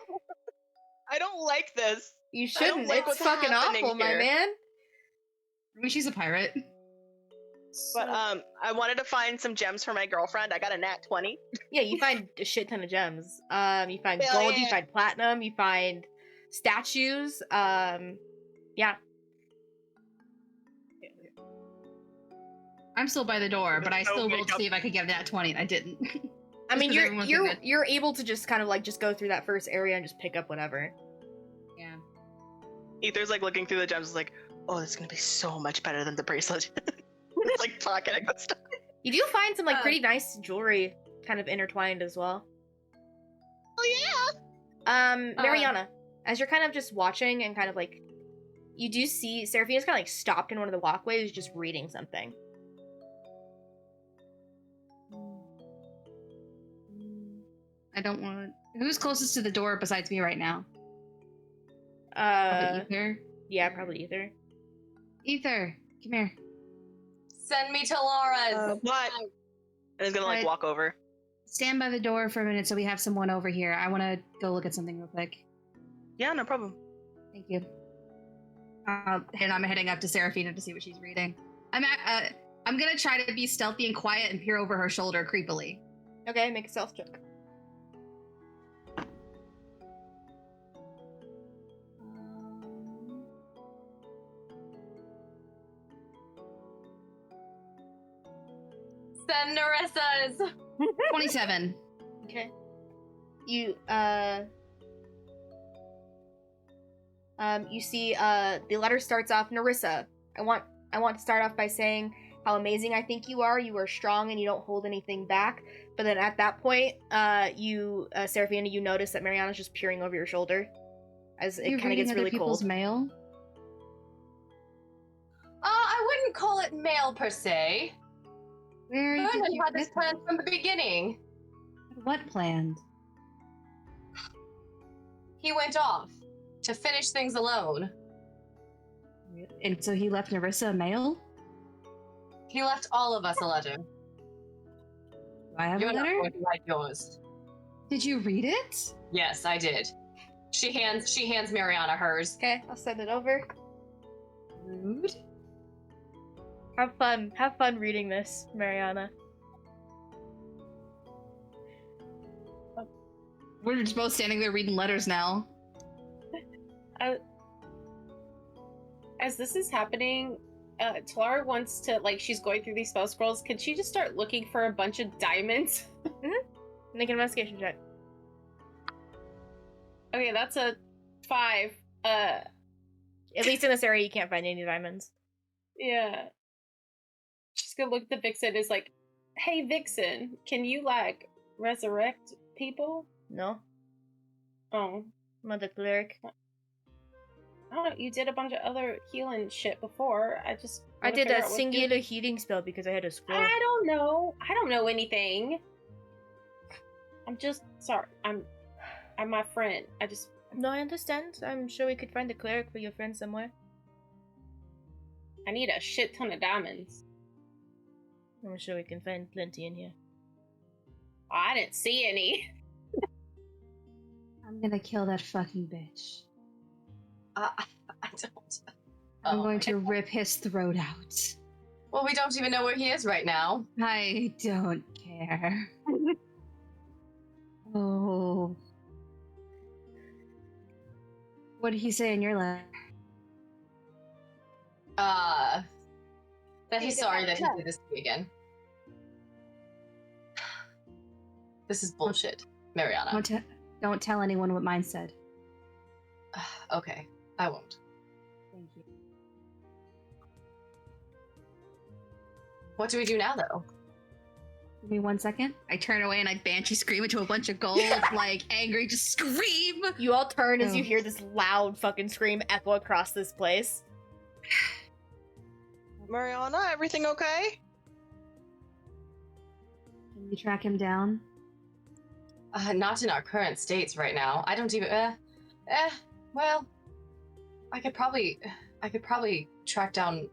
I don't like this. You I don't shouldn't. like It's what's fucking happening awful, my here. man. I mean, she's a pirate. But I wanted to find some gems for my girlfriend. I got a nat 20. Yeah, you find a shit ton of gems. You find Hell gold, you yeah. find platinum, you find statues. Yeah. I'm still by the door, but I So still big rolled to up. see if I could get that 20, and I didn't. I mean, 'cause everyone's so good. you're able to just kind of like just go through that first area and just pick up whatever. Yeah. Ether's like looking through the gems, is like, oh, this is gonna be so much better than the bracelet. It's like pocketing the stuff. You do find some like pretty nice jewelry kind of intertwined as well. Oh yeah. Mariana, as you're kind of just watching and kind of like, you do see Seraphina's kind of like stopped in one of the walkways just reading something. I don't want. Who's closest to the door besides me right now? Uh, Ether. yeah, probably Ether. Ether, come here. Send me to Laura's. What? And he's gonna like Right. walk over. Stand by the door for a minute so we have someone over here. I want to go look at something real quick. Yeah, no problem. Thank you. And I'm heading up to Seraphina to see what she's reading. I'm gonna try to be stealthy and quiet and peer over her shoulder creepily. Okay, make a stealth check. Send Narissa's. 27. Okay. You you see the letter starts off, Narissa, I want to start off by saying how amazing I think you are. You are strong and you don't hold anything back. But then at that point, Seraphina, you notice that Mariana's just peering over your shoulder as it kind of gets really cold. Mail? I wouldn't call it mail per se. Where I did know you you had this get plan from the beginning. What planned? He went off to finish things alone. And so he left Narissa a mail? He left all of us a letter. Do I have You're a not letter? going to write yours. Did you read it? Yes, I did. She hands Mariana hers. Okay, I'll send it over. Rude. Have fun reading this, Mariana. We're just both standing there reading letters now. As this is happening, Talara wants to, like, she's going through these spell scrolls. Can she just start looking for a bunch of diamonds? Make an investigation check. Okay, that's a 5. At least in this area, you can't find any diamonds. Yeah. She's gonna look at the Vixen is like, hey Vixen, can you like resurrect people? No, Oh. I'm not the cleric. I don't know, you did a bunch of other healing shit before. I I did figure a out what singular healing spell because I had a scroll. I don't know. I don't know anything. I'm just sorry. I'm my friend. No, I understand. I'm sure we could find a cleric for your friend somewhere. I need a shit ton of diamonds. I'm sure we can find plenty in here. I didn't see any. I'm gonna kill that fucking bitch. I don't. I'm Oh. going to rip his throat out. Well, we don't even know where he is right now. I don't care. Oh. What did he say in your letter? That he's sorry that he did this to me again. This is bullshit, Mariana. Don't tell anyone what mine said. Okay, I won't. Thank you. What do we do now, though? Give me 1 second. I turn away and I banshee scream into a bunch of gold, like angry, just scream. You all turn as you Oh. hear this loud fucking scream echo across this place. Mariana, everything okay? Can you track him down? Not in our current states right now. I don't even. Well, I could probably track down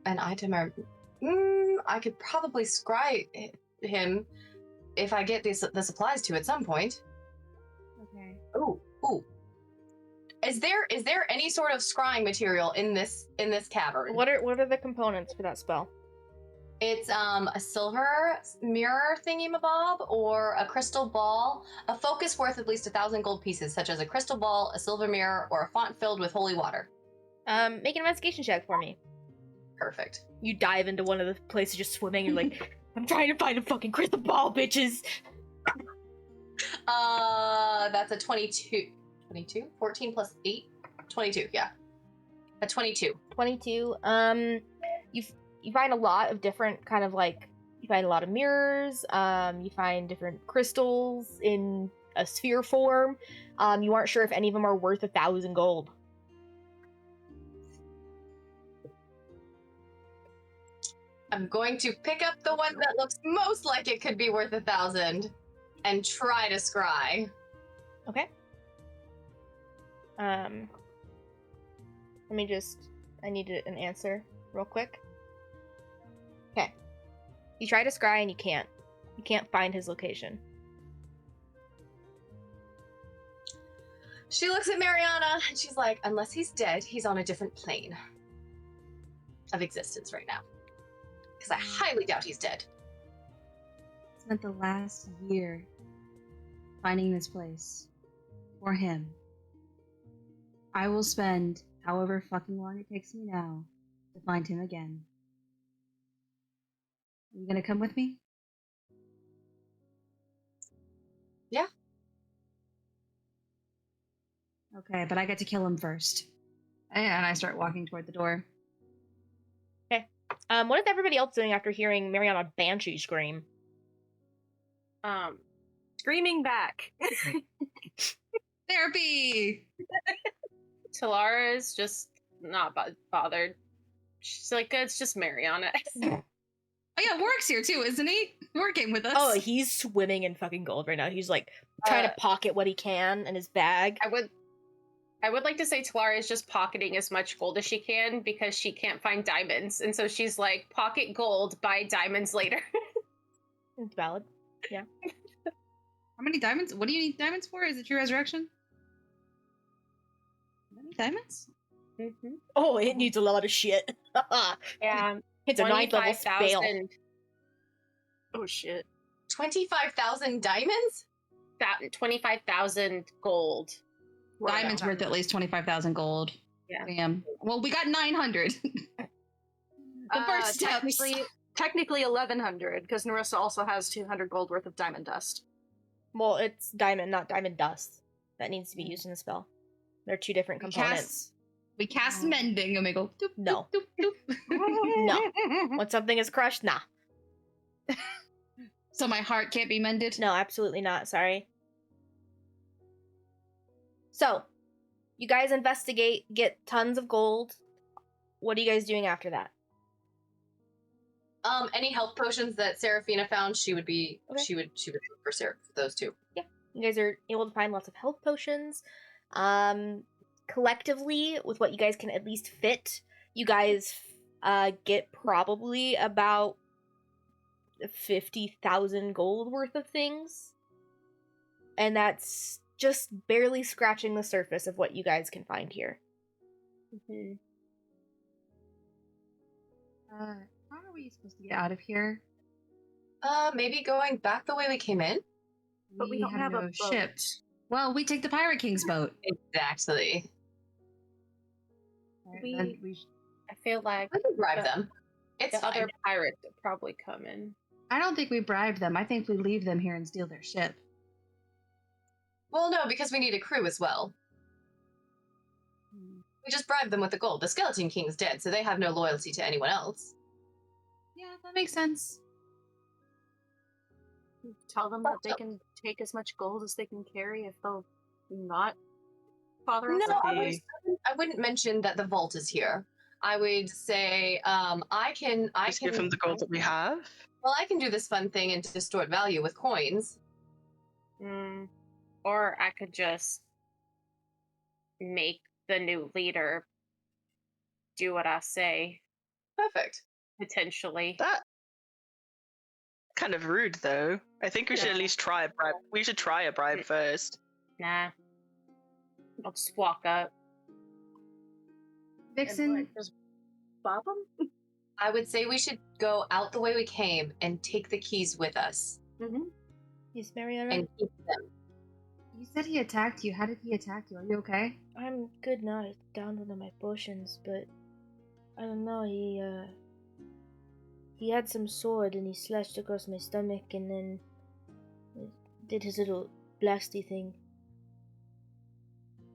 an item, or I could probably scry him if I get the supplies to at some point. Okay. Ooh. Is there any sort of scrying material in this cavern? What are the components for that spell? It's a silver mirror thingy-mabob, or a crystal ball, a focus worth at least 1,000 gold pieces, such as a crystal ball, a silver mirror, or a font filled with holy water. Make an investigation check for me. Perfect. You dive into one of the places just swimming. You're like, I'm trying to find a fucking crystal ball, bitches. That's a 22. 22? 14 plus 8? 22, yeah. A 22. 22. You find a lot of different kind of like, you find a lot of mirrors, you find different crystals in a sphere form. You aren't sure if any of them are worth 1,000 gold. I'm going to pick up the one that looks most like it could be worth 1,000 and try to scry. Okay. Let me just, I need an answer real quick. Okay. You try to scry and you can't. You can't find his location. She looks at Mariana and she's like, unless he's dead, he's on a different plane of existence right now. Because I highly doubt he's dead. Spent the last year finding this place for him. I will spend however fucking long it takes me now to find him again. Are you gonna come with me? Yeah. Okay, but I get to kill him first. And I start walking toward the door. Okay. What is everybody else doing after hearing Mariana Banshee scream? Screaming back. Therapy! Talara is just not bothered. She's like, it's just Mariana. Oh yeah, Warwick's here too, isn't he? Warwick came with us. Oh, he's swimming in fucking gold right now. He's like trying to pocket what he can in his bag. I would like to say Talara is just pocketing as much gold as she can because she can't find diamonds. And so she's like, pocket gold, buy diamonds later. It's valid. Yeah. How many diamonds? What do you need diamonds for? Is it your resurrection? How many diamonds? Mm-hmm. Oh, it needs a lot of shit. Yeah. It's a 9th level spell. Oh shit. 25,000 diamonds? 25,000 gold. Diamonds worth at least 25,000 gold. Yeah. Damn. Well, we got 900. The first steps. Technically 1,100, because Narissa also has 200 gold worth of diamond dust. Well, it's diamond, not diamond dust. That needs to be used in the spell. They're two different components. We cast mending and we go doop, No. doop, doop, doop. No. When something is crushed, nah. So my heart can't be mended? No, absolutely not. Sorry. So, you guys investigate, get tons of gold. What are you guys doing after that? Any health potions that Seraphina found, she would be Okay. she would look for those two. You guys are able to find lots of health potions. Collectively, with what you guys can at least fit, you guys get probably about 50,000 gold worth of things. And that's just barely scratching the surface of what you guys can find here. Mm-hmm. How are we supposed to get out of here? Maybe going back the way we came in? But we don't have a ship. boat. Well, we take the Pirate King's boat. Exactly. Then I feel like We can bribe them. It's the other fine. pirates would probably come in. I don't think we bribe them. I think we leave them here and steal their ship. Well, no, because we need a crew as well. We just bribe them with the gold. The Skeleton King's dead, so they have no loyalty to anyone else. Yeah, that makes sense. Tell them that they can take as much gold as they can carry if they'll not bother us. No, I wouldn't mention that the vault is here. I would say, I can give him the gold that we have. Well, I can do this fun thing and distort value with coins. Or I could just make the new leader do what I say. Perfect. Potentially. That kind of rude, though. I think we should at least try a bribe. We should try a bribe first. Nah. I'll just walk up. Vixen, Just bop them? I would say we should go out the way we came and take the keys with us Mm-hmm. Yes, Mariana? and keep them. you said he attacked you. How did he attack you? Are you okay? I'm good now. I downed one of my potions, but I don't know. He had some sword and he slashed across my stomach and then did his little blasty thing.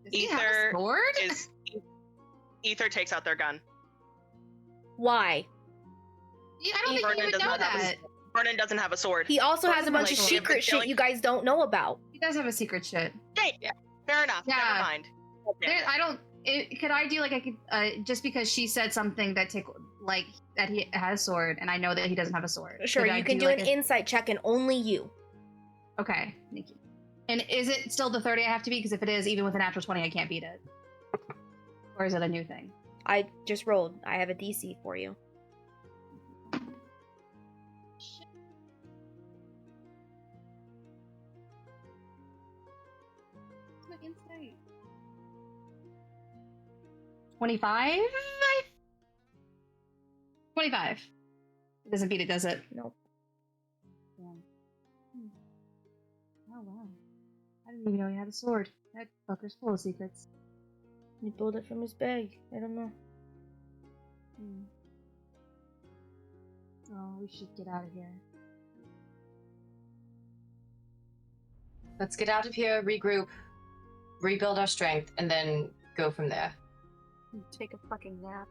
Does he have a Ether sword? Ether takes out their gun. Why? Yeah, I don't think Vernon he would does know not have that. Vernon doesn't have a sword. He also has a Doesn't bunch like of to secret shit killing- you guys don't know about. He does have a secret shit. Great. Yeah. Fair enough. Yeah. Never mind. Oh, damn it. I don't. Could I do like I could just because she said something that like that he has a sword and I know that he doesn't have a sword. Sure, Could I you can do like an insight check and only you. Okay, thank you. And is it still the 30 I have to beat? Because if it is, even with a natural 20, I can't beat it. Or is it a new thing? I just rolled. I have a DC for you. What's my insight? 25? 25. It doesn't beat it, does it? Nope. Damn. Oh wow. I didn't even know he had a sword. That fucker's full of secrets. He pulled it from his bag. I don't know. Hmm. Oh, we should get out of here. Let's get out of here, regroup, rebuild our strength, and then go from there. Take a fucking nap.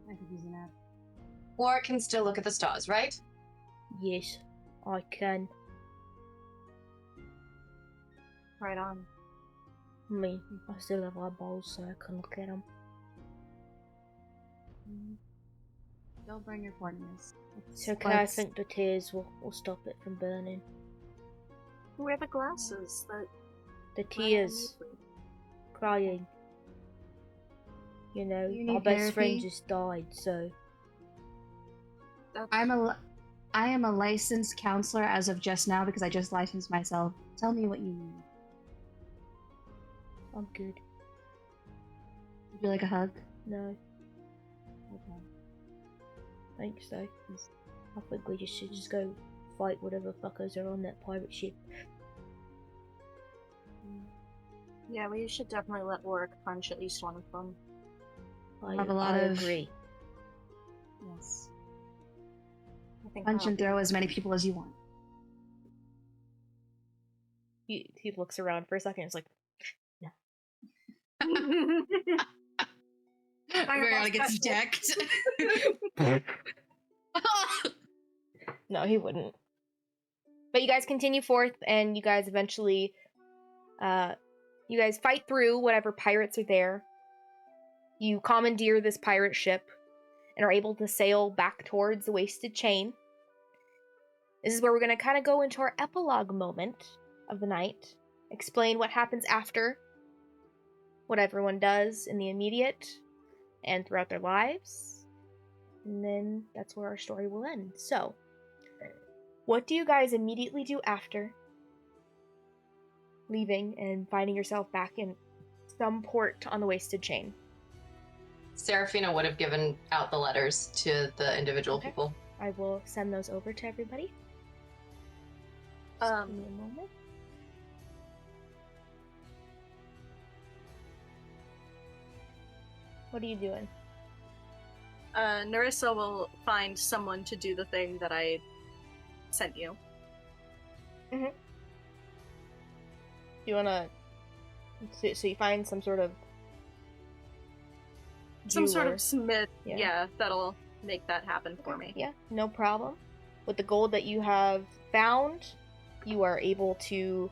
I could use a nap. Or can still look at the stars, right? Yes, I can. Right on. I mean, I still have eyeballs, so I can look at them. Don't burn your corneas. It's okay, I think the tears will stop it from burning. Where are the glasses that The tears, crying. You know, You our need best friend therapy? just died, so. I am a licensed counselor as of just now because I just licensed myself. Tell me what you need. I'm good. Would you like a hug? No, Okay. thanks though. I think we should just go fight whatever fuckers are on that pirate ship. Yeah, we should definitely let Warwick punch at least one of them. I have a lot I of- agree. Yes. I think Punch and throw as many people as you want. He looks around for a second. It's like, Mariana gets decked. no, he wouldn't. But you guys continue forth, and you guys eventually, you guys fight through whatever pirates are there. You commandeer this pirate ship and are able to sail back towards the Wasted Chain. This is where we're going to kind of go into our epilogue moment of the night. Explain what happens after, what everyone does in the immediate and throughout their lives. And then that's where our story will end. So, what do you guys immediately do after leaving and finding yourself back in some port on the Wasted Chain? Seraphina would have given out the letters to the individual Okay. people. I will send those over to everybody. Just give me a moment. What are you doing? Narissa will find someone to do the thing that I sent you. You wanna... So you find some sort of... Some sort jeweler. of smith, Yeah. yeah, that'll make that happen for me. Yeah, no problem. With the gold that you have found, you are able to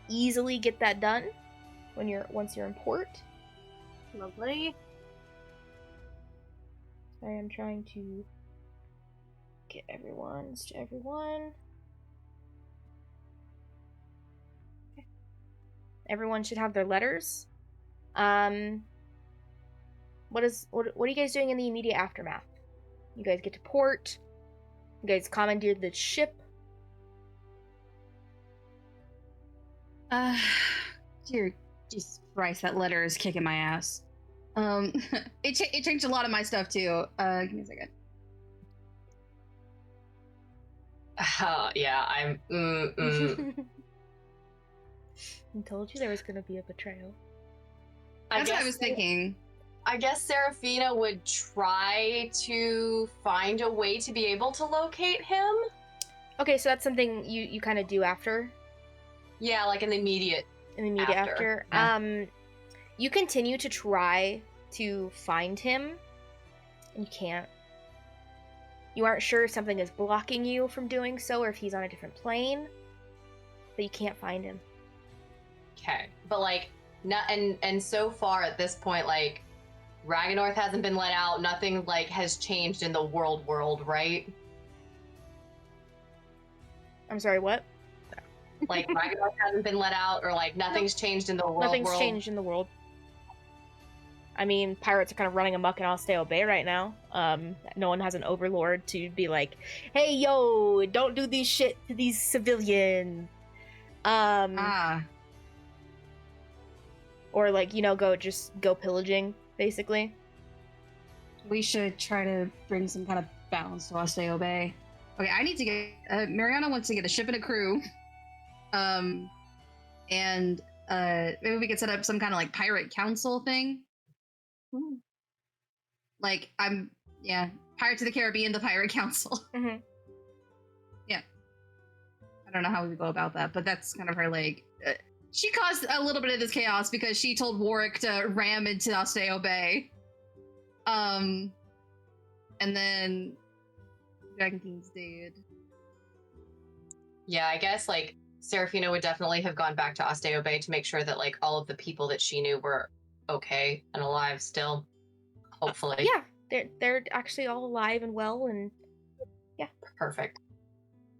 easily get that done once you're in port. Lovely. I am trying to get everyone's to everyone. Okay. Everyone should have their letters. What are you guys doing in the immediate aftermath? You guys get to port. You guys commandeered the ship. Dear Jesus Christ, that letter is kicking my ass. It changed a lot of my stuff too. Give me a second. Yeah, I'm. I told you there was gonna be a betrayal. That's what I was thinking. I guess Seraphina would try to find a way to be able to locate him. Okay, so that's something you kind of do after. Yeah, like in the immediate. After. Yeah. You continue to try to find him, and you can't. You aren't sure if something is blocking you from doing so, or if he's on a different plane, but you can't find him. Okay, but like, and so far at this point, like, Ragynoirth hasn't been let out. Nothing like has changed in the world, right? I'm sorry, what? Like Ragynoirth hasn't been let out, or like nothing's changed in the world. Nothing's changed in the world. I mean, pirates are kind of running amok in Osteo Bay right now. No one has an overlord to be like, "Hey, yo, don't do these shit to these civilians." Or like, go pillaging, basically. We should try to bring some kind of balance to Osteo Bay. Okay, I need to get. Mariana wants to get a ship and a crew. And maybe we could set up some kind of like pirate council thing. Like Pirates of the Caribbean, the Pirate Council. Mm-hmm. Yeah. I don't know how we would go about that, but that's kind of her like. She caused a little bit of this chaos because she told Warwick to ram into Osteo Bay. And then Dragon King's dead. Yeah, I guess like Seraphina would definitely have gone back to Osteo Bay to make sure that like all of the people that she knew were okay and alive still. Hopefully. Yeah, they're actually all alive and well, and yeah. Perfect.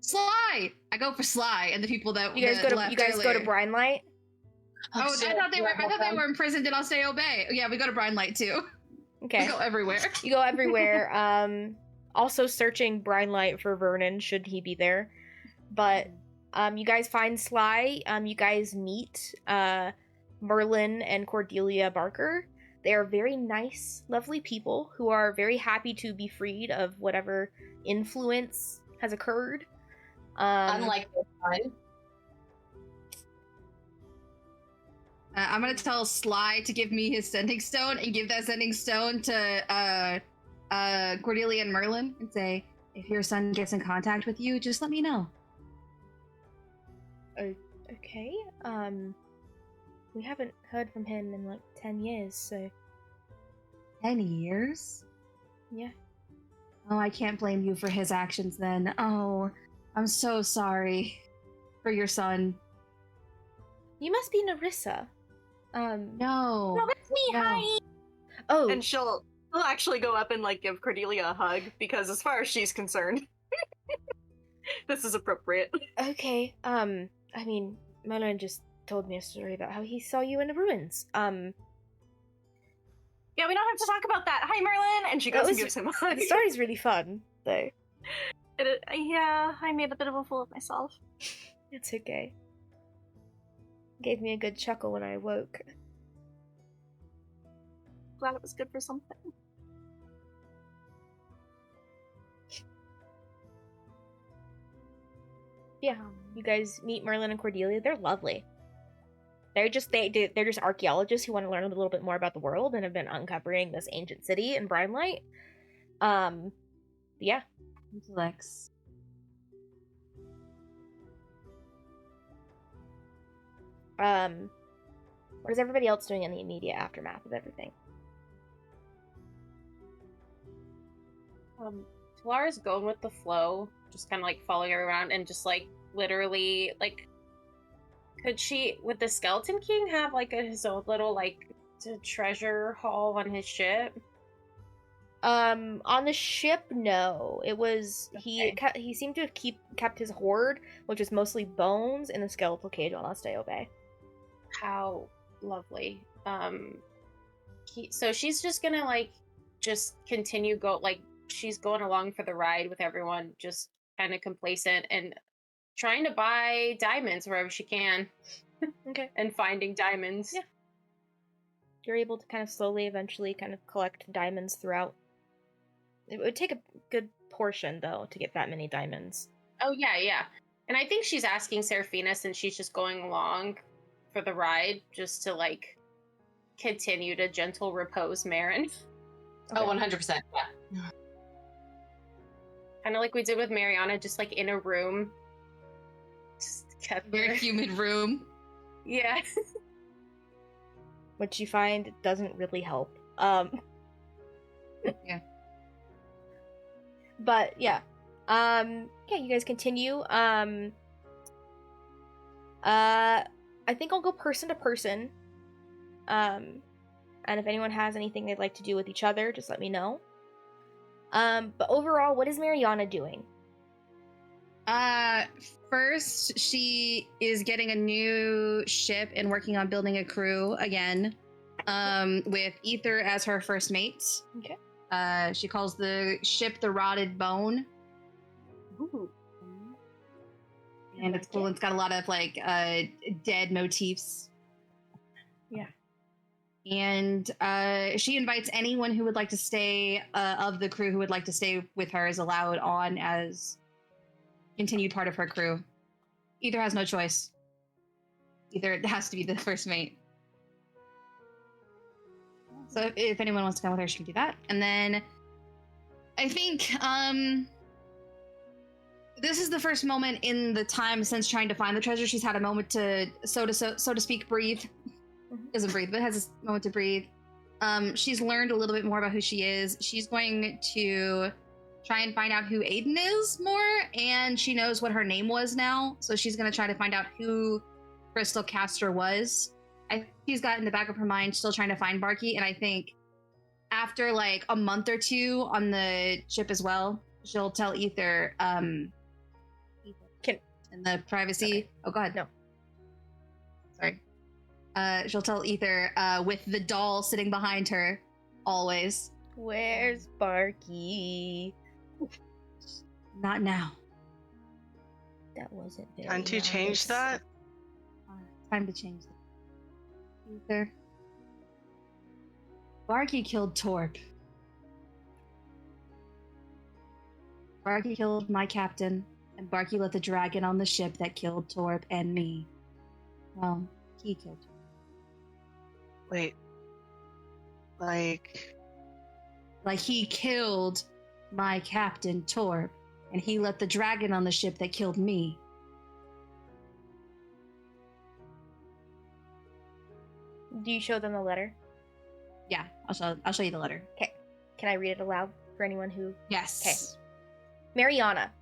Sly! I go for Sly and the people that you guys go to Brine Light. Oh, I thought they were imprisoned in Osteo Bay. Yeah, we go to Brine Light too. Okay. We go everywhere. You go everywhere. Also searching Brine Light for Vernon should he be there. But you guys find Sly. You guys meet Merlin and Cordelia Barker. They are very nice, lovely people who are very happy to be freed of whatever influence has occurred. Unlike this one. I'm gonna tell Sly to give me his sending stone and give that sending stone to Cordelia and Merlin and say, if your son gets in contact with you, just let me know. Okay. We haven't heard from him in like 10 years, so. 10 years? Yeah. Oh, I can't blame you for his actions then. Oh, I'm so sorry for your son. You must be Nerissa. No. No, that's me. No. Hi. Oh. And she'll actually go up and like give Cordelia a hug because, as far as she's concerned, this is appropriate. Okay. I mean, Merlin just told me a story about how he saw you in the ruins. Yeah, we don't have to talk about that. Hi, Merlin, and she goes and gives him a hug. The story's really fun, though. Yeah, I made a bit of a fool of myself. It's okay. Gave me a good chuckle when I awoke. Glad it was good for something. Yeah, you guys meet Merlin and Cordelia. They're lovely. They're just archaeologists who want to learn a little bit more about the world and have been uncovering this ancient city in Brine Light. Yeah. Lex. What is everybody else doing in the immediate aftermath of everything? Talara's going with the flow, just kind of like following her around and just like literally like, would the Skeleton King have like his own little like treasure haul on his ship? On the ship, no. It was he seemed to have kept his hoard, which is mostly bones, in the skeletal cage on Osteo Bay. How lovely. So she's just gonna like just continue she's going along for the ride with everyone, just kind of complacent and trying to buy diamonds wherever she can. Okay. And finding diamonds. Yeah. you're able to kind of slowly, eventually, kind of collect diamonds throughout. It would take a good portion, though, to get that many diamonds. Oh, yeah. And I think she's asking Seraphina, since she's just going along for the ride, just to, like, continue to gentle repose Marin. Oh, 100%. Yeah. Kind of like we did with Mariana, just, like, in a room. Just kept Very her. humid room. Yeah. Which you find doesn't really help. Yeah. But yeah. Yeah, you guys continue. I think I'll go person to person. And if anyone has anything they'd like to do with each other, just let me know. But overall, what is Mariana doing? First, she is getting a new ship and working on building a crew again, with Ether as her first mate. Okay. She calls the ship the Rotted Bone. Ooh. And it's cool. It's got a lot of like dead motifs. Yeah. And she invites anyone who would like to stay of the crew who would like to stay with her is allowed on as continued part of her crew. Either has no choice. Either it has to be the first mate. So if anyone wants to come with her, she can do that. And then I think this is the first moment in the time since trying to find the treasure. She's had a moment to, so to speak, breathe. Doesn't breathe, but has a moment to breathe. She's learned a little bit more about who she is. She's going to try and find out who Aiden is more, and she knows what her name was now, so she's going to try to find out who Crystal Caster was. I think she's got in the back of her mind still trying to find Barky, and I think after like a month or two on the ship as well, she'll tell Ether in the privacy. Okay. Oh, go ahead. No. Sorry. She'll tell Ether with the doll sitting behind her always. Where's Barky? Not now. That wasn't very Can't you change nice. that? Time to change that. Ether. Barky killed Torp. Barky killed my captain, and Barky let the dragon on the ship that killed Torp and me. Well, he killed Torp. Wait. Like he killed my captain, Torp, and he let the dragon on the ship that killed me. Do you show them the letter? Yeah, I'll show you the letter. Okay. Can I read it aloud for anyone who... Yes. Okay. Mariana,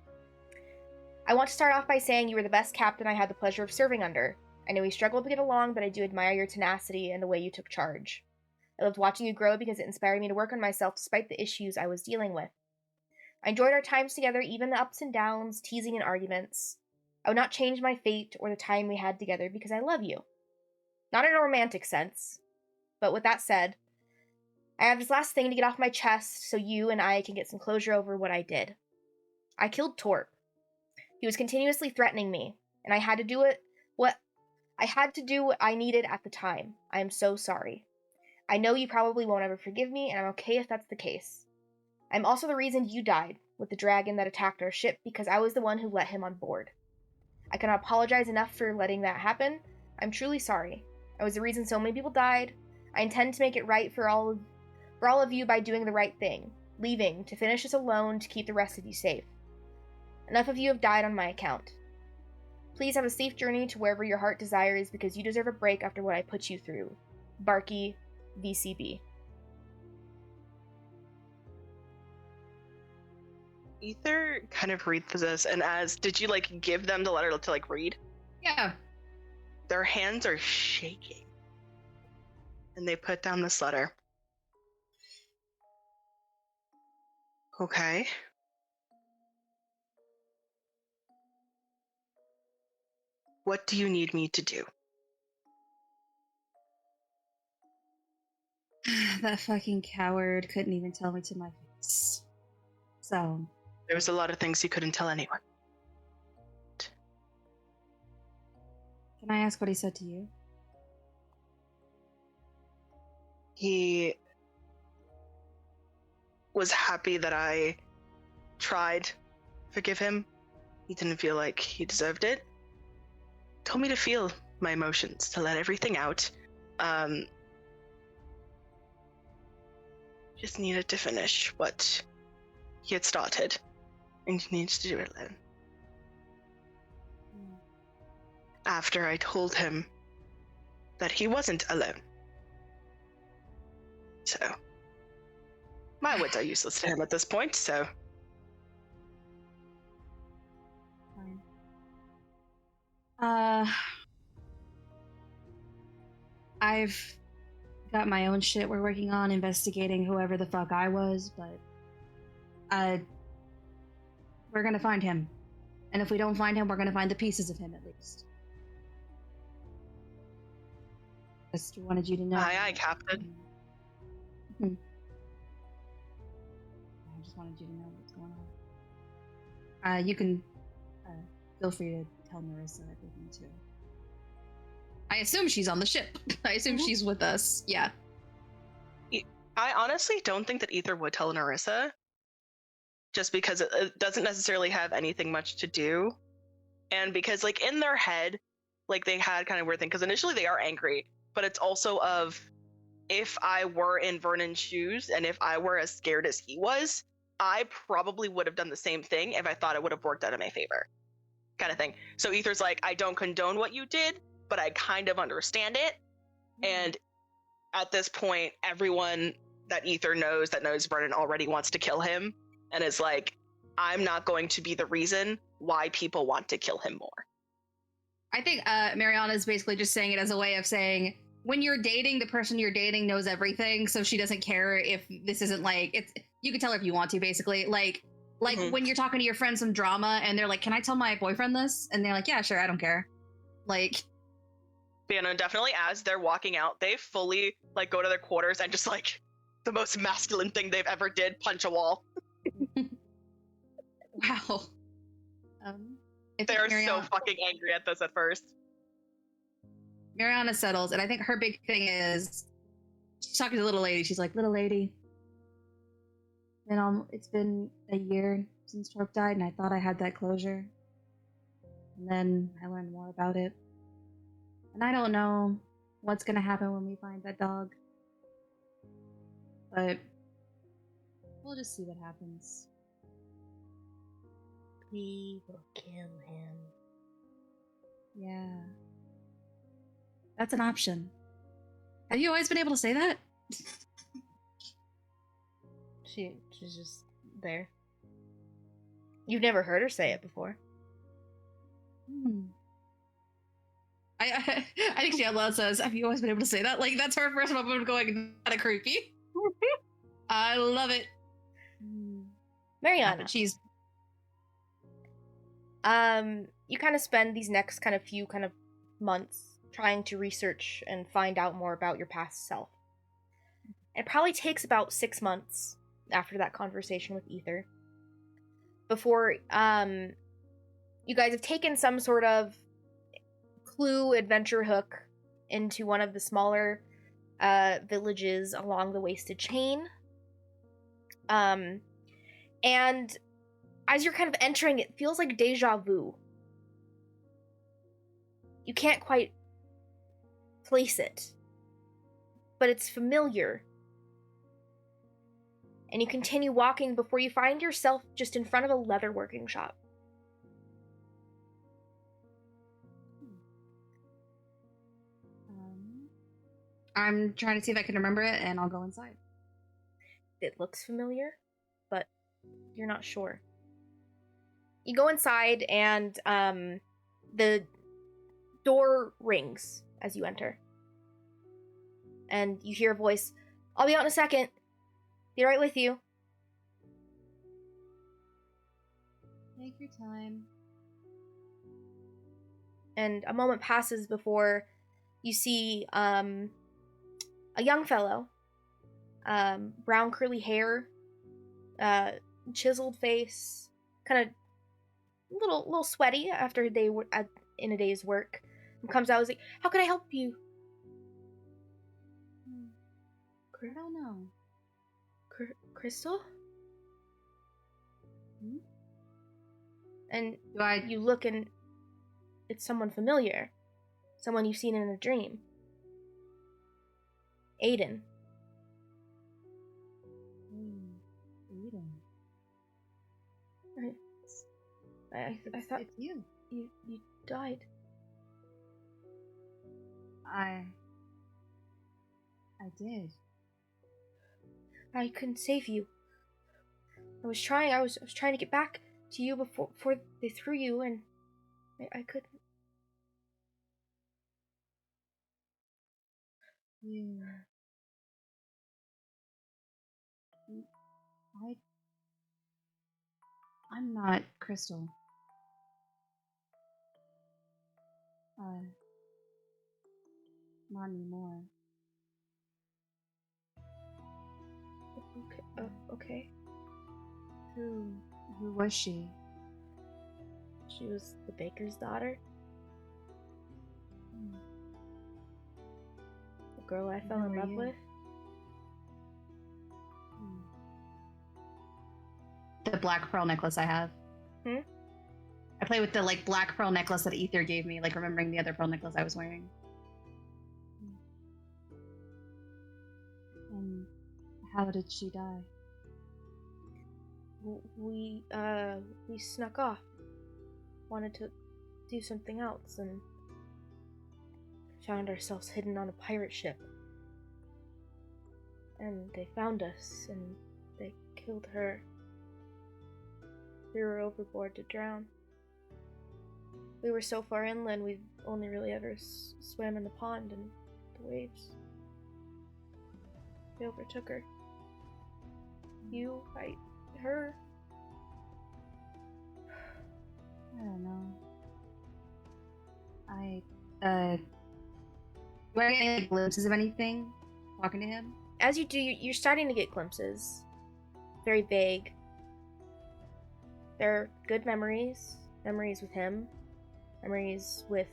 I want to start off by saying you were the best captain I had the pleasure of serving under. I know we struggled to get along, but I do admire your tenacity and the way you took charge. I loved watching you grow because it inspired me to work on myself despite the issues I was dealing with. I enjoyed our times together, even the ups and downs, teasing and arguments. I would not change my fate or the time we had together because I love you. Not in a romantic sense. But with that said, I have this last thing to get off my chest so you and I can get some closure over what I did. I killed Torp. He was continuously threatening me, and I had to do what I needed at the time. I am so sorry. I know you probably won't ever forgive me, and I'm okay if that's the case. I'm also the reason you died with the dragon that attacked our ship because I was the one who let him on board. I cannot apologize enough for letting that happen. I'm truly sorry. I was the reason so many people died. I intend to make it right for all of you by doing the right thing, leaving to finish this alone to keep the rest of you safe. Enough of you have died on my account. Please have a safe journey to wherever your heart desires because you deserve a break after what I put you through. Barky, VCB. Ether kind of reads this, and did you like give them the letter to like read? Yeah. Their hands are shaking. And they put down this letter. Okay. What do you need me to do? That fucking coward couldn't even tell me to my face. So. There was a lot of things you couldn't tell anyone. Can I ask what he said to you? He was happy that I tried to forgive him. He didn't feel like he deserved it. Told me to feel my emotions, to let everything out. Just needed to finish what he had started, and he needs to do it alone. After I told him that he wasn't alone. So, my words are useless to him at this point, so... Fine. I've got my own shit we're working on, investigating whoever the fuck I was, but we're gonna find him. And if we don't find him, we're gonna find the pieces of him at least. Just wanted you to know. Aye, Captain. I just wanted you to know what's going on. You can feel free to tell Marissa everything too. I assume she's on the ship. I assume she's with us. Yeah. I honestly don't think that Ether would tell Narissa, just because it doesn't necessarily have anything much to do. And because, like, in their head, like, they had kind of weird thing, because initially they are angry, but it's also of, if I were in Vernon's shoes, and if I were as scared as he was, I probably would have done the same thing if I thought it would have worked out in my favor. Kind of thing. So Ether's like, I don't condone what you did, but I kind of understand it. And at this point, everyone that Ether knows that knows Vernon already wants to kill him, and is like, I'm not going to be the reason why people want to kill him more. I think Mariana is basically just saying it as a way of saying, when you're dating, the person you're dating knows everything, so she doesn't care if this isn't like, it's, you can tell her if you want to, basically. Like when you're talking to your friends some drama and they're like, can I tell my boyfriend this? And they're like, yeah, sure, I don't care. Like, But, definitely as they're walking out, they fully like go to their quarters and just like the most masculine thing they've ever did, punch a wall. wow. They are so fucking angry at this at first. Mariana settles, and I think her big thing is, she's talking to the little lady. She's like, little lady, it's been a year since Torp died, and I thought I had that closure. And then I learned more about it. And I don't know what's gonna happen when we find that dog. But we'll just see what happens. We will kill him. Yeah. That's an option. Have you always been able to say that? She's just there. You've never heard her say it before. I think she out loud says, have you always been able to say that? Like, that's her first moment of going, kind of creepy. I love it. Mariana. She's... you kind of spend these next kind of few kind of months trying to research and find out more about your past self. It probably takes about 6 months after that conversation with Ether before you guys have taken some sort of clue adventure hook into one of the smaller villages along the wasted chain. And as you're kind of entering, it feels like deja vu. You can't quite place it, but it's familiar. And you continue walking before you find yourself just in front of a leatherworking shop. I'm trying to see if I can remember it, and I'll go inside. It looks familiar, but you're not sure. You go inside, and the door rings as you enter. And you hear a voice, I'll be out in a second. Be right with you. Take your time. And a moment passes before you see a young fellow, brown curly hair, chiseled face, kind of little sweaty after a day in a day's work. And comes out and is like, how can I help you? I don't know. Crystal? Hmm? And Do I? you look and it's someone familiar. Someone you've seen in a dream. Aiden. Aiden. I thought it's you. you died. I did. I couldn't save you. I was trying to get back to you before they threw you, and I couldn't. You. I'm not Crystal. Not anymore. Okay. Okay. Who was she? She was the baker's daughter. The girl I fell in love with. The black pearl necklace I have. I play with the black pearl necklace that Ether gave me, remembering the other pearl necklace I was wearing. And how did she die? We snuck off. Wanted to do something else and found ourselves hidden on a pirate ship. And they found us and they killed her. We were overboard to drown. We were so far inland, we only really ever swam in the pond and the waves. They overtook her. Her. I don't know. Do I get any glimpses of anything talking to him? As you do, you're starting to get glimpses. Very vague. They're good memories. Memories with him. Memories with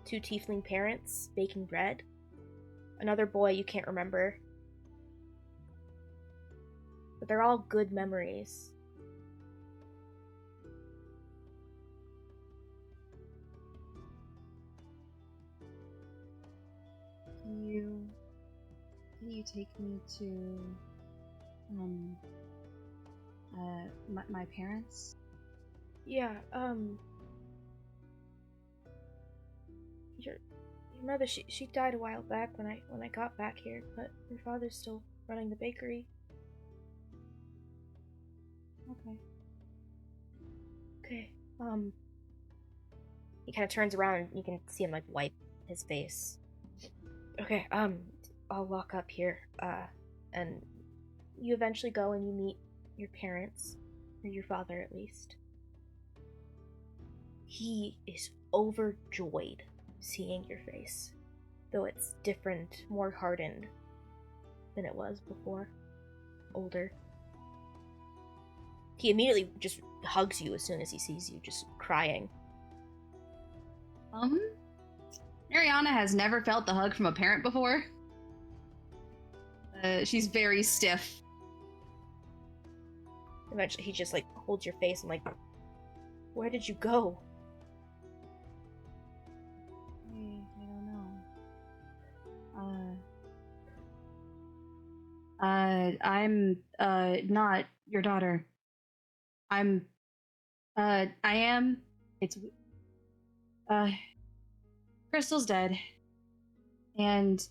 2 tiefling parents baking bread. Another boy you can't remember. But they're all good memories. Can you take me to my parents? Yeah, your mother, she died a while back when I got back here, but your father's still running the bakery. Okay. He kind of turns around and you can see him wipe his face. Okay, I'll walk up here, and you eventually go and you meet your parents, or your father at least. He is overjoyed seeing your face, though it's different, more hardened than it was before. Older. He immediately just hugs you as soon as he sees you, just crying. Mariana has never felt the hug from a parent before. She's very stiff. Eventually, he just holds your face and where did you go? I don't know. I'm not your daughter. I am. It's Crystal's dead and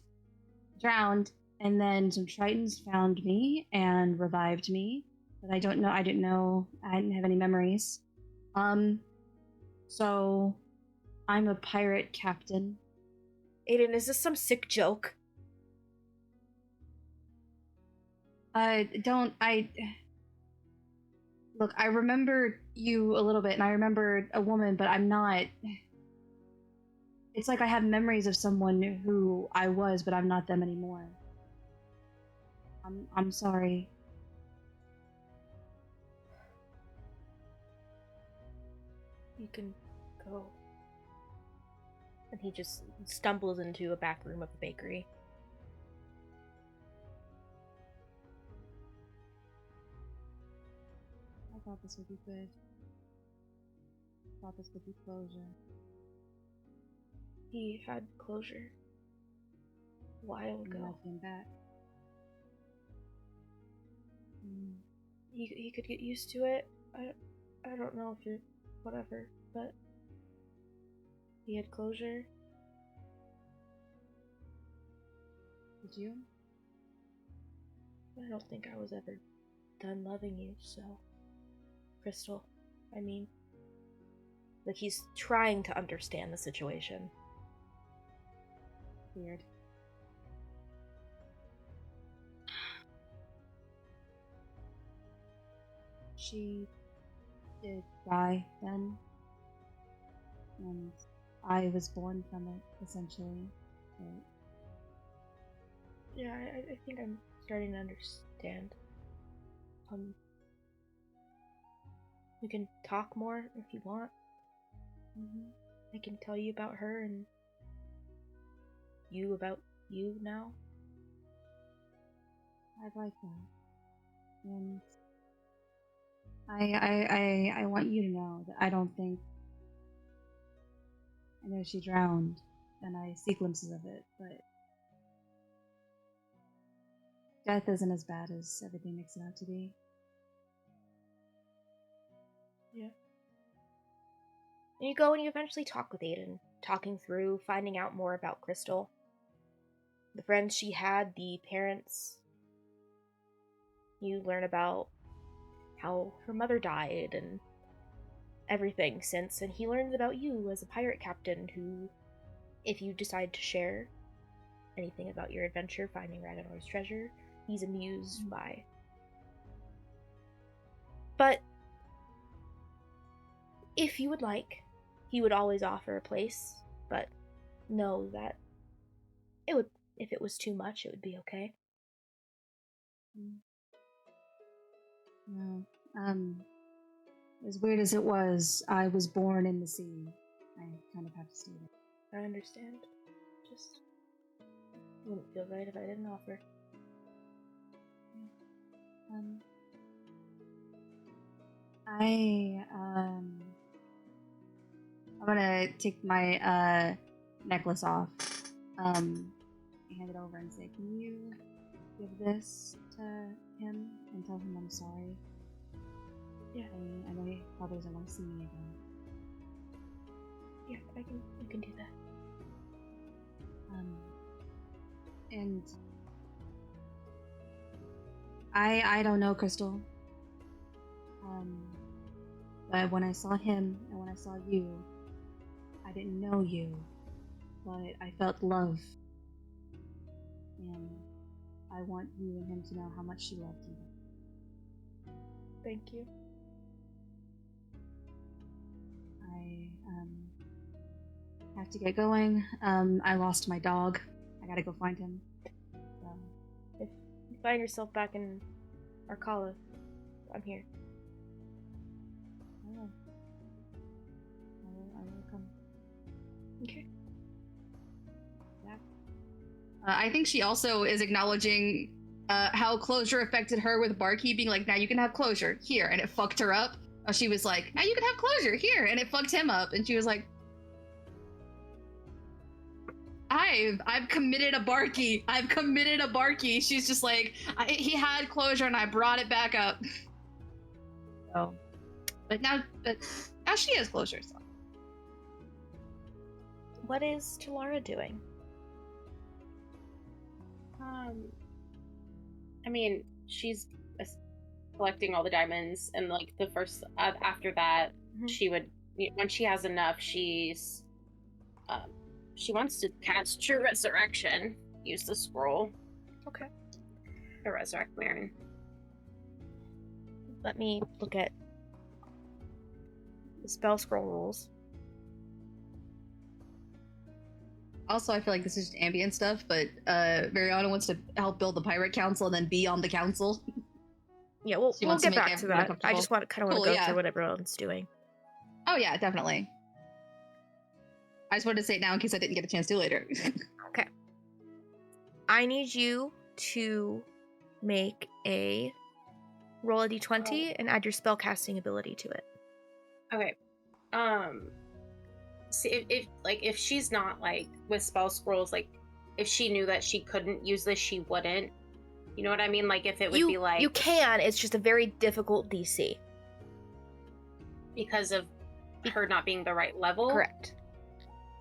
drowned, and then some Tritons found me and revived me. But I didn't know. I didn't have any memories. So I'm a pirate captain. Aiden, is this some sick joke? Look, I remember you a little bit, and I remember a woman, but I'm not. It's like I have memories of someone who I was, but I'm not them anymore. I'm sorry. You can go. And he just stumbles into a back room of the bakery. thought this would be good. Thought this would be closure. He had closure a while And then I ago. came back. He could get used to it. I don't know if it, whatever, but he had closure. Did you? I don't think I was ever done loving you, so. Crystal, I mean. Like, he's trying to understand the situation. Weird. She did die then. And I was born from it, essentially. But Yeah, I think I'm starting to understand. We can talk more if you want. I can tell you about her and you about you now. I'd like that. And I want you to know that I don't think. I know she drowned, and I see glimpses of it, but death isn't as bad as everything makes it out to be. Yeah. And you go and you eventually talk with Aiden, talking through, finding out more about Crystal. The friends she had, the parents. You learn about how her mother died and everything since, and he learns about you as a pirate captain who, if you decide to share anything about your adventure finding Ragynoirth's treasure, he's amused by. But if you would like, he would always offer a place, but know that it would, if it was too much, it would be okay. No, as weird as it was, I was born in the sea. I kind of have to state it. I understand. Just it wouldn't feel right if I didn't offer. I'm gonna take my necklace off, and hand it over and say, "Can you give this to him and tell him I'm sorry?" Yeah. I know he probably doesn't want to see me again. Yeah, you can do that. And I don't know Crystal. But when I saw him and when I saw you, I didn't know you, but I felt love. And I want you and him to know how much she loved you. Thank you. I have to get going. I lost my dog. I gotta go find him. So, If you find yourself back in Arcala, I'm here. I will come. Okay. I think she also is acknowledging how closure affected her with Barkeep being like, now you can have closure here, and it fucked her up. She was like, now you can have closure here, and it fucked him up. And she was like, I've committed a Barkeep. I've committed a Barkeep. She's just like, he had closure, and I brought it back up. So, but now she has closure. So. What is Talara doing? I mean, she's collecting all the diamonds, and like the first after that, she would, when she has enough, she wants to cast True Resurrection. Use the scroll. Okay. To resurrect Marin. Let me look at the spell scroll rules. Also, I feel like this is just ambient stuff, but Mariana wants to help build the pirate council and then be on the council. Yeah, we'll She wants to get make back to everyone that. I just want to Cool, go yeah. through what everyone's doing. Oh yeah, definitely. I just wanted to say it now in case I didn't get a chance to later. Okay. I need you to make a Roll a d20 and add your spellcasting ability to it. Okay. See, if she's not like with spell scrolls, like if she knew that she couldn't use this, she wouldn't. You know what I mean? Like if it would be like You can, it's just a very difficult DC. because of her not being the right level. Correct.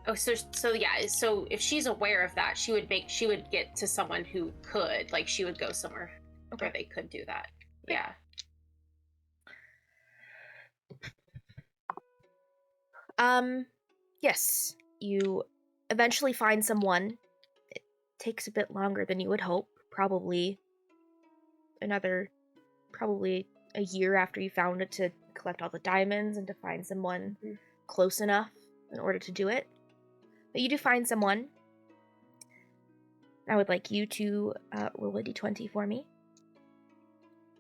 Oh, so if she's aware of that, she would get to someone who could, like she would go somewhere where they could do that. Yeah. Yes, you eventually find someone. It takes a bit longer than you would hope. Probably a year after you found it to collect all the diamonds and to find someone close enough in order to do it. But you do find someone. I would like you to roll a d20 for me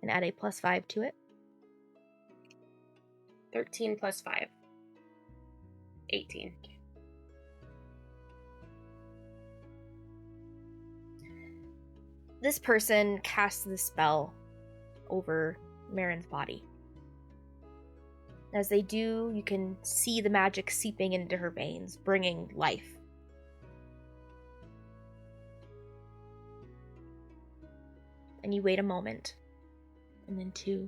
and add a +5 to it. 13 plus 5. 18. This person casts the spell over Marin's body. As they do, you can see the magic seeping into her veins, bringing life. And you wait a moment, and then 2,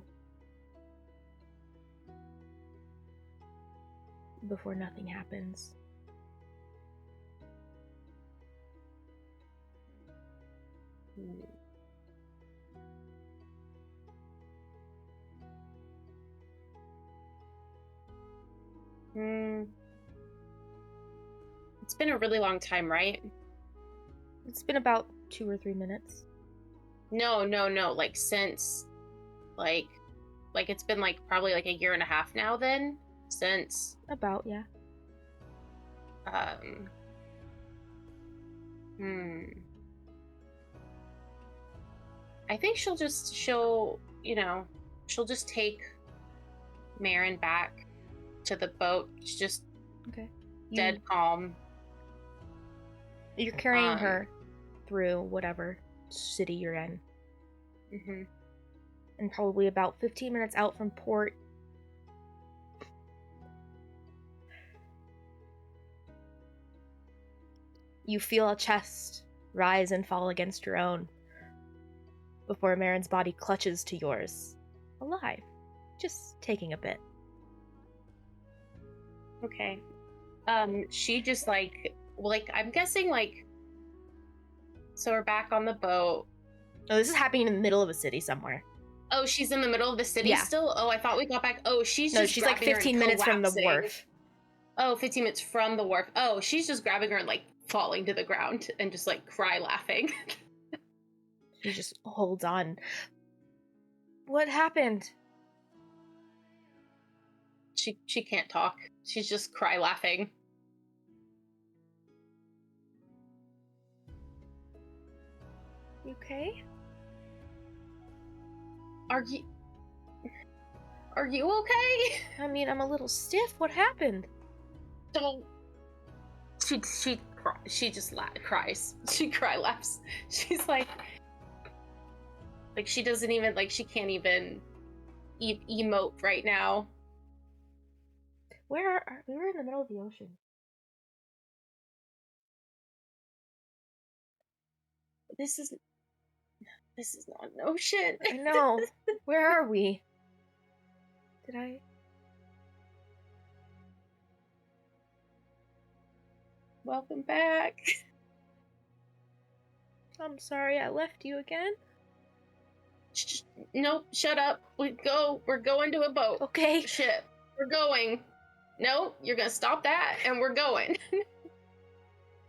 before nothing happens. It's been a really long time, right? It's been about 2 or 3 minutes. No. Like since, like it's been like probably like a year and a half now. Then since About, yeah. I think she'll just take Marin back to the boat. She's just Okay. dead calm. You're carrying her through whatever city you're in. Mm-hmm. And probably about 15 minutes out from port, you feel a chest rise and fall against your own before Marin's body clutches to yours, alive, just taking a bit. Okay. She just like I'm guessing like. So we're back on the boat. Oh, this is happening in the middle of a city somewhere. Oh, she's in the middle of the city Yeah. still? Oh, I thought we got back. Oh, she's She's like grabbing her and 15 minutes from the collapsing. wharf. Oh, 15 minutes from the wharf. Oh, she's just grabbing her and like falling to the ground and just like cry laughing. She just holds on. What happened? She can't talk. She's just cry laughing. You okay? Are you okay? I mean, I'm a little stiff. What happened? Don't. She just cries. She laughs. She's like she doesn't even she can't even emote right now. We were in the middle of the ocean. This is not an ocean. I know. Where are we? Did I? Welcome back. I'm sorry I left you again. Nope, shut up. We're going to a boat. Okay. Ship. We're going. No, you're gonna stop that and we're going.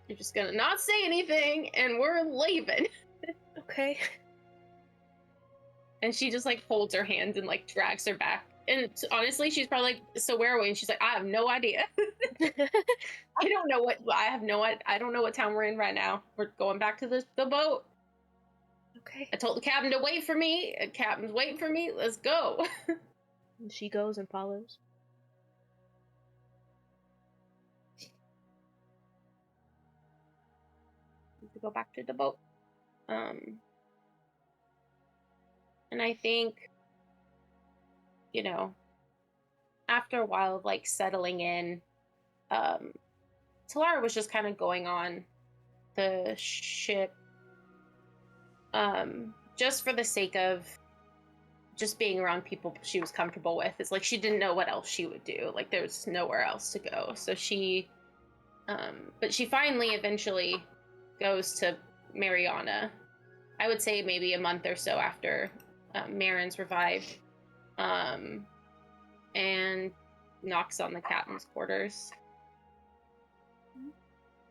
You're just gonna not say anything and we're leaving. Okay. And she just holds her hand and drags her back. And honestly, she's probably so where are we? And she's like, I have no idea. I don't know what town we're in right now. We're going back to the boat. Okay. I told the captain to wait for me. The captain's waiting for me. Let's go. And she goes and follows. To go back to the boat. And I think you know, after a while of like settling in, Talara was just kind of going on the ship, just for the sake of just being around people she was comfortable with. It's like she didn't know what else she would do. Like there's nowhere else to go. So she, but she finally eventually goes to Mariana. I would say maybe a month or so after Marin's revived, and knocks on the captain's quarters.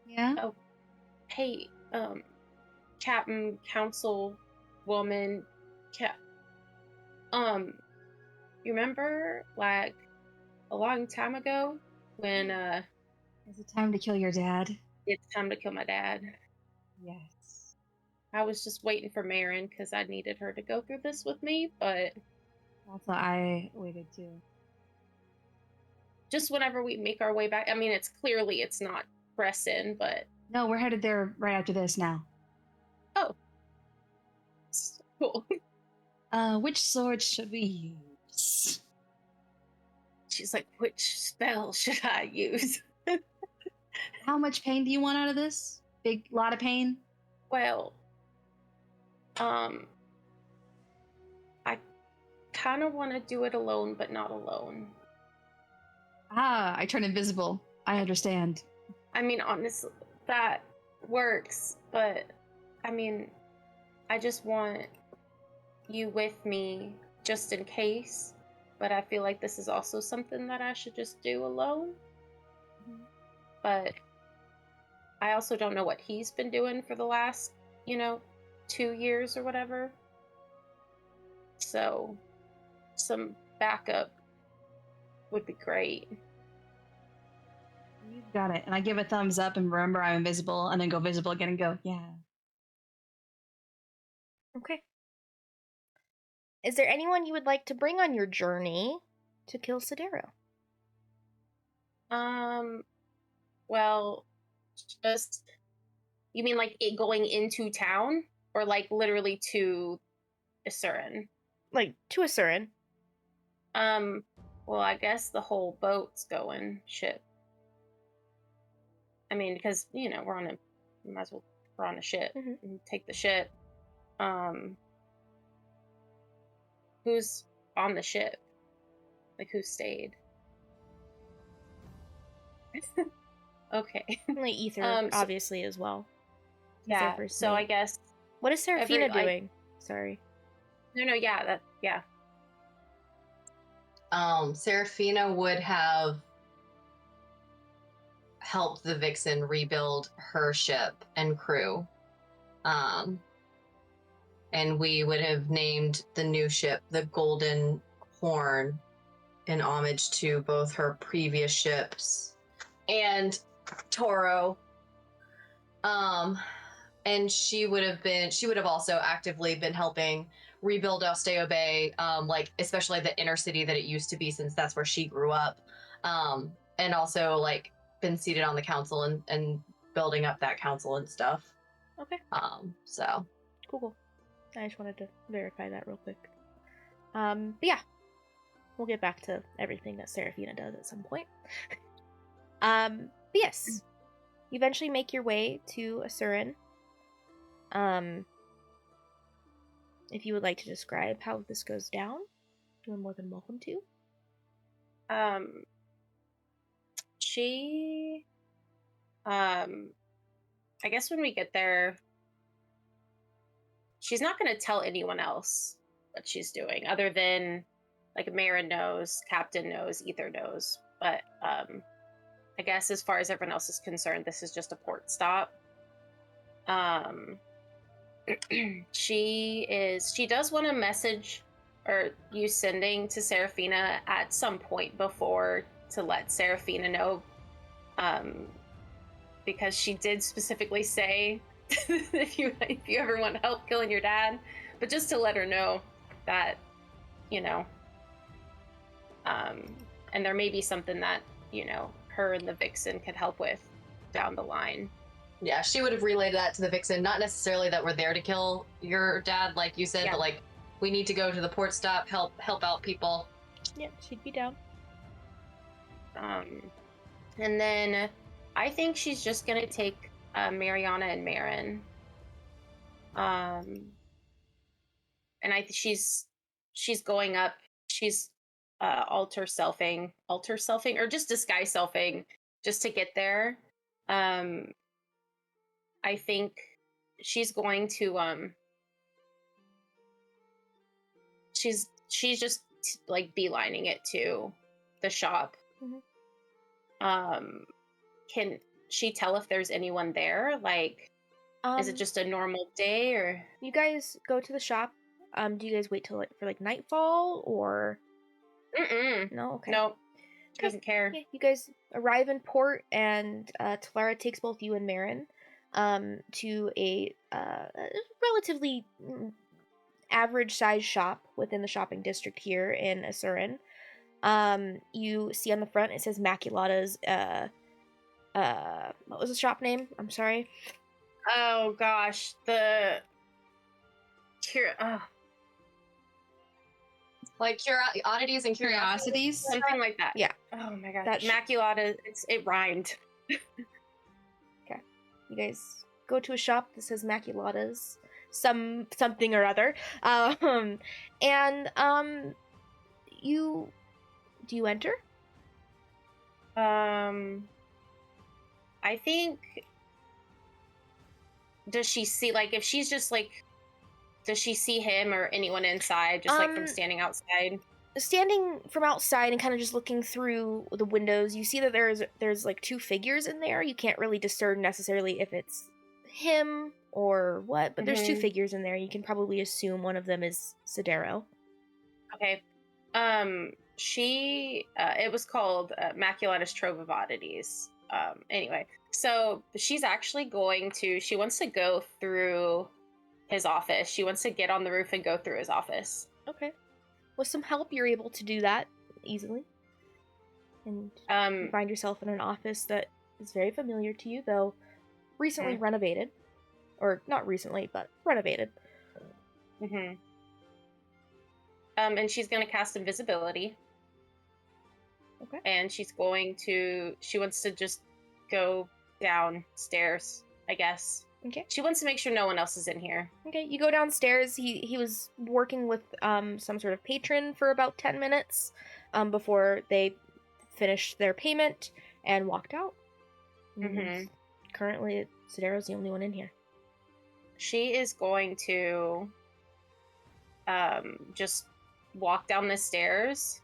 Yeah. Oh, hey, Captain, Councilwoman, you remember like a long time ago when Is it time to kill your dad? it's time to kill my dad? Yes. I was just waiting for Marin because I needed her to go through this with me, but That's what I waited too. just whenever we make our way back, I mean, it's not pressing, but No, we're headed there right after this now. it's cool. Which sword should we use? She's like, which spell should I use? How much pain do you want out of this? Big lot of pain? Well, I kind of want to do it alone, but not alone. Ah, I turn invisible. I understand. I mean, honestly, that works, but I mean, I just want you with me just in case, but I feel like this is also something that I should just do alone. But I also don't know what he's been doing for the last, 2 years or whatever. So, some backup would be great. You've got it. And I give a thumbs up and remember I'm invisible and then go visible again and go, yeah. Okay. Is there anyone you would like to bring on your journey to kill Sidero? Well, just, you mean like it going into town or like literally to Isurin? Like, to Isurin. Well, I guess the whole boat's going ship. I mean, because, we're on a ship and take the ship. Who's on the ship? Like, who stayed? Okay. Like Ether, So- obviously, as well. He's their Yeah, first so I mate. guess... What is Serafina every- doing? Sorry. No, yeah, yeah. Serafina would have helped the Vixen rebuild her ship and crew. And we would have named the new ship the Golden Horn in homage to both her previous ships and Toro. And she would have also actively been helping rebuild Osteo Bay, like especially the inner city that it used to be, since that's where she grew up. And also like been seated on the council and building up that council and stuff. Okay. So Cool. I just wanted to verify that real quick. But yeah. We'll get back to everything that Serafina does at some point. But yes. You eventually make your way to Isurin. If you would like to describe how this goes down, you're more than welcome to. She, I guess when we get there, she's not going to tell anyone else what she's doing, other than, like, Marin knows, Captain knows, Ether knows, but, I guess as far as everyone else is concerned, this is just a port stop. She does want to message or use sending to Serafina at some point before to let Serafina know, because she did specifically say if you ever want help killing your dad, but just to let her know that, and there may be something that, her and the Vixen could help with down the line. yeah, she would have relayed that to the Vixen. Not necessarily that we're there to kill your dad, like you said, Yeah. but like we need to go to the port stop, help out people. Yeah, she'd be down. And then I think she's just gonna take Mariana and Marin. And she's going up. She's alter selfing, or just disguise selfing, just to get there. I think she's going to she's just like beelining it to the shop. Mhm. Can she tell if there's anyone there? Like, is it just a normal day, or you guys go to the shop? Do you guys wait till for nightfall, or? No, okay. No, she doesn't care. Yeah, you guys arrive in port, and Talara takes both you and Marin to a relatively average-sized shop within the shopping district here in Asurin. You see on the front it says Maculata's. What was the shop name? I'm sorry. Oh gosh, the like oddities and curiosities, something like that. Yeah. Oh my gosh, That Maculata. It rhymed. Okay, you guys go to a shop that says Maculata's something or other, and do you enter? I think. Does she see, like, if she's just like, does she see him or anyone inside, just like from standing outside? Standing from outside and kind of just looking through the windows, you see that there's like two figures in there. You can't really discern necessarily if it's him or what, but there's two figures in there. You can probably assume one of them is Sidero. Okay. It was called Maculata's Trove of Oddities. Anyway, so she's actually she wants to go through his office. She wants to get on the roof and go through his office. Okay. With some help, you're able to do that easily. And you find yourself in an office that is very familiar to you, though recently renovated. Or not recently, but renovated. And she's going to cast invisibility. Okay. And she wants to just go downstairs, I guess. Okay. She wants to make sure no one else is in here. Okay, you go downstairs. He was working with some sort of patron for about 10 minutes before they finished their payment and walked out. Currently, Sidero's the only one in here. She is going to just walk down the stairs,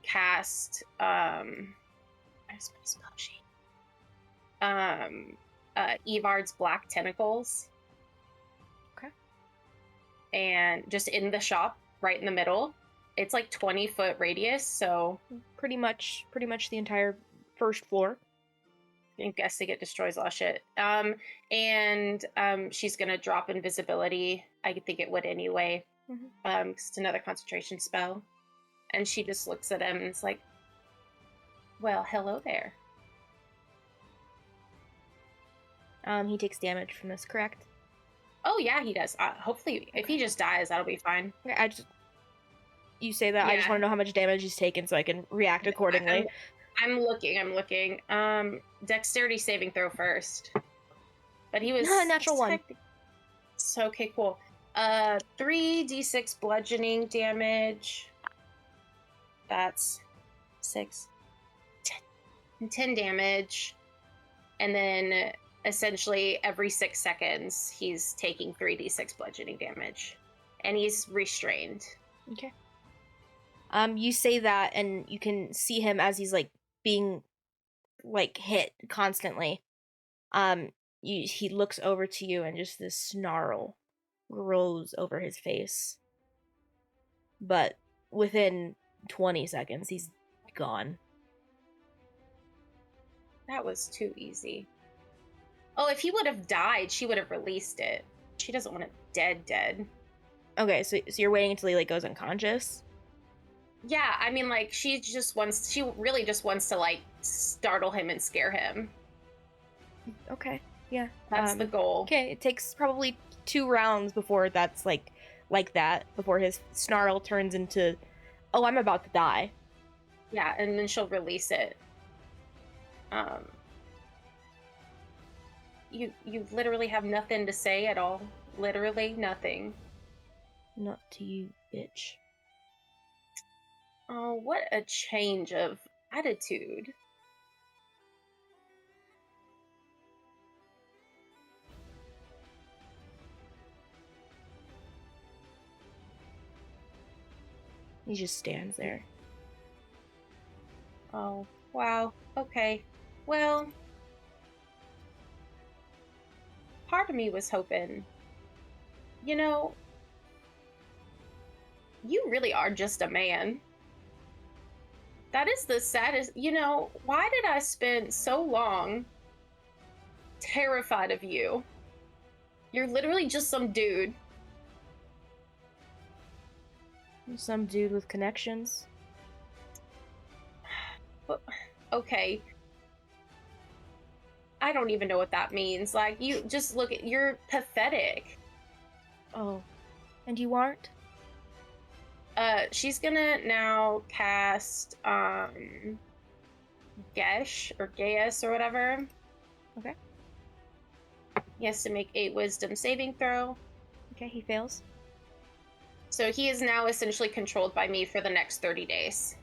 cast where's my spell sheet? Evard's Black Tentacles. Okay. And just in the shop, right in the middle. It's like 20-foot radius, so pretty much the entire first floor. I guess it destroys a lot of shit. And she's gonna drop invisibility. I think it would anyway. 'Cause it's another concentration spell. And she just looks at him and is like, well, hello there. He takes damage from this, correct? Oh yeah, he does. Hopefully, if he just dies, that'll be fine. Okay, you say that. Yeah. I just want to know how much damage he's taken so I can react accordingly. I'm looking. Dexterity saving throw first. But he was natural 1. So okay, cool. 3d6 bludgeoning damage. That's 6. 10 damage. And then essentially every 6 seconds he's taking 3d6 bludgeoning damage. And he's restrained. Okay. You say that and you can see him as he's like being like hit constantly. He looks over to you and just this snarl grows over his face. But within 20 seconds he's gone. That was too easy. Oh, if he would have died, she would have released it. She doesn't want it dead. Okay, so you're waiting until he like goes unconscious? Yeah, I mean, like, she really just wants to like startle him and scare him. Okay, yeah. That's the goal. Okay, it takes probably 2 rounds before that's like that, before his snarl turns into Oh, I'm about to die. Yeah, and then she'll release it. You literally have nothing to say at all. Literally nothing. Not to you, bitch. Oh, what a change of attitude. He just stands there. Oh, wow. Okay. Well, part of me was hoping, you know, you really are just a man. That is the saddest. Why did I spend so long terrified of you? You're literally just some dude. Some dude with connections. Okay. I don't even know what that means. Like, you just look at, you're pathetic. Oh. And you aren't? She's gonna now cast, Gesh, or Gaius, or whatever. Okay. He has to make a wisdom saving throw. Okay, he fails. So he is now essentially controlled by me for the next 30 days.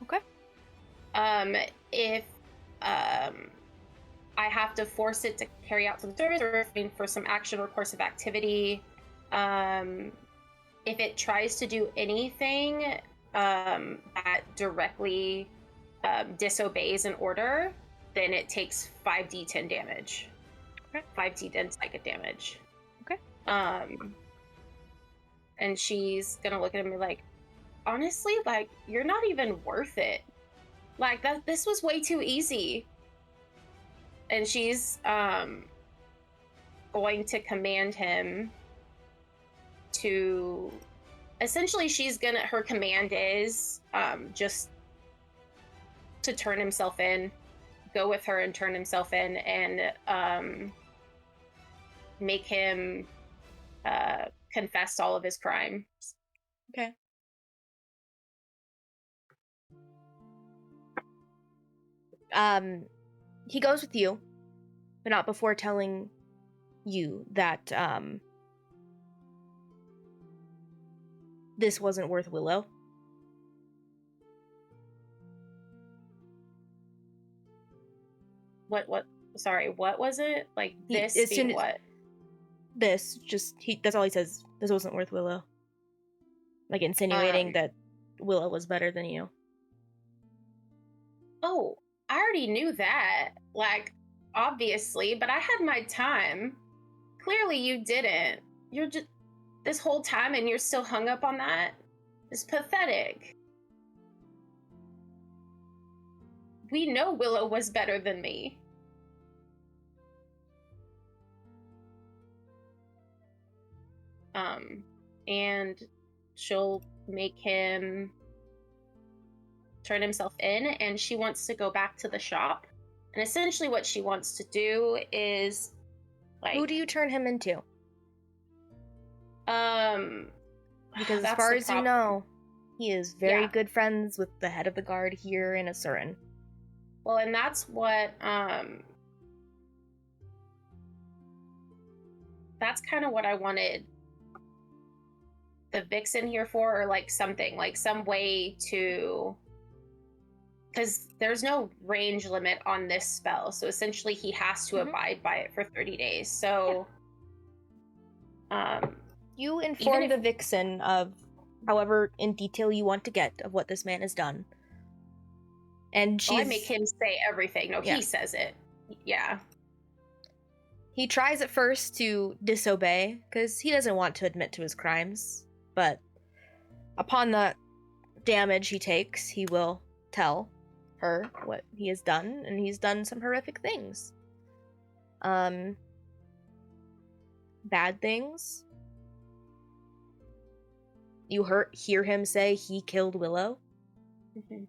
Okay. If I have to force it to carry out some service or for some action or course of activity, if it tries to do anything that directly disobeys an order, then it takes 5d10 damage. Okay. 5d10 psychic damage. Okay. And she's gonna look at me like, honestly, like, you're not even worth it. Like, this was way too easy. And she's going to command him to, essentially, her command is just to turn himself in, go with her and turn himself in, and make him confess all of his crimes. Okay. He goes with you, but not before telling you that this wasn't worth Willow. What sorry, what was it? Like, this as being soon as- what? This, that's all he says. This wasn't worth Willow. Like, insinuating that Willow was better than you. Oh, I already knew that. Like, obviously, but I had my time. Clearly you didn't. You're just, this whole time, and you're still hung up on that? It's pathetic. We know Willow was better than me. And she'll make him turn himself in, and she wants to go back to the shop. And essentially what she wants to do is, like... Who do you turn him into? Because as that's far the as you problem. know, he is very Yeah. good friends with the head of the guard here in Asuran. Well, and that's what, that's kind of what I wanted the Vixen here for, or like something, like some way to, because there's no range limit on this spell, so essentially he has to abide by it for 30 days. So, You inform if- the Vixen of however in detail you want to get of what this man has done. And I she's... make him say everything. No, Yeah. he says it. Yeah. He tries at first to disobey, because he doesn't want to admit to his crimes. But upon the damage he takes, he will tell her what he has done, and he's done some horrific things. Bad things. You hear him say he killed Willow. Mm-hmm.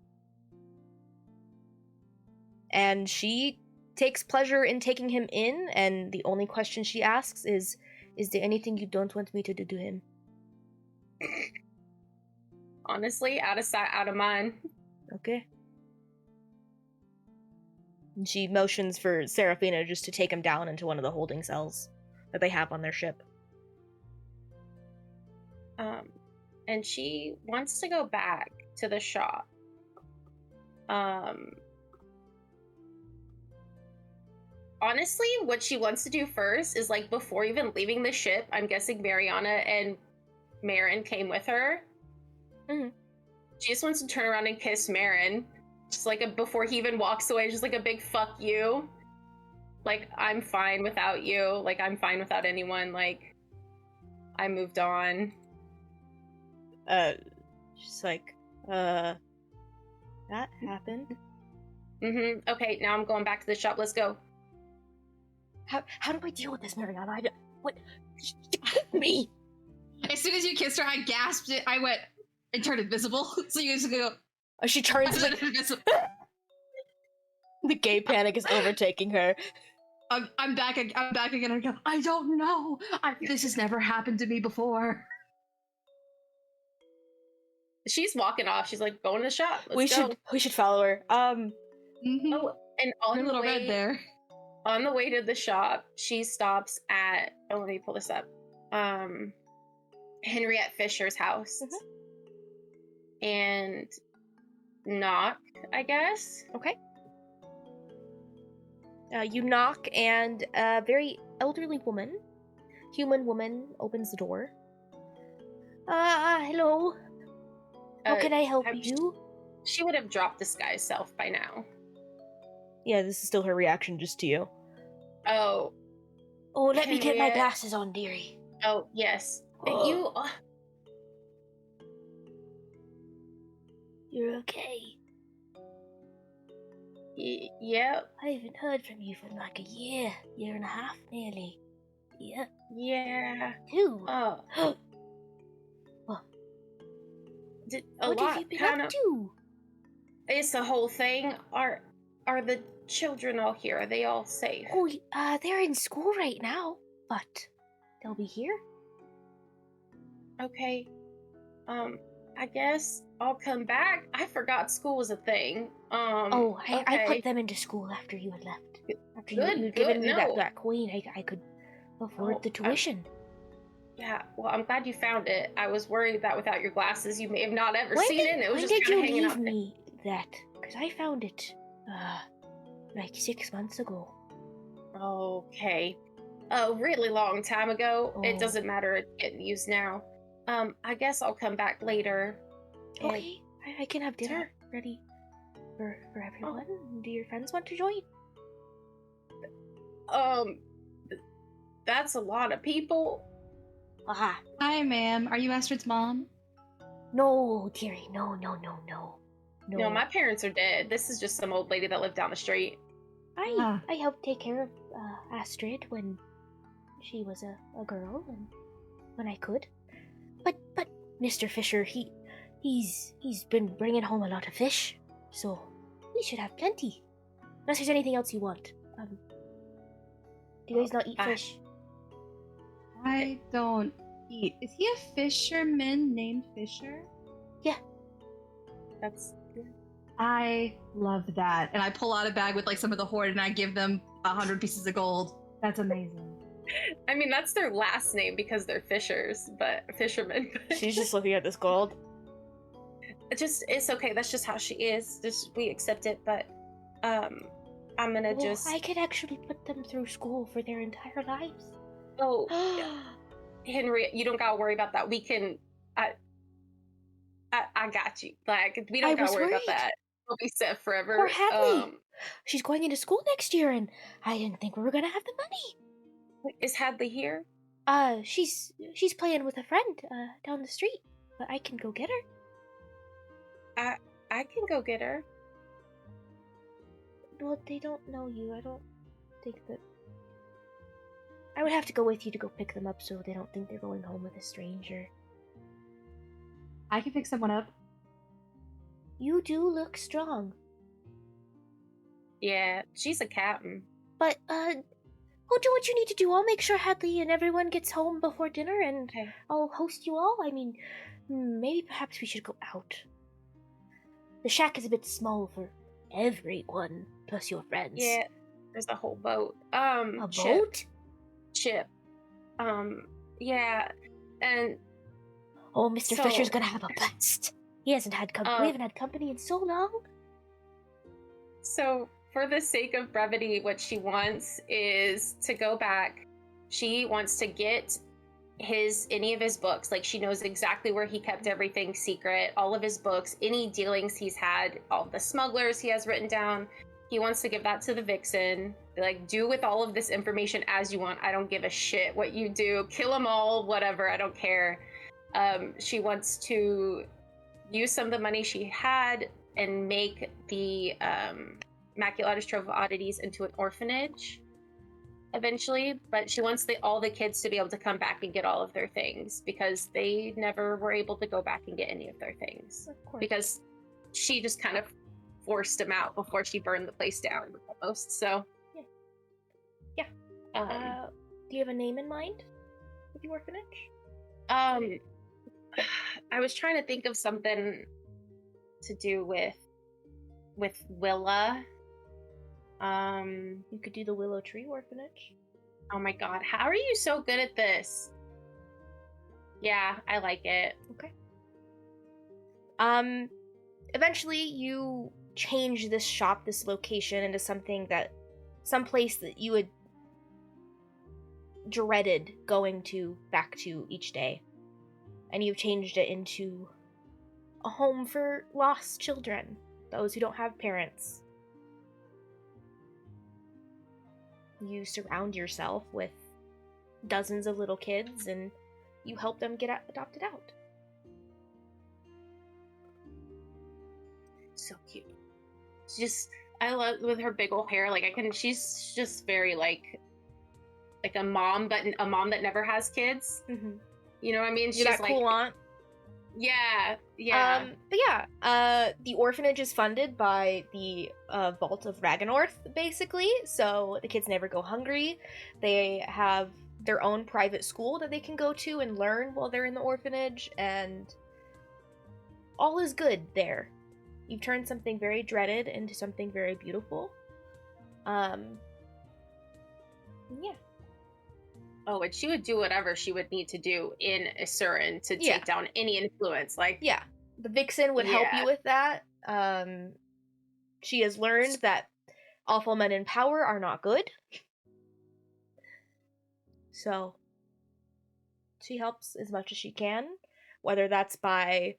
And she takes pleasure in taking him in, and the only question she asks is there anything you don't want me to do to him? Honestly, out of sight, out of mind. Okay. And she motions for Seraphina just to take him down into one of the holding cells that they have on their ship. And she wants to go back to the shop. Honestly, what she wants to do first is, like, before even leaving the ship, I'm guessing Mariana and Marin came with her. Mhm. She just wants to turn around and kiss Marin. Just like before he even walks away, just like a big fuck you. Like, I'm fine without you. Like, I'm fine without anyone. Like, I moved on. She's like, that happened? Okay, now I'm going back to the shop. Let's go. How do I deal with this, Mariana? What? Me? As soon as you kissed her, I gasped it. I went and turned invisible. So you just go. She turns like invisible. the gay panic is overtaking her. I'm back again. I go, I don't know. This has never happened to me before. She's walking off. She's like, going to the shop. We should follow her. Mm-hmm. Oh, and on Her the little way, red there. On the way to the shop, she stops at, let me pull this up. Henriette Fisher's house. And knock, I guess. Okay. You knock, and a very elderly human woman, opens the door. Hello. How can I help you? She would have dropped disguise self by now. Yeah, this is still her reaction just to you. Oh, let me get my glasses on, dearie. Oh, yes. Oh. You're okay. Yep. I haven't heard from you for like a year and a half, nearly. Yep. Yeah. 2. Oh. What? What have you been up to? It's the whole thing. Are the children all here? Are they all safe? Oh, they're in school right now, but they'll be here. Okay. I guess I'll come back. I forgot school was a thing. I okay. put them into school after you had left. After you'd Good, given me no. that coin, I could afford the tuition. Yeah, well, I'm glad you found it. I was worried that without your glasses, you may have not ever seen it. And it was When just did you hanging leave out me that? Because I found it, like 6 months ago. Okay. A really long time ago. Oh. It doesn't matter. It's getting used now. I guess I'll come back later. Okay, I can have dinner ready for everyone. Do your friends want to join? That's a lot of people. Aha. Hi, ma'am. Are you Astrid's mom? No, dearie. No. No, my parents are dead. This is just some old lady that lived down the street. I helped take care of Astrid when she was a girl and when I could. But Mr. Fisher, he's been bringing home a lot of fish, so we should have plenty. Unless there's anything else you want. Do you guys not eat fish? I don't eat. Is he a fisherman named Fisher? Yeah. That's I love that. And I pull out a bag with like some of the hoard and I give them 100 pieces of gold. That's amazing. I mean, that's their last name because they're fishers, but fishermen. She's just looking at this gold. It's okay. That's just how she is. We accept it, but I'm gonna I could actually put them through school for their entire lives. Oh, Henry, you don't gotta worry about that. We can. I got you. Like, we don't gotta worry about that. We'll be set forever. Or Hadley. She's going into school next year, and I didn't think we were gonna have the money. Is Hadley here? She's playing with a friend down the street, but I can go get her. I can go get her. Well, they don't know you. I don't think that. I would have to go with you to go pick them up so they don't think they're going home with a stranger. I can pick someone up. You do look strong. Yeah, she's a captain. But, go do what you need to do. I'll make sure Hadley and everyone gets home before dinner, and I'll host you all. I mean, Maybe perhaps we should go out. The shack is a bit small for everyone, plus your friends. Yeah, there's a whole boat. A Chip. boat? Chip. Yeah, and Oh, Mr. So- Fisher's gonna have a blast. He hasn't had company. We haven't had company in so long. so for the sake of brevity, what she wants is to go back. She wants to get any of his books. Like, she knows exactly where he kept everything secret, all of his books, any dealings he's had, all the smugglers he has written down. He wants to give that to the Vixen. Like, do with all of this information as you want. I don't give a shit what you do. Kill them all, whatever. I don't care. She wants to use some of the money she had and make the Maculatus Trove of Oddities into an orphanage eventually, but she wants all the kids to be able to come back and get all of their things, because they never were able to go back and get any of their things. Of course. Because she just kind of forced them out before she burned the place down, almost. So, yeah. Do you have a name in mind for the orphanage? I was trying to think of something to do with Willa. You could do the Willow Tree Orphanage. Oh my god, how are you so good at this? Yeah, I like it. Okay. Eventually you change this shop, this location, into some place that you had dreaded going back to each day. And you've changed it into a home for lost children, those who don't have parents. You surround yourself with dozens of little kids, and you help them get adopted out. So cute. I love with her big old hair. She's just very like a mom, but a mom that never has kids. Mm-hmm. You know what I mean? You're that cool aunt. Yeah. But yeah, the orphanage is funded by the Vault of Ragynoirth, basically. So the kids never go hungry. They have their own private school that they can go to and learn while they're in the orphanage, and all is good there. You've turned something very dreaded into something very beautiful. Yeah. Oh, and she would do whatever she would need to do in Asuran to take down any influence. Yeah, the Vixen would help you with that. She has learned that awful men in power are not good. So she helps as much as she can, whether that's by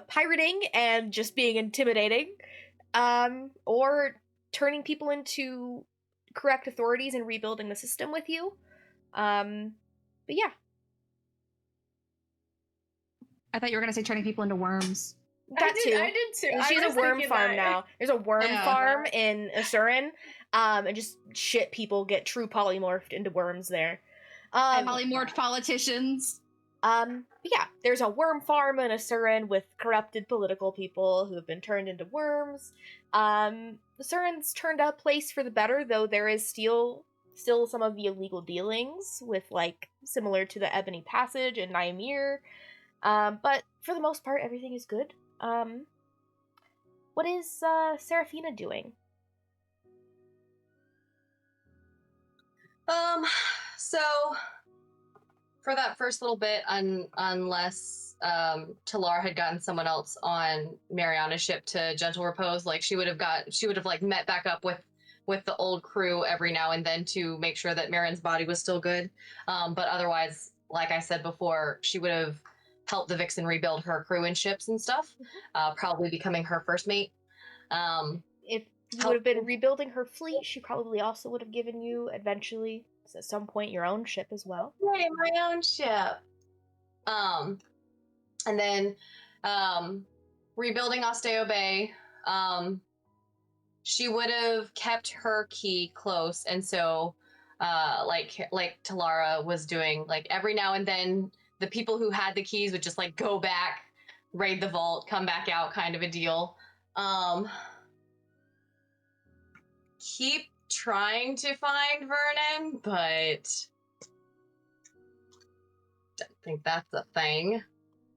pirating and just being intimidating, or turning people into correct authorities and rebuilding the system with you. But yeah. I thought you were going to say turning people into worms. I did too. And she's a worm farm now. There's a worm farm in Asuran, and just shit people get true polymorphed into worms there. Polymorphed politicians. Yeah, there's a worm farm in Asuran with corrupted political people who have been turned into worms. Asuran's turned out a place for the better, though there is still some of the illegal dealings with, like, similar to the Ebony Passage and Nymir. But for the most part, everything is good. What is Seraphina doing? So for that first little bit, unless Talar had gotten someone else on Mariana's ship to Gentle Repose, like she would have like met back up with the old crew every now and then to make sure that Marin's body was still good. But otherwise, like I said before, she would have helped the Vixen rebuild her crew and ships and stuff, probably becoming her first mate. If you would have been rebuilding her fleet, she probably also would have given you, eventually, at some point, your own ship as well. Right, my own ship. And then rebuilding Osteo Bay, she would have kept her key close, and so like Talara was doing, like every now and then the people who had the keys would just like go back, raid the vault, come back out, kind of a deal. Keep trying to find Vernon, but don't think that's a thing.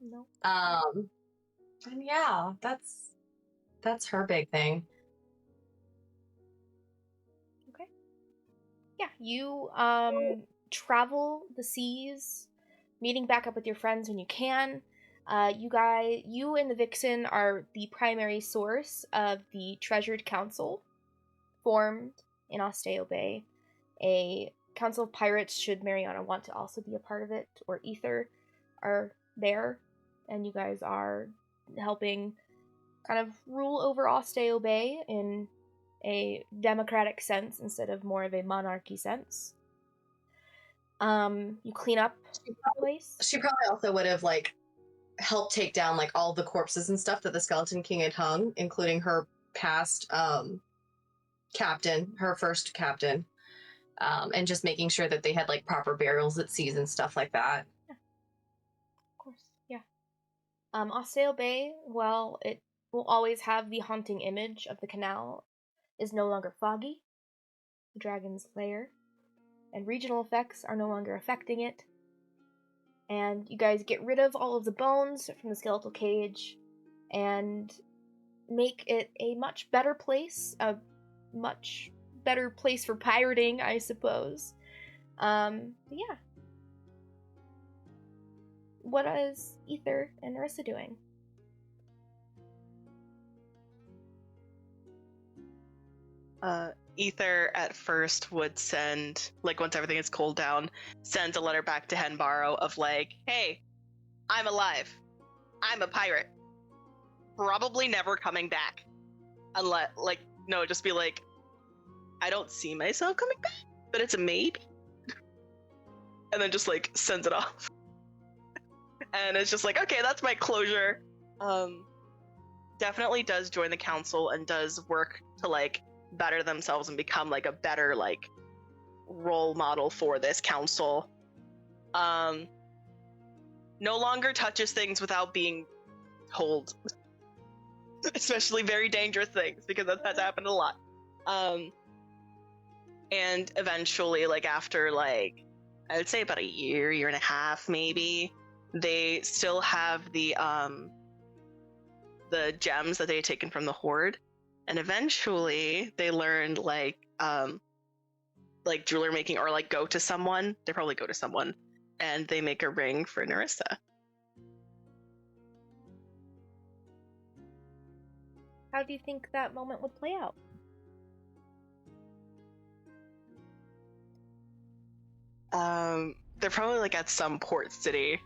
No. And yeah, that's her big thing. Okay. Yeah, you travel the seas, meeting back up with your friends when you can. You and the Vixen are the primary source of the Treasured Council, formed in Osteo Bay. A council of pirates, should Mariana want to also be a part of it, or Ether, are there, and you guys are helping kind of rule over Osteo Bay in a democratic sense instead of more of a monarchy sense. You clean up the place. She probably also would have like helped take down like all the corpses and stuff that the Skeleton King had hung, including her past captain, her first captain, and just making sure that they had like proper burials at seas and stuff like that. Yeah. Of course, yeah. Osteo Bay, well, it will always have the haunting image of the canal, is no longer foggy, the dragon's lair, and regional effects are no longer affecting it. And you guys get rid of all of the bones from the skeletal cage and make it a much better place, a much better place for pirating, I suppose. Yeah. What is Ether and Narissa doing? Ether at first would send, like once everything is cooled down, sends a letter back to Henbaro of like, hey, I'm alive. I'm a pirate. Probably never coming back. Unless, like, no, just be like, I don't see myself coming back, but it's a maybe. And then just like sends it off. And it's just like, okay, that's my closure. Definitely does join the council and does work to like better themselves and become like a better like role model for this council. No longer touches things without being told. Especially very dangerous things, because that's happened a lot. And eventually, like after like I would say about a year and a half maybe, they still have the gems that they had taken from the hoard, and eventually they learned like jeweler making, or like go to someone. They probably go to someone, and they make a ring for Narissa. How do you think that moment would play out? They're probably like at some port city,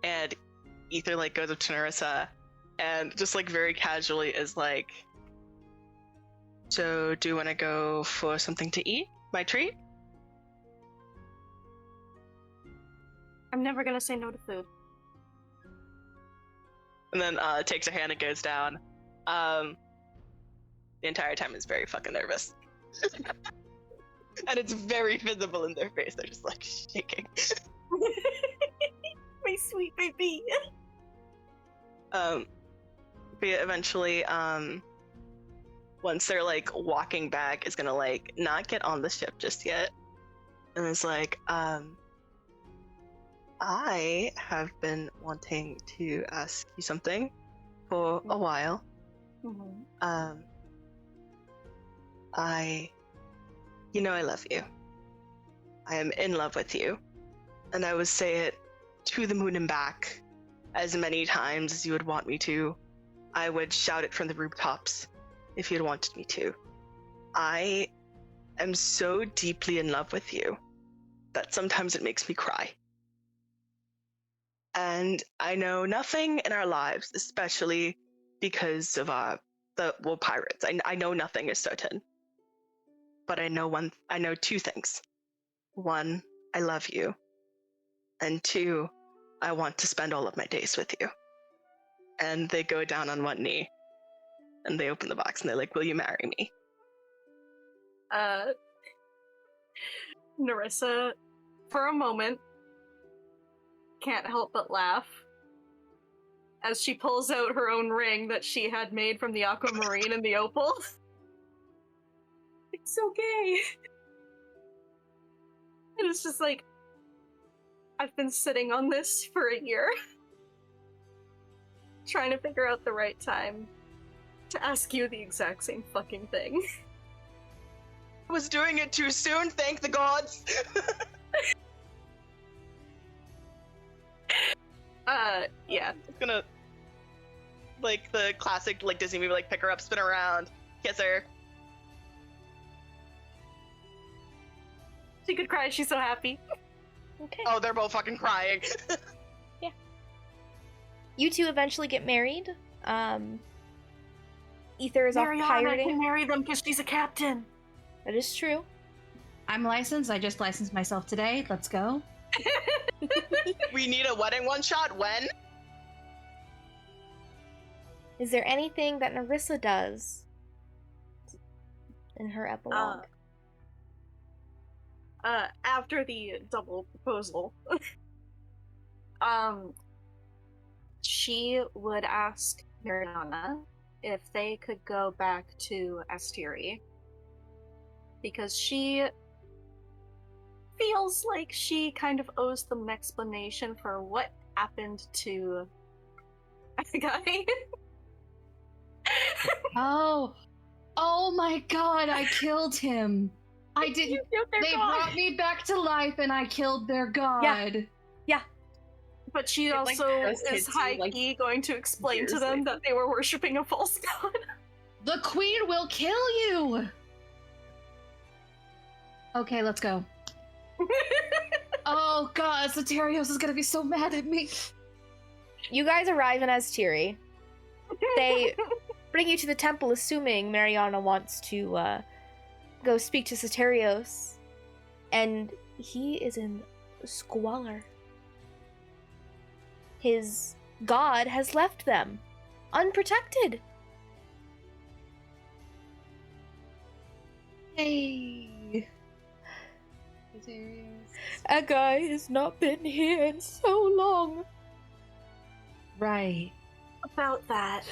and Ether like goes up to Narissa and just like very casually is like, so do you want to go for something to eat? My treat? I'm never gonna say no to food. And then takes her hand and goes down. The entire time is very fucking nervous. And it's very visible in their face. They're just like shaking. My sweet baby. But yeah, eventually, once they're like walking back, is gonna like not get on the ship just yet. And it's like, I have been wanting to ask you something for a while. Mm-hmm. You know I love you. I am in love with you. And I would say it to the moon and back as many times as you would want me to. I would shout it from the rooftops if you'd wanted me to. I am so deeply in love with you that sometimes it makes me cry. And I know nothing in our lives, especially because of pirates. I know nothing is certain. But I know two things. One, I love you. And two, I want to spend all of my days with you. And they go down on one knee and they open the box and they're like, will you marry me? Narissa, for a moment, can't help but laugh as she pulls out her own ring that she had made from the aquamarine and the opal. It's okay. And it's just like, I've been sitting on this for a year. trying to figure out the right time to ask you the exact same fucking thing. I was doing it too soon, thank the gods! Yeah. It's gonna, like, the classic, like, Disney movie, like, pick her up, spin her around, kiss her. She could cry, she's so happy. Okay. Oh, they're both fucking crying. You two eventually get married. Ether is off Mariana pirating. can marry them because she's a captain. That is true. I'm licensed. I just licensed myself today. Let's go. We need a wedding one-shot, when? Is there anything that Narissa does in her epilogue? After the double proposal, she would ask Mariana if they could go back to Asteri, because she feels like she kind of owes them an explanation for what happened to the guy. Oh my god, I killed him. I didn't. They brought me back to life and I killed their god. Yeah. But she It, also does hit is you, high-key going to explain to years them later. that they were worshipping a false god. The queen will kill you. Okay, let's go. Oh god, Soterios is gonna be so mad at me. You guys arrive in Asteri. They bring you to the temple, assuming Mariana wants to go speak to Soterios. And he is in squalor. His god has left them, unprotected. Hey. A guy has not been here in so long. Right. About that.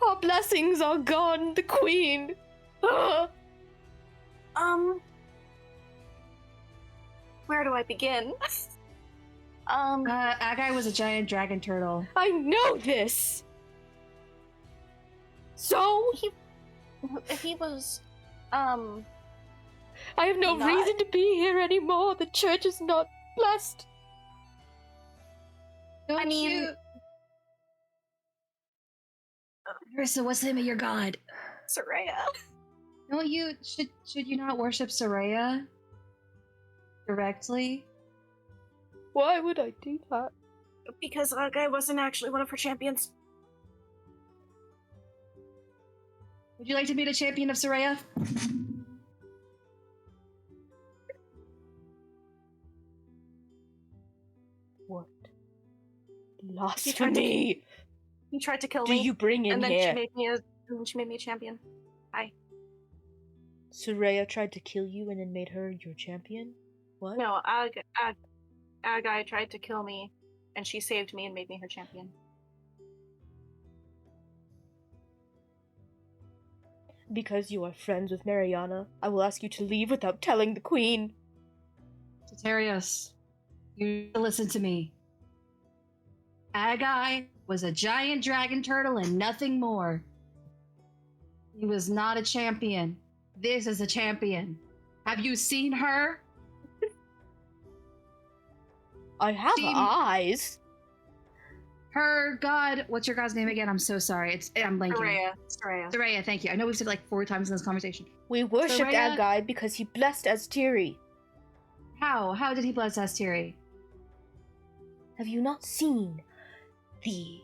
Our blessings are gone, the queen. Where do I begin? Agai was a giant dragon turtle. I know this. So he was, I have no Not- reason to be here anymore. The church is not blessed. Don't mean- you... Marissa, what's the name of your god? Soraya. Don't you... Should you not worship Soraya? Directly? Why would I do that? Because Agai wasn't actually one of her champions. Would you like to meet a champion of Soraya? What? Blasphemy! He tried to kill Do me, you bring in and then here? she made me a champion. Soraya tried to kill you and then made her your champion? What? No, Agai tried to kill me, and she saved me and made me her champion. Because you are friends with Mariana, I will ask you to leave without telling the queen. Soterios, you need to listen to me. Agai was a giant dragon turtle and nothing more. He was not a champion. This is a champion. Have you seen her? I have eyes. Her god, what's your god's name again? I'm so sorry. I'm blanking. Soraya. Soraya, thank you. I know we've said like 4 times in this conversation. We worshipped Soraya- Agai because he blessed Asteri. How? How did he bless Asteri? Have you not seen the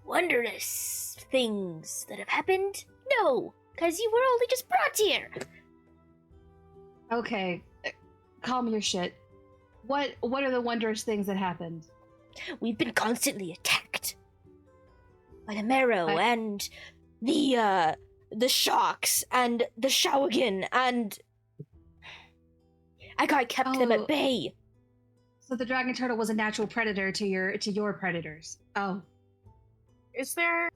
wondrous things that have happened? No, because you were only just brought here. Okay, calm your shit. What are the wondrous things that happened? We've been constantly attacked by the Marrow and the Sharks and the Shawagin, and Agai kept them Oh. at bay. So the dragon turtle was a natural predator to your predators. Oh. Is there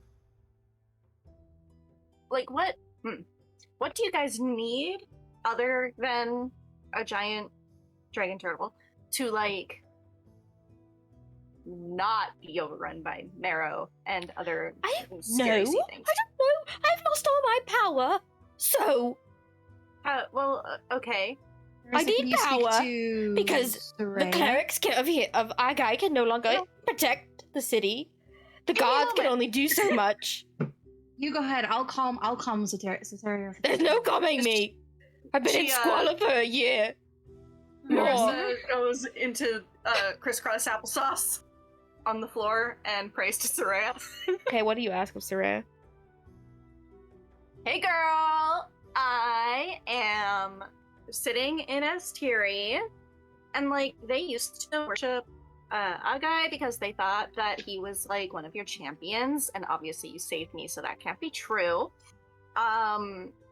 like what do you guys need other than a giant dragon turtle to like not be overrun by marrow and other No, scary I sea don't things. know. I've lost all my power. So, Okay. I Marissa, need can you speak power to because the Soraya? clerics of Agai can no longer No. protect the city. The Give me a gods can moment. only do so much. You go ahead. I'll calm Soteria. There's no calming me. I've been in She, squalor for a year. More. Marissa goes into crisscross applesauce on the floor and prays to Soraya. Okay, what do you ask of Saraya? Hey girl, I am sitting in Asteri, and like they used to worship a guy because they thought that he was like one of your champions, and obviously you saved me, so that can't be true.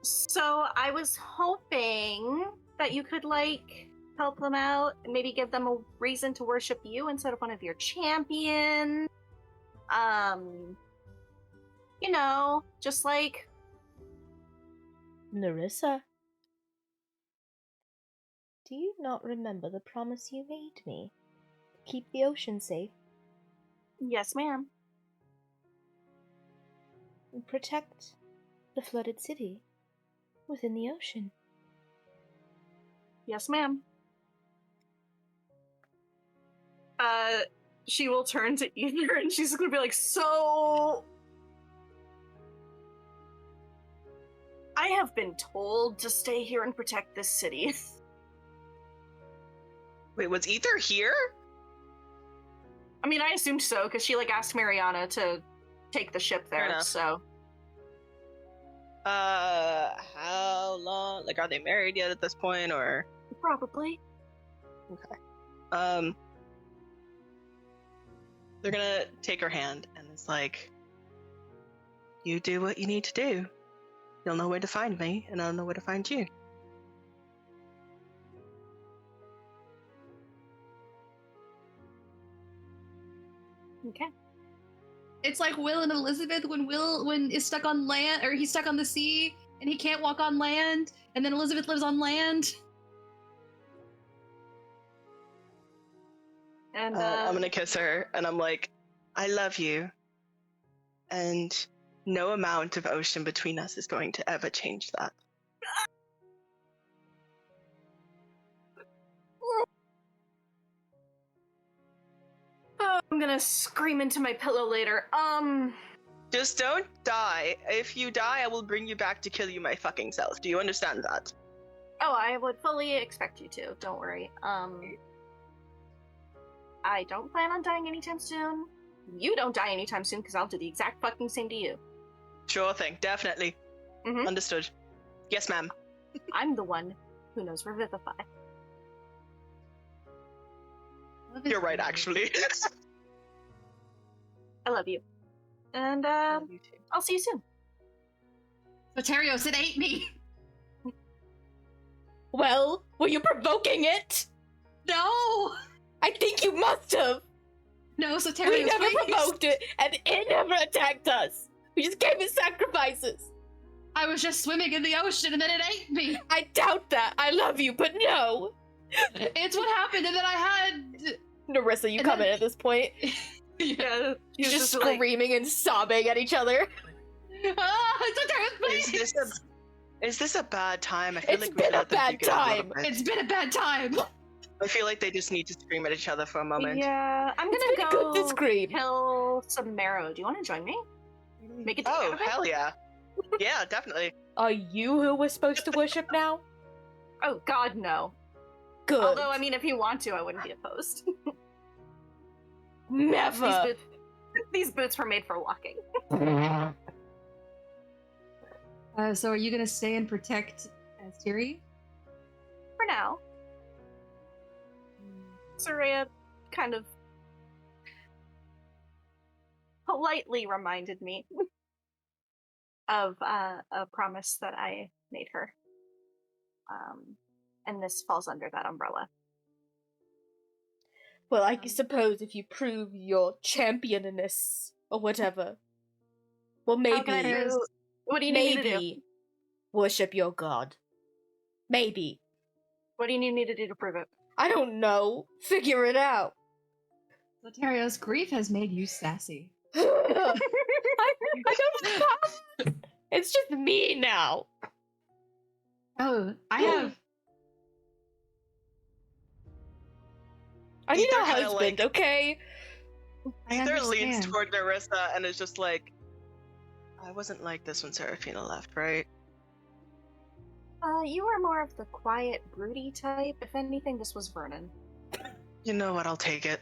So I was hoping that you could like help them out and maybe give them a reason to worship you instead of one of your champions. You know, just like Narissa? Do you not remember the promise you made me? Keep the ocean safe yes, ma'am. and protect the flooded city within the ocean. Yes, ma'am. She will turn to Ether and she's gonna be like, so I have been told to stay here and protect this city. Wait, was Ether here? I mean, I assumed so, because she like asked Mariana to take the ship Fair there, enough. so How long? Like, are they married yet at this point, or? probably. Okay. They're gonna take her hand, and it's like, you do what you need to do. You'll know where to find me, and I'll know where to find you. Okay. It's like Will and Elizabeth when is stuck on land, or he's stuck on the sea and he can't walk on land, and then Elizabeth lives on land. And I'm gonna kiss her, and I'm like, I love you, and no amount of ocean between us is going to ever change that. I'm gonna scream into my pillow later. Just don't die. If you die, I will bring you back to kill you my fucking self. Do you understand that? Oh, I would fully expect you to. Don't worry. I don't plan on dying anytime soon. You don't die anytime soon, because I'll do the exact fucking same to you. Sure thing, definitely. Mhm. Understood. Yes, ma'am. I'm the one who knows Revivify. You're right, actually. I love you. And Love you too. I'll see you soon. Soterios, it ate me. Well, were you provoking it? No, I think you must have. no, Soterios. We never please. provoked it, and it never attacked us. We just gave it sacrifices. I was just swimming in the ocean and then it ate me. I doubt that. I love you, but no. It's what happened, and then I had. Narissa, you And come then- in at this point. Yeah, You're just screaming and sobbing at each other. Soterios, please. Is this a bad time? I feel It's like we been should a let them bad figure it out a time. little bit. It's been a bad time. I feel like they just need to scream at each other for a moment. Yeah, I'm It's gonna been go good to scream. kill some marrow. Do you want to join me? Make it Oh, out of it? hell yeah. Yeah, definitely. Are you who we're supposed to worship now? Oh God, no. Good. Although, I mean, if you want to, I wouldn't be opposed. Never. These boots were made for walking. So are you gonna stay and protect Asteri? For now. Soraya kind of politely reminded me of a promise that I made her. And this falls under that umbrella. Well, I suppose if you prove your championess or whatever, well, How can I maybe, do? What do you need me to do? maybe worship your god. Maybe. What do you need me to do to prove it? I don't know. Figure it out. Lotarios, grief has made you sassy. I don't stop. It's just me now. Oh, I I need Ether a kinda, husband, like- okay? Ether leans understand. toward Narissa and is just like, I wasn't like this when Seraphina left, right? You are more of the quiet, broody type. If anything, this was Vernon. You know what? I'll take it.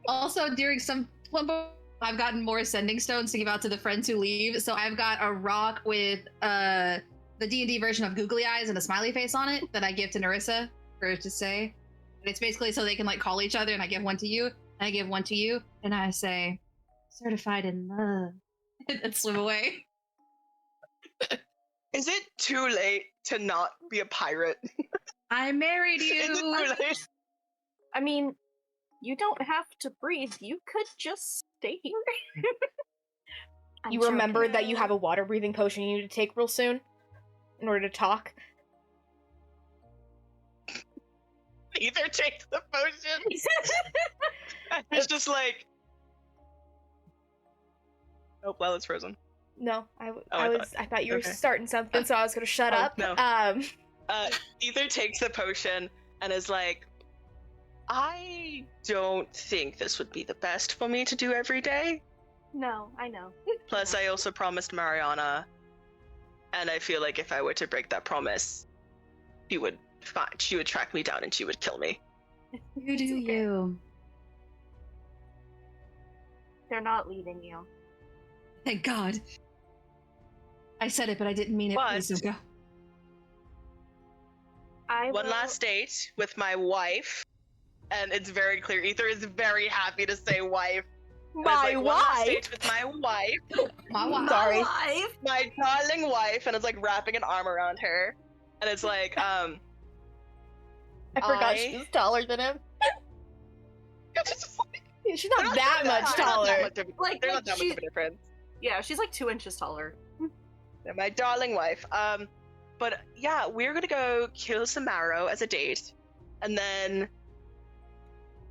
Also, during some I've gotten more sending stones to give out to the friends who leave. So I've got a rock with the D&D version of googly eyes and a smiley face on it that I give to Narissa for her to say. And it's basically so they can like call each other, and I give one to you, and I give one to you, and I say, certified in love. And swim away. Is it too late to not be a pirate? I married Is it you. too late? I mean, you don't have to breathe. You could just stay here. I'm You remember joking. that you have a water breathing potion you need to take real soon in order to talk? Either take the potion. It's just like. Oh, well, it's frozen. No, I I thought you were okay. starting something, so I was gonna shut Oh, up. no. Either takes the potion and is like, I don't think this would be the best for me to do every day. No, I know. Plus, I also promised Mariana, and I feel like if I were to break that promise, she would track me down and she would kill me. You do you. They're not leaving you. Thank God. I said it, but I didn't mean it. But- Please don't go. One last date with my wife, and it's very clear. Ether is very happy to say wife. And it's My like, one last wife. date with my wife, Sorry. my darling wife, and it's like wrapping an arm around her, and it's like, I forgot she was taller than him. She's not that much taller. Like, There's not that much she's- of a difference. Yeah, she's like 2 inches taller. Yeah, my darling wife. But yeah, we're gonna go kill some marrow as a date, and then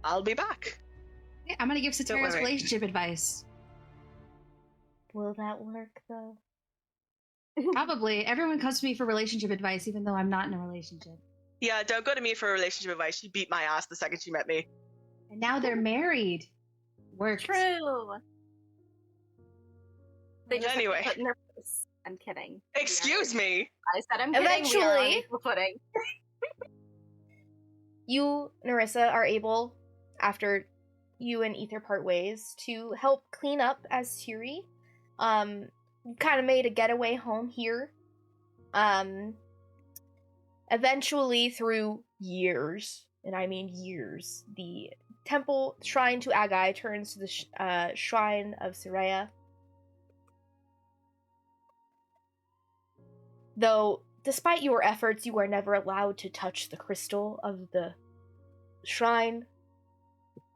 I'll be back. Yeah, I'm gonna give Don't Satira's worry. relationship advice. Will that work though? Probably. Everyone comes to me for relationship advice, even though I'm not in a relationship. Yeah, don't go to me for relationship advice. She beat my ass the second she met me. And now they're married. Works. True. They just have to Anyway. put in their place. I'm kidding. Excuse me. I said I'm kidding. We are on Eventually- equal footing. You, Narissa, are able, after you and Ether part ways, to help clean up as Tiri. You kind of made a getaway home here. Eventually, through years, and I mean years, the temple shrine to Agai turns to the shrine of Soraya. Though, despite your efforts, you are never allowed to touch the crystal of the shrine.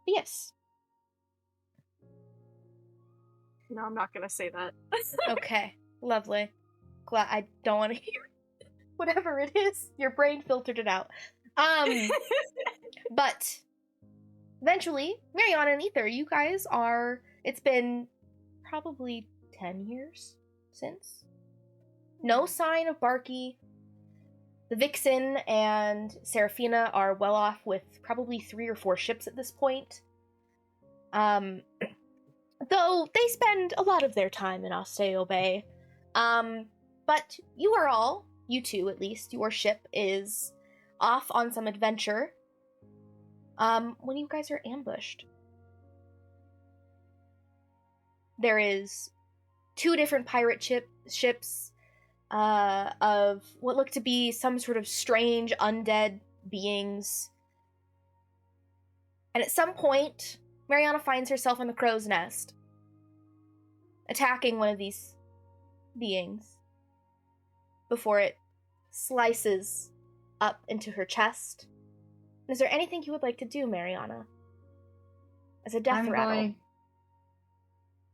Yes. No, I'm not gonna say that. Okay. Lovely. Glad I don't want to hear it. Whatever it is, your brain filtered it out. But eventually, Mariana and Ether, you guys are. It's been probably 10 years since. No sign of Barky. The Vixen and Seraphina are well off with probably 3 or 4 ships at this point. Though they spend a lot of their time in Osteo Bay. But you are all, you two at least, your ship is off on some adventure. When you guys are ambushed. There is 2 different pirate ships of what look to be some sort of strange undead beings. And at some point, Mariana finds herself in the crow's nest, attacking one of these beings before it slices up into her chest. Is there anything you would like to do, Mariana? As a death I'm rattle. going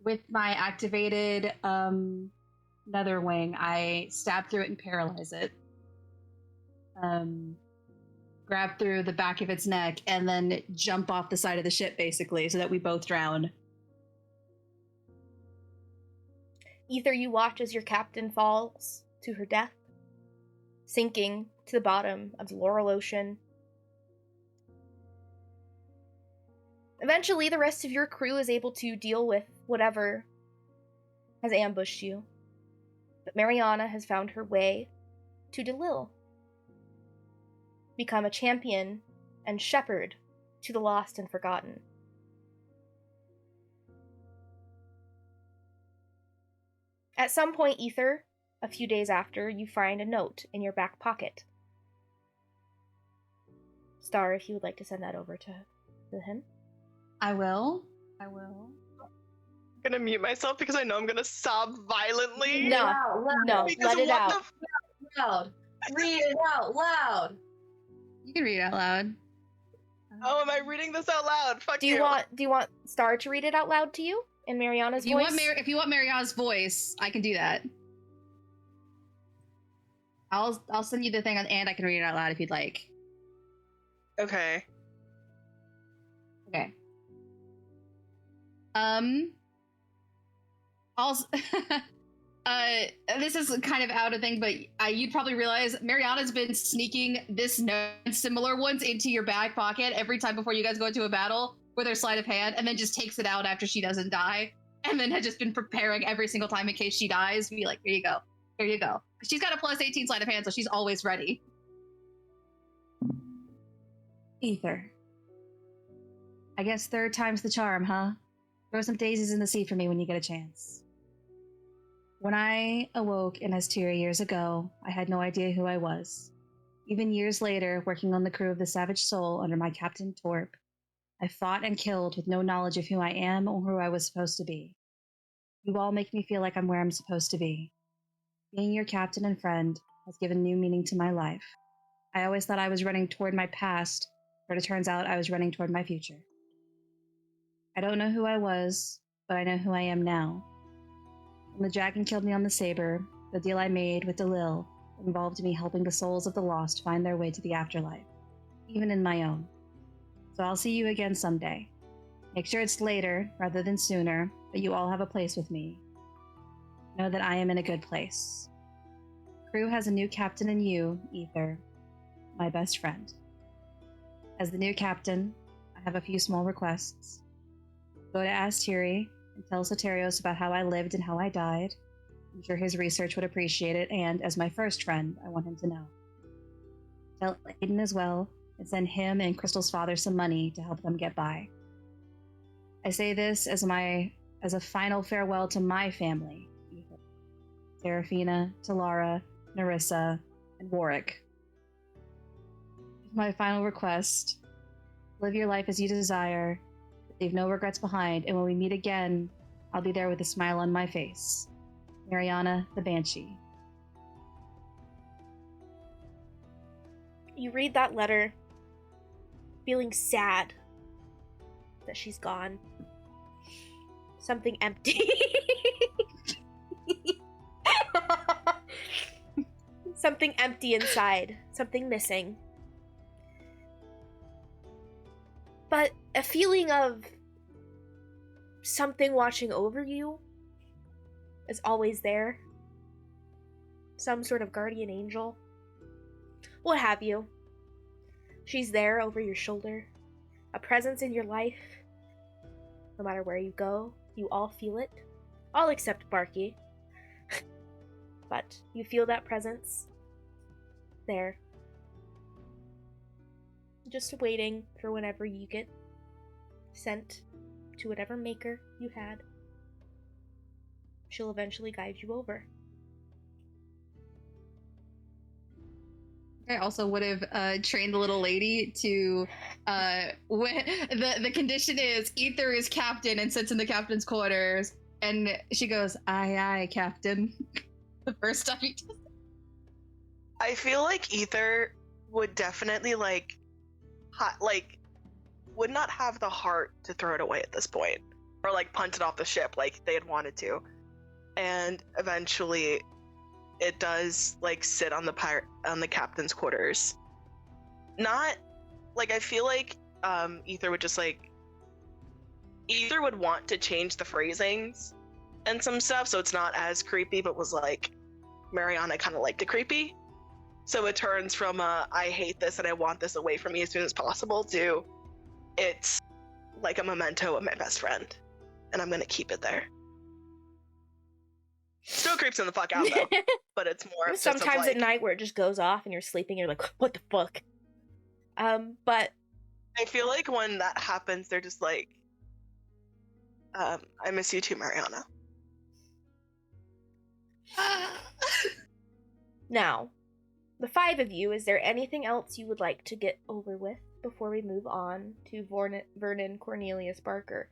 with my activated nether wing. I stab through it and paralyze it. grab through the back of its neck, and then jump off the side of the ship, basically, so that we both drown. Ether, you watch as your captain falls to her death, sinking to the bottom of the Laurel Ocean. Eventually, the rest of your crew is able to deal with whatever has ambushed you. But Mariana has found her way to Delil, become a champion and shepherd to the lost and forgotten. At some point, Ether, a few days after, you find a note in your back pocket. Star, if you would like to send that over to him. I will. I'm gonna mute myself because I know I'm gonna sob violently. No, Because let it what out. Loud. Read it out loud. You can read it out loud. Oh, am I reading this out loud? Fuck Do you want Star to read it out loud to you in Mariana's If you voice? if you want Mariana's voice, I can do that. I'll send you the thing and I can read it out loud if you'd like. Okay. Okay. Also, this is kind of out of thing, but you'd probably realize Mariana's been sneaking this note and similar ones into your back pocket every time before you guys go into a battle with her sleight of hand, and then just takes it out after she doesn't die, and then had just been preparing every single time in case she dies. Be like, here you go. Here you go. She's got a plus 18 sleight of hand, so she's always ready. Ether. I guess third time's the charm, huh? Throw some daisies in the sea for me when you get a chance. When I awoke in Asteria years ago, I had no idea who I was. Even years later, working on the crew of the Savage Soul under my Captain Torp, I fought and killed with no knowledge of who I am or who I was supposed to be. You all make me feel like I'm where I'm supposed to be. Being your captain and friend has given new meaning to my life. I always thought I was running toward my past, but it turns out I was running toward my future. I don't know who I was, but I know who I am now. When the dragon killed me on the Saber, the deal I made with Delil involved me helping the souls of the lost find their way to the afterlife, even in my own. So I'll see you again someday. Make sure it's later rather than sooner, but you all have a place with me. Know that I am in a good place. Crew has a new captain in you, Ether, my best friend. As the new captain, I have a few small requests. Go to Asteri and tell Soterios about how I lived and how I died. I'm sure his research would appreciate it, and as my first friend, I want him to know. Tell Aiden as well, and send him and Crystal's father some money to help them get by. I say this as a final farewell to my family, Ethan. Serafina, Talara, Narissa, and Warwick. My final request: live your life as you desire, leave no regrets behind, and when we meet again, I'll be there with a smile on my face. Mariana the Banshee. You read that letter, feeling sad that she's gone. Something empty. Something empty inside. Something missing. But a feeling of something watching over you is always there. Some sort of guardian angel. What have you. She's there over your shoulder. A presence in your life. No matter where you go, you all feel it. All except Barky. But you feel that presence there. Just waiting for whenever you get sent to whatever maker you had. She'll eventually guide you over. I also would have trained the little lady to when the condition is Ether is captain and sits in the captain's quarters, and she goes, "Aye, aye, captain." The first time he does it. I feel like Ether would definitely would not have the heart to throw it away at this point, or punt it off the ship like they had wanted to, and eventually it does sit on the captain's quarters, not like, I feel like Ether would just like Ether would want to change the phrasings and some stuff so it's not as creepy, but was like Mariana kind of liked it creepy. So it turns from I hate this and I want this away from me as soon as possible to it's like a memento of my best friend and I'm gonna keep it there. Still creeps in the fuck out though, but it's more of Sometimes like, at night where it just goes off and you're sleeping, you're like, what the fuck? But I feel like when that happens, they're just like, I miss you too, Mariana. now, the five of you, is there anything else you would like to get over with before we move on to Vernon Cornelius Barker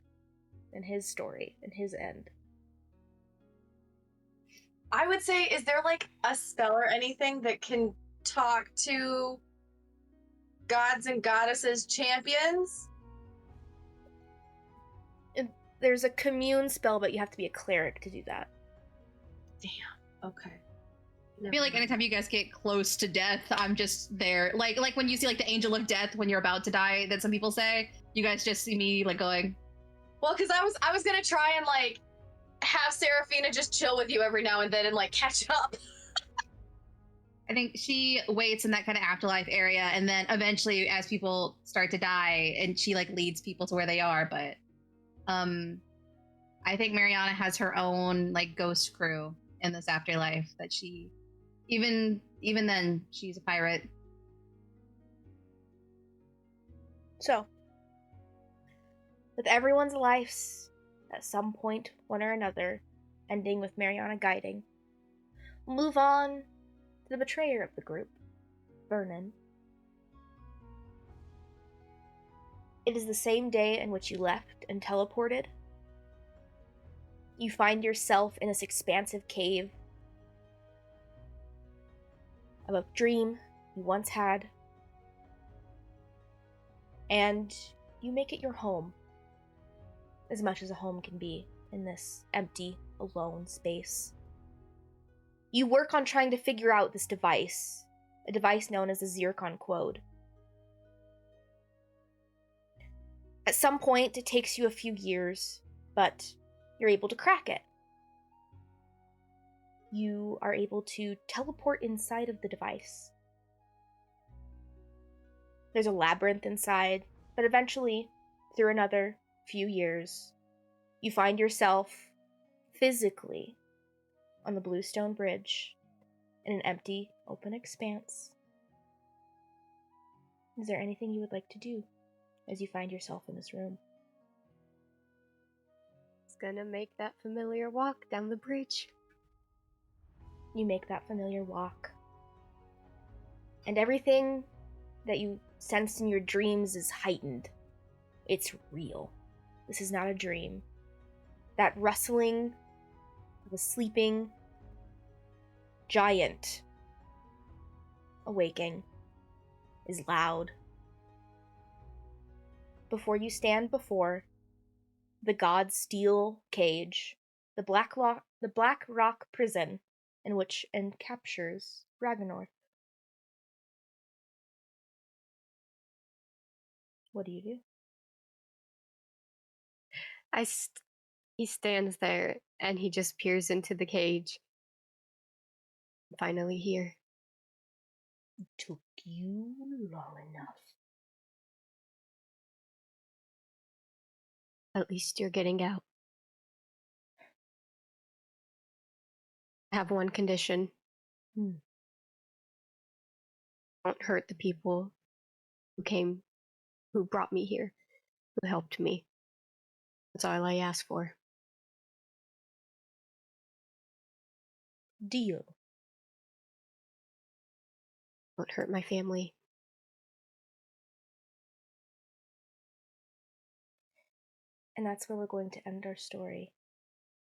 and his story and his end? I would say, is there like a spell or anything that can talk to gods and goddesses champions? There's a commune spell, but you have to be a cleric to do that. Damn. Okay. I feel like anytime you guys get close to death, I'm just there. Like when you see like the angel of death when you're about to die, that some people say, you guys just see me like going. Well, because I was gonna try and like have Seraphina just chill with you every now and then and like catch up. I think she waits in that kind of afterlife area, and then eventually, as people start to die, and she like leads people to where they are. But I think Mariana has her own like ghost crew in this afterlife that she, even then, she's a pirate. So, with everyone's lives at some point, one or another, ending with Mariana guiding, we'll move on to the betrayer of the group, Vernon. It is the same day in which you left and teleported. You find yourself in this expansive cave of a dream you once had, and you make it your home, as much as a home can be in this empty, alone space. You work on trying to figure out this device, a device known as the Zircon Quode. At some point, it takes you a few years, but you're able to crack it. You are able to teleport inside of the device. There's a labyrinth inside, but eventually, through another few years, you find yourself physically on the Bluestone Bridge in an empty, open expanse. Is there anything you would like to do as you find yourself in this room? It's gonna make that familiar walk down the bridge. You make that familiar walk, and everything that you sensed in your dreams is heightened. It's real. This is not a dream. That rustling of a sleeping giant awaking is loud. Before you stand before the god's steel cage, the Black Rock prison in which captures Ragynoirth. What do you do? He stands there and he just peers into the cage. Finally here. It took you long enough. At least you're getting out. I have one condition. Don't hurt the people who brought me here, who helped me. That's all I ask for. Deal. Don't hurt my family. And that's where we're going to end our story.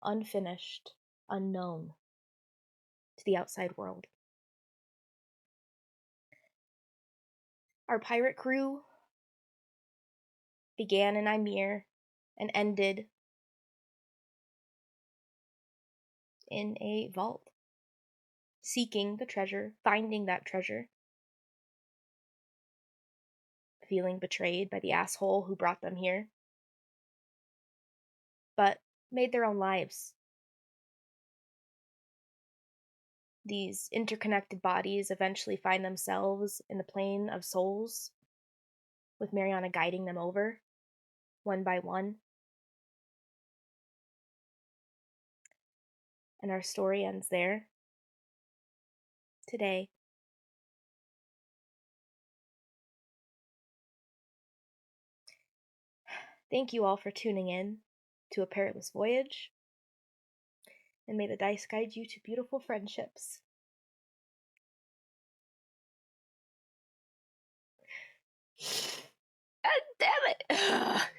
Unfinished, unknown to the outside world. Our pirate crew began in Ymir and ended in a vault, seeking the treasure, finding that treasure, feeling betrayed by the asshole who brought them here, but made their own lives. These interconnected bodies eventually find themselves in the plane of souls, with Mariana guiding them over, one by one. And our story ends there. Today. Thank you all for tuning in to A Parlous Voyage, and may the dice guide you to beautiful friendships. God damn it!